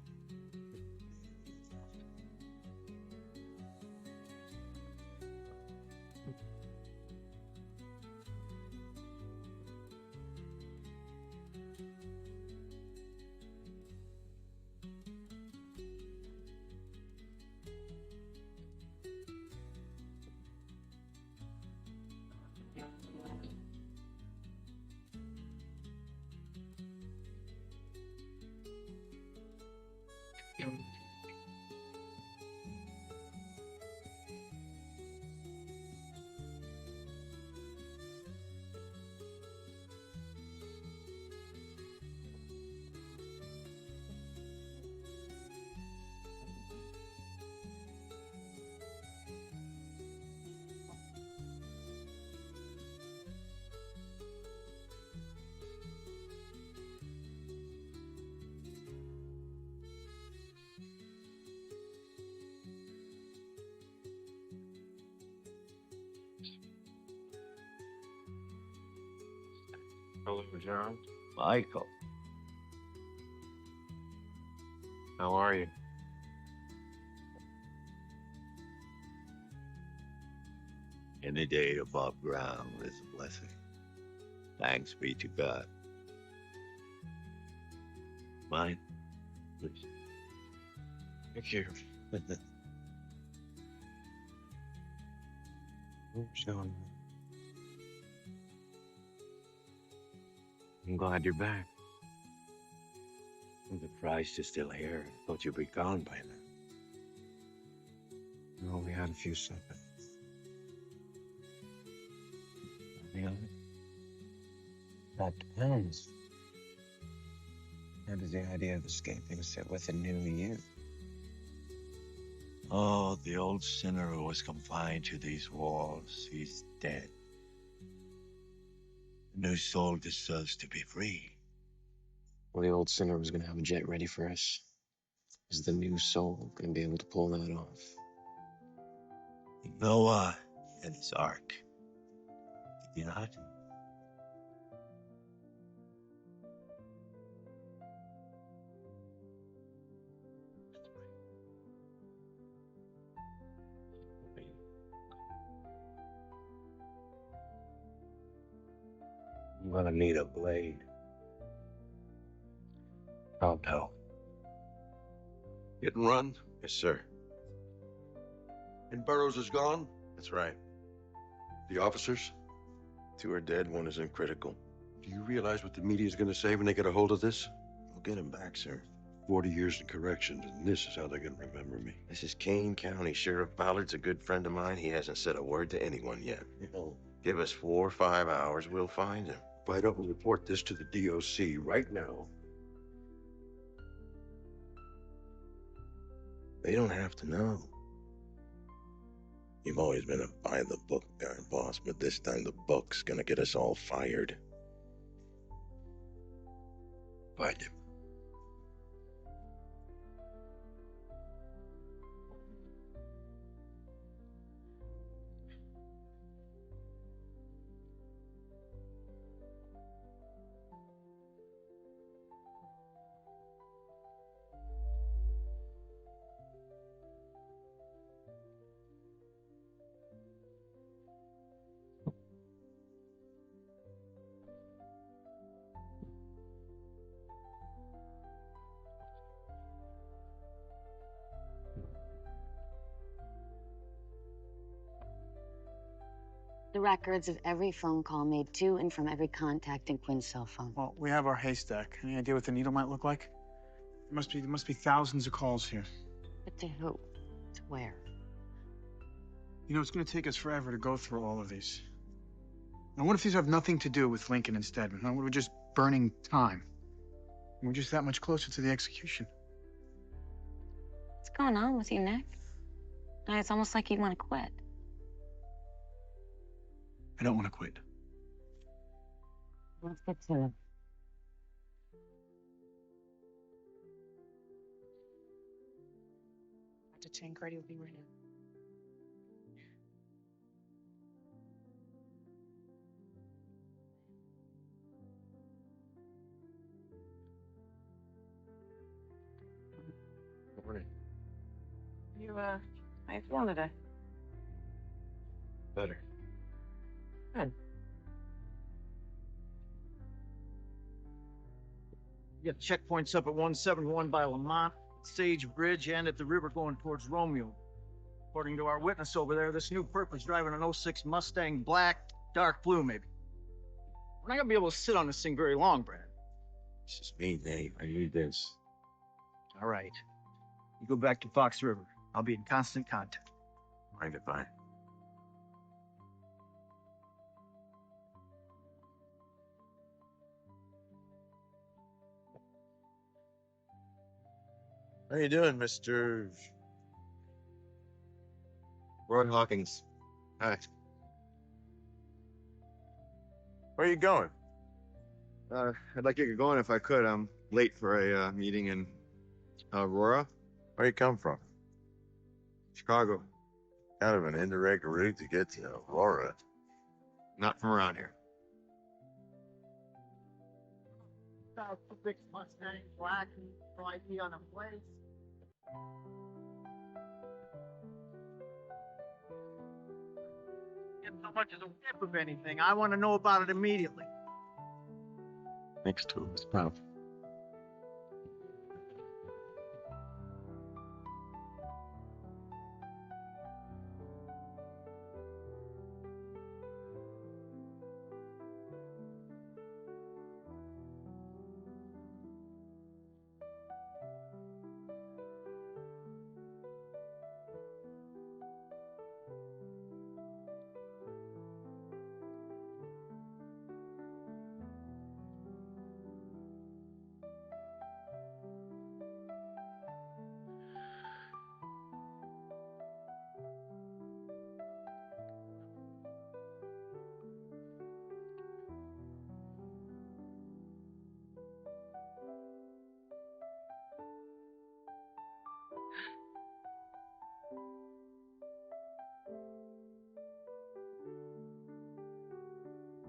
Hello, John. Michael. How are you? Any day above ground is a blessing. Thanks be to God. Mine? Please. Thank you. Where's going? I'm glad you're back. I'm surprised you're still here. Thought you'd be gone by now. We only had a few seconds. That depends. How does the idea of escaping sit with a new you? Oh, the old sinner who was confined to these walls, he's dead. The new soul deserves to be free. Well, the old sinner was gonna have a jet ready for us. Is the new soul gonna be able to pull that off? Noah and his ark. Did you not? I'm gonna need a blade. Pronto. Hit and run? Yes, sir. And Burroughs is gone? That's right. The officers? 2 are dead, 1 is in critical. Do you realize what the media's gonna say when they get a hold of this? We'll get him back, sir. 40 years in corrections, and this is how they're gonna remember me. This is Kane County. Sheriff Ballard's a good friend of mine. He hasn't said a word to anyone yet. Give us 4 or 5 hours, we'll find him. If I don't report this to the DOC right now. They don't have to know. You've always been a by-the-book guy, boss, but this time the book's gonna get us all fired. Find him. The records of every phone call made to and from every contact in Quinn's cell phone. Well, we have our haystack. Any idea what the needle might look like? There must be thousands of calls here. But to who? To where? You know, it's going to take us forever to go through all of these. Now, what if these have nothing to do with Lincoln and Stedman? Huh? We're just burning time. We're just that much closer to the execution. What's going on with you, Nick? Now it's almost like you want to quit. I don't want to quit. Let's get to it. Dr. Tancredi will be right in. Morning. How you feeling today? Better. Good. You got checkpoints up at 171 by Lamont, Sage Bridge, and at the river going towards Romeo. According to our witness over there, this new perp is driving an '06 Mustang black, dark blue maybe. We're not gonna be able to sit on this thing very long, Brad. It's just me, Dave. I need this. All right. You go back to Fox River. I'll be in constant contact. Mind if I? How you doing, Mr. Roy Hawkins. Hi. Where are you going? I'd like to get going if I could. I'm late for a meeting in Aurora. Where you come from? Chicago. Kind of an indirect route to get to Aurora. Not from around here. Big Mustang black and ID on a place. Get so much as a whiff of anything. I want to know about it immediately. Next to his mouth.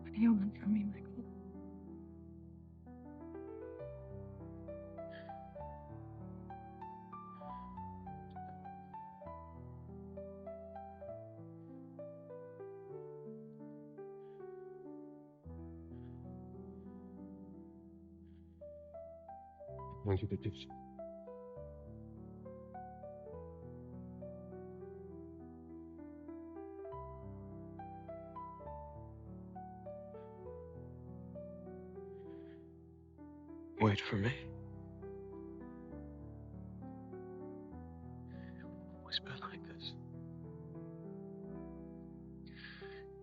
What do you want from me, Michael? I want you to do. Good for me. It's always been like this.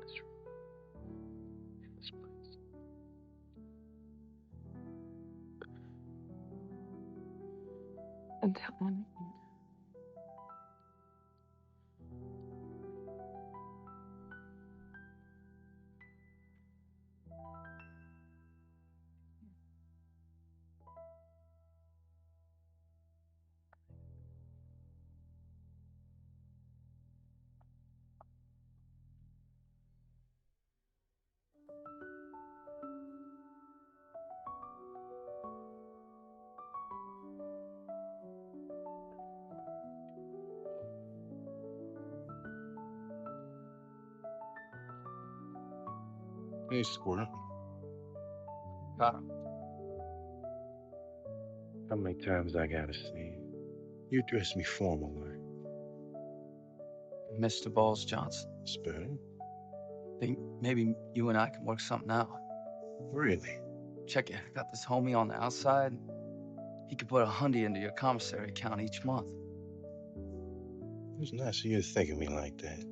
This room, in this place. Until one. Hey, Squirrel. Got him. How many times I gotta see you? You dress me formally. Mr. Balls Johnson. Spoon? Think maybe you and I can work something out. Really? Check it. I got this homie on the outside. He could put $100 into your commissary account each month. It was nice of you to think of me like that.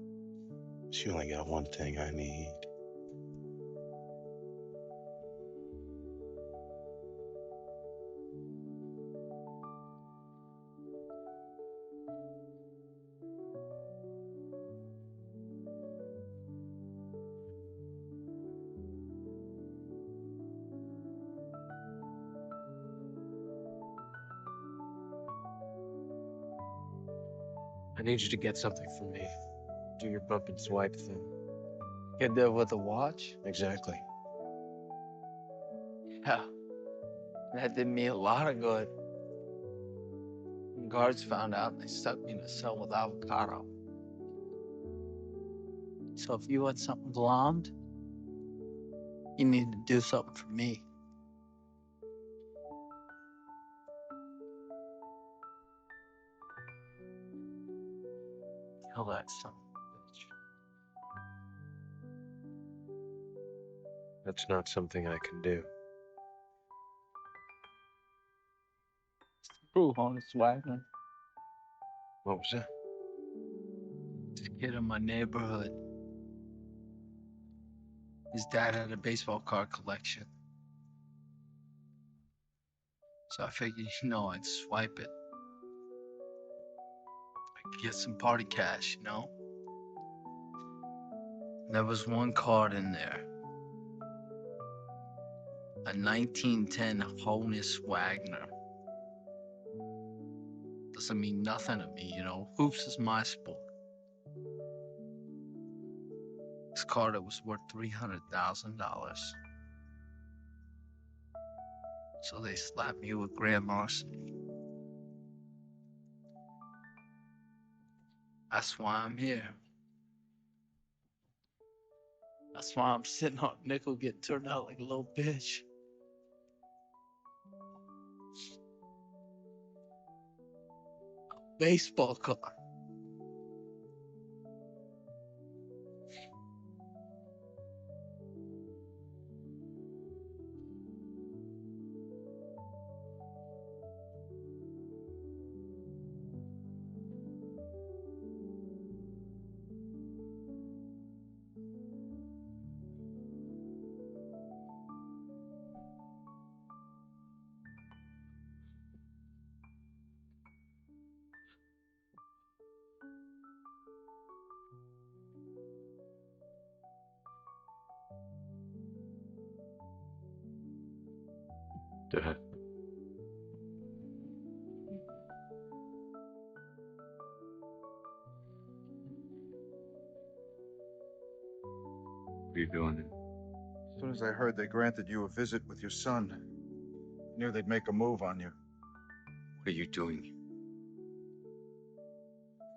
She only got one thing I need. I need you to get something for me. Do your bump and swipe thing. Get there with a watch? Exactly. Yeah. That did me a lot of good. When guards found out, they stuck me in a cell with avocado. So if you had something glommed, you need to do something for me. Kill that son of a bitch. That's not something I can do. Proof on its wagon. What was that? This kid in my neighborhood. His dad had a baseball card collection. So I figured, I'd swipe it. I could get some party cash, And there was one card in there. A 1910 Honus Wagner. Doesn't mean nothing to me, Hoops is my sport. This card was worth $300,000. So they slapped me with grand larceny. That's why I'm here. That's why I'm sitting on a nickel getting turned out like a little bitch. Baseball card. Dad. What are you doing? As soon as I heard they granted you a visit with your son, I knew they'd make a move on you. What are you doing?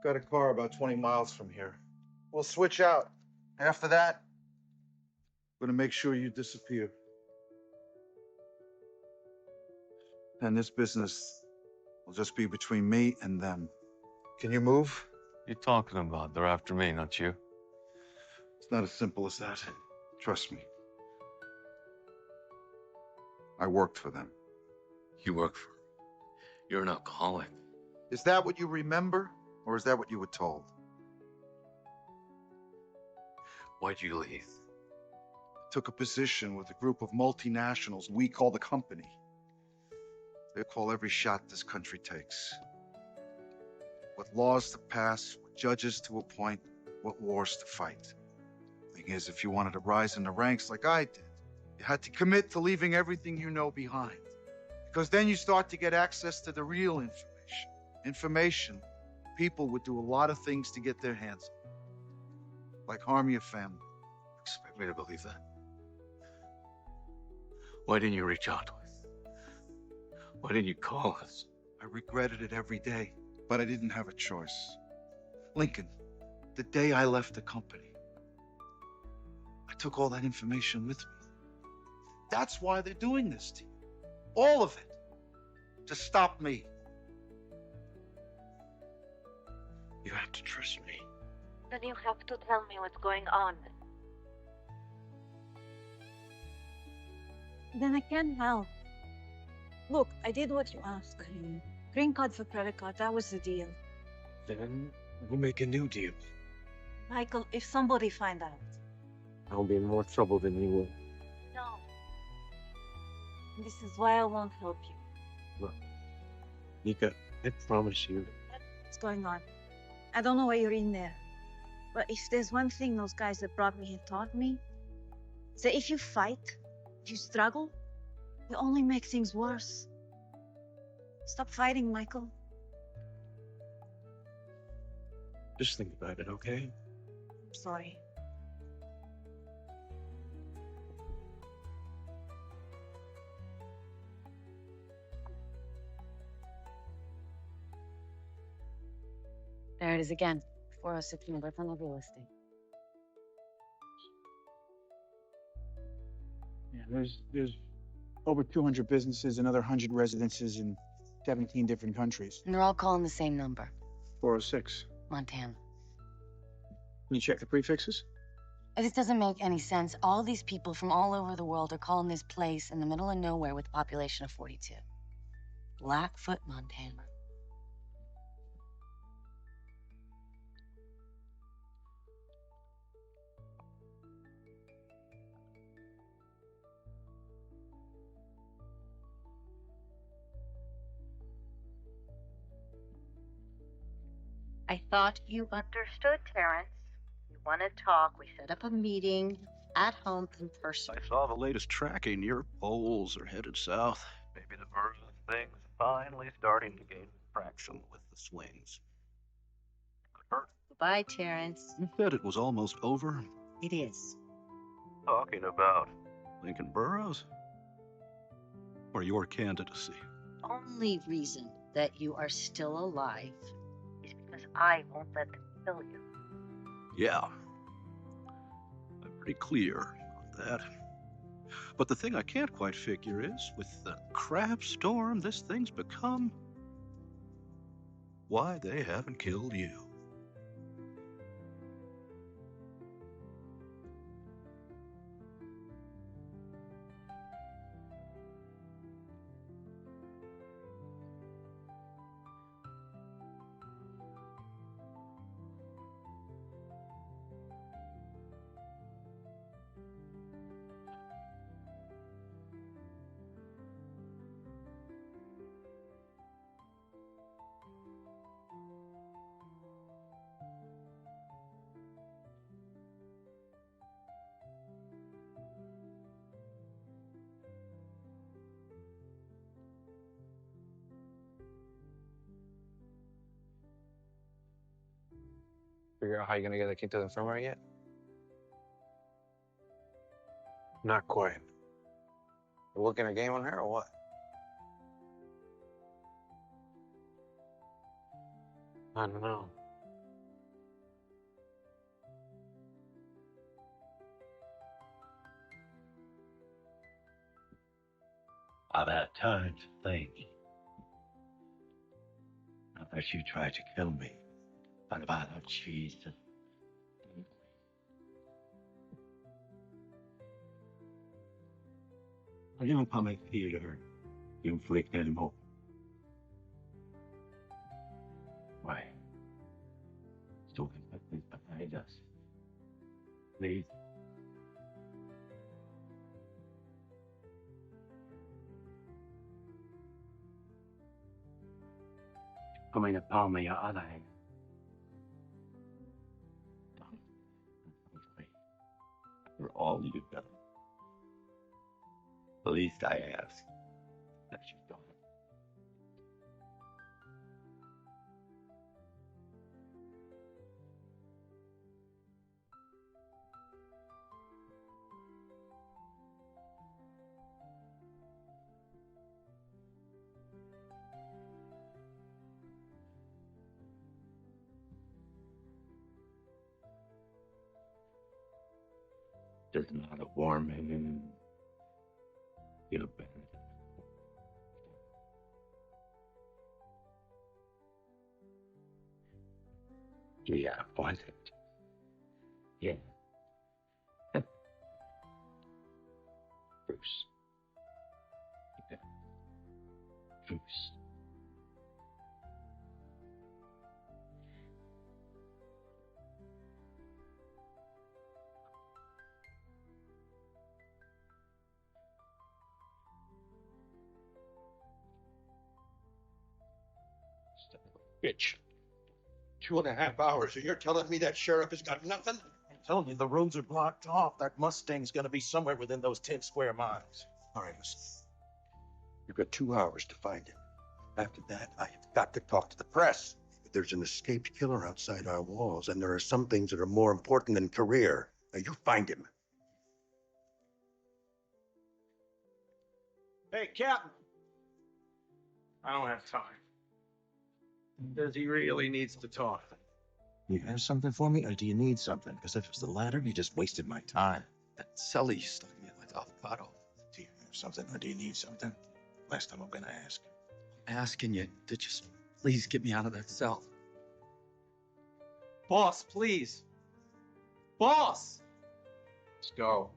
Got a car about 20 miles from here. We'll switch out. After that, I'm gonna make sure you disappear. And this business will just be between me and them. Can you move? What are you talking about? They're after me, not you. It's not as simple as that. Trust me. I worked for them. You work for. You're an alcoholic. Is that what you remember, or is that what you were told? Why'd you leave? Took a position with a group of multinationals we call the company. They call every shot this country takes. What laws to pass, what judges to appoint, what wars to fight. Thing is, if you wanted to rise in the ranks like I did, you had to commit to leaving everything you know behind. Because then you start to get access to the real information. Information people would do a lot of things to get their hands on. Like harm your family. Expect me to believe that? Why didn't you reach out to us? Why didn't you call us? I regretted it every day, but I didn't have a choice. Lincoln, the day I left the company, I took all that information with me. That's why they're doing this to you. All of it. To stop me. You have to trust me. Then you have to tell me what's going on. Then I can't help. Look, I did what you asked. Green card for credit card, that was the deal. Then we'll make a new deal. Michael, if somebody find out. I'll be in more trouble than you will. No. This is why I won't help you. Look, Nika, I promise you. What's going on? I don't know why you're in there. But if there's one thing those guys that brought me here taught me, it's that if you fight, if you struggle, you only make things worse. Stop fighting, Michael. Just think about it, okay? I'm sorry. There it is again. 406 number from the real estate. Yeah, there's over 200 businesses, another 100 residences in 17 different countries. And they're all calling the same number. 406. Montana. Can you check the prefixes? This doesn't make any sense. All these people from all over the world are calling this place in the middle of nowhere with a population of 42. Blackfoot, Montana. I thought you understood, Terrence. You want to talk, we set up a meeting at home in person. I saw the latest tracking. Your poles are headed south. Maybe the version of things finally starting to gain traction with the swings. Goodbye, Terrence. You said it was almost over. It is. Talking about Lincoln Burrows? Or your candidacy? Only reason that you are still alive is because I won't let them kill you. Yeah. I'm pretty clear on that. But the thing I can't quite figure is, with the crap storm this thing's become, why they haven't killed you. Figure out how you're gonna get the key to the infirmary yet? Not quite. You working a game on her or what? I don't know. I've had time to think. I thought you tried to kill me. But about that cheese. I didn't come here, Peter. inflict any more. Why? So we can put this behind us. Please. Come in the palm of your other hand. For all you've done. The least I ask that you've done. There's not a warm hand. Feel better. Yeah, was it? Yeah. Bruce. Yeah. Bruce. Bitch. 2.5 hours, and you're telling me that sheriff has got nothing? I'm telling you, the roads are blocked off. That Mustang's gonna be somewhere within those 10 square miles. All right, listen. You've got 2 hours to find him. After that, I have got to talk to the press. There's an escaped killer outside our walls, and there are some things that are more important than career. Now, you find him. Hey, Captain. I don't have time. Says he really needs to talk. You have something for me, or do you need something? Because if it's the latter, you just wasted my time. That celly stuck me like avocado. Do you have something, or do you need something? Last time I'm gonna ask. I'm asking you to just please get me out of that cell. Boss, please. Boss! Let's go.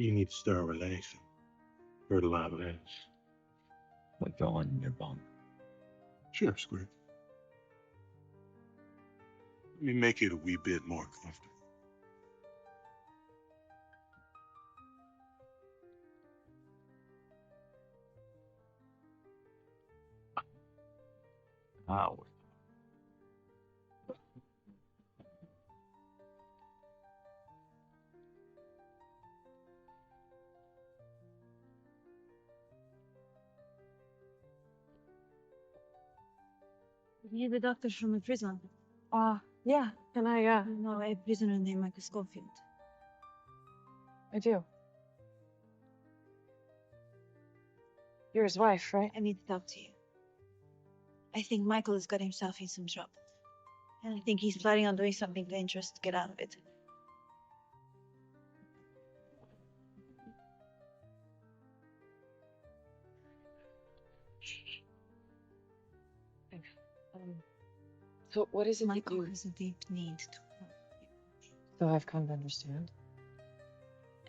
You need to start relaxing. Heard a lot of that. Like go on your bunk. Sure, Squirt. Let me make it a wee bit more comfortable. Howard. You're the doctor from a prison. Yeah. Can I, You know a prisoner named Michael Schofield. I do. You're his wife, right? I need to talk to you. I think Michael has got himself in some trouble. And I think he's planning on doing something dangerous to get out of it. Thanks. So what is it Michael that you... has a deep need to help you. So I've come to understand.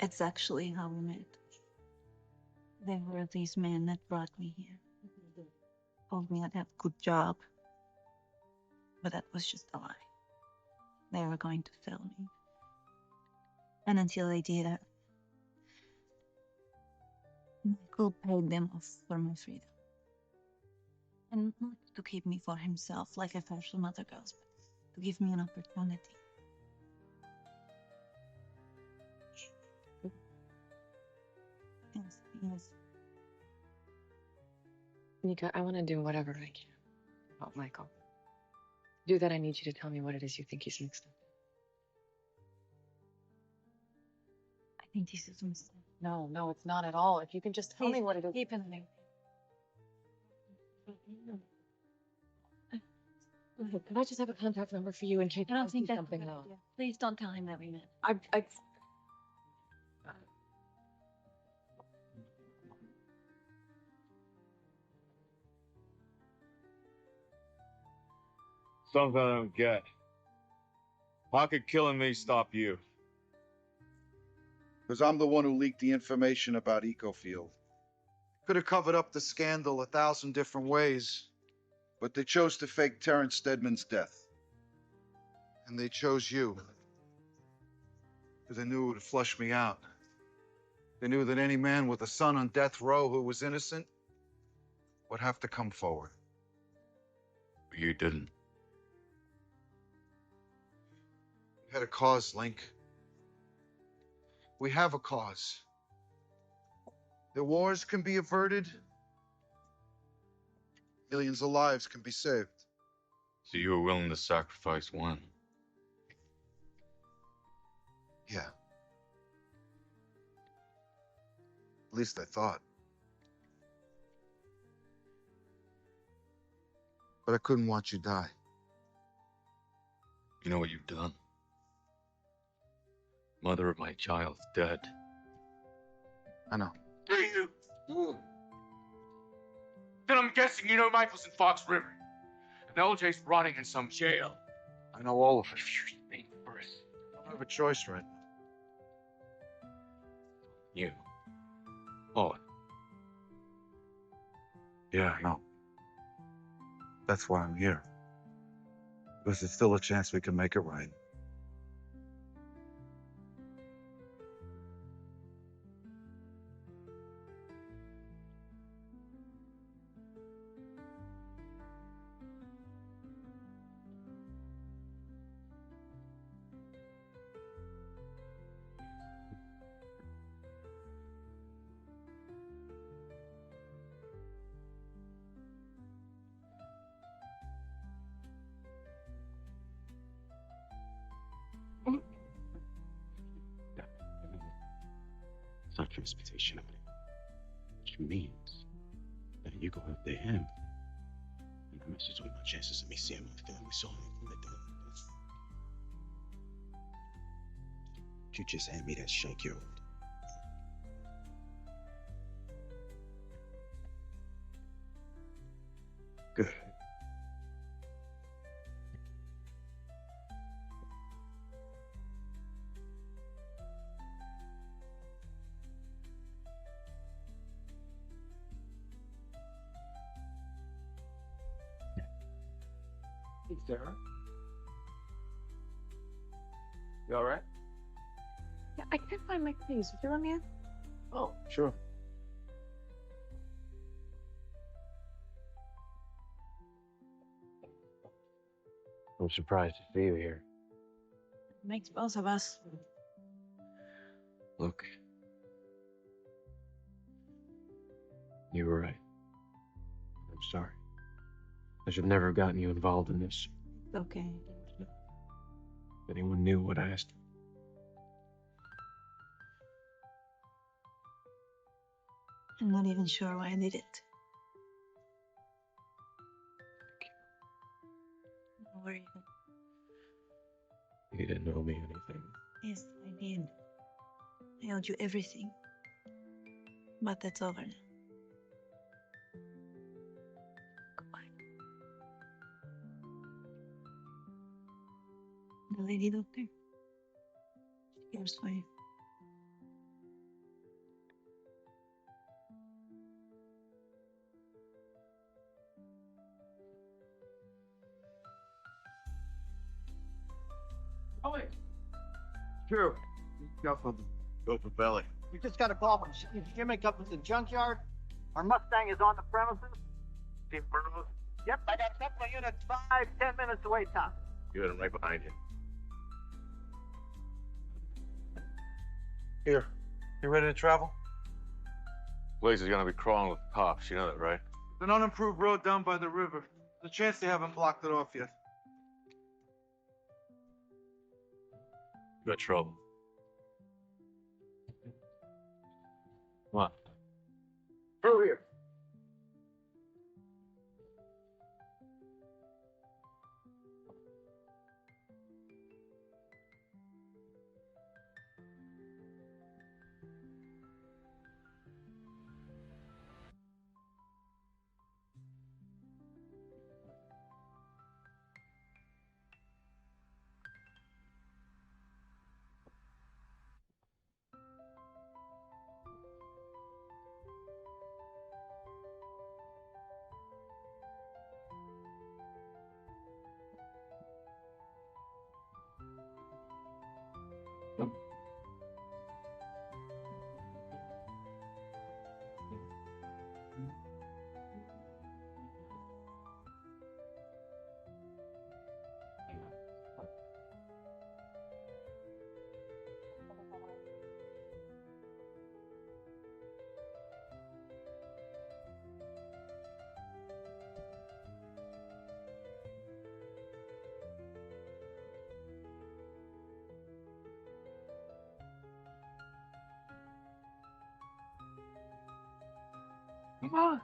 It's actually how we met. There were these men that brought me here. Told me I'd have a good job. But that was just a lie. They were going to sell me. And until they did, Michael paid them off for my freedom. And not to keep me for himself like I've heard from other girls, but to give me an opportunity. Yes, yes. Nika, I want to do whatever I can to help Michael. To do that, I need you to tell me what it is you think he's mixed up in. I think this is a mistake. No, it's not at all. If you can just tell me what it is. Keep it in. Look, can I just have a contact number for you in case I don't think that's something a good else? idea. Please don't tell him that we met. I Something I don't get. How could killing me stop you? Because I'm the one who leaked the information about Ecofield. Could have covered up the scandal 1,000 different ways, but they chose to fake Terrence Stedman's death. And they chose you. Because they knew it would flush me out. They knew that any man with a son on death row who was innocent would have to come forward. But you didn't. We had a cause, Link. We have a cause. The wars can be averted. Millions of lives can be saved. So you were willing to sacrifice one? Yeah. At least I thought. But I couldn't watch you die. You know what you've done? Mother of my child's dead. I know. Do you? Then I'm guessing you know Michael's in Fox River. And LJ's rotting in some jail. I know all of it. You think first. I don't have a choice right now. You. All. Yeah, I know. That's why I'm here. Because there's still a chance we can make it right. It's not transportation of it. Which means that you go after him. And I messes with my chances of me seeing my family so many from the dead. You just hand me that shank-year-old. Good. Hey, Sarah. You all right? Yeah, I can't find my keys. Would you let me in? Oh, sure. I'm surprised to see you here. Makes both of us. Look. You were right. I'm sorry. I should never have gotten you involved in this. Okay. If anyone knew what I asked. I'm not even sure why I did it. Don't worry. You didn't owe me anything. Yes, I did. I owed you everything. But that's over now. Goodbye. The lady doctor. She cares for you. Belly. True. Got something. Go for Belly. We just got a call from Jimmy up at the junkyard. Our Mustang is on the premises. Team Burroughs. Yep, I got a couple of units 5-10 minutes away, Tom. Good, I'm right behind you. Here. You ready to travel? Blaze is gonna be crawling with cops. You know that, right? It's an unimproved road down by the river. There's a chance they haven't blocked it off yet. You got trouble. What? Through here. Come on.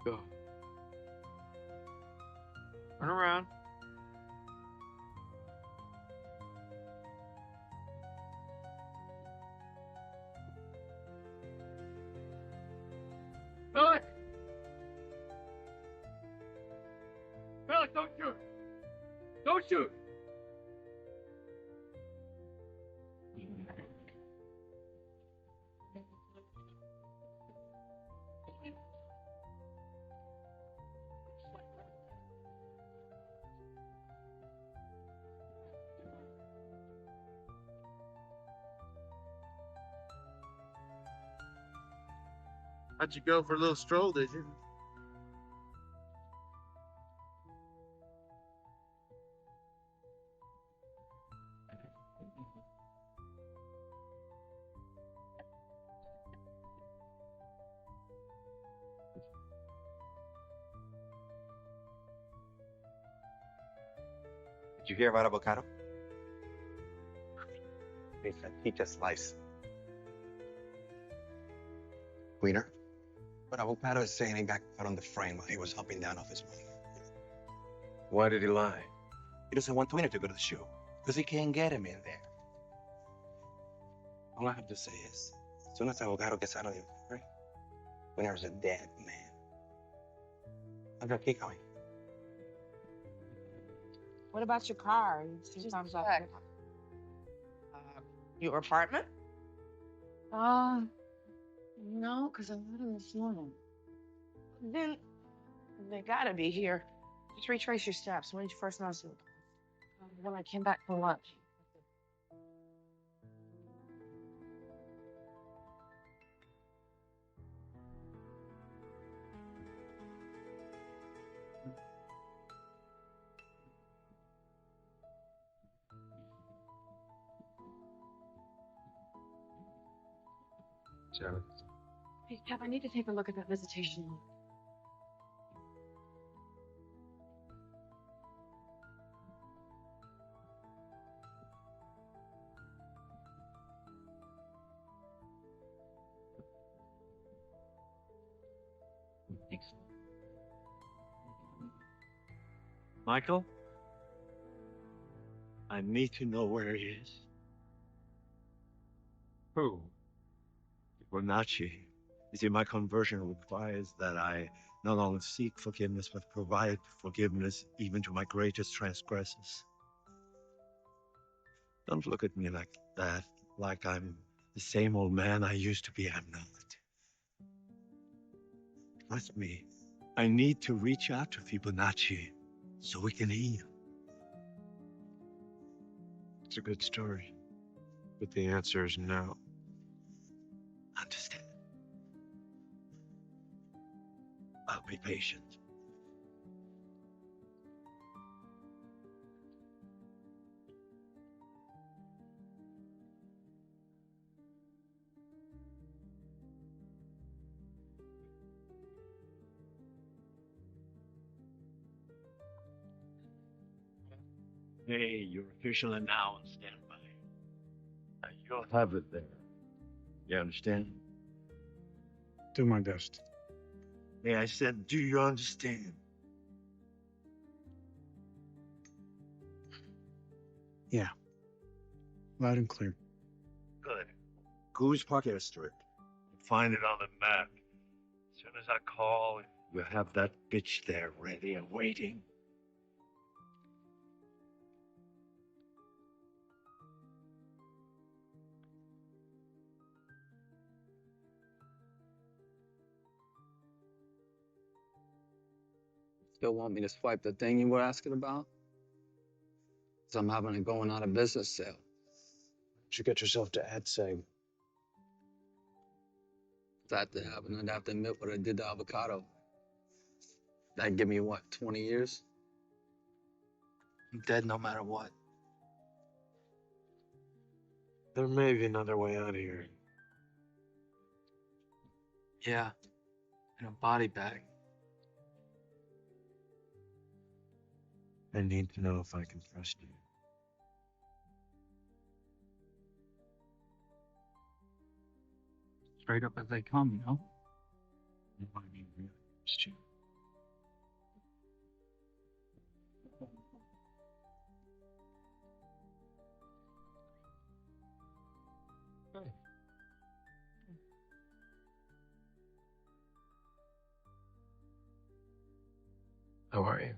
Go. Turn around. Billy! Billy, don't shoot! Don't shoot! How'd you go for a little stroll, did you? Did you hear about avocado? They said eat a slice. Wiener? But avocado is saying he got caught on the frame while he was hopping down off his money. Why did he lie? He doesn't want Wiener to go to the show because he can't get him in there. All I have to say is, as soon as avocado gets out of the frame, Wiener's a dead man. Okay, keep going. What about your car? Your apartment? No, because I met him this morning. Then they gotta be here. Just retrace your steps. When did you first notice it? When I came back from lunch. Sharon. Hey, Cap, I need to take a look at that visitation log. Thanks. Michael? I need to know where he is. Who? Fibonacci. You see, my conversion requires that I not only seek forgiveness, but provide forgiveness even to my greatest transgressors. Don't look at me like that, like I'm the same old man I used to be. I'm not. Trust me, I need to reach out to Fibonacci so we can heal. It's a good story, but the answer is no. Understand? I'll be patient. Hey, your official are now on standby. You'll have it there. You understand? Do my best. Hey, I said, do you understand? Yeah. Loud and clear. Good. Goose Park Airstrip. Find it on the map. As soon as I call, we'll have that bitch there ready and waiting. Still want me to swipe the thing you were asking about? So I'm having a going out of business sale. You get yourself to AdSeg. If that to happen, I'd have to admit what I did to avocado. That'd give me, what, 20 years? I'm dead no matter what. There may be another way out of here. Yeah, in a body bag. I need to know if I can trust you. Straight up as they come, you know? I mean, really, trust you. How are you?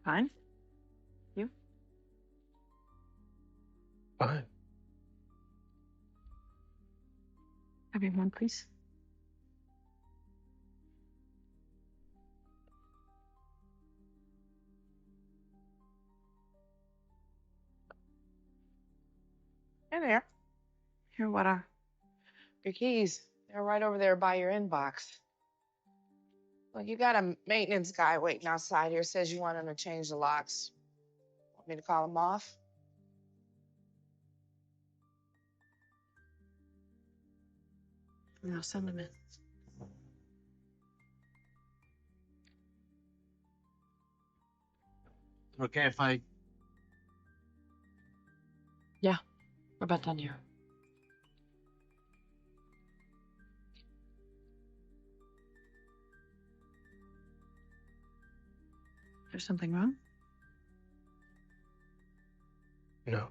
Fine. You? Fine. Have you one, please? Hey there. Here, what are? Your keys. They're right over there by your inbox. Look, you got a maintenance guy waiting outside here. Says you want him to change the locks. Want me to call him off? No, send them in. Okay, if I... Yeah, we're about done here. There's something wrong? No.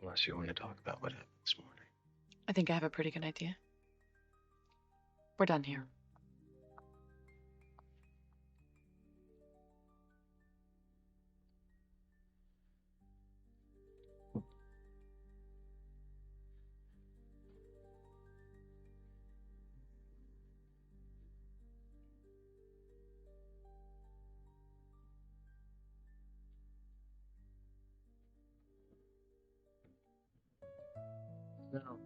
Unless you want to talk about what happened this morning. I think I have a pretty good idea. We're done here. No.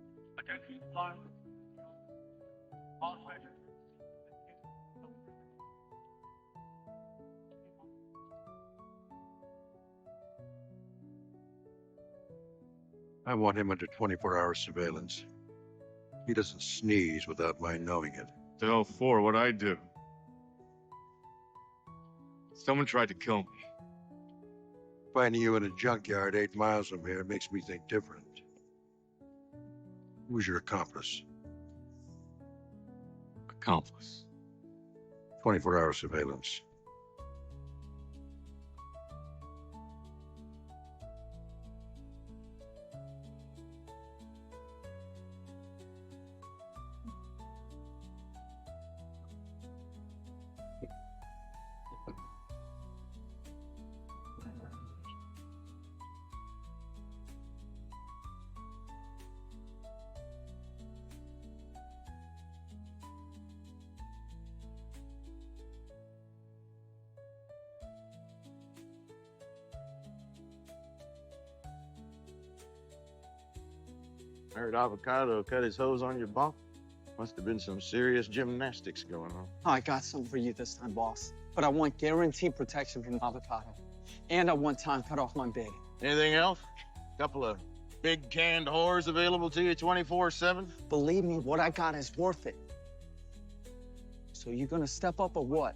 I want him under 24-hour surveillance. He doesn't sneeze without my knowing it. The hell for? What'd I do? Someone tried to kill me. Finding you in a junkyard 8 miles from here makes me think different. Who's your accomplice? Accomplice. 24-hour surveillance. I heard Avocado cut his hose on your bump. Must have been some serious gymnastics going on. Oh, I got something for you this time, boss. But I want guaranteed protection from Avocado. And I want time cut off my bid. Anything else? Couple of big canned whores available to you 24/7? Believe me, what I got is worth it. So you gonna step up or what?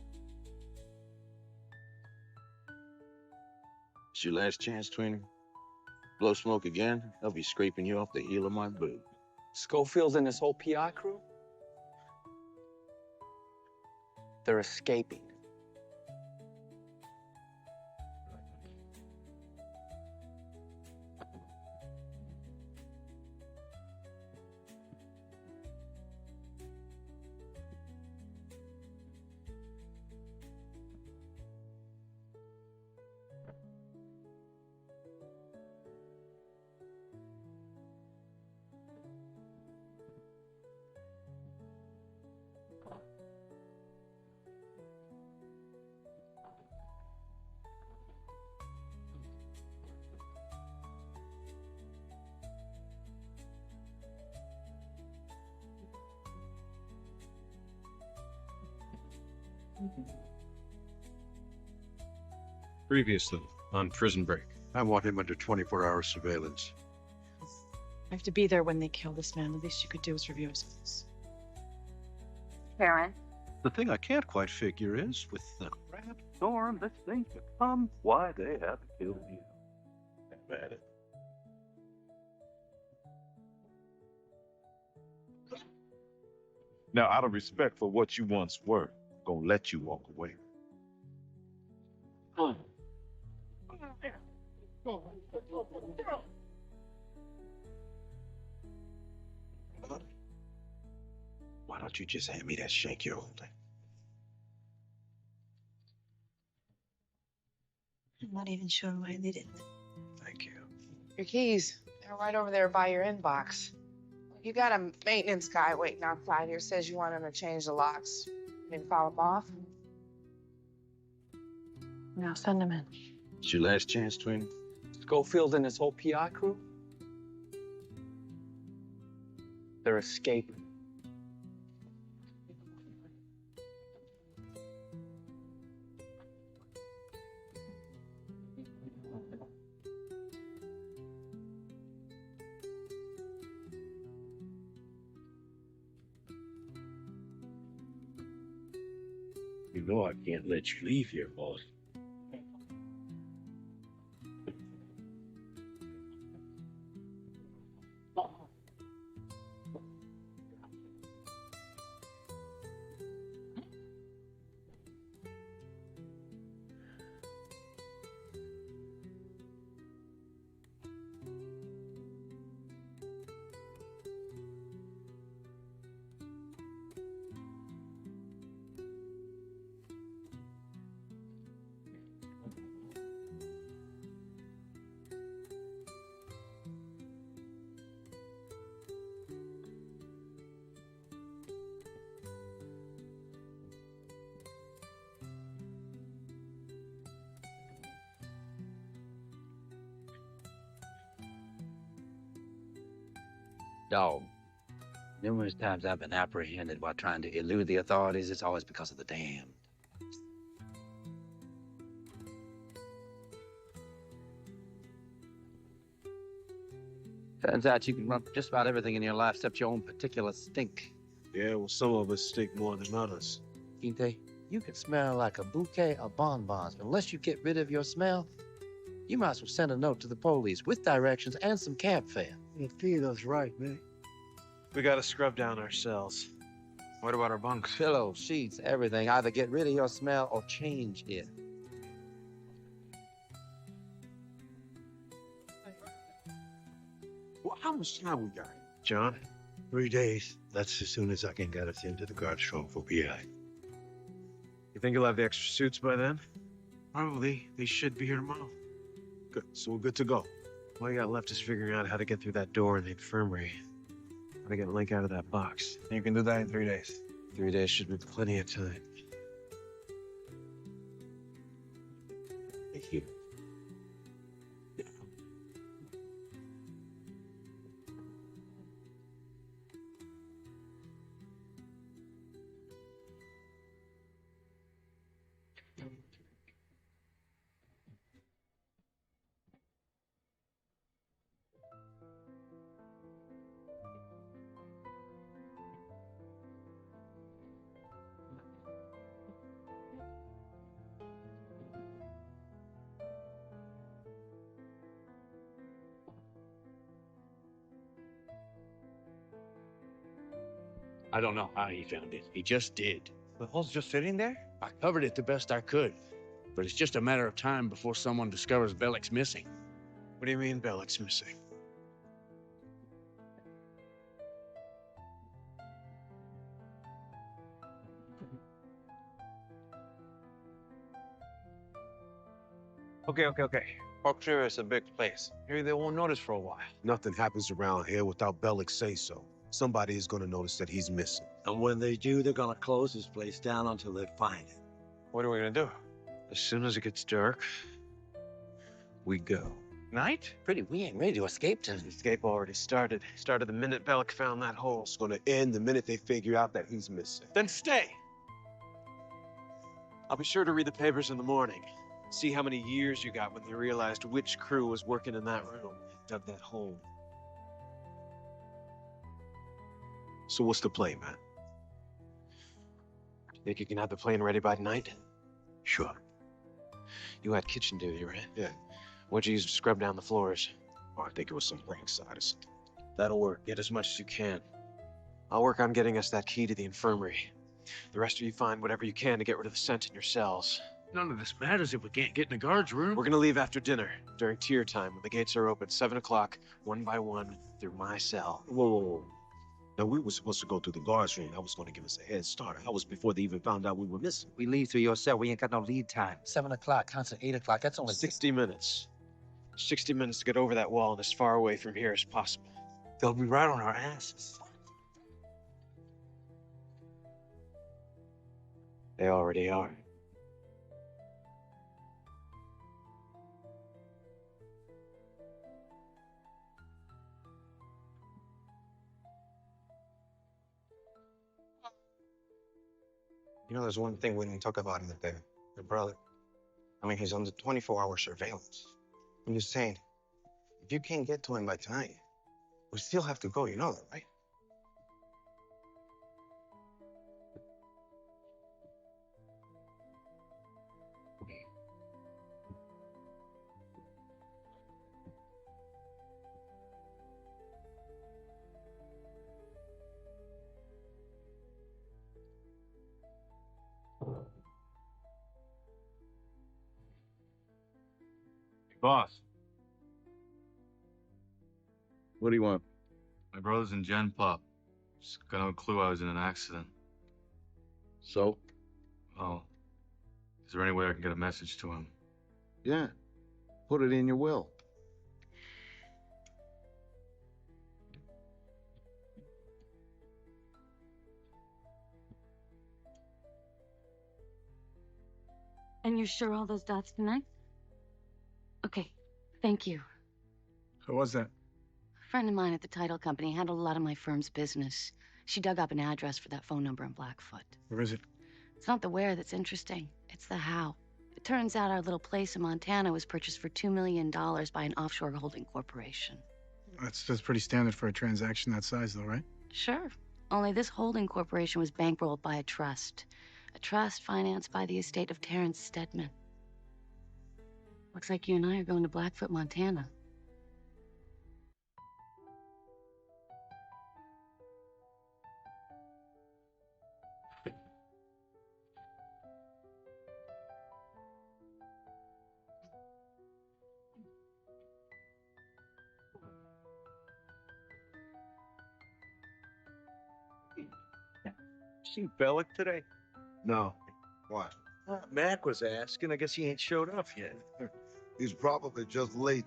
It's your last chance, tweener. Blow smoke again, I'll be scraping you off the heel of my boot. Schofield and his whole PI crew? They're escaping. Previously, on Prison Break. I want him under 24-hour surveillance. I have to be there when they kill this man. The least you could do is review his case. Karen, The thing I can't quite figure is, with the crap storm this thing's become, why they haven't killed you. Have at it. Now, out of respect for what you once were, I'm gonna let you walk away. Why don't you just hand me that shank you're holding? I'm not even sure why I did it. Thank you. Your keys, they're right over there by your inbox. You got a maintenance guy waiting outside here, says you want him to change the locks. You didn't follow him off? Now send him in. It's your last chance, twin. Schofield and his whole PI crew? They're escaping. You know I can't let you leave here, boss. Dog, numerous times I've been apprehended while trying to elude the authorities. It's always because of the damned. Turns out you can run just about everything in your life except your own particular stink. Yeah, well, some of us stink more than others. Quinte, you can smell like a bouquet of bonbons. Unless you get rid of your smell, you might as well send a note to the police with directions and some camp fare. Theodore's right, man. We gotta scrub down our cells. What about our bunks? Pillows, sheets, everything. Either get rid of your smell or change it. Well, how much time we got? John? 3 days. That's as soon as I can get us into the guard's room for PI. You think you'll have the extra suits by then? Probably. They should be here tomorrow. Good. So we're good to go. All you got left is figuring out how to get through that door in the infirmary. How to get Link out of that box. You can do that in 3 days. 3 days should be plenty of time. Thank you. I don't know how he found it. He just did. The hole's just sitting there? I covered it the best I could. But it's just a matter of time before someone discovers Bellick's missing. What do you mean Bellick's missing? Okay. Park River is a big place. Maybe they won't notice for a while. Nothing happens around here without Bellick say so. Somebody is going to notice that he's missing. And when they do, they're gonna close this place down until they find it. What are we gonna do? As soon as it gets dark, we go. Night? Pretty, we ain't ready to escape till The escape already started. Started the minute Bellick found that hole. It's going to end the minute they figure out that he's missing. Then stay. I'll be sure to read the papers in the morning. See how many years you got when they realized which crew was working in that room. Dug that hole. So what's the play, man? Think you can have the plane ready by tonight? Sure. You had kitchen duty, right? Yeah. What'd you use to scrub down the floors? Oh, I think it was some peroxide or something. That'll work. Get as much as you can. I'll work on getting us that key to the infirmary. The rest of you find whatever you can to get rid of the scent in your cells. None of this matters if we can't get in the guard's room. We're gonna leave after dinner, during tier time, when the gates are open, 7 o'clock, one by one, through my cell. Whoa. Now, we were supposed to go through the guards room. I was going to give us a head start. I was before they even found out we were missing. We leave through your cell. We ain't got no lead time. 7 o'clock, counts at 8 o'clock. That's only 60 minutes. 60 minutes to get over that wall and as far away from here as possible. They'll be right on our asses. They already are. You know, there's one thing we didn't talk about in the day. Your brother. I mean, he's under 24-hour surveillance. I'm just saying, if you can't get to him by tonight, we still have to go, you know that, right? Boss, What do you want? my brother's in Gen Pop. Just got no clue I was in an accident. So? Oh, is there any way I can get a message to him? Yeah. Put it in your will. And you're sure all those dots connect? Okay, thank you. Who was that? A friend of mine at the title company handled a lot of my firm's business. She dug up an address for that phone number in Blackfoot. Where is it? It's not the where that's interesting. It's the how. It turns out our little place in Montana was purchased for $2 million by an offshore holding corporation. That's pretty standard for a transaction that size, though, right? Sure. Only this holding corporation was bankrolled by a trust. A trust financed by the estate of Terrence Stedman. Looks like you and I are going to Blackfoot, Montana. See Bellick today? No. What? Mac was asking. I guess he ain't showed up yet. He's probably just late.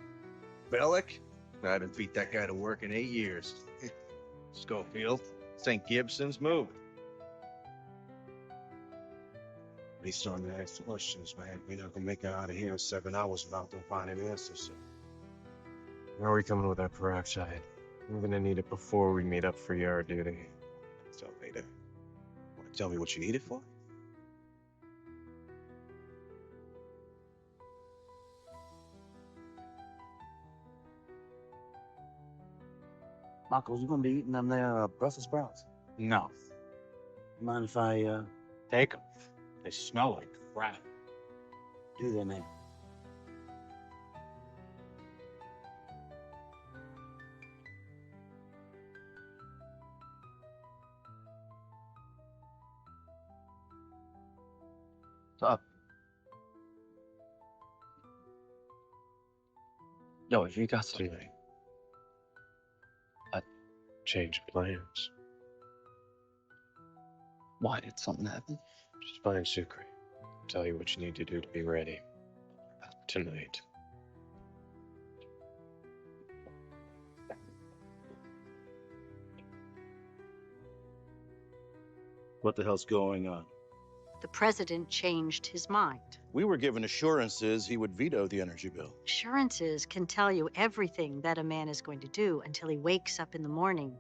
Bellick? I haven't beat that guy to work in 8 years. Schofield, St. Gibson's move. He's starting to ask questions, man. We're not gonna make it out of here in 7 hours without them finding answers. So. How are we coming with that peroxide? I'm gonna need it before we meet up for yard duty. So later. Want to tell me what you need it for? Marcos, you gonna be eating them there Brussels sprouts? No. Mind if I Take them. They smell like crap. do them, man? What's up? Yo, if you got some... Tonight. Change plans. Why did something happen? Just find Sucre. Tell you what you need to do to be ready. Tonight. What the hell's going on? The president changed his mind. We were given assurances he would veto the energy bill. Assurances can tell you everything that a man is going to do until he wakes up in the morning,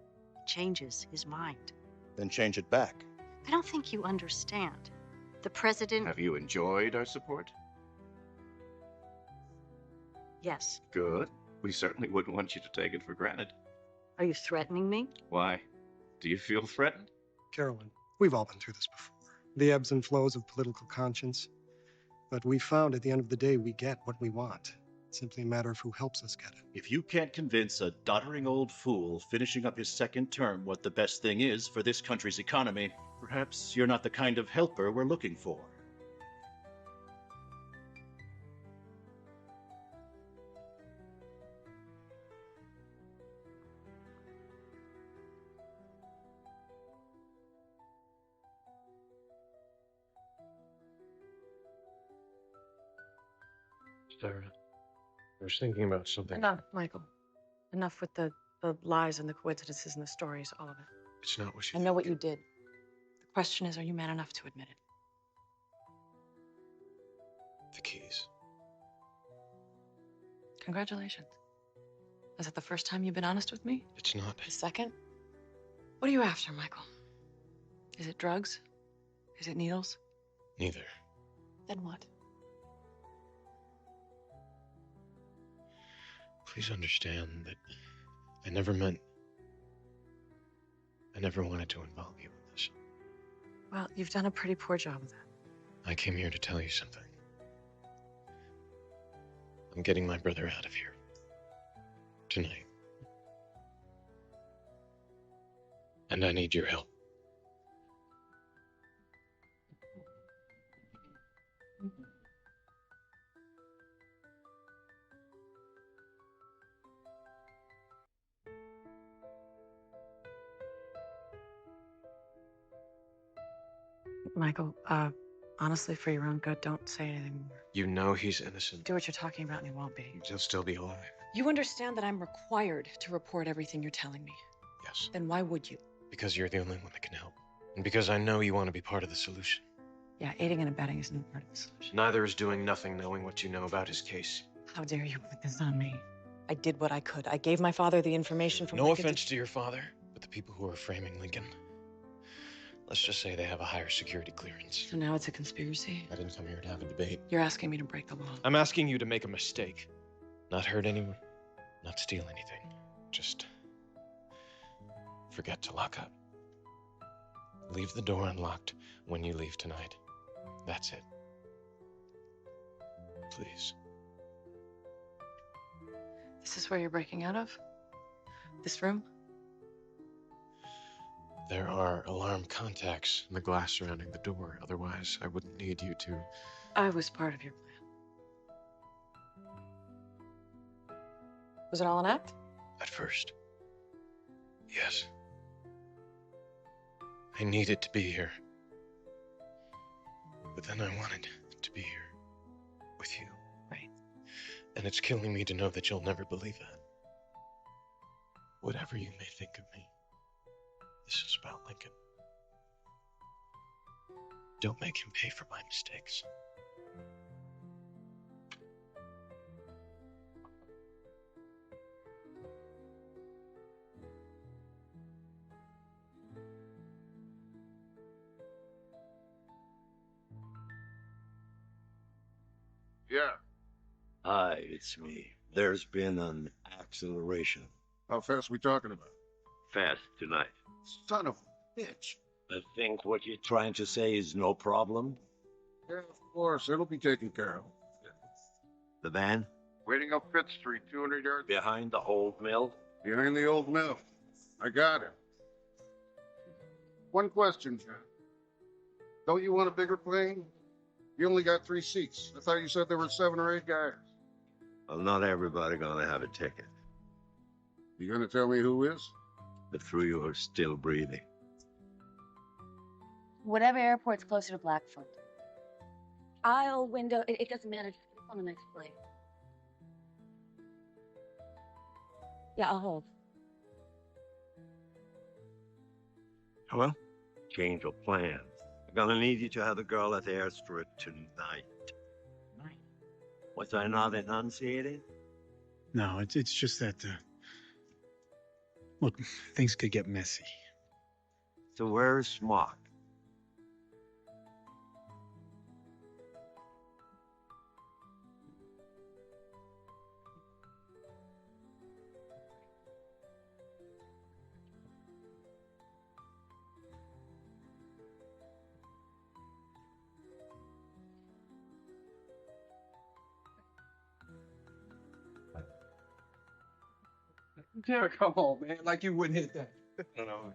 changes his mind. Then change it back. I don't think you understand. The president... Have you enjoyed our support? Yes. Good. We certainly wouldn't want you to take it for granted. Are you threatening me? Why? Do you feel threatened? Carolyn, we've all been through this before. the ebbs and flows of political conscience. But we found at the end of the day, we get what we want. It's simply a matter of who helps us get it. If you can't convince a doddering old fool finishing up his second term what the best thing is for this country's economy, perhaps you're not the kind of helper we're looking for. Sarah, I was thinking about something. Enough, Michael. Enough with the lies and the coincidences and the stories, all of it. It's not what you I know what you did. The question is, are you man enough to admit it? The keys. Congratulations. Is it the first time you've been honest with me? It's not. The second? What are you after, Michael? Is it drugs? Is it needles? Neither. Then what? Please understand that I never wanted to involve you in this. Well, you've done a pretty poor job of that. I came here to tell you something. I'm getting my brother out of here. Tonight. And I need your help. Michael, honestly, for your own good, don't say anything more. You know he's innocent. Do what you're talking about and he won't be. He'll still be alive. You understand that I'm required to report everything you're telling me. Yes. Then why would you? Because you're the only one that can help. And because I know you want to be part of the solution. Yeah, aiding and abetting isn't part of the solution. Neither is doing nothing knowing what you know about his case. How dare you put this on me? I did what I could. I gave my father the information from No Lincoln offense to your father, but the people who are framing Lincoln, let's just say they have a higher security clearance. So now it's a conspiracy? I didn't come here to have a debate. You're asking me to break the law. I'm asking you to make a mistake. Not hurt anyone, not steal anything. Just forget to lock up. Leave the door unlocked when you leave tonight. That's it. Please. This is where you're breaking out of? This room? There are alarm contacts in the glass surrounding the door. Otherwise, I wouldn't need you to. I was part of your plan. Was it all an act? At first. Yes. I needed to be here. But then I wanted to be here. With you. Right. And it's killing me to know that you'll never believe that. Whatever you may think of me, this is about Lincoln. Don't make him pay for my mistakes. Yeah. Hi, it's me. There's been an acceleration. How fast we talking about? Fast tonight. Son of a bitch. I think what you're trying to say is no problem. Yeah, of course. It'll be taken care of. The van? Waiting up Fifth Street, 200 yards. Behind the old mill? Behind the old mill. I got it. One question, John. Don't you want a bigger plane? You only got 3 seats. I thought you said there were 7 or 8 guys. Well, not everybody gonna have a ticket. You gonna tell me who is? The 3 are still breathing. Whatever airport's closer to Blackfoot. Aisle, window, it doesn't matter. Just put us on the next plane. Yeah, I'll hold. Hello? Change of plans. I'm gonna need you to have the girl at the airstrip tonight. Was I not enunciating? No, it's just that, look, things could get messy. So where's Smock? Derek, come on, man. Like you wouldn't hit that. I don't know,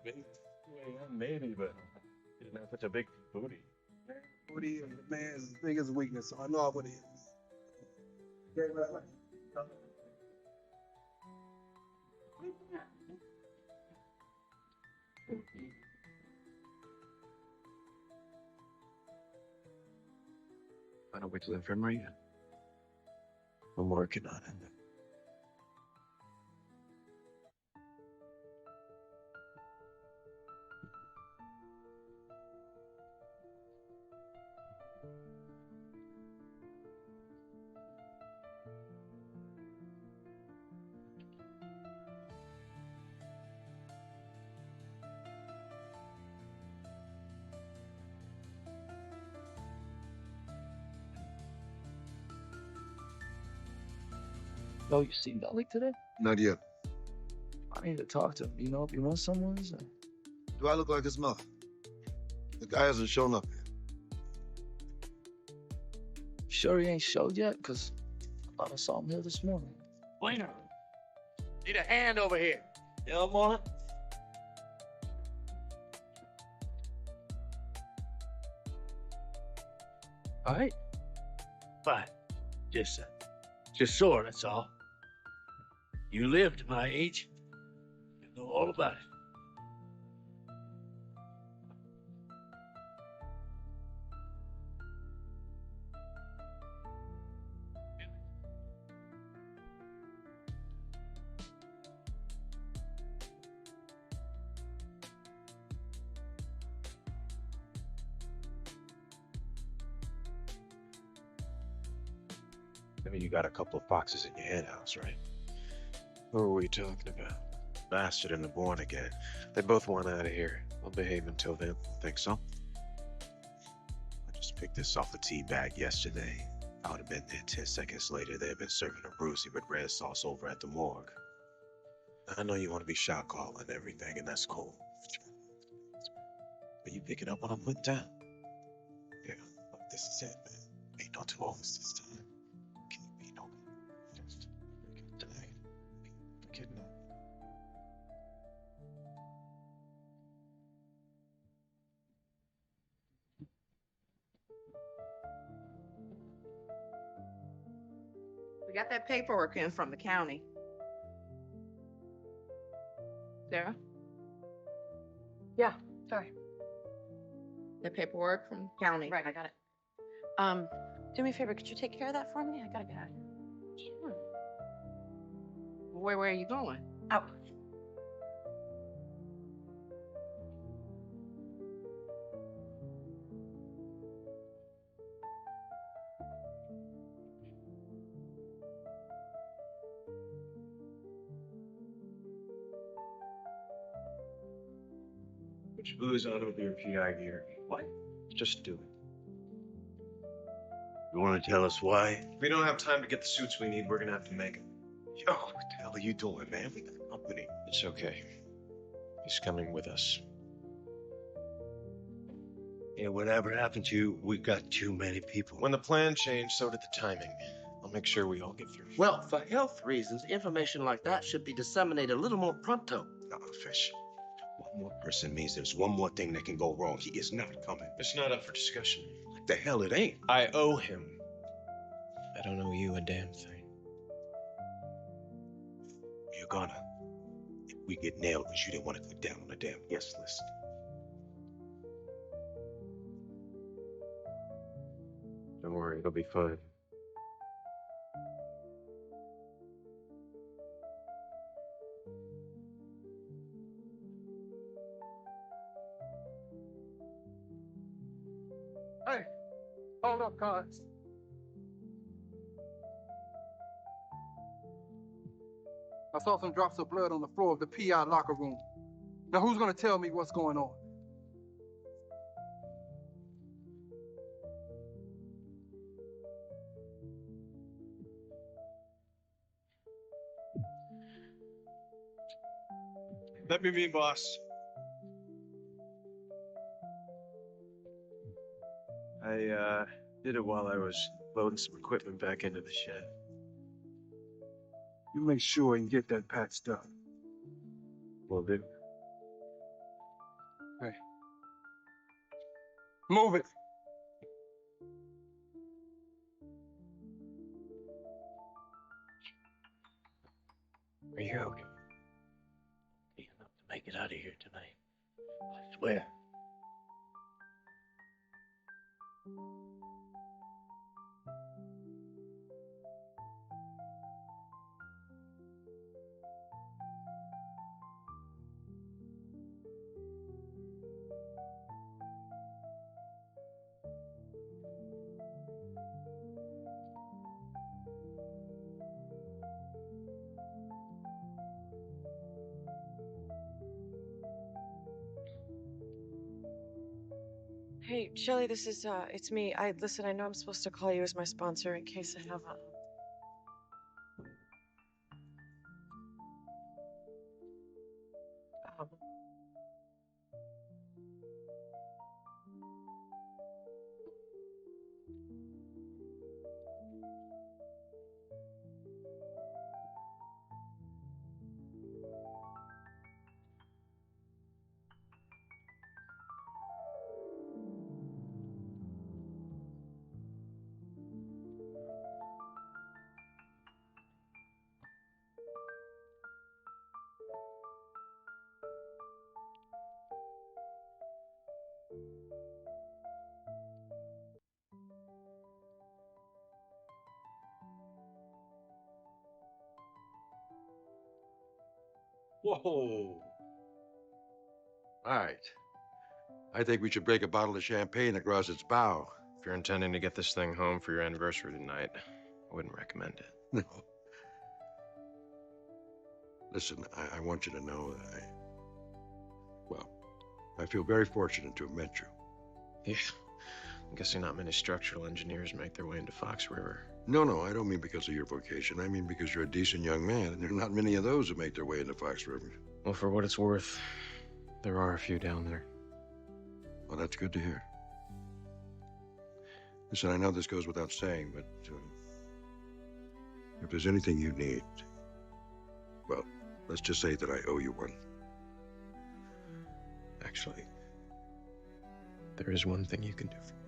maybe, but he didn't have such a big booty. Booty is the man's biggest weakness, so I know I would have hit. Okay, right. I don't wait till the infirmary yet. I'm working on it. Yo, you seen Dolly today? Not yet. I need to talk to him. You know, if you know someone. Do I look like his mother? The guy hasn't shown up yet. Sure he ain't showed yet? Because I thought I saw him here this morning. Bueno. Need a hand over here. You know, Mona? All right. Fine. Just sore, that's all. You lived my age. You know all about it. I mean, you got a couple of foxes in your hen house, right? Who are we talking about? Bastard and the born again. They both want out of here. I'll behave until then. Think so? I just picked this off the tea bag yesterday. I would have been there 10 seconds later. They'd been serving a bruisey with red sauce over at the morgue. I know you want to be shot call and everything, and that's cool. But you pick it up when I'm putting down. Yeah, look, this is it, man. Ain't no two overs this time. Can't be no just tonight. Forget that. We got that paperwork in from the county. Sarah? Yeah, sorry. The paperwork from the county. Right, I got it. Do me a favor, could you take care of that for me? I gotta get out of here. Sure. Where are you going? Out. Put your booze on over your PI gear. What? Just do it. You want to tell us why? If we don't have time to get the suits we need, we're gonna have to make them. Yo, what the hell are you doing, man? We got company. It's okay. He's coming with us. Yeah, whatever happened to you, we got too many people. When the plan changed, so did the timing. I'll make sure we all get through. Well, for health reasons, information like that should be disseminated a little more pronto. No, Fish. One more person means there's one more thing that can go wrong. He is not coming. It's not up for discussion. What the hell it ain't? I owe him. I don't owe you a damn thing. You're gonna. If we get nailed because you didn't want to put down on the damn guest list. Don't worry, it'll be fine. Hey, hold up, cards. I saw some drops of blood on the floor of the PI locker room. Now, who's gonna tell me what's going on? Let me be boss. I did it while I was loading some equipment back into the shed. You make sure and get that patched up. Will do. Hey. Move it. Are you okay? Okay enough to make it out of here tonight. I swear. Hey, Shelly, this is it's me. Listen, I know I'm supposed to call you as my sponsor in case I have a um, Whoa. All right. I think we should break a bottle of champagne across its bow. If you're intending to get this thing home for your anniversary tonight, I wouldn't recommend it. No. Listen, I want you to know that I feel very fortunate to have met you. Yeah. I'm guessing not many structural engineers make their way into Fox River. No, I don't mean because of your vocation. I mean because you're a decent young man, and there are not many of those who make their way into Fox River. Well, for what it's worth, there are a few down there. Well, that's good to hear. Listen, I know this goes without saying, but if there's anything you need, well, let's just say that I owe you one. Actually, there is one thing you can do for me.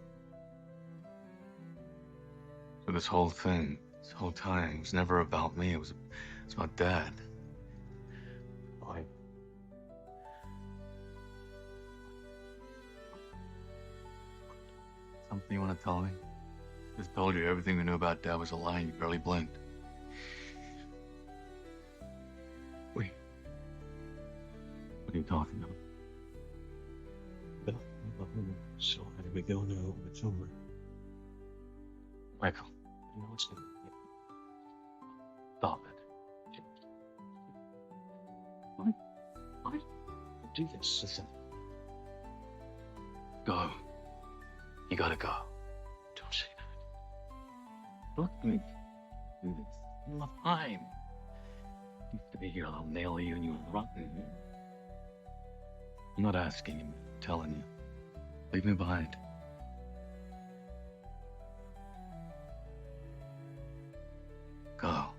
So this whole thing, this whole time, was never about me. It was about Dad. Why? Something you want to tell me? Just told you everything we knew about Dad was a lie and you barely blinked. Wait. What are you talking about? So how did we go now? It's over. Michael, I know it's gonna be. Stop it. Why do this? Listen. Go. You gotta go. Don't say that. Look, enough time. Used to be here, I'll nail you and you rotten. I'm not asking you, I'm telling you. Leave me behind. Go.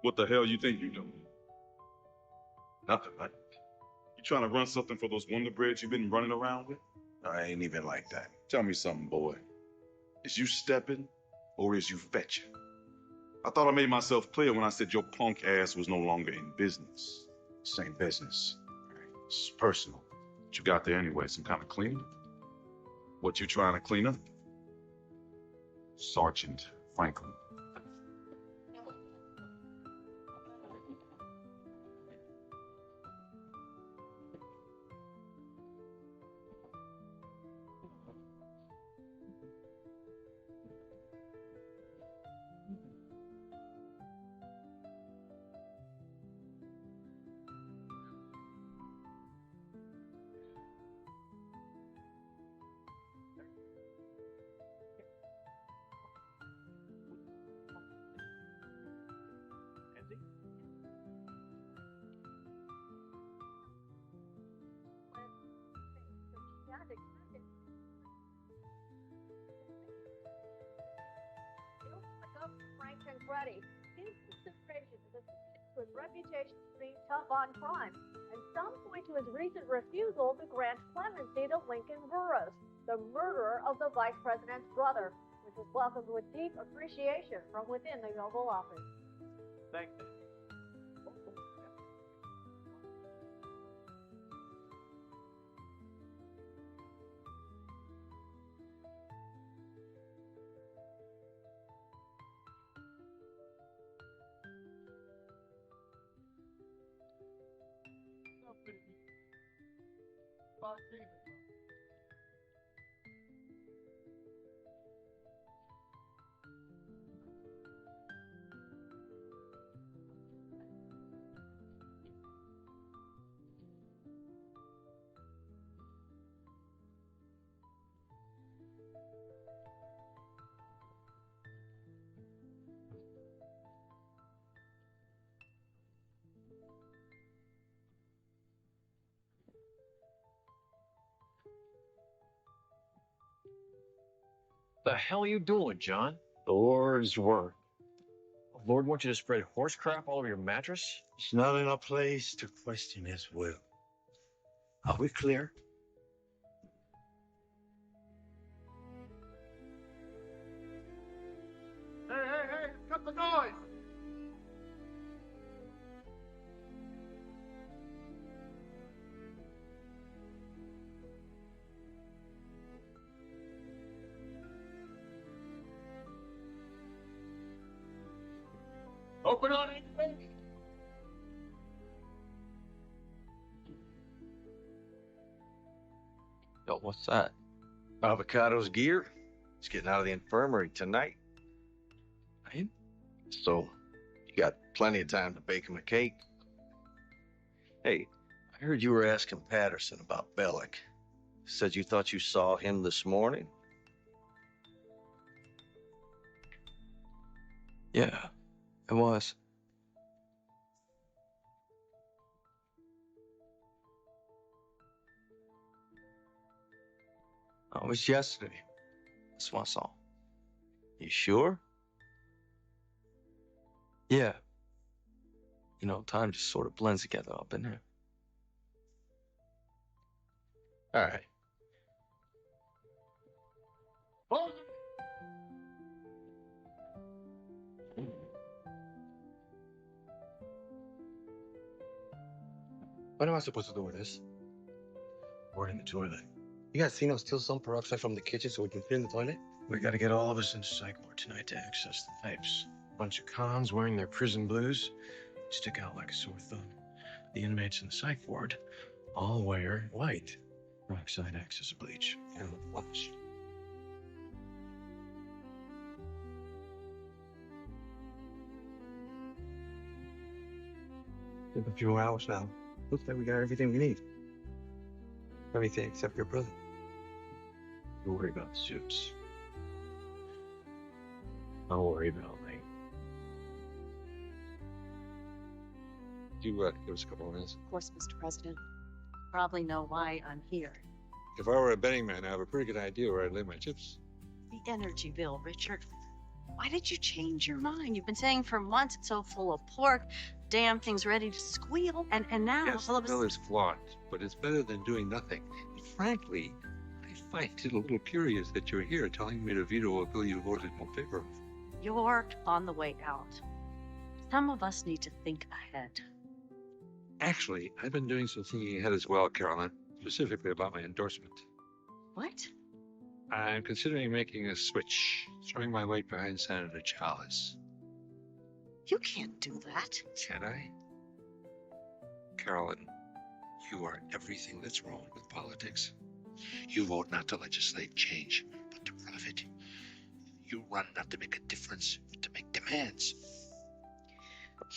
What the hell you think you're doing? Nothing, right? You trying to run something for those Wonder Breads you've been running around with? I ain't even like that. Tell me something, boy. Is you stepping or is you fetching? I thought I made myself clear when I said your punk ass was no longer in business. This ain't business. It's personal. What you got there anyway? Some kind of cleaning? What you trying to clean up? Sergeant Franklin. ready. His consideration is a to his reputation as being tough on crime, and some point to his recent refusal to grant clemency to Lincoln Burroughs, the murderer of the vice president's brother, which was welcomed with deep appreciation from within the Oval Office. Thank you. The hell are you doing, John? The Lord's work. Lord wants you to spread horse crap all over your mattress? It's not in a place to question his will. Are we clear? Hey, cut the noise! Open on it. Yo, what's that? Avocado's gear. He's getting out of the infirmary tonight. Right? So, you got plenty of time to bake him a cake. Hey, I heard you were asking Patterson about Bellick. Said you thought you saw him this morning? Yeah, it was. Oh, it was yesterday. That's what I saw. You sure? Yeah. You know, time just sort of blends together up in here. All right. What am I supposed to do with this? Word in the toilet. You guys seen us steal some peroxide from the kitchen so we can clean the toilet? We gotta get all of us in psych ward tonight to access the pipes. Bunch of cons wearing their prison blues stick out like a sore thumb. The inmates in the psych ward all wear white. Peroxide acts as a bleach. And wash. Took a few hours now. Looks like we got everything we need. Everything except your brother. Don't worry about the suits. I'll worry about me. You give us a couple of minutes. Of course, Mr. President. Probably know why I'm here. If I were a betting man, I have a pretty good idea where I'd lay my chips. The energy bill, Richard. Why did you change your mind? You've been saying for months it's so full of pork, damn thing's ready to squeal, and now Yes, all the of a bill sudden... is flawed, but it's better than doing nothing. And frankly, I find it a little curious that you're here telling me to veto a bill you voted in favor of. You're on the way out. Some of us need to think ahead. Actually, I've been doing some thinking ahead as well, Carolyn, specifically about my endorsement. What? I'm considering making a switch, throwing my weight behind Senator Chalice. You can't do that. Can I? Carolyn, you are everything that's wrong with politics. You vote not to legislate change, but to profit. You run not to make a difference, but to make demands.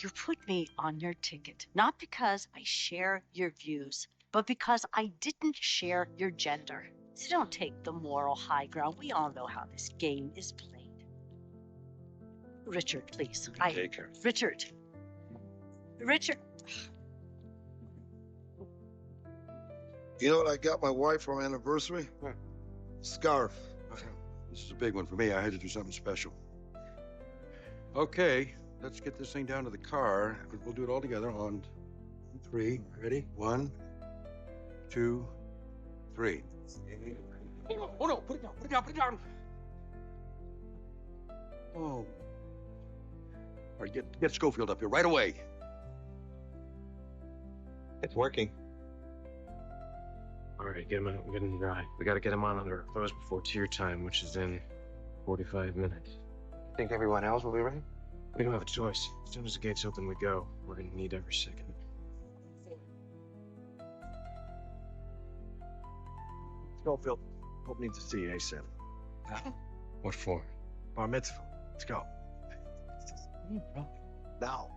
You put me on your ticket, not because I share your views, but because I didn't share your gender. So don't take the moral high ground. We all know how this game is played. Richard, please. Take her. Richard. Richard. You know what I got my wife for our anniversary? Scarf. This is a big one for me. I had to do something special. Okay, let's get this thing down to the car. We'll do it all together on 3. Ready? 1, 2, 3. Oh no, put it down, put it down, put it down. Oh. All right, get Schofield up here right away. It's working. All right, get him out and get him dry. We gotta get him on under our clothes before tier time, which is in 45 minutes. Think everyone else will be ready? We don't have a choice. As soon as the gates open, we go. We're gonna need every second. Schofield, Hope needs to see you ASAP. What for? Bar mitzvah. Let's go. Now.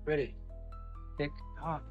Ready. Tick tock.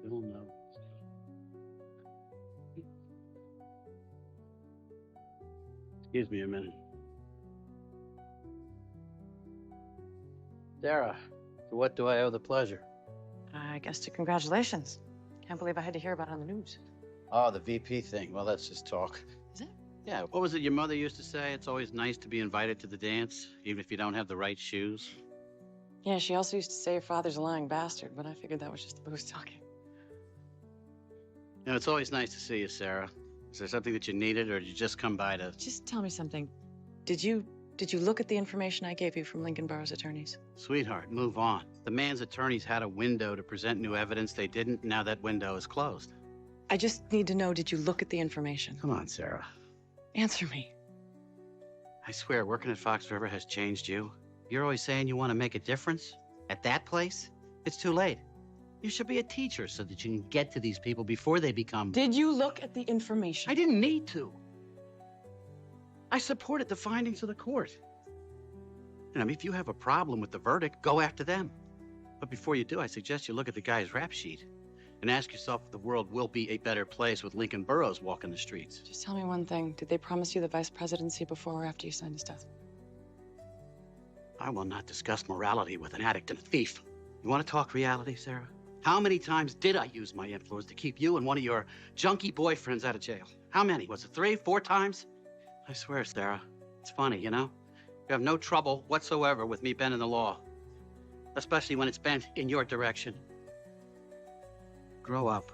Still no. Excuse me a minute. Sarah, to what do I owe the pleasure? I guess to congratulations. Can't believe I had to hear about it on the news. Oh, the VP thing. Well, that's just talk. Is it? Yeah, what was it your mother used to say? It's always nice to be invited to the dance, even if you don't have the right shoes. Yeah, she also used to say your father's a lying bastard, but I figured that was just the booze talking. You know, it's always nice to see you, Sarah. Is there something that you needed, or did you just come by to... Just tell me something. Did you look at the information I gave you from Lincoln Borough's attorneys? Sweetheart, move on. The man's attorneys had a window to present new evidence. They didn't. Now that window is closed. I just need to know, did you look at the information? Come on, Sarah. Answer me. I swear, working at Fox River has changed you. You're always saying you want to make a difference. At that place, it's too late. You should be a teacher so that you can get to these people before they become... Did you look at the information? I didn't need to. I supported the findings of the court. And I mean, if you have a problem with the verdict, go after them. But before you do, I suggest you look at the guy's rap sheet and ask yourself if the world will be a better place with Lincoln Burrows walking the streets. Just tell me one thing. Did they promise you the vice presidency before or after you signed his death? I will not discuss morality with an addict and a thief. You want to talk reality, Sarah? How many times did I use my influence to keep you and one of your junkie boyfriends out of jail? How many? Was it 3, 4 times? I swear, Sarah, it's funny, you know? You have no trouble whatsoever with me bending the law, especially when it's bent in your direction. Grow up.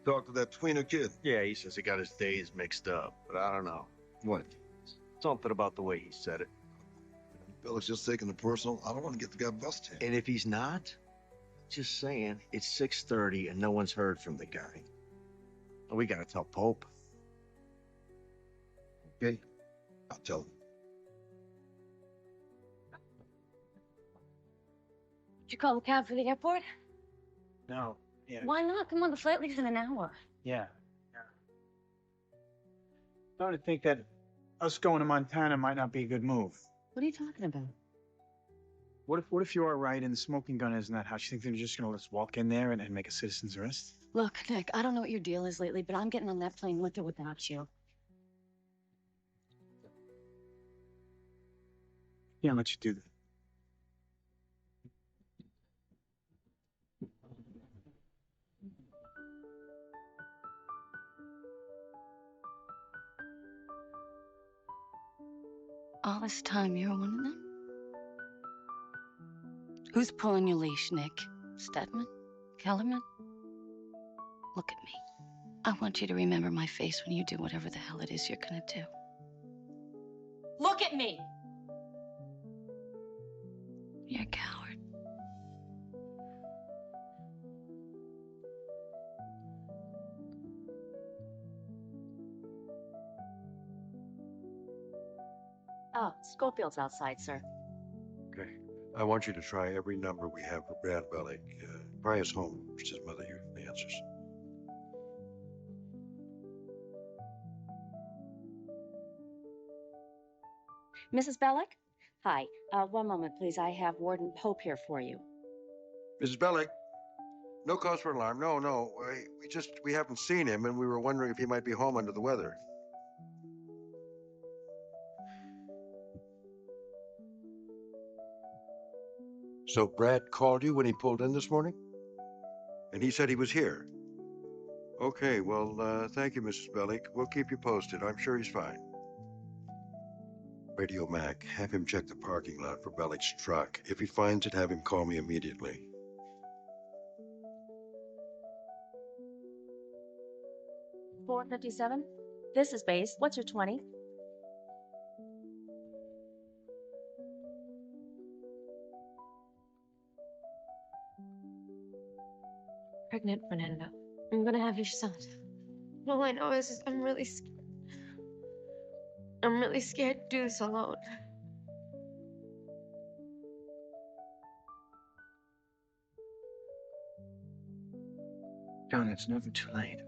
Talk to that tweener kid. Yeah, he says he got his days mixed up, but I don't know. What? Something about the way he said it. Billy's just taking it personal. I don't want to get the guy busted. And if he's not, just saying, it's 6:30 and no one's heard from the guy. We gotta tell Pope. Okay, I'll tell him. Did you call a cab for the airport? No. Yeah. Why not? Come on, the flight leaves in an hour. Yeah. Starting to think that us going to Montana might not be a good move. What are you talking about? What if you are right and the smoking gun is in that house? You think they're just gonna let us walk in there and make a citizen's arrest? Look, Nick, I don't know what your deal is lately, but I'm getting on that plane with or without you. Can't let you do that. All this time, you're one of them? Who's pulling your leash, Nick? Stedman? Kellerman? Look at me. I want you to remember my face when you do whatever the hell it is you're gonna do. Look at me. You're a coward. Oh, Schofield's outside, sir. Okay. I want you to try every number we have for Brad Bellick. Try his home, which his mother usually answers. Mrs. Bellick? Hi. One moment, please. I have Warden Pope here for you. Mrs. Bellick, no cause for alarm. No. We haven't seen him, and we were wondering if he might be home under the weather. So Brad called you when he pulled in this morning? And he said he was here? Okay, well, thank you, Mrs. Bellick. We'll keep you posted. I'm sure he's fine. Radio Mac, have him check the parking lot for Bellick's truck. If he finds it, have him call me immediately. $457. This is base. What's your 20? Pregnant, Fernando. I'm gonna have your son. All I know is I'm really scared. I'm really scared to do this alone. John, it's never too late.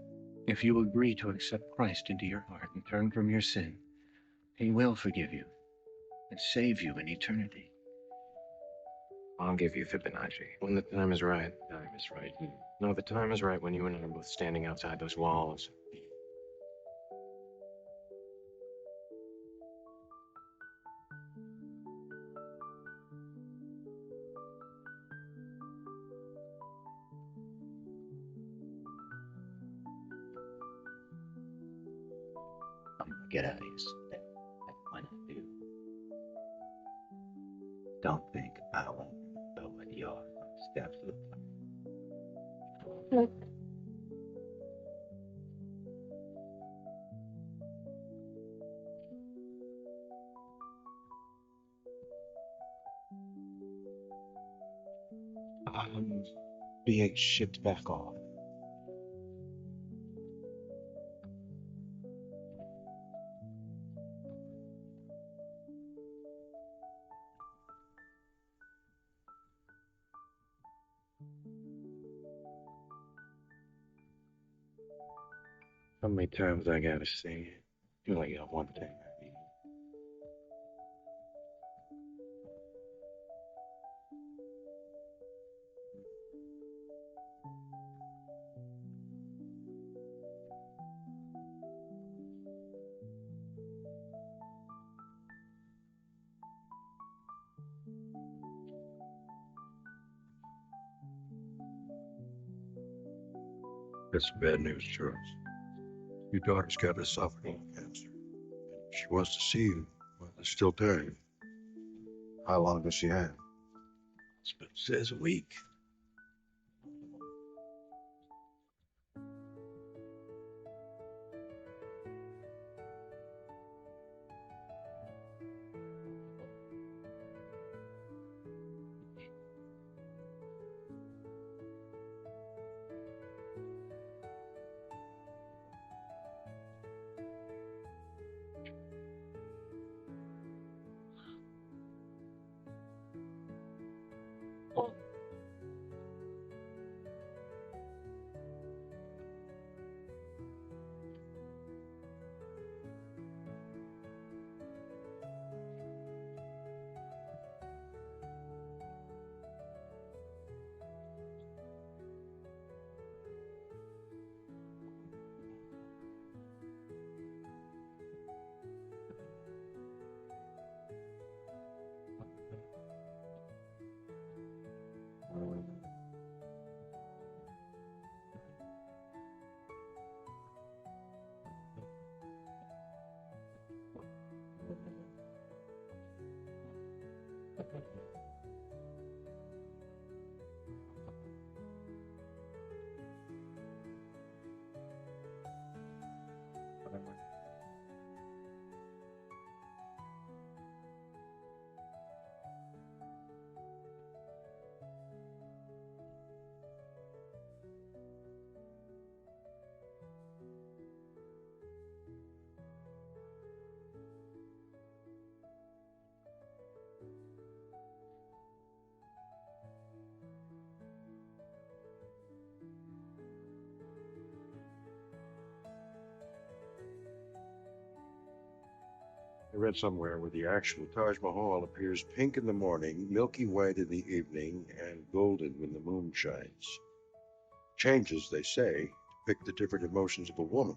If you agree to accept Christ into your heart and turn from your sin, he will forgive you and save you in eternity. I'll give you Fibonacci. When the time is right. Time is right. No, the time is right when you and I are both standing outside those walls. I'm gonna get out of here someday. When I do, don't think I won't know what your steps look like. I'm being shipped back off. How many times I gotta say it? You only got one thing I need. That's bad news, Charles. Your daughter's got esophageal cancer. She wants to see you. Well, there's still time. How long does she have? It says a week. I read somewhere where the actual Taj Mahal appears pink in the morning, milky white in the evening, and golden when the moon shines. Changes, they say, depict the different emotions of a woman.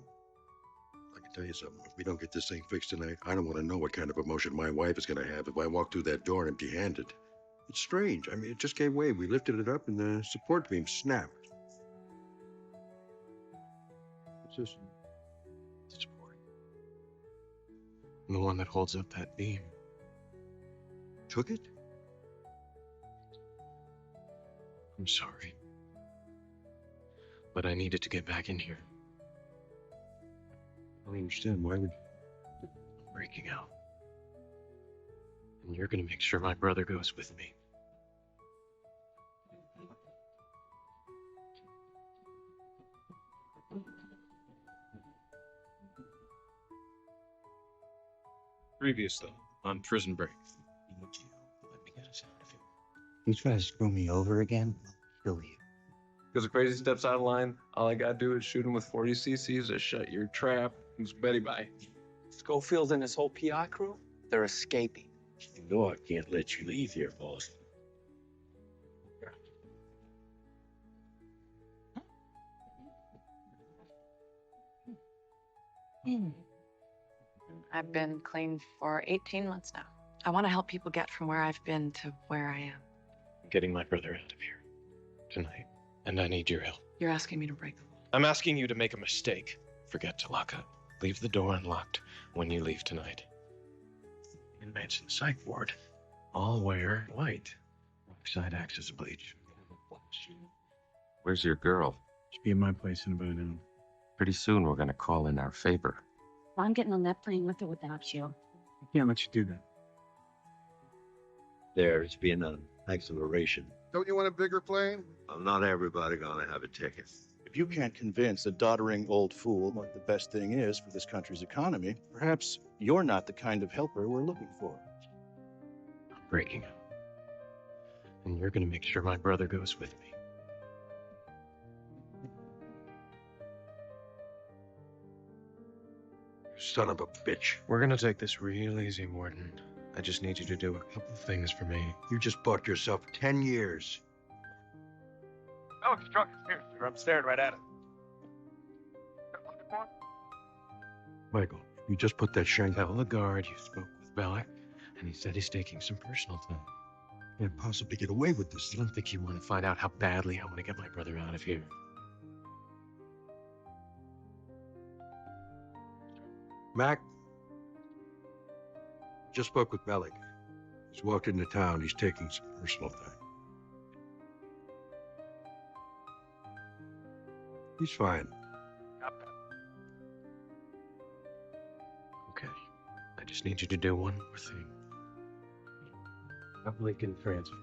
I can tell you something. If we don't get this thing fixed tonight, I don't want to know what kind of emotion my wife is going to have if I walk through that door empty-handed. It's strange. I mean, it just gave way. We lifted it up and the support beam snapped. What's this? Support. The one that holds up that beam. Took it? I'm sorry. But I needed to get back in here. I don't understand. Why would I'm breaking out. And you're gonna make sure my brother goes with me. Previously, on Prison Break. Let me get us out of here. You try to screw me over again, I'll kill you. Because if Crazy steps out of line, all I gotta do is shoot him with 40 cc's to shut your trap. Who's Betty by? Schofield and his whole PI crew, they're escaping. You know I can't let you leave here, boss. I've been clean for 18 months now. I want to help people get from where I've been to where I am. Getting my brother out of here. Tonight. And I need your help. You're asking me to break the law. I'm asking you to make a mistake. Forget to lock up. Leave the door unlocked when you leave tonight. Inmates in the psych ward all wear white. Side acts as a bleach. Where's your girl? She'll be at my place in about an hour. Pretty soon we're gonna call in our favor. I'm getting on that plane with or without you. I can't let you do that. There's been an acceleration. Don't you want a bigger plane? Well, not everybody gonna have a ticket. If you can't convince a doddering old fool what the best thing is for this country's economy, perhaps you're not the kind of helper we're looking for. I'm breaking up. And you're gonna make sure my brother goes with me. Son of a bitch. We're gonna take this real easy, Warden. I just need you to do a couple things for me. You just bought yourself 10 years. Alex truck is here, sir. I'm staring right at it. Michael, you just put that shank. Tell the guard you spoke with Bellick, and he said he's taking some personal time. Can't possibly get away with this. I don't think you want to find out how badly I want to get my brother out of here. Mac, just spoke with Bellick. He's walked into town. He's taking some personal time. He's fine. Okay. I just need you to do one more thing. Probably can transfer.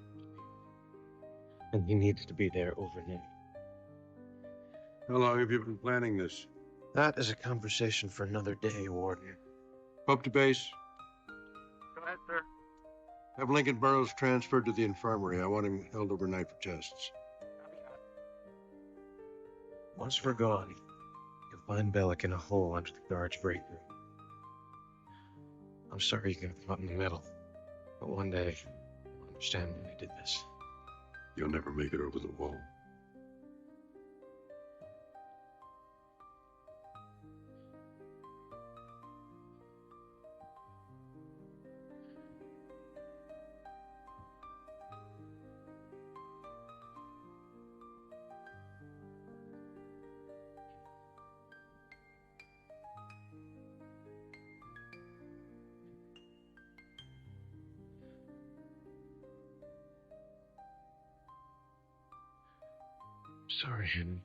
And he needs to be there overnight. How long have you been planning this? That is a conversation for another day, Warden. Up to base. Go ahead, sir. Have Lincoln Burrows transferred to the infirmary. I want him held overnight for tests. Once we're gone, you'll find Bellick in a hole under the guard's break room. I'm sorry you got caught in the middle, but one day you'll understand why I did this. You'll never make it over the wall. Sorry, Henry.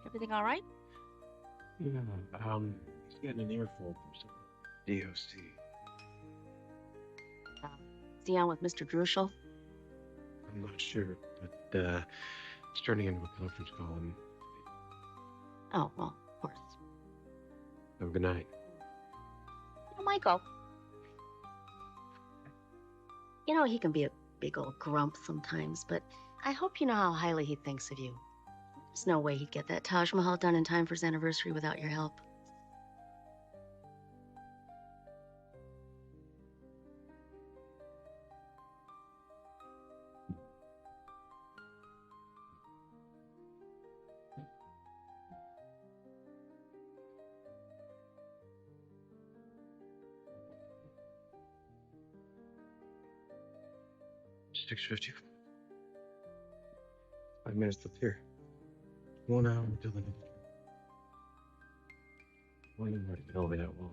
Everything all right? Yeah, he's getting an earful from some DOC. Is he on with Mr. Druschel? I'm not sure, but it's turning into a conference call. And Oh, well, of course. have a good night. Oh, Michael. You know, he can be a big old grump sometimes, but I hope you know how highly he thinks of you. There's no way he'd get that Taj Mahal done in time for his anniversary without your help. $6.50. 5 minutes up here. 1 hour until the next. Well, you already tell me that well.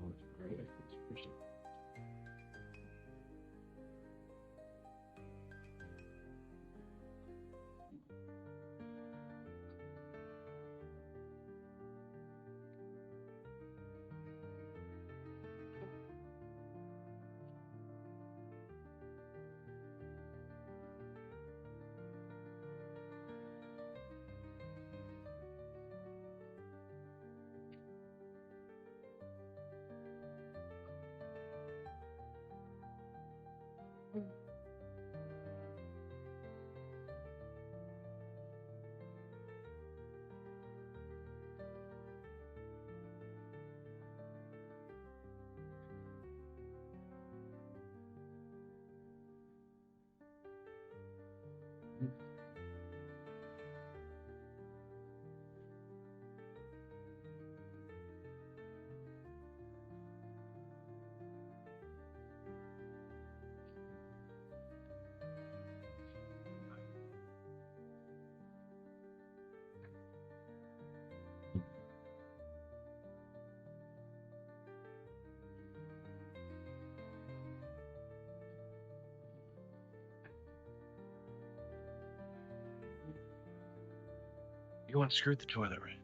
You unscrewed the toilet, right?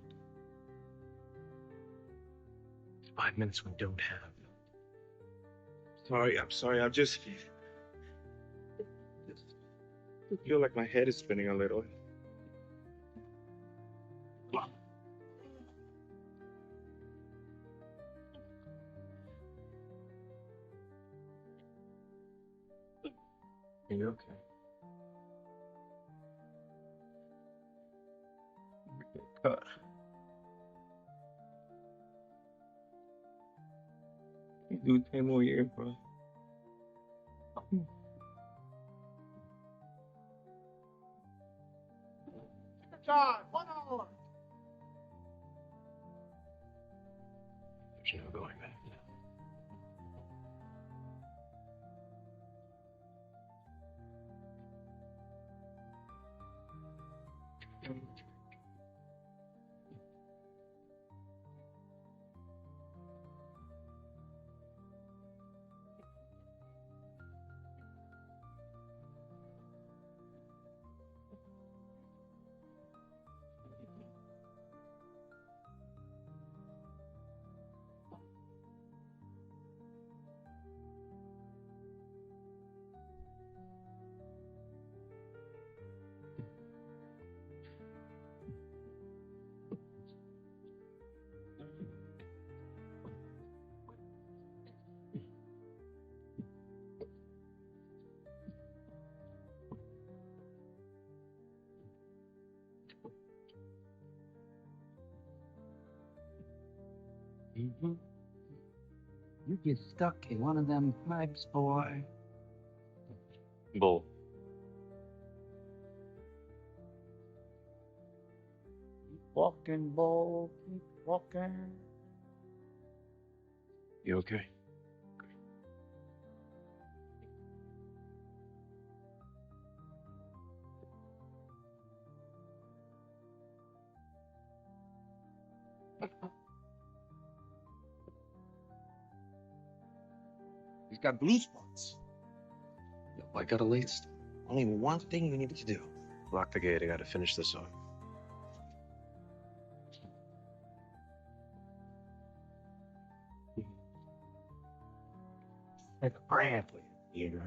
5 minutes we don't have. I'm sorry. I feel like my head is spinning a little. Are you okay? Cut. You do 10 more years, bro. Time, 1 hour. There's no going back now. Mm-hmm. You get stuck in one of them pipes, boy. Bull. Keep walking, bull. Keep walking. You okay? He's got blue spots. I got a latest. Only one thing you need to do. Lock the gate. I gotta finish this off. Like a prayer for you, you know?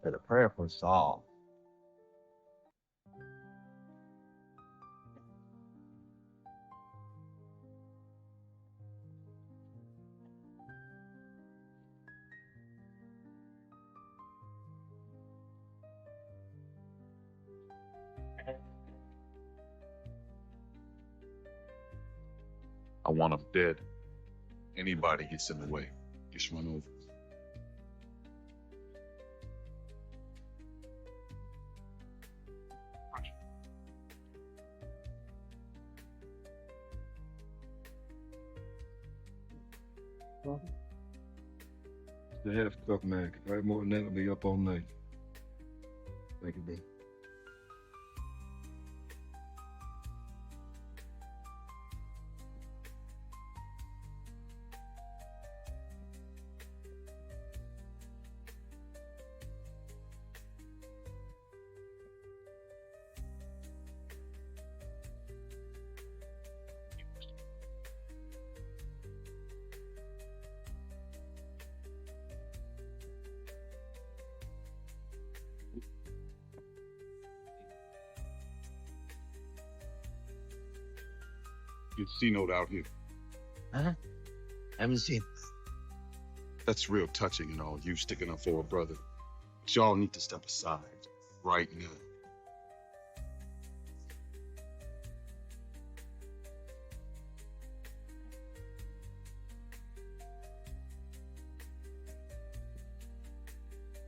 Said a prayer for us all. I want him dead. Anybody gets in the way, just run over. The half cup, man. If I have more than that, I'll be up all night. Thank you, bro. Your C-note out here. Huh? Haven't seen. That's real touching and all, you sticking up for a brother. But y'all need to step aside right now.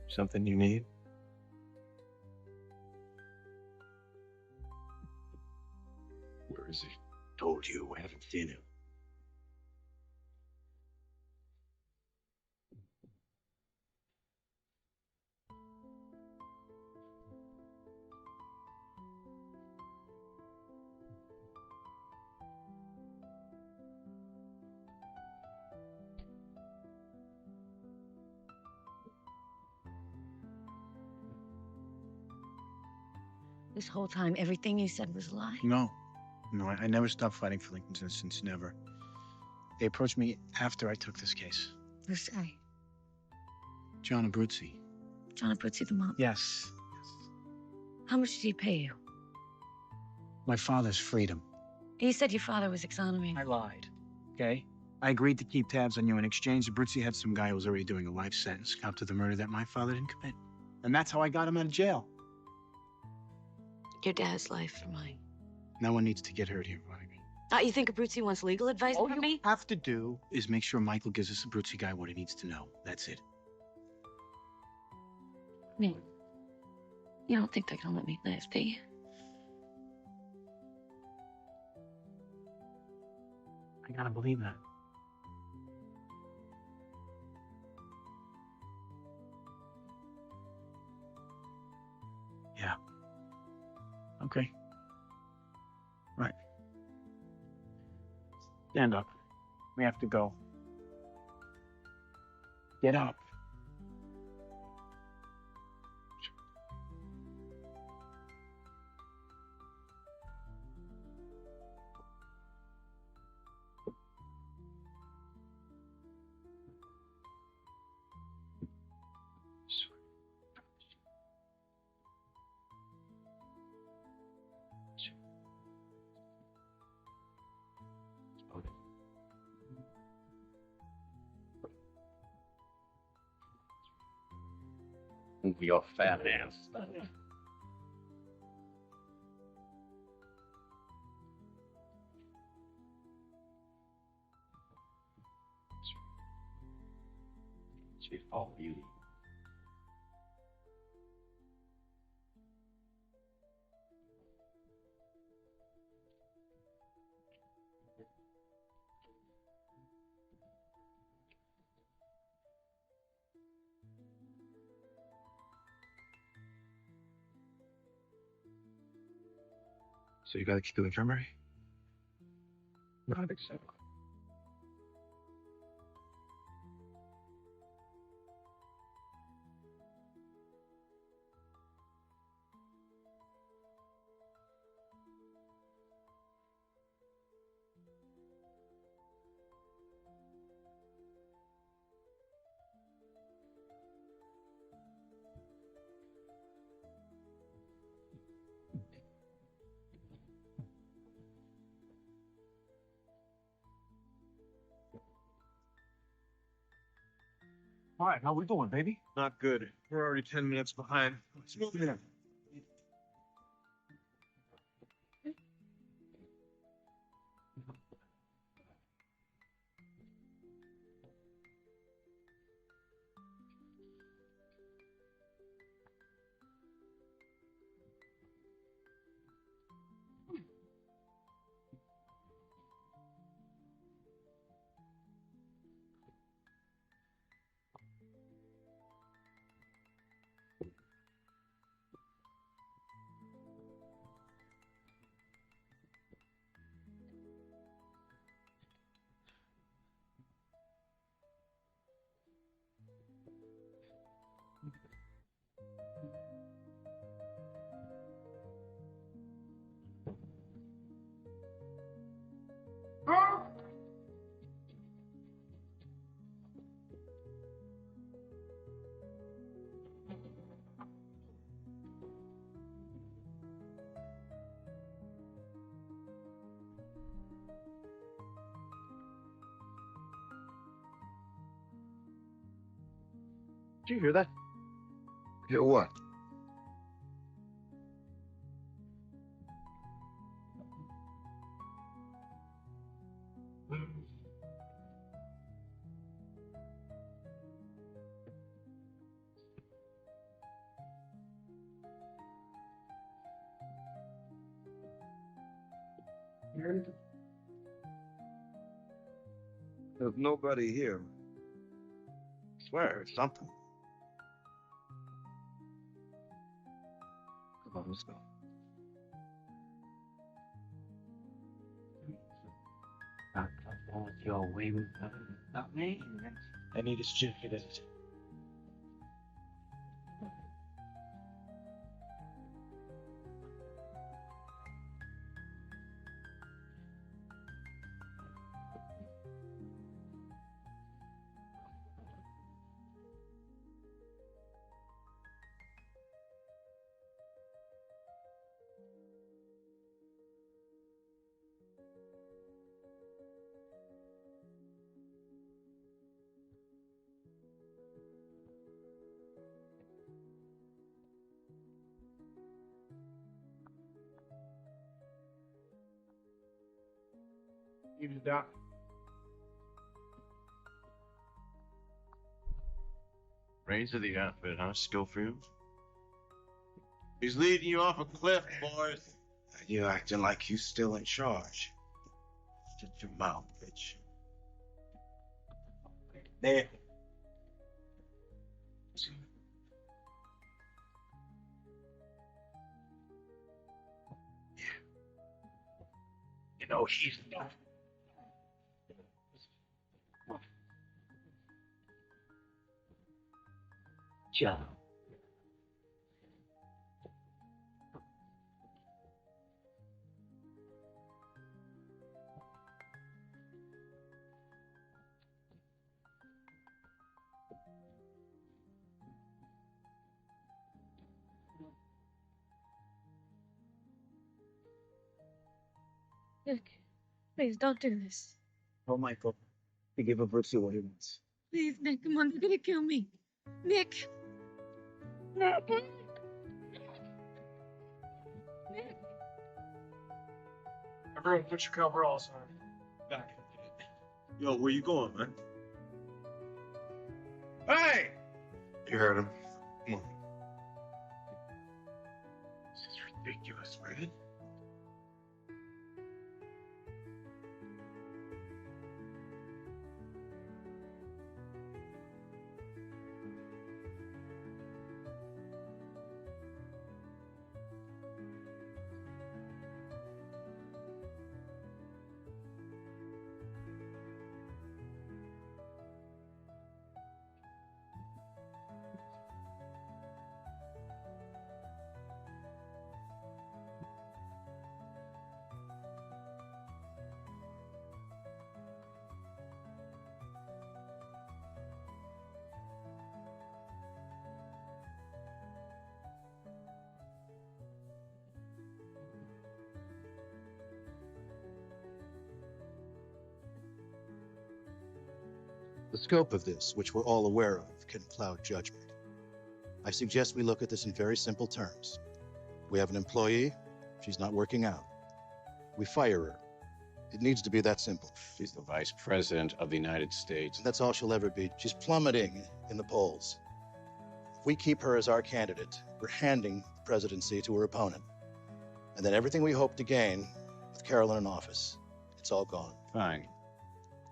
Something you need? Where is he? Told you, we haven't seen him. This whole time, everything you said was a lie. No. No, I never stopped fighting for Lincoln's innocence, never. They approached me after I took this case. Who say? John Abruzzi. John Abruzzi, the mob. Yes. How much did he pay you? My father's freedom. You said your father was exonerated. I lied. Okay? I agreed to keep tabs on you. In exchange, Abruzzi had some guy who was already doing a life sentence, cop to the murder that my father didn't commit. And that's how I got him out of jail. Your dad's life for mine. No one needs to get hurt here, Vladimir. You think Abruzzi wants legal advice All from you me? have to do is make sure Michael gives this Abruzzi guy what he needs to know. That's it. No. You don't think they're gonna let me live, do you? I gotta believe that. Yeah. Okay. Right. Stand up. We have to go. Get up. Your fat ass. She's all beauty. So you got the key to the infirmary? No, I think so. All right, how we doing, baby? Not good. We're already 10 minutes behind. Let's move in. Did you hear that? Hear what? There's nobody here. I swear, it's something. Come on, let's go. Your way with not me. I need his jacket. Evening, Doc. Reins of the outfit, huh? Schofield? He's leading you off a cliff, boys. You acting like you still in charge. Shut your mouth, bitch. There. You know, he's not. Joe. Nick, please don't do this. Oh, Michael, we give Abruzzi what he wants. Please, Nick, come on, they're gonna kill me. Nick! Nick! Nick! Everyone, put your coveralls on. Back. Yo, where you going, man? Hey! You heard him. Come on. This is ridiculous, man. The scope of this, which we're all aware of, can cloud judgment. I suggest we look at this in very simple terms. We have an employee, she's not working out. We fire her. It needs to be that simple. She's the vice president of the United States. That's all she'll ever be. She's plummeting in the polls. If we keep her as our candidate, we're handing the presidency to her opponent. And then everything we hope to gain with Carolyn in office, it's all gone. Fine.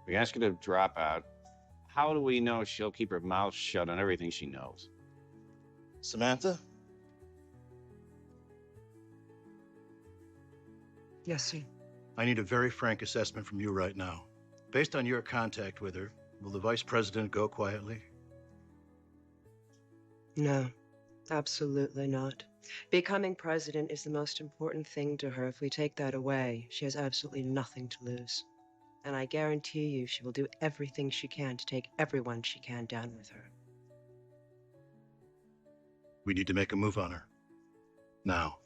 We ask her to drop out. How do we know she'll keep her mouth shut on everything she knows? Samantha? Yes, sir. I need a very frank assessment from you right now. Based on your contact with her, will the vice president go quietly? No, absolutely not. Becoming president is the most important thing to her. If we take that away, she has absolutely nothing to lose. And I guarantee you she will do everything she can to take everyone she can down with her. We need to make a move on her. Now.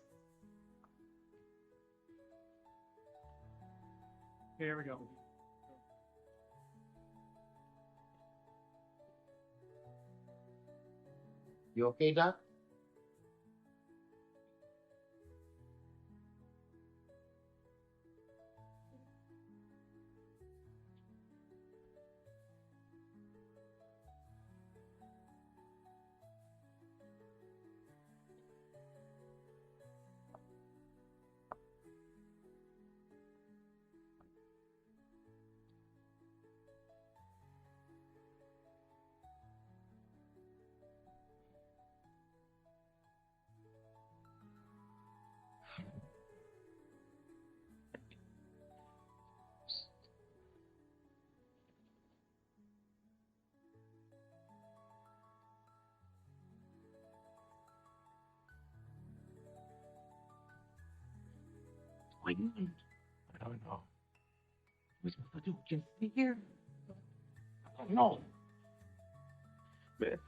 Here we go. You okay, Doc? What do you mean? I don't know. What's supposed to do? Just be here? I don't know. Man, the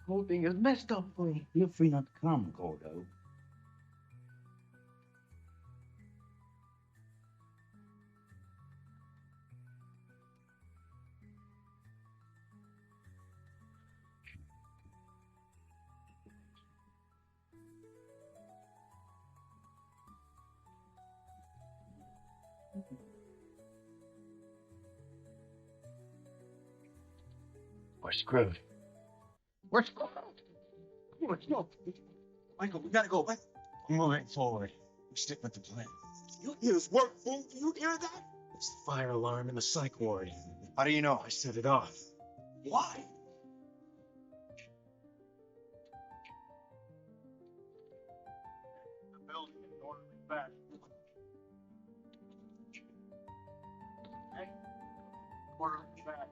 whole thing is messed up for you. Feel free not to come, Gordo. We're screwed. We're screwed. Let's go. Michael, we gotta go. What? Moving forward. We stick with the plan. You hear this work, fool? Do you hear that? It's the fire alarm in the psych ward. How do you know? I set it off. Why? The building in orderly fashion. Hey, orderly fashion.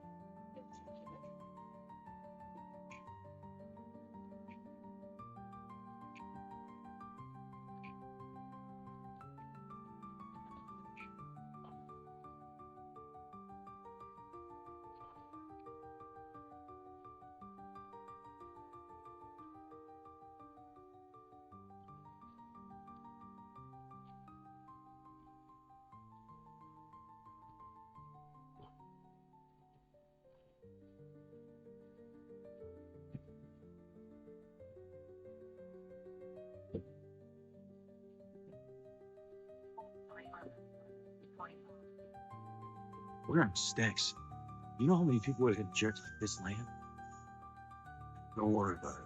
We're on sticks. You know how many people would have jerked this land? Don't worry about it.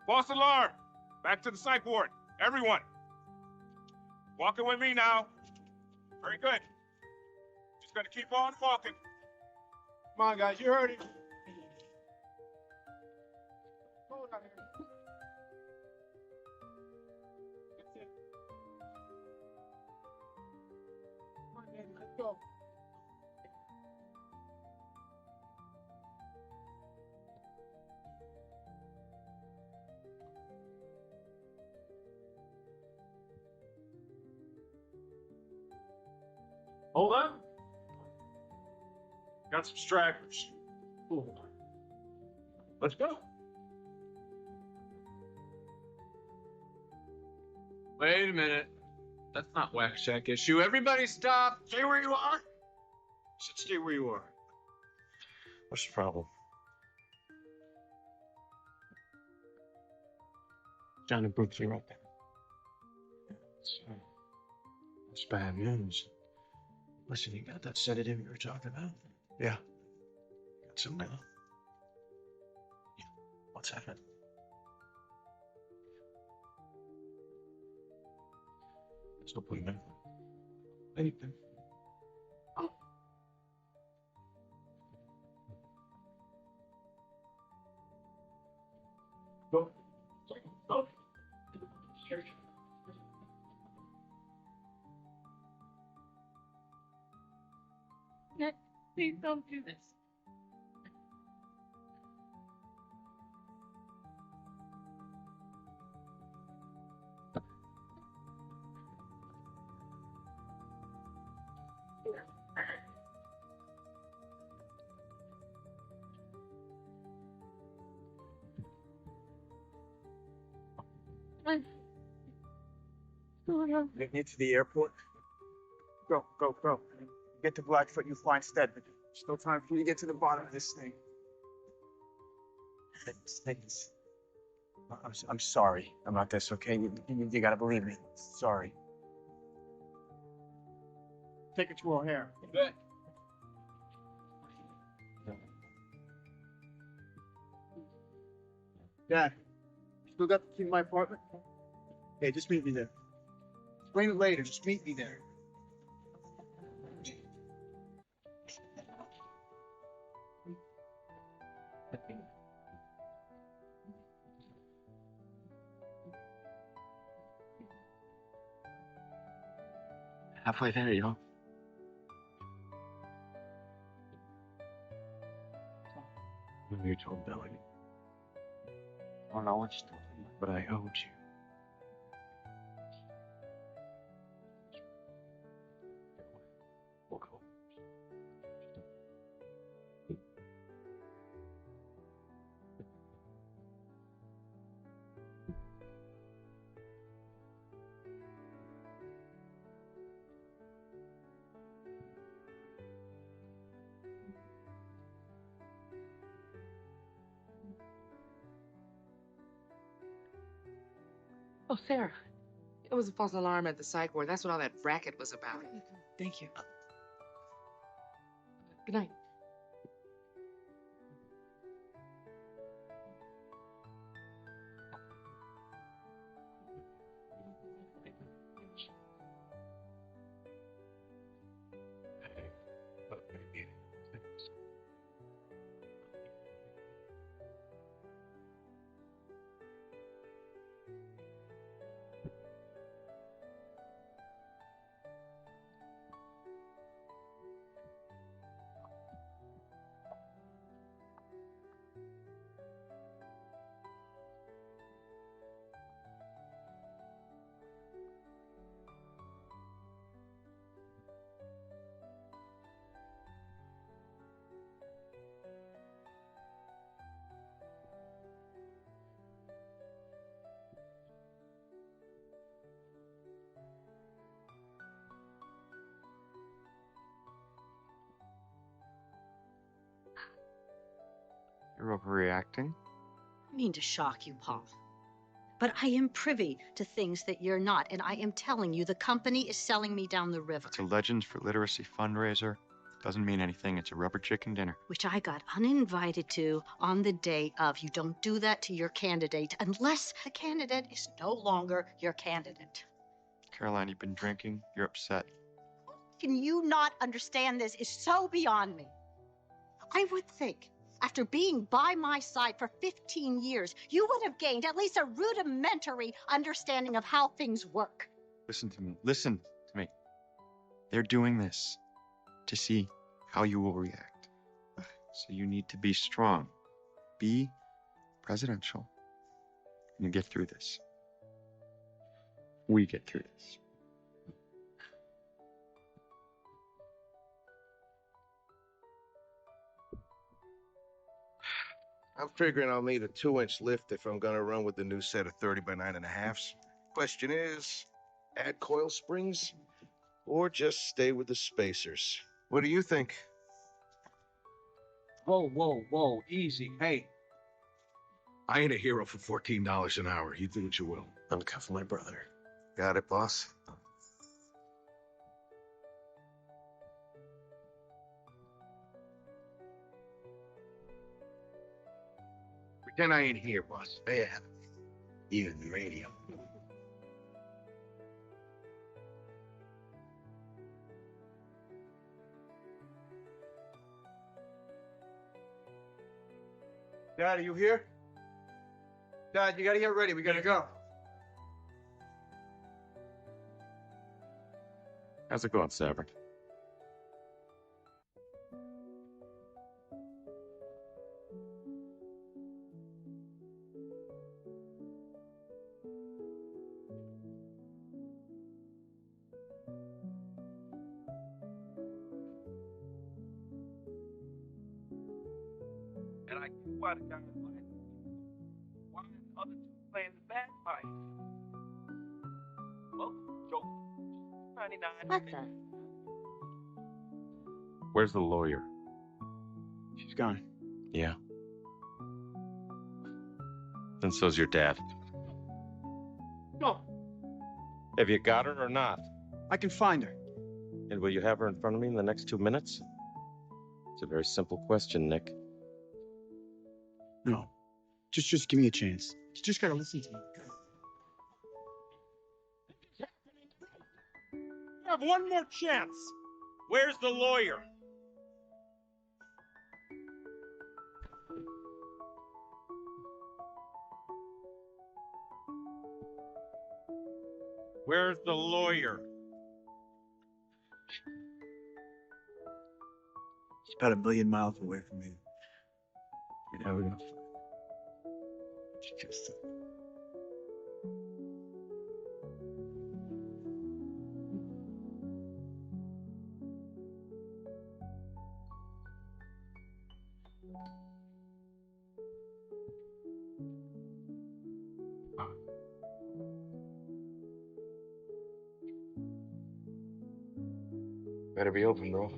False alarm! Back to the psych ward. Everyone! Walking with me now. Very good. Just gotta keep on walking. Come on, guys, you heard it. Hold on here. That's it. Come on, Danny, let's go. Hold on. Got some stragglers. Let's go. Wait a minute. That's not whack shack issue. Everybody stop. Stay where you are. Stay where you are. What's the problem? Johnny Brooksy right there. That's bad news. Listen, you got that sedative you were talking about? Yeah. Got some now. Yeah. What's happening? There's no point in anything. Go. Go. Nick, please don't do this. Get me to the airport. Go. Get to Blackfoot, you find Stedman. Still time for you to get to the bottom of this thing. Thanks. I'm sorry about this, okay? You gotta believe me. Sorry. Take it to O'Hare. Good. Dad, still got the key to my apartment? Hey, just meet me there. Explain it later. Just meet me there. Halfway there, yo. I know you told Billy. I don't know what you told him, but I owed you. We'll go. Oh, Sarah. It was a false alarm at the psych ward. That's what all that racket was about. Thank you. Good night. You're overreacting. I mean to shock you, Paul. But I am privy to things that you're not, and I am telling you, the company is selling me down the river. It's a Legends for Literacy fundraiser. Doesn't mean anything. It's a rubber chicken dinner. Which I got uninvited to on the day of. You don't do that to your candidate unless the candidate is no longer your candidate. Caroline, you've been drinking. You're upset. Can you not understand this? Is so beyond me. I would think, after being by my side for 15 years, you would have gained at least a rudimentary understanding of how things work. Listen to me. Listen to me. They're doing this to see how you will react. So you need to be strong. Be presidential. And get through this. We get through this. I'm figuring I'll need a 2-inch lift if I'm gonna run with the new set of 30 by 9.5s. Question is, add coil springs, or just stay with the spacers. What do you think? Whoa, whoa, whoa, easy. Hey, I ain't a hero for $14 an hour. You do what you will. Uncuff my brother. Got it, boss? Pretend I ain't here, boss. Yeah. Even the radio. Dad, are you here? Dad, you gotta get ready. We gotta go. How's it going, Saber? And I get why the guy is lying. Why are the other two playing the bagpipe? Well, Joe, 99. What the? Where's the lawyer? She's gone. Yeah. And so's your dad. No, Have you got her or not? I can find her. And will you have her in front of me in the next 2 minutes? It's a very simple question, Nick. No. Just give me a chance. You just gotta listen to me. You have one more chance. Where's the lawyer? Where's the lawyer? She's about 1,000,000 miles away from me. You're never gonna find her. She just... Better be open, bro.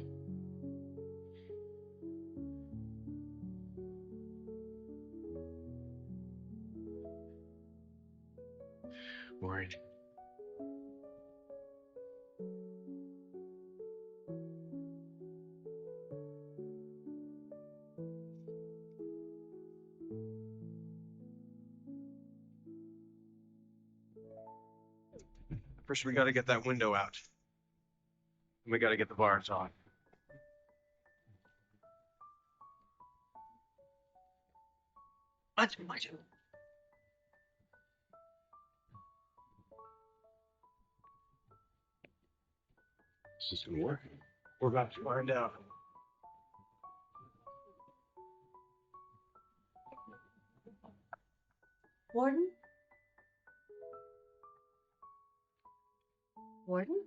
Worried. First, we gotta get that window out. And we gotta get the bars on. Watch. Is this gonna work? We're about to find out. Warden? Warden?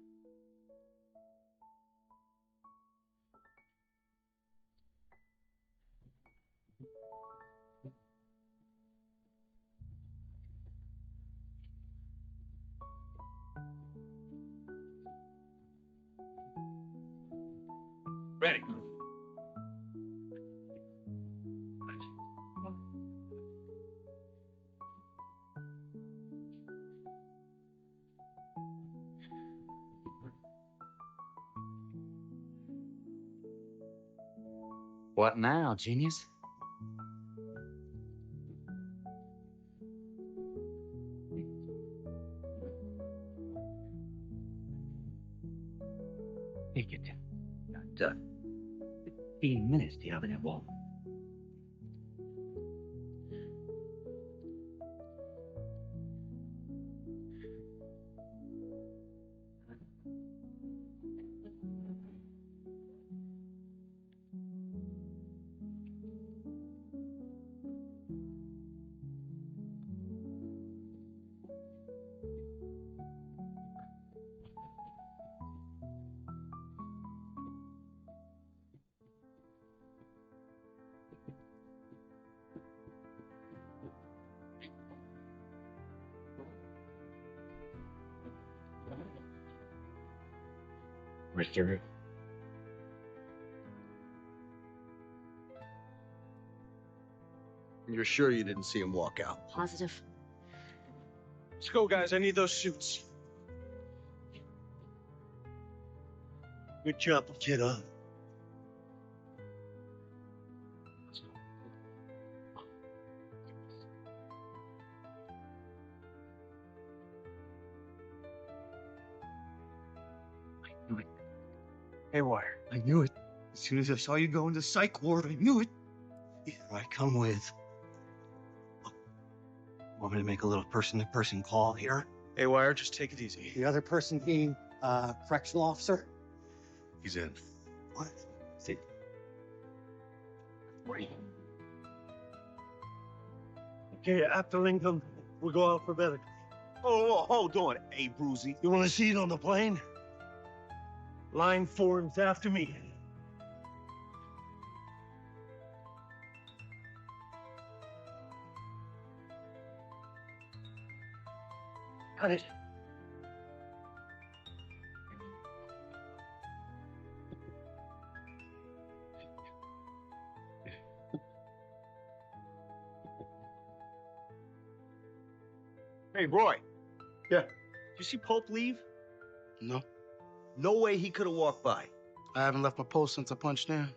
Ready. What now, genius? Take it. Got 15 minutes to have that wall. Where's Sarah? You're sure you didn't see him walk out? Positive. Let's go, guys. I need those suits. Good job, kiddo. Haywire. I knew it. As soon as I saw you go into psych ward, I knew it. Here I come with. Look, want me to make a little person-to-person call here? Haywire, just take it easy. The other person being correctional officer? He's in. What? See. Okay, after Lincoln, we'll go alphabetically. Oh, hold on, hey, Bruzy. You want to see it on the plane? Line forms after me. Got it. Hey, Roy. Yeah. Did you see Pope leave? No, No way he could have walked by. I haven't left my post since I punched in.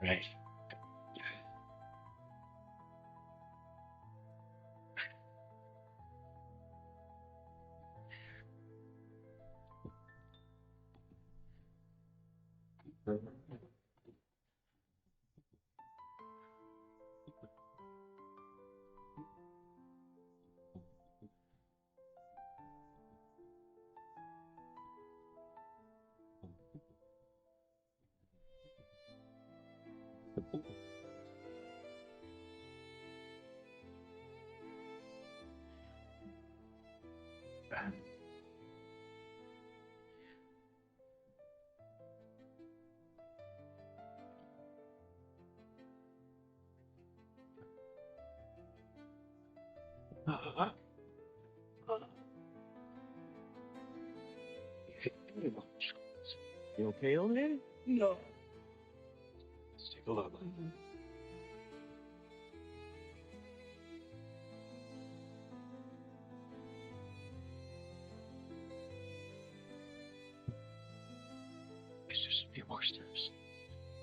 Right. You okay on there? No. Let's take a look. It's just a few more steps.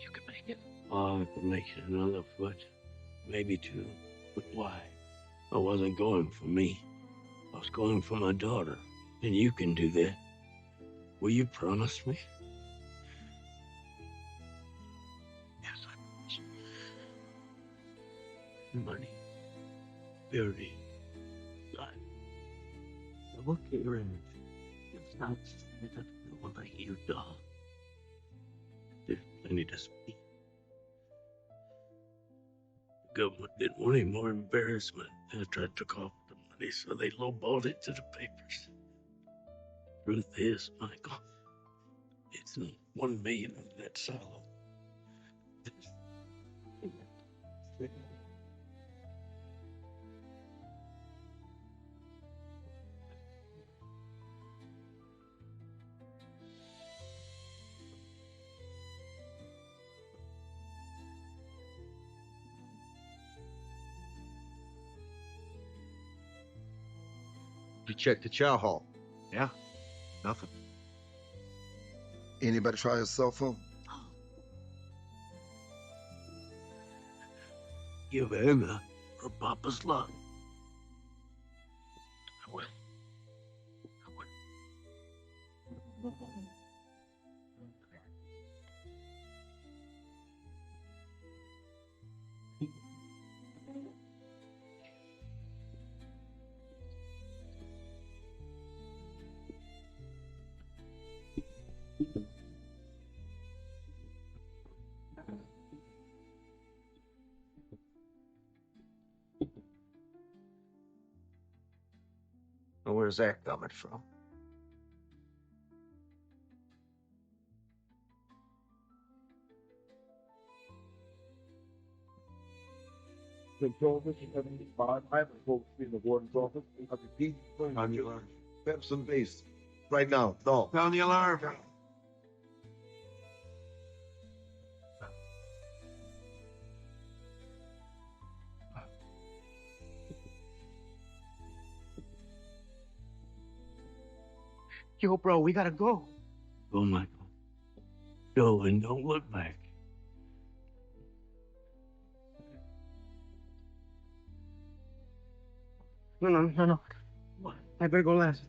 You can make it. I could make it another foot, maybe two. But why? I wasn't going for me. I was going for my daughter. And you can do that. Will you promise me? Yes, I promise. Money, beauty, life. Now look at your image. It's not enough to look like you, doll. There's plenty to speak. The government didn't want any more embarrassment after I took off the money, so they lowballed it to the papers. Truth is, Michael, it's not 1 million of that silo. You checked the chow hall. Yeah. Nothing. Anybody try his cell phone? Give Anna her papa's love. I will. Well, where's that coming from? Control this 75. I have a folks in the warden's office. I repeat, on the alarm. Pepsin base. Right now. No. Sound the alarm. Yo, bro, we gotta go. Go, Michael. Go and don't look back. No. What? I better go last.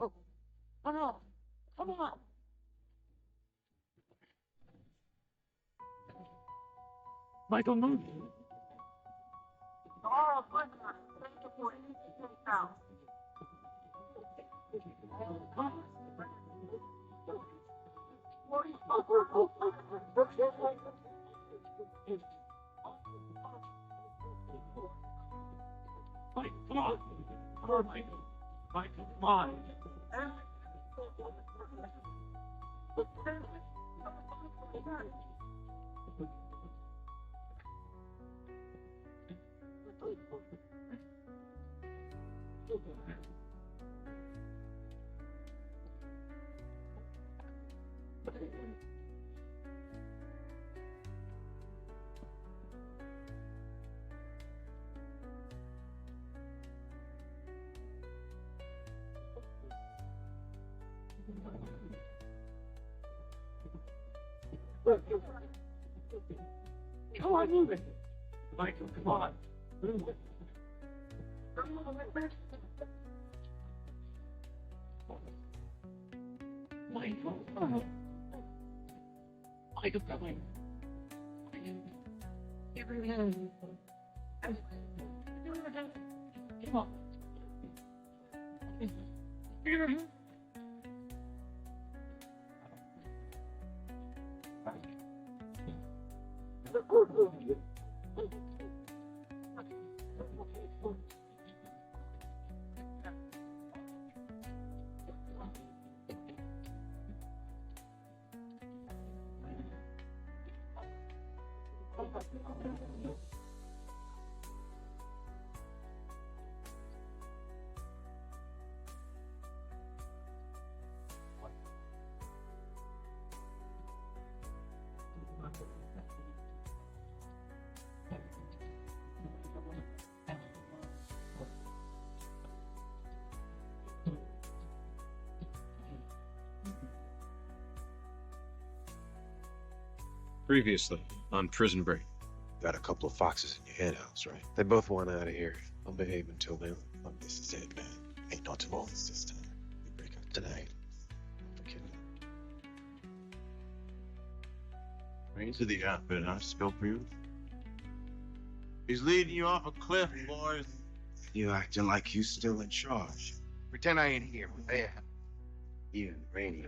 Oh, no. Come on. Michael, move. Oh, my God. Thank you for it. Now. Mike, come on. Come on, Michael. Michael, come on. Come on, move it. Michael, come on. Move it. Michael. Michael, come on. Come on. Previously on Prison Break. Got a couple of foxes in your head house, right? They both want out of here. I'll behave until then. Look, this is it, man. Ain't no tomorrow this time. We break up tonight. Forget it. Right to the outfit, huh? Spill for you. He's leading you off a cliff, boys. You acting like you still in charge. Pretend I ain't here. Yeah. Even Rainy.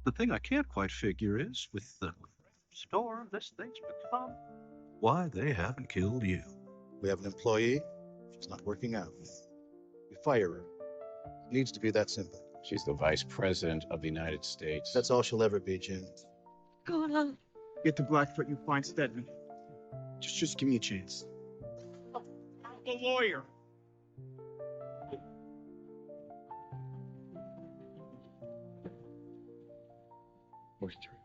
The thing I can't quite figure is, with the store this thing's become, why they haven't killed you. We have an employee. She's not working out. We fire her. It needs to be that simple. She's the vice president of the United States. That's all she'll ever be, Jim. Go on. Get to Blackfoot, you find Stedman. Just give me a chance. The lawyer. Where's Terry?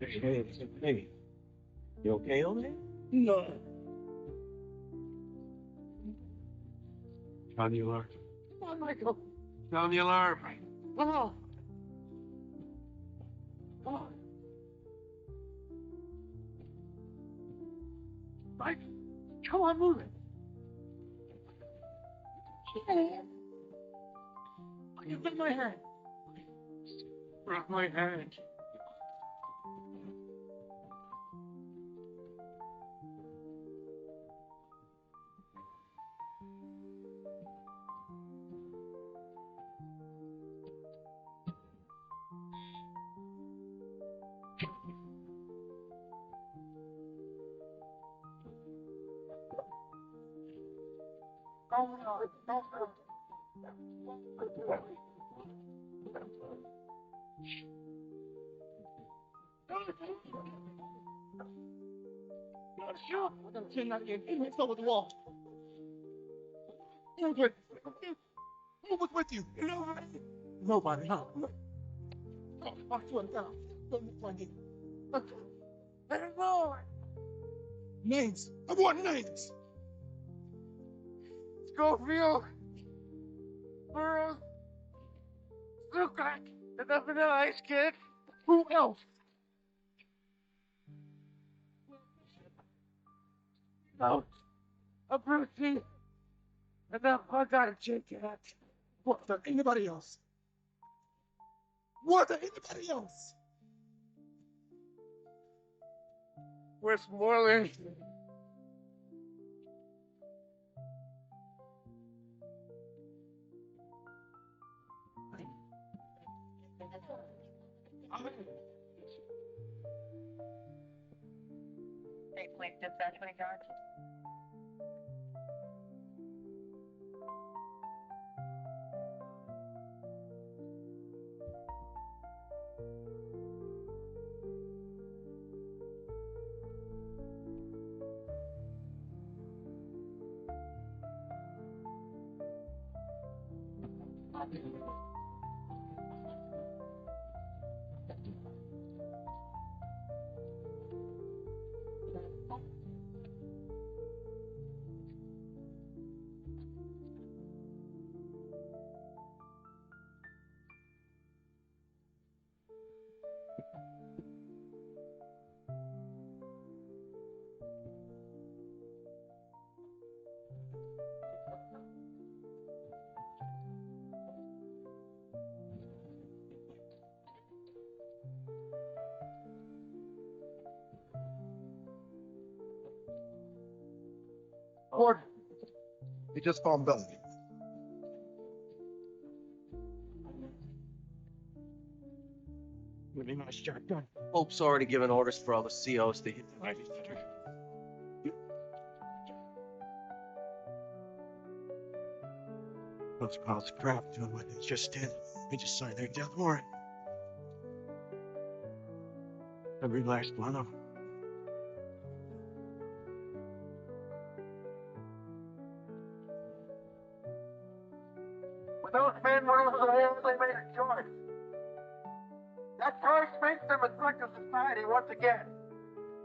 Hey. You okay, old man? No. Sound the alarm. Come on, Michael. Sound the alarm. Come on. Come on. Mike, come on, move it. Yeah. Give me my hand. Grab my hand. Sure. I'm gonna turn that again. Let's go with the wall. Move it. Move it with you. Nobody, huh? Oh, I swear to God. Don't look like it. I don't know. Names. I want names. Schofield. Burroughs. Zukak. The Vanilla Ice Kid. Who else? No. A Brucey. And then I got a Jake hat. What the anybody else? What the anybody else? Westmoreland. Hey, wait, dispatch 20 yards. Lord, he just found Billy. Really nice job done. Hope's already given orders for all the COs to hit the register. Those piles of crap doing what they just did. They just signed their death warrant. Every last one of them. When those men went over the wall, they made a choice. That choice makes them a threat to society once again.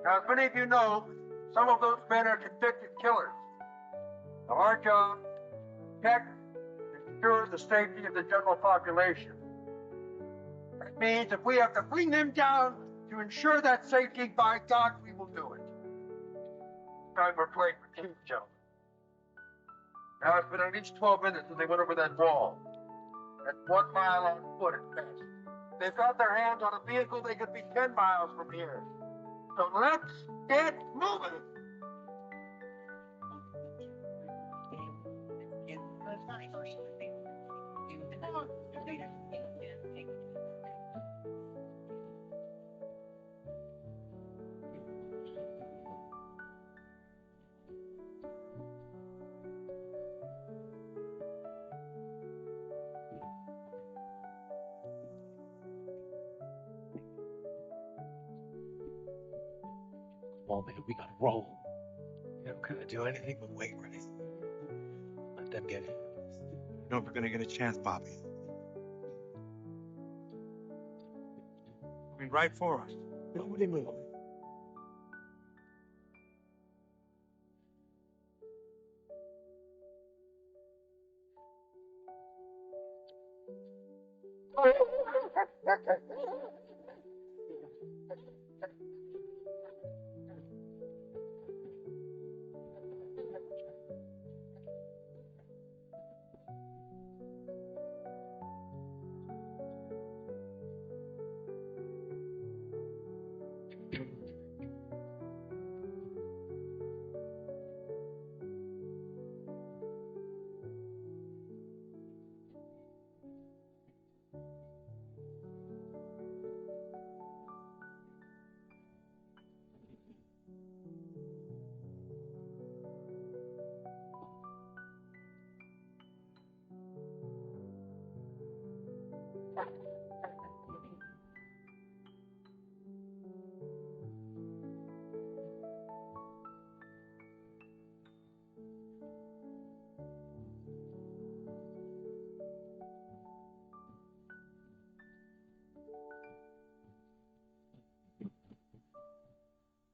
Now, as many of you know, some of those men are convicted killers. Now, our job, protect and ensure the safety of the general population. That means if we have to bring them down to ensure that safety, by God, we will do it. This time we're playing for keeps, gentlemen. Now, it's been at least 12 minutes since they went over that wall. That's 1 mile on foot at best. They've got their hands on a vehicle, they could be 10 miles from here. So let's get moving. Well, man, we gotta roll. You're not gonna do anything but wait, right? Let them get it. No, we're gonna get a chance, Bobby. I mean, right for us. Nobody move.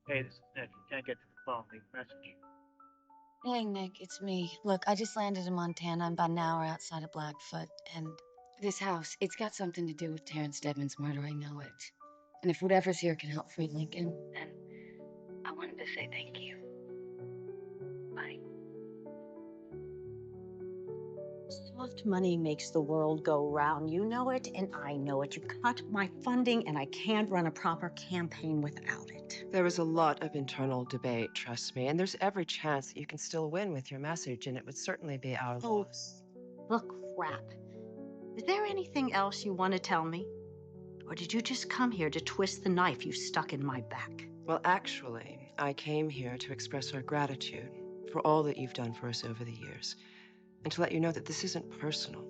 Hey, this is Nick. Can't get to the phone. Leave a message. Hey, Nick, it's me. Look, I just landed in Montana. I'm about an hour outside of Blackfoot, and this house, it's got something to do with Terrence Steadman's murder. I know it. And if whatever's here can help free Lincoln, then I wanted to say thank you. Bye. Soft money makes the world go round. You know it, and I know it. You cut my funding, and I can't run a proper campaign without it. There was a lot of internal debate, trust me, and there's every chance that you can still win with your message, and it would certainly be our loss. Look, crap. Is there anything else you want to tell me? Or did you just come here to twist the knife you stuck in my back? Well, actually, I came here to express our gratitude for all that you've done for us over the years, and to let you know that this isn't personal.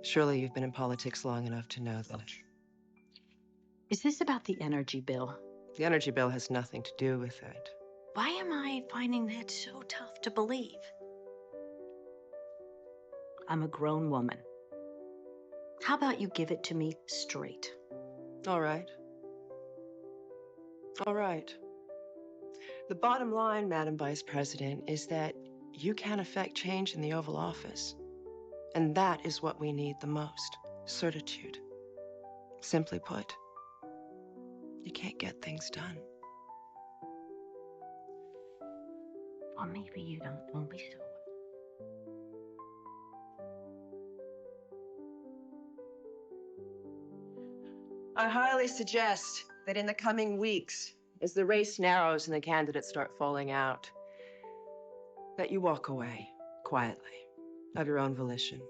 Surely you've been in politics long enough to know that. Is this about the energy bill? The energy bill has nothing to do with it. Why am I finding that so tough to believe? I'm a grown woman. How about you give it to me straight? All right. All right. The bottom line, Madam Vice President, is that you can affect change in the Oval Office. And that is what we need the most, certitude. Simply put, you can't get things done. Or maybe you don't know me so well. I highly suggest that in the coming weeks, as the race narrows and the candidates start falling out, that you walk away quietly, of your own volition.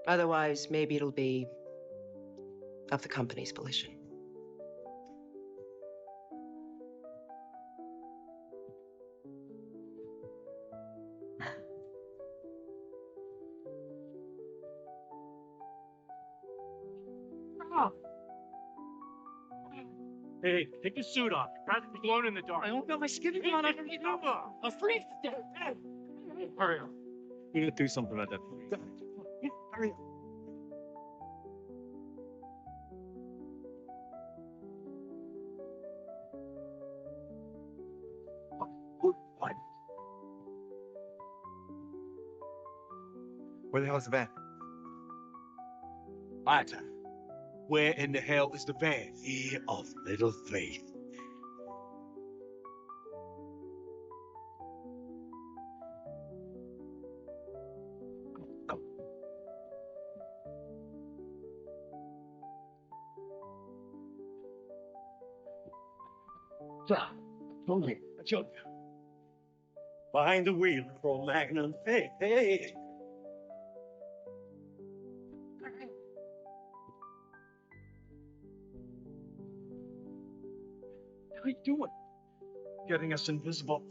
Otherwise, maybe it'll be of the company's volition. Hey, take your suit off. You're practically glowing in the dark. I don't got my skin on underneath. I'll freeze to death. Hurry up. We need to do something about that. Yeah, hurry up. What? Where the hell is the van? My time. Where in the hell is the van? Ye of little faith. Stop. Come here. I told you. Behind the wheel for a Magnum. Hey, hey, hey. What are you doing? Getting us invisible.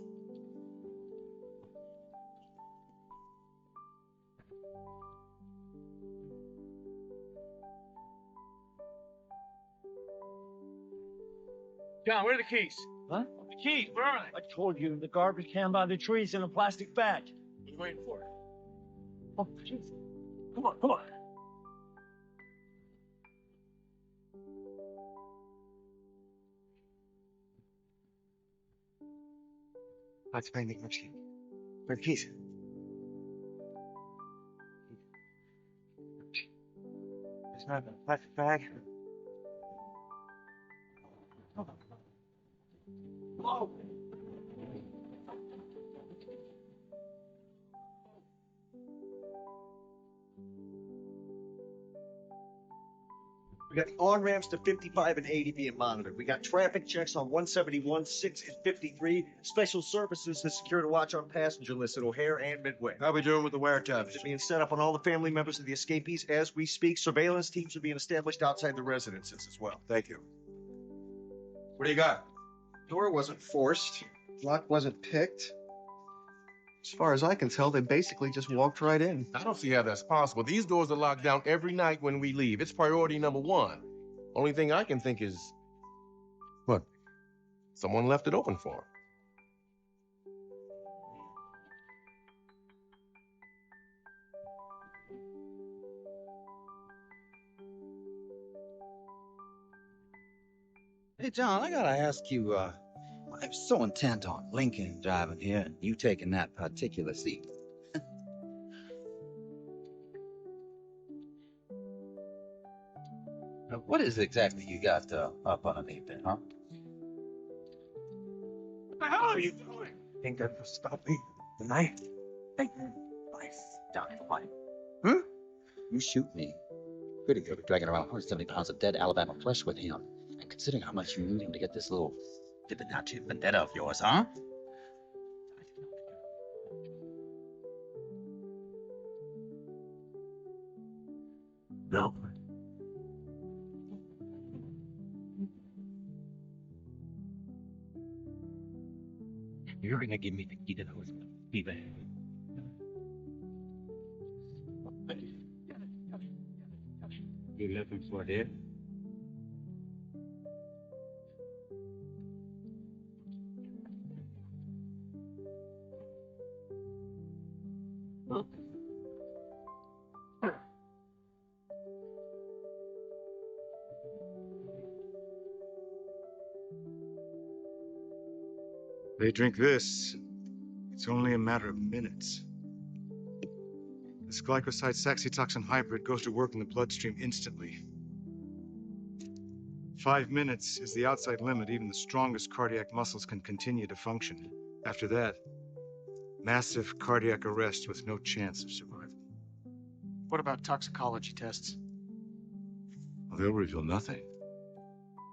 John, where are the keys? Huh? The keys, where are they? I told you, the garbage can by the trees in a plastic bag. What are you waiting for? Oh, jeez. Come on, come on. Let's find the keys. Where are the keys? It's not a plastic bag. Whoa! We got the on-ramps to 55 and 80 being monitored. We got traffic checks on 171, 6, and 53. Special services to secure the watch on passenger lists at O'Hare and Midway. How we doing with the wiretaps? It's being set up on all the family members of the escapees as we speak. Surveillance teams are being established outside the residences as well. Thank you. What do you got? Door wasn't forced. Lock wasn't picked. As far as I can tell, they basically just walked right in. I don't see how that's possible. These doors are locked down every night when we leave. It's priority number one. Only thing I can think is... What? Someone left it open for him. Hey, John, I gotta ask you, I'm so intent on Lincoln driving here and you taking that particular seat. Now, what is it exactly you got up underneath there, huh? What the hell are you doing? Think that will stop me tonight? Hey, Nice. Johnny, quiet. Huh? You shoot me. Pretty good at dragging around 170 pounds of dead Alabama flesh with him. And considering how much you need him to get this little Fibonacci vendetta of yours, huh? No. You're gonna give me the key to those people. You looking for it? They drink this, it's only a matter of minutes. This glycoside saxitoxin hybrid goes to work in the bloodstream instantly. 5 minutes is the outside limit. Even the strongest cardiac muscles can continue to function. After that, massive cardiac arrest with no chance of survival. What about toxicology tests? Well, they'll reveal nothing.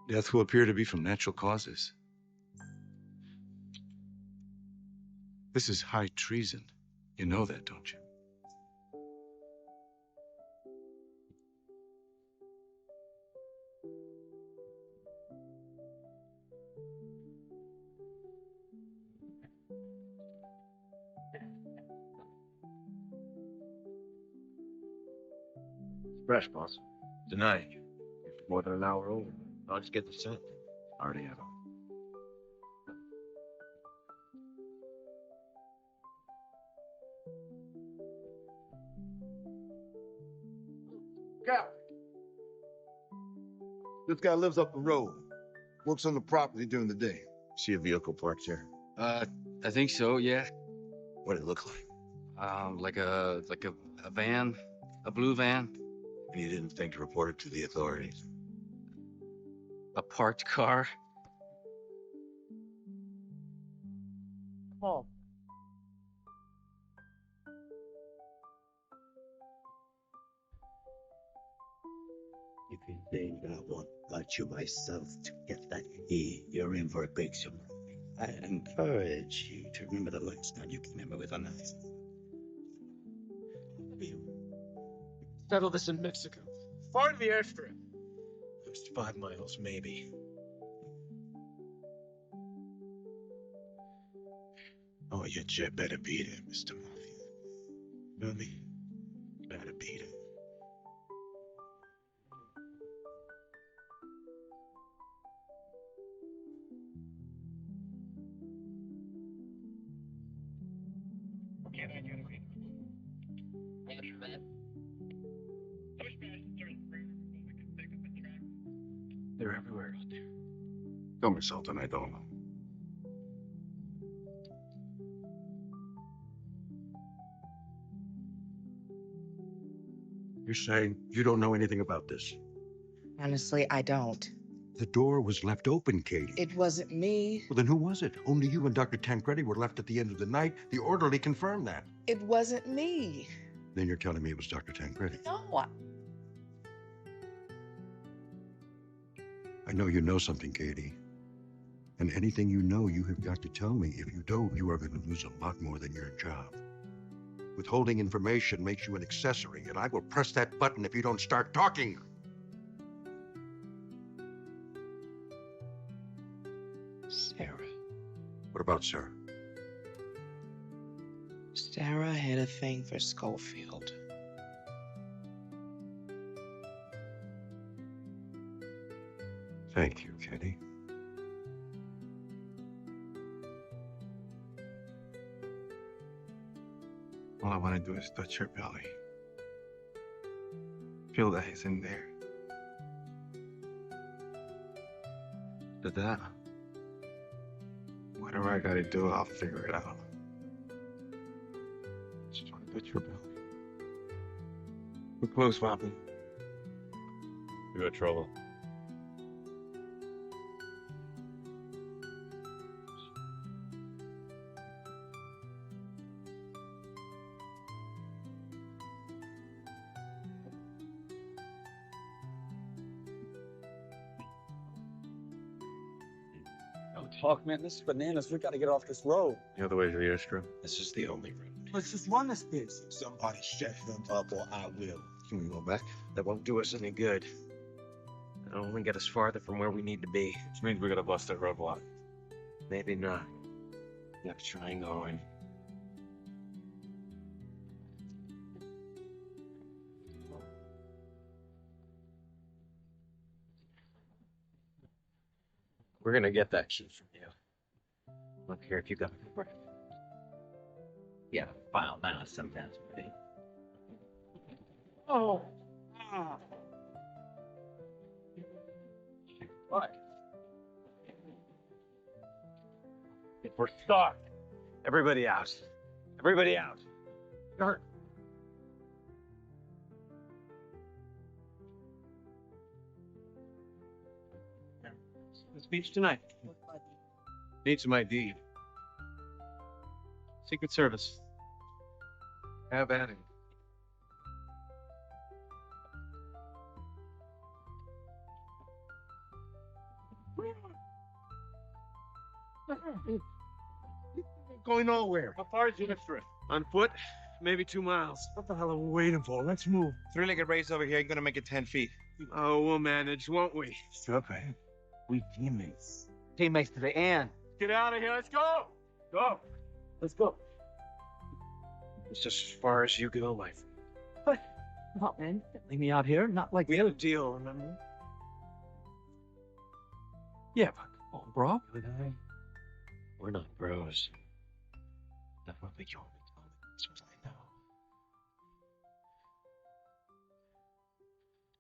Death will appear to be from natural causes. This is high treason. You know that, don't you? fresh, boss. Tonight. More than an hour old. I'll just get the scent. Already have it. Cap. This guy lives up the road. Works on the property during the day. See a vehicle parked here? I think so, yeah. What did it look like? Like a van, a blue van. And you didn't think to report it to the authorities? A parked car. Oh. If you think I won't let you myself to get that key, you're in for a big surprise. I encourage you to remember the last time you came in with a knife. Settle this in Mexico. Find the airstrip. Just 5 miles, maybe. Oh, you better beat it, Mr. Mafia. Feel me? Better beat it. They're everywhere out there. Don't insult him, I don't know. You're saying you don't know anything about this? Honestly, I don't. The door was left open, Katie. It wasn't me. Well, then who was it? Only you and Dr. Tancredi were left at the end of the night. The orderly confirmed that. It wasn't me. Then you're telling me it was Dr. Tancredi. No. I know you know something, Katie. And anything you know, you have got to tell me. If you don't, you are going to lose a lot more than your job. Withholding information makes you an accessory, and I will press that button if you don't start talking. Sarah. What about Sarah? Sarah had a thing for Schofield. Thank you, Katie. All I want to do is touch her belly. Feel that he's in there. But that, whatever I gotta do, I'll figure it out. Just want to touch her belly. We're close, Poppy. You got trouble. No talk, man. This is bananas. We gotta get off this road. The other way to the airstrip. This is the only road. Let's just run this bitch. Somebody shut them up or I will. Can we go back? That won't do us any good. It'll only get us farther from where we need to be. Which means we gotta bust that roadblock. Maybe not. You have to try and go in. We're gonna get that key from you. I don't care if you got it. Breath. Yeah, file now sometimes, maybe. Oh. What? We're stuck. Everybody out. Everybody out. Start. The speech tonight. Need some ID. Secret Service. Have at it. Going nowhere. How far is your trip? On foot, maybe 2 miles. What the hell are we waiting for? Let's move. Three-legged race over here ain't gonna make it 10 feet. Oh, we'll manage, won't we? Stop it. We teammates. Teammates to the end. Get out of here. Let's go. Go. Let's go. It's just as far as you go, my friend. What? No, man. Leave me out here. Not like We had a deal, remember? Yeah, but come on, bro. We're not bros. That's what we call it. That's what I know.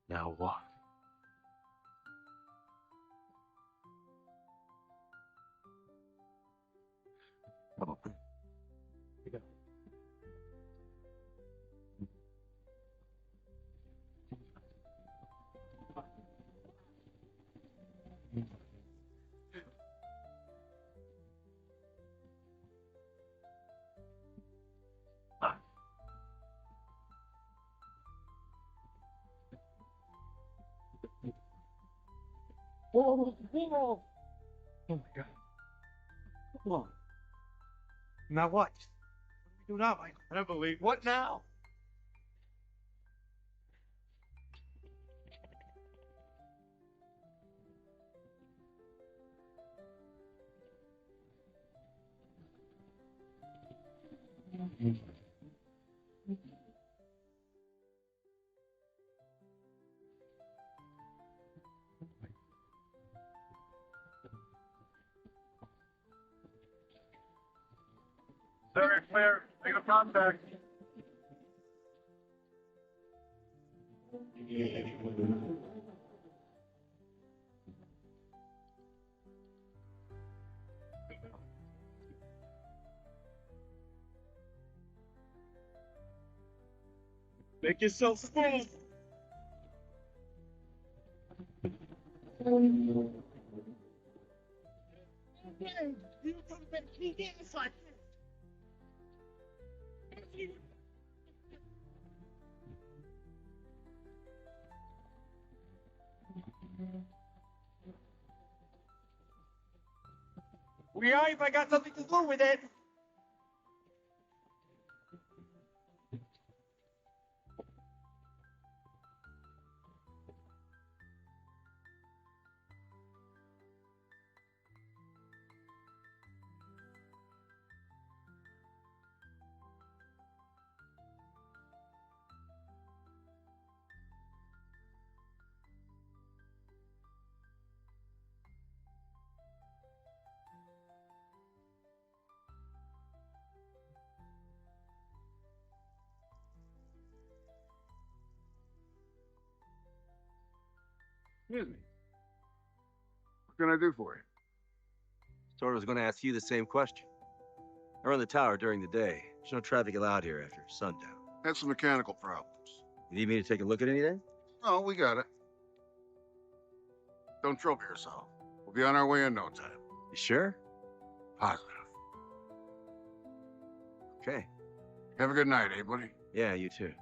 Now what? Come on. Here you go. Whoa, whoa. Oh my God. Come on. Now what? What do we do now, Michael? I don't believe. What now? Very clear. Make a contact. Make yourself scarce. We are if I got something to do with it. Excuse me. What can I do for you? Sort of was going to ask you the same question. I run the tower during the day. There's no traffic allowed here after sundown. Had some mechanical problems. You need me to take a look at anything? No, we got it. Don't trouble yourself. We'll be on our way in no time. You sure? Positive. Okay. Have a good night, eh, buddy? Yeah, you too.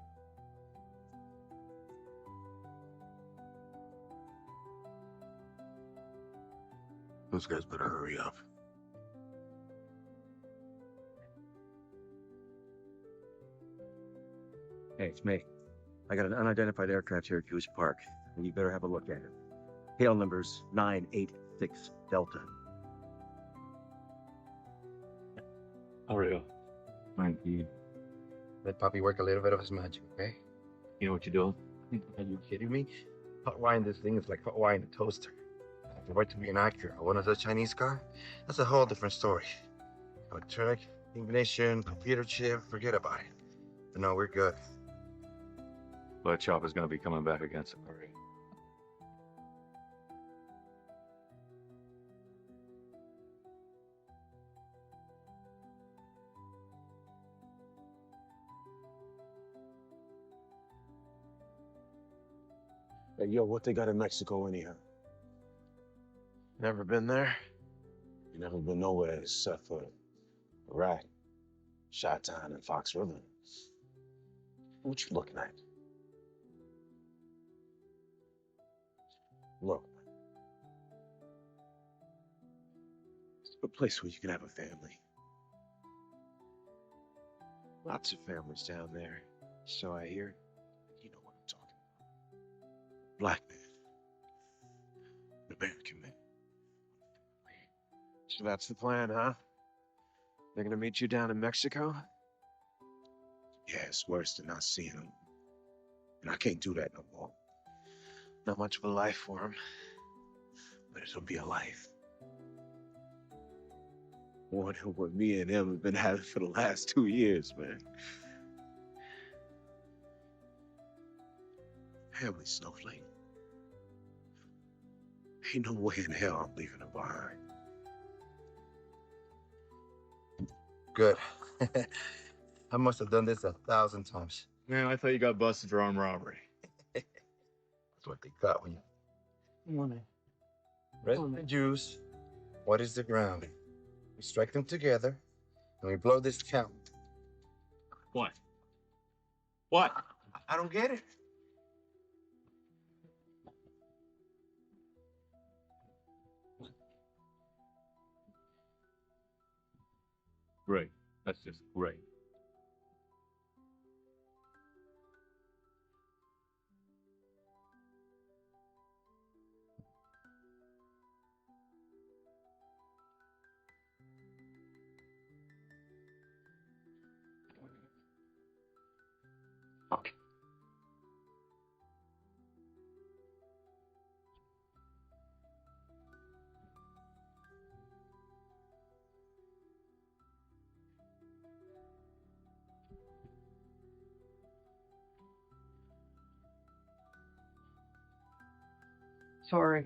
Those guys better hurry up. Hey, it's me. I got an unidentified aircraft here at Goose Park, and you better have a look at it. Tail number's 986 Delta. How are you? Fine, dude. Let Poppy work a little bit of his magic, okay? You know what you're doing? Are you kidding me? Hot wine, this thing is like hot wine in a toaster. If it were to be an accurate one of the Chinese car, that's a whole different story. Electronic, ignition, computer chip, forget about it. But no, we're good. But Chopper's gonna be coming back against it, already. Hey, yo, what they got in Mexico anyhow? Never been there? You never been nowhere except for Iraq, Chi-Town, and Fox River. What you looking at? Look. It's a place where you can have a family. Lots of families down there, so I hear. You know what I'm talking about. Black man. An American man. So that's the plan, huh? They're gonna meet you down in Mexico? Yeah, it's worse than not seeing them. And I can't do that no more. Not much of a life for him. But it'll be a life. One of what me and him have been having for the last 2 years, man. Family snowflake. Ain't no way in hell I'm leaving her behind. Good. I must have done this 1,000 times. Man, I thought you got busted for armed robbery. That's what they got when you... Red and juice. What is the ground? We strike them together, and we blow this town. What? What? I don't get it. Great. That's just great. Sorry.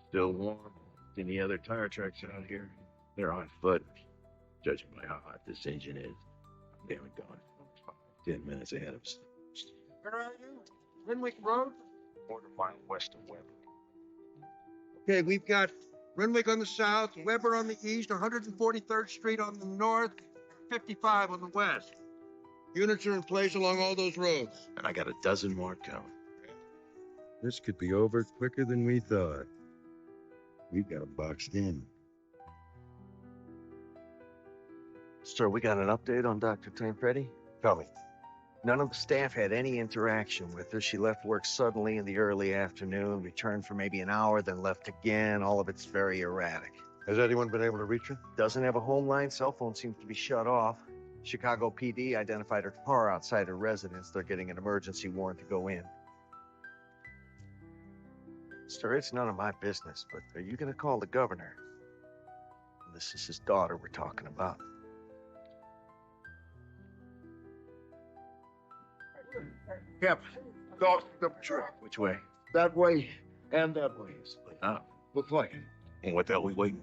Still warm. Any other tire tracks out here? They're on foot. Judging by how hot this engine is, they haven't gone 10 minutes ahead of us. Where are you? Renwick Road? Quarter mile west of Weber. Okay, we've got Renwick on the south, Weber on the east, 143rd Street on the north, 55 on the west. Units are in place along all those roads. And I got a dozen more coming. This could be over quicker than we thought. We've got it boxed in. Sir, we got an update on Dr. Tancredi? Tell me. None of the staff had any interaction with her. She left work suddenly in the early afternoon, returned for maybe an hour, then left again. All of it's very erratic. Has anyone been able to reach her? Doesn't have a home line. Cell phone seems to be shut off. Chicago PD identified her car outside her residence. They're getting an emergency warrant to go in. Sir, it's none of my business, but are you going to call the governor? This is his daughter we're talking about. Cap, dog the truck. Which way? That way and that way. Oh. Looks like it. And what the hell we waiting?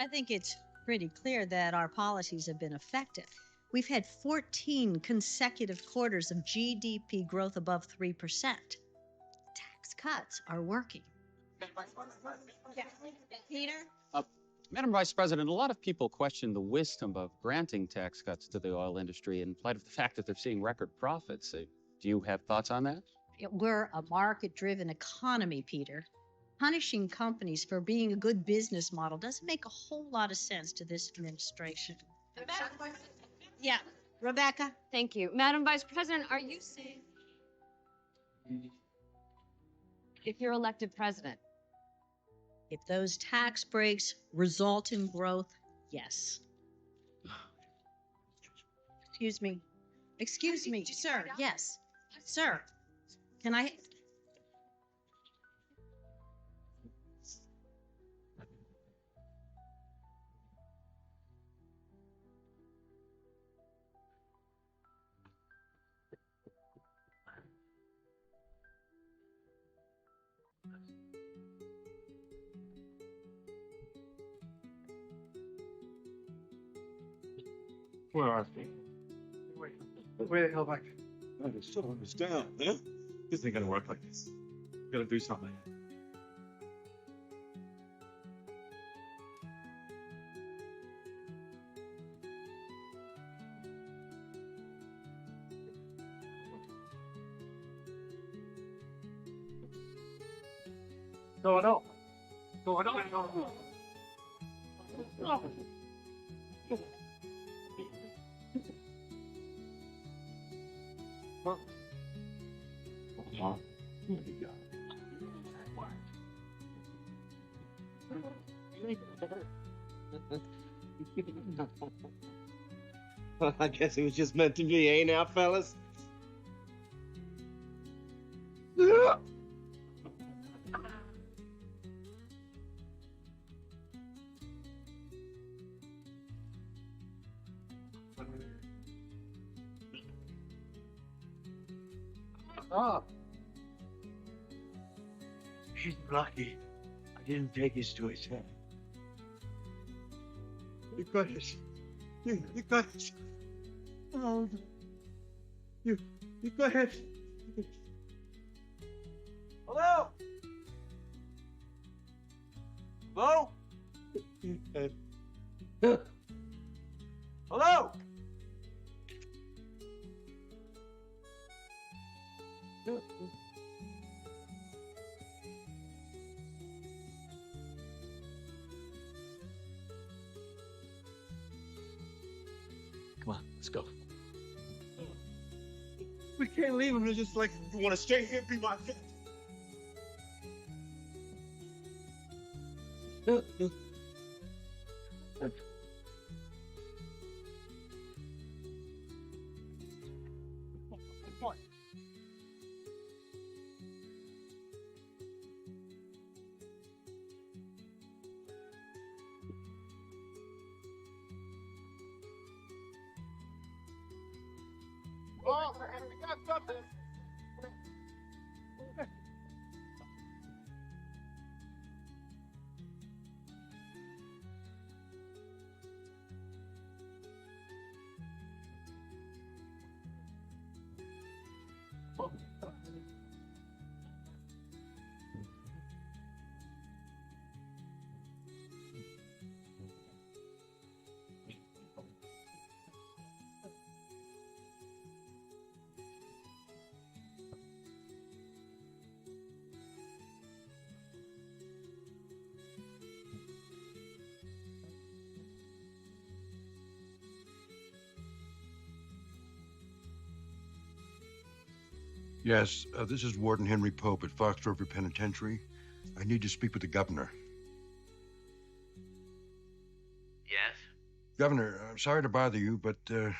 I think it's pretty clear that our policies have been effective. We've had 14 consecutive quarters of GDP growth above 3%. Tax cuts are working. Peter? Madam Vice President, a lot of people question the wisdom of granting tax cuts to the oil industry in light of the fact that they're seeing record profits. Do you have thoughts on that? We're a market-driven economy, Peter. Punishing companies for being a good business model doesn't make a whole lot of sense to this administration. Yeah, Rebecca? Thank you. Madam Vice President, are you saying if you're elected president? If those tax breaks result in growth, yes. Excuse me. Excuse me, sir. Yes. Sir, can I... Where are they? Where the hell back? No, they're still on us down, huh? This ain't gonna work like this. We gotta do something. Going on. Going on. Oh. I guess it was just meant to be, eh now, fellas? Oh. He's lucky. I didn't take his to his head. You got it. You got it. Oh. You got it. Hello? Hello? Hello? Come on, let's go. We can't leave him. It's just like, you want to stay here and be my friend. Oh, we got something. Yes, this is Warden Henry Pope at Fox River Penitentiary. I need to speak with the governor. Yes? Governor, I'm sorry to bother you, but there's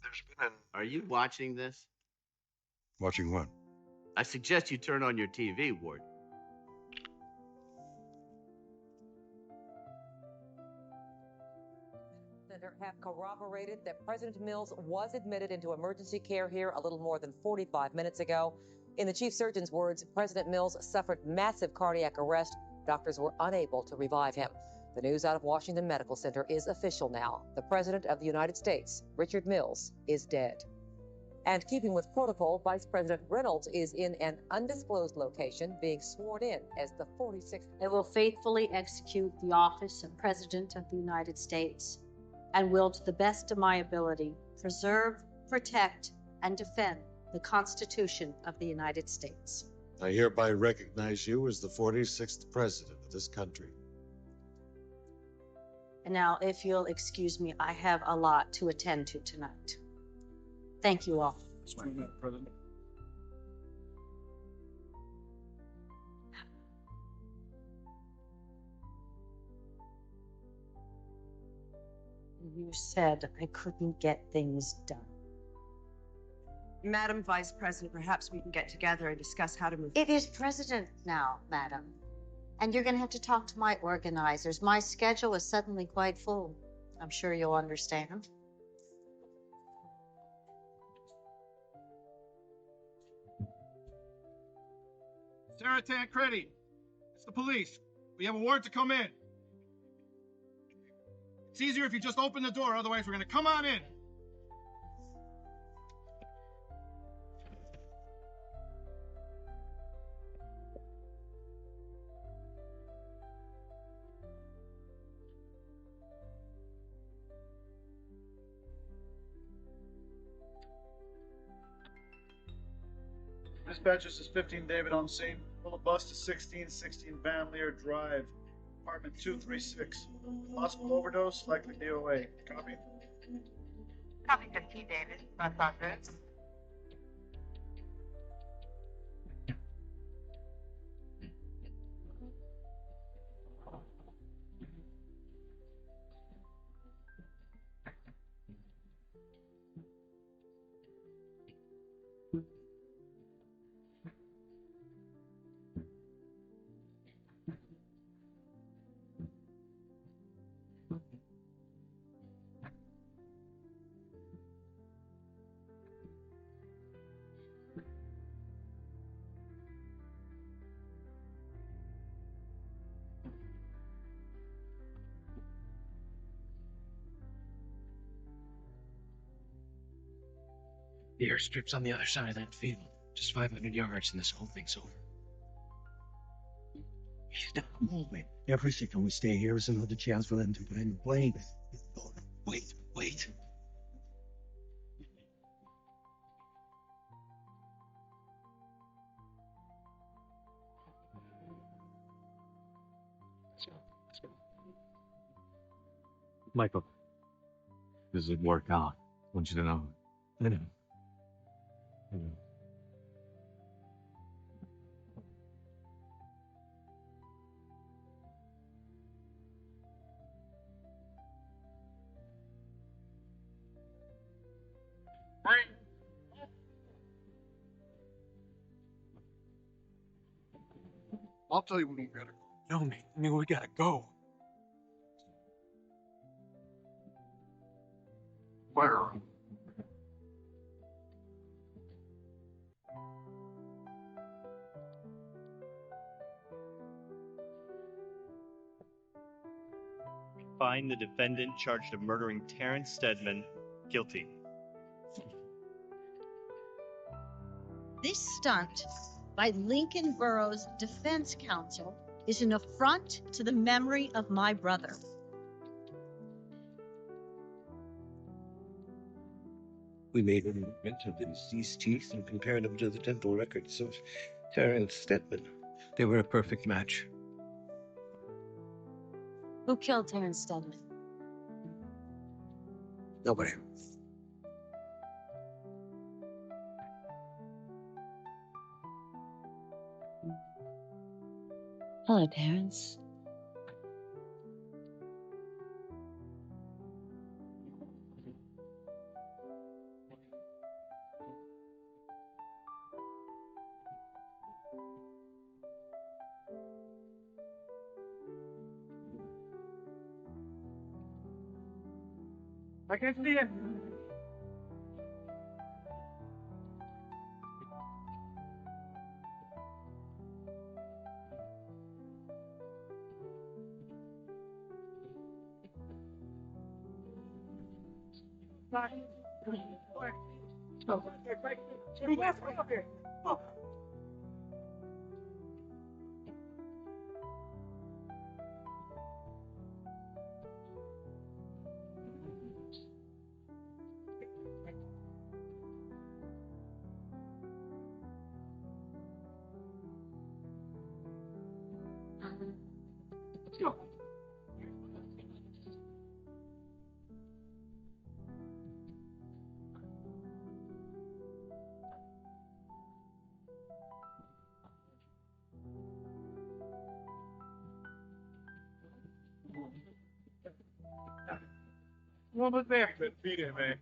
been an... Are you watching this? Watching what? I suggest you turn on your TV, Ward. Have corroborated that President Mills was admitted into emergency care here a little more than 45 minutes ago. In the chief surgeon's words, President Mills suffered massive cardiac arrest. Doctors were unable to revive him. The news out of Washington Medical Center is official now. The President of the United States, Richard Mills, is dead. And keeping with protocol, Vice President Reynolds is in an undisclosed location being sworn in as the 46th. I will faithfully execute the office of President of the United States and will, to the best of my ability, preserve, protect, and defend the Constitution of the United States. I hereby recognize you as the 46th President of this country. And now, if you'll excuse me, I have a lot to attend to tonight. Thank you all. President. You said I couldn't get things done. Madam Vice President, perhaps we can get together and discuss how to move. It is President now, madam. And you're going to have to talk to my organizers. My schedule is suddenly quite full. I'm sure you'll understand. Sarah Tancredi, it's the police. We have a warrant to come in. It's easier if you just open the door, otherwise we're gonna come on in. Dispatch, this is 15 David on scene. Pull a bus to 1616 Van Leer Drive, apartment 236. Possible overdose, likely DOA. Copy? Copy 15 David. Bus address. The airstrip's on the other side of that field. Just 500 yards and this whole thing's over. He's not moving. Every second we stay here is another chance for them to find the plane. Wait. Michael, this would work out. I want you to know. I know. I'll tell you when we gotta go. No, man. I mean, we gotta go. Where? Find the defendant charged of murdering Terrence Stedman guilty. This stunt by Lincoln Borough's defense counsel is an affront to the memory of my brother. We made an invent of the deceased teeth and compared them to the dental records of Terrence Stedman. They were a perfect match. Who killed Terrence Stedman? Nobody. Hello, Terrence. I can see it. What was there? Beat it, man.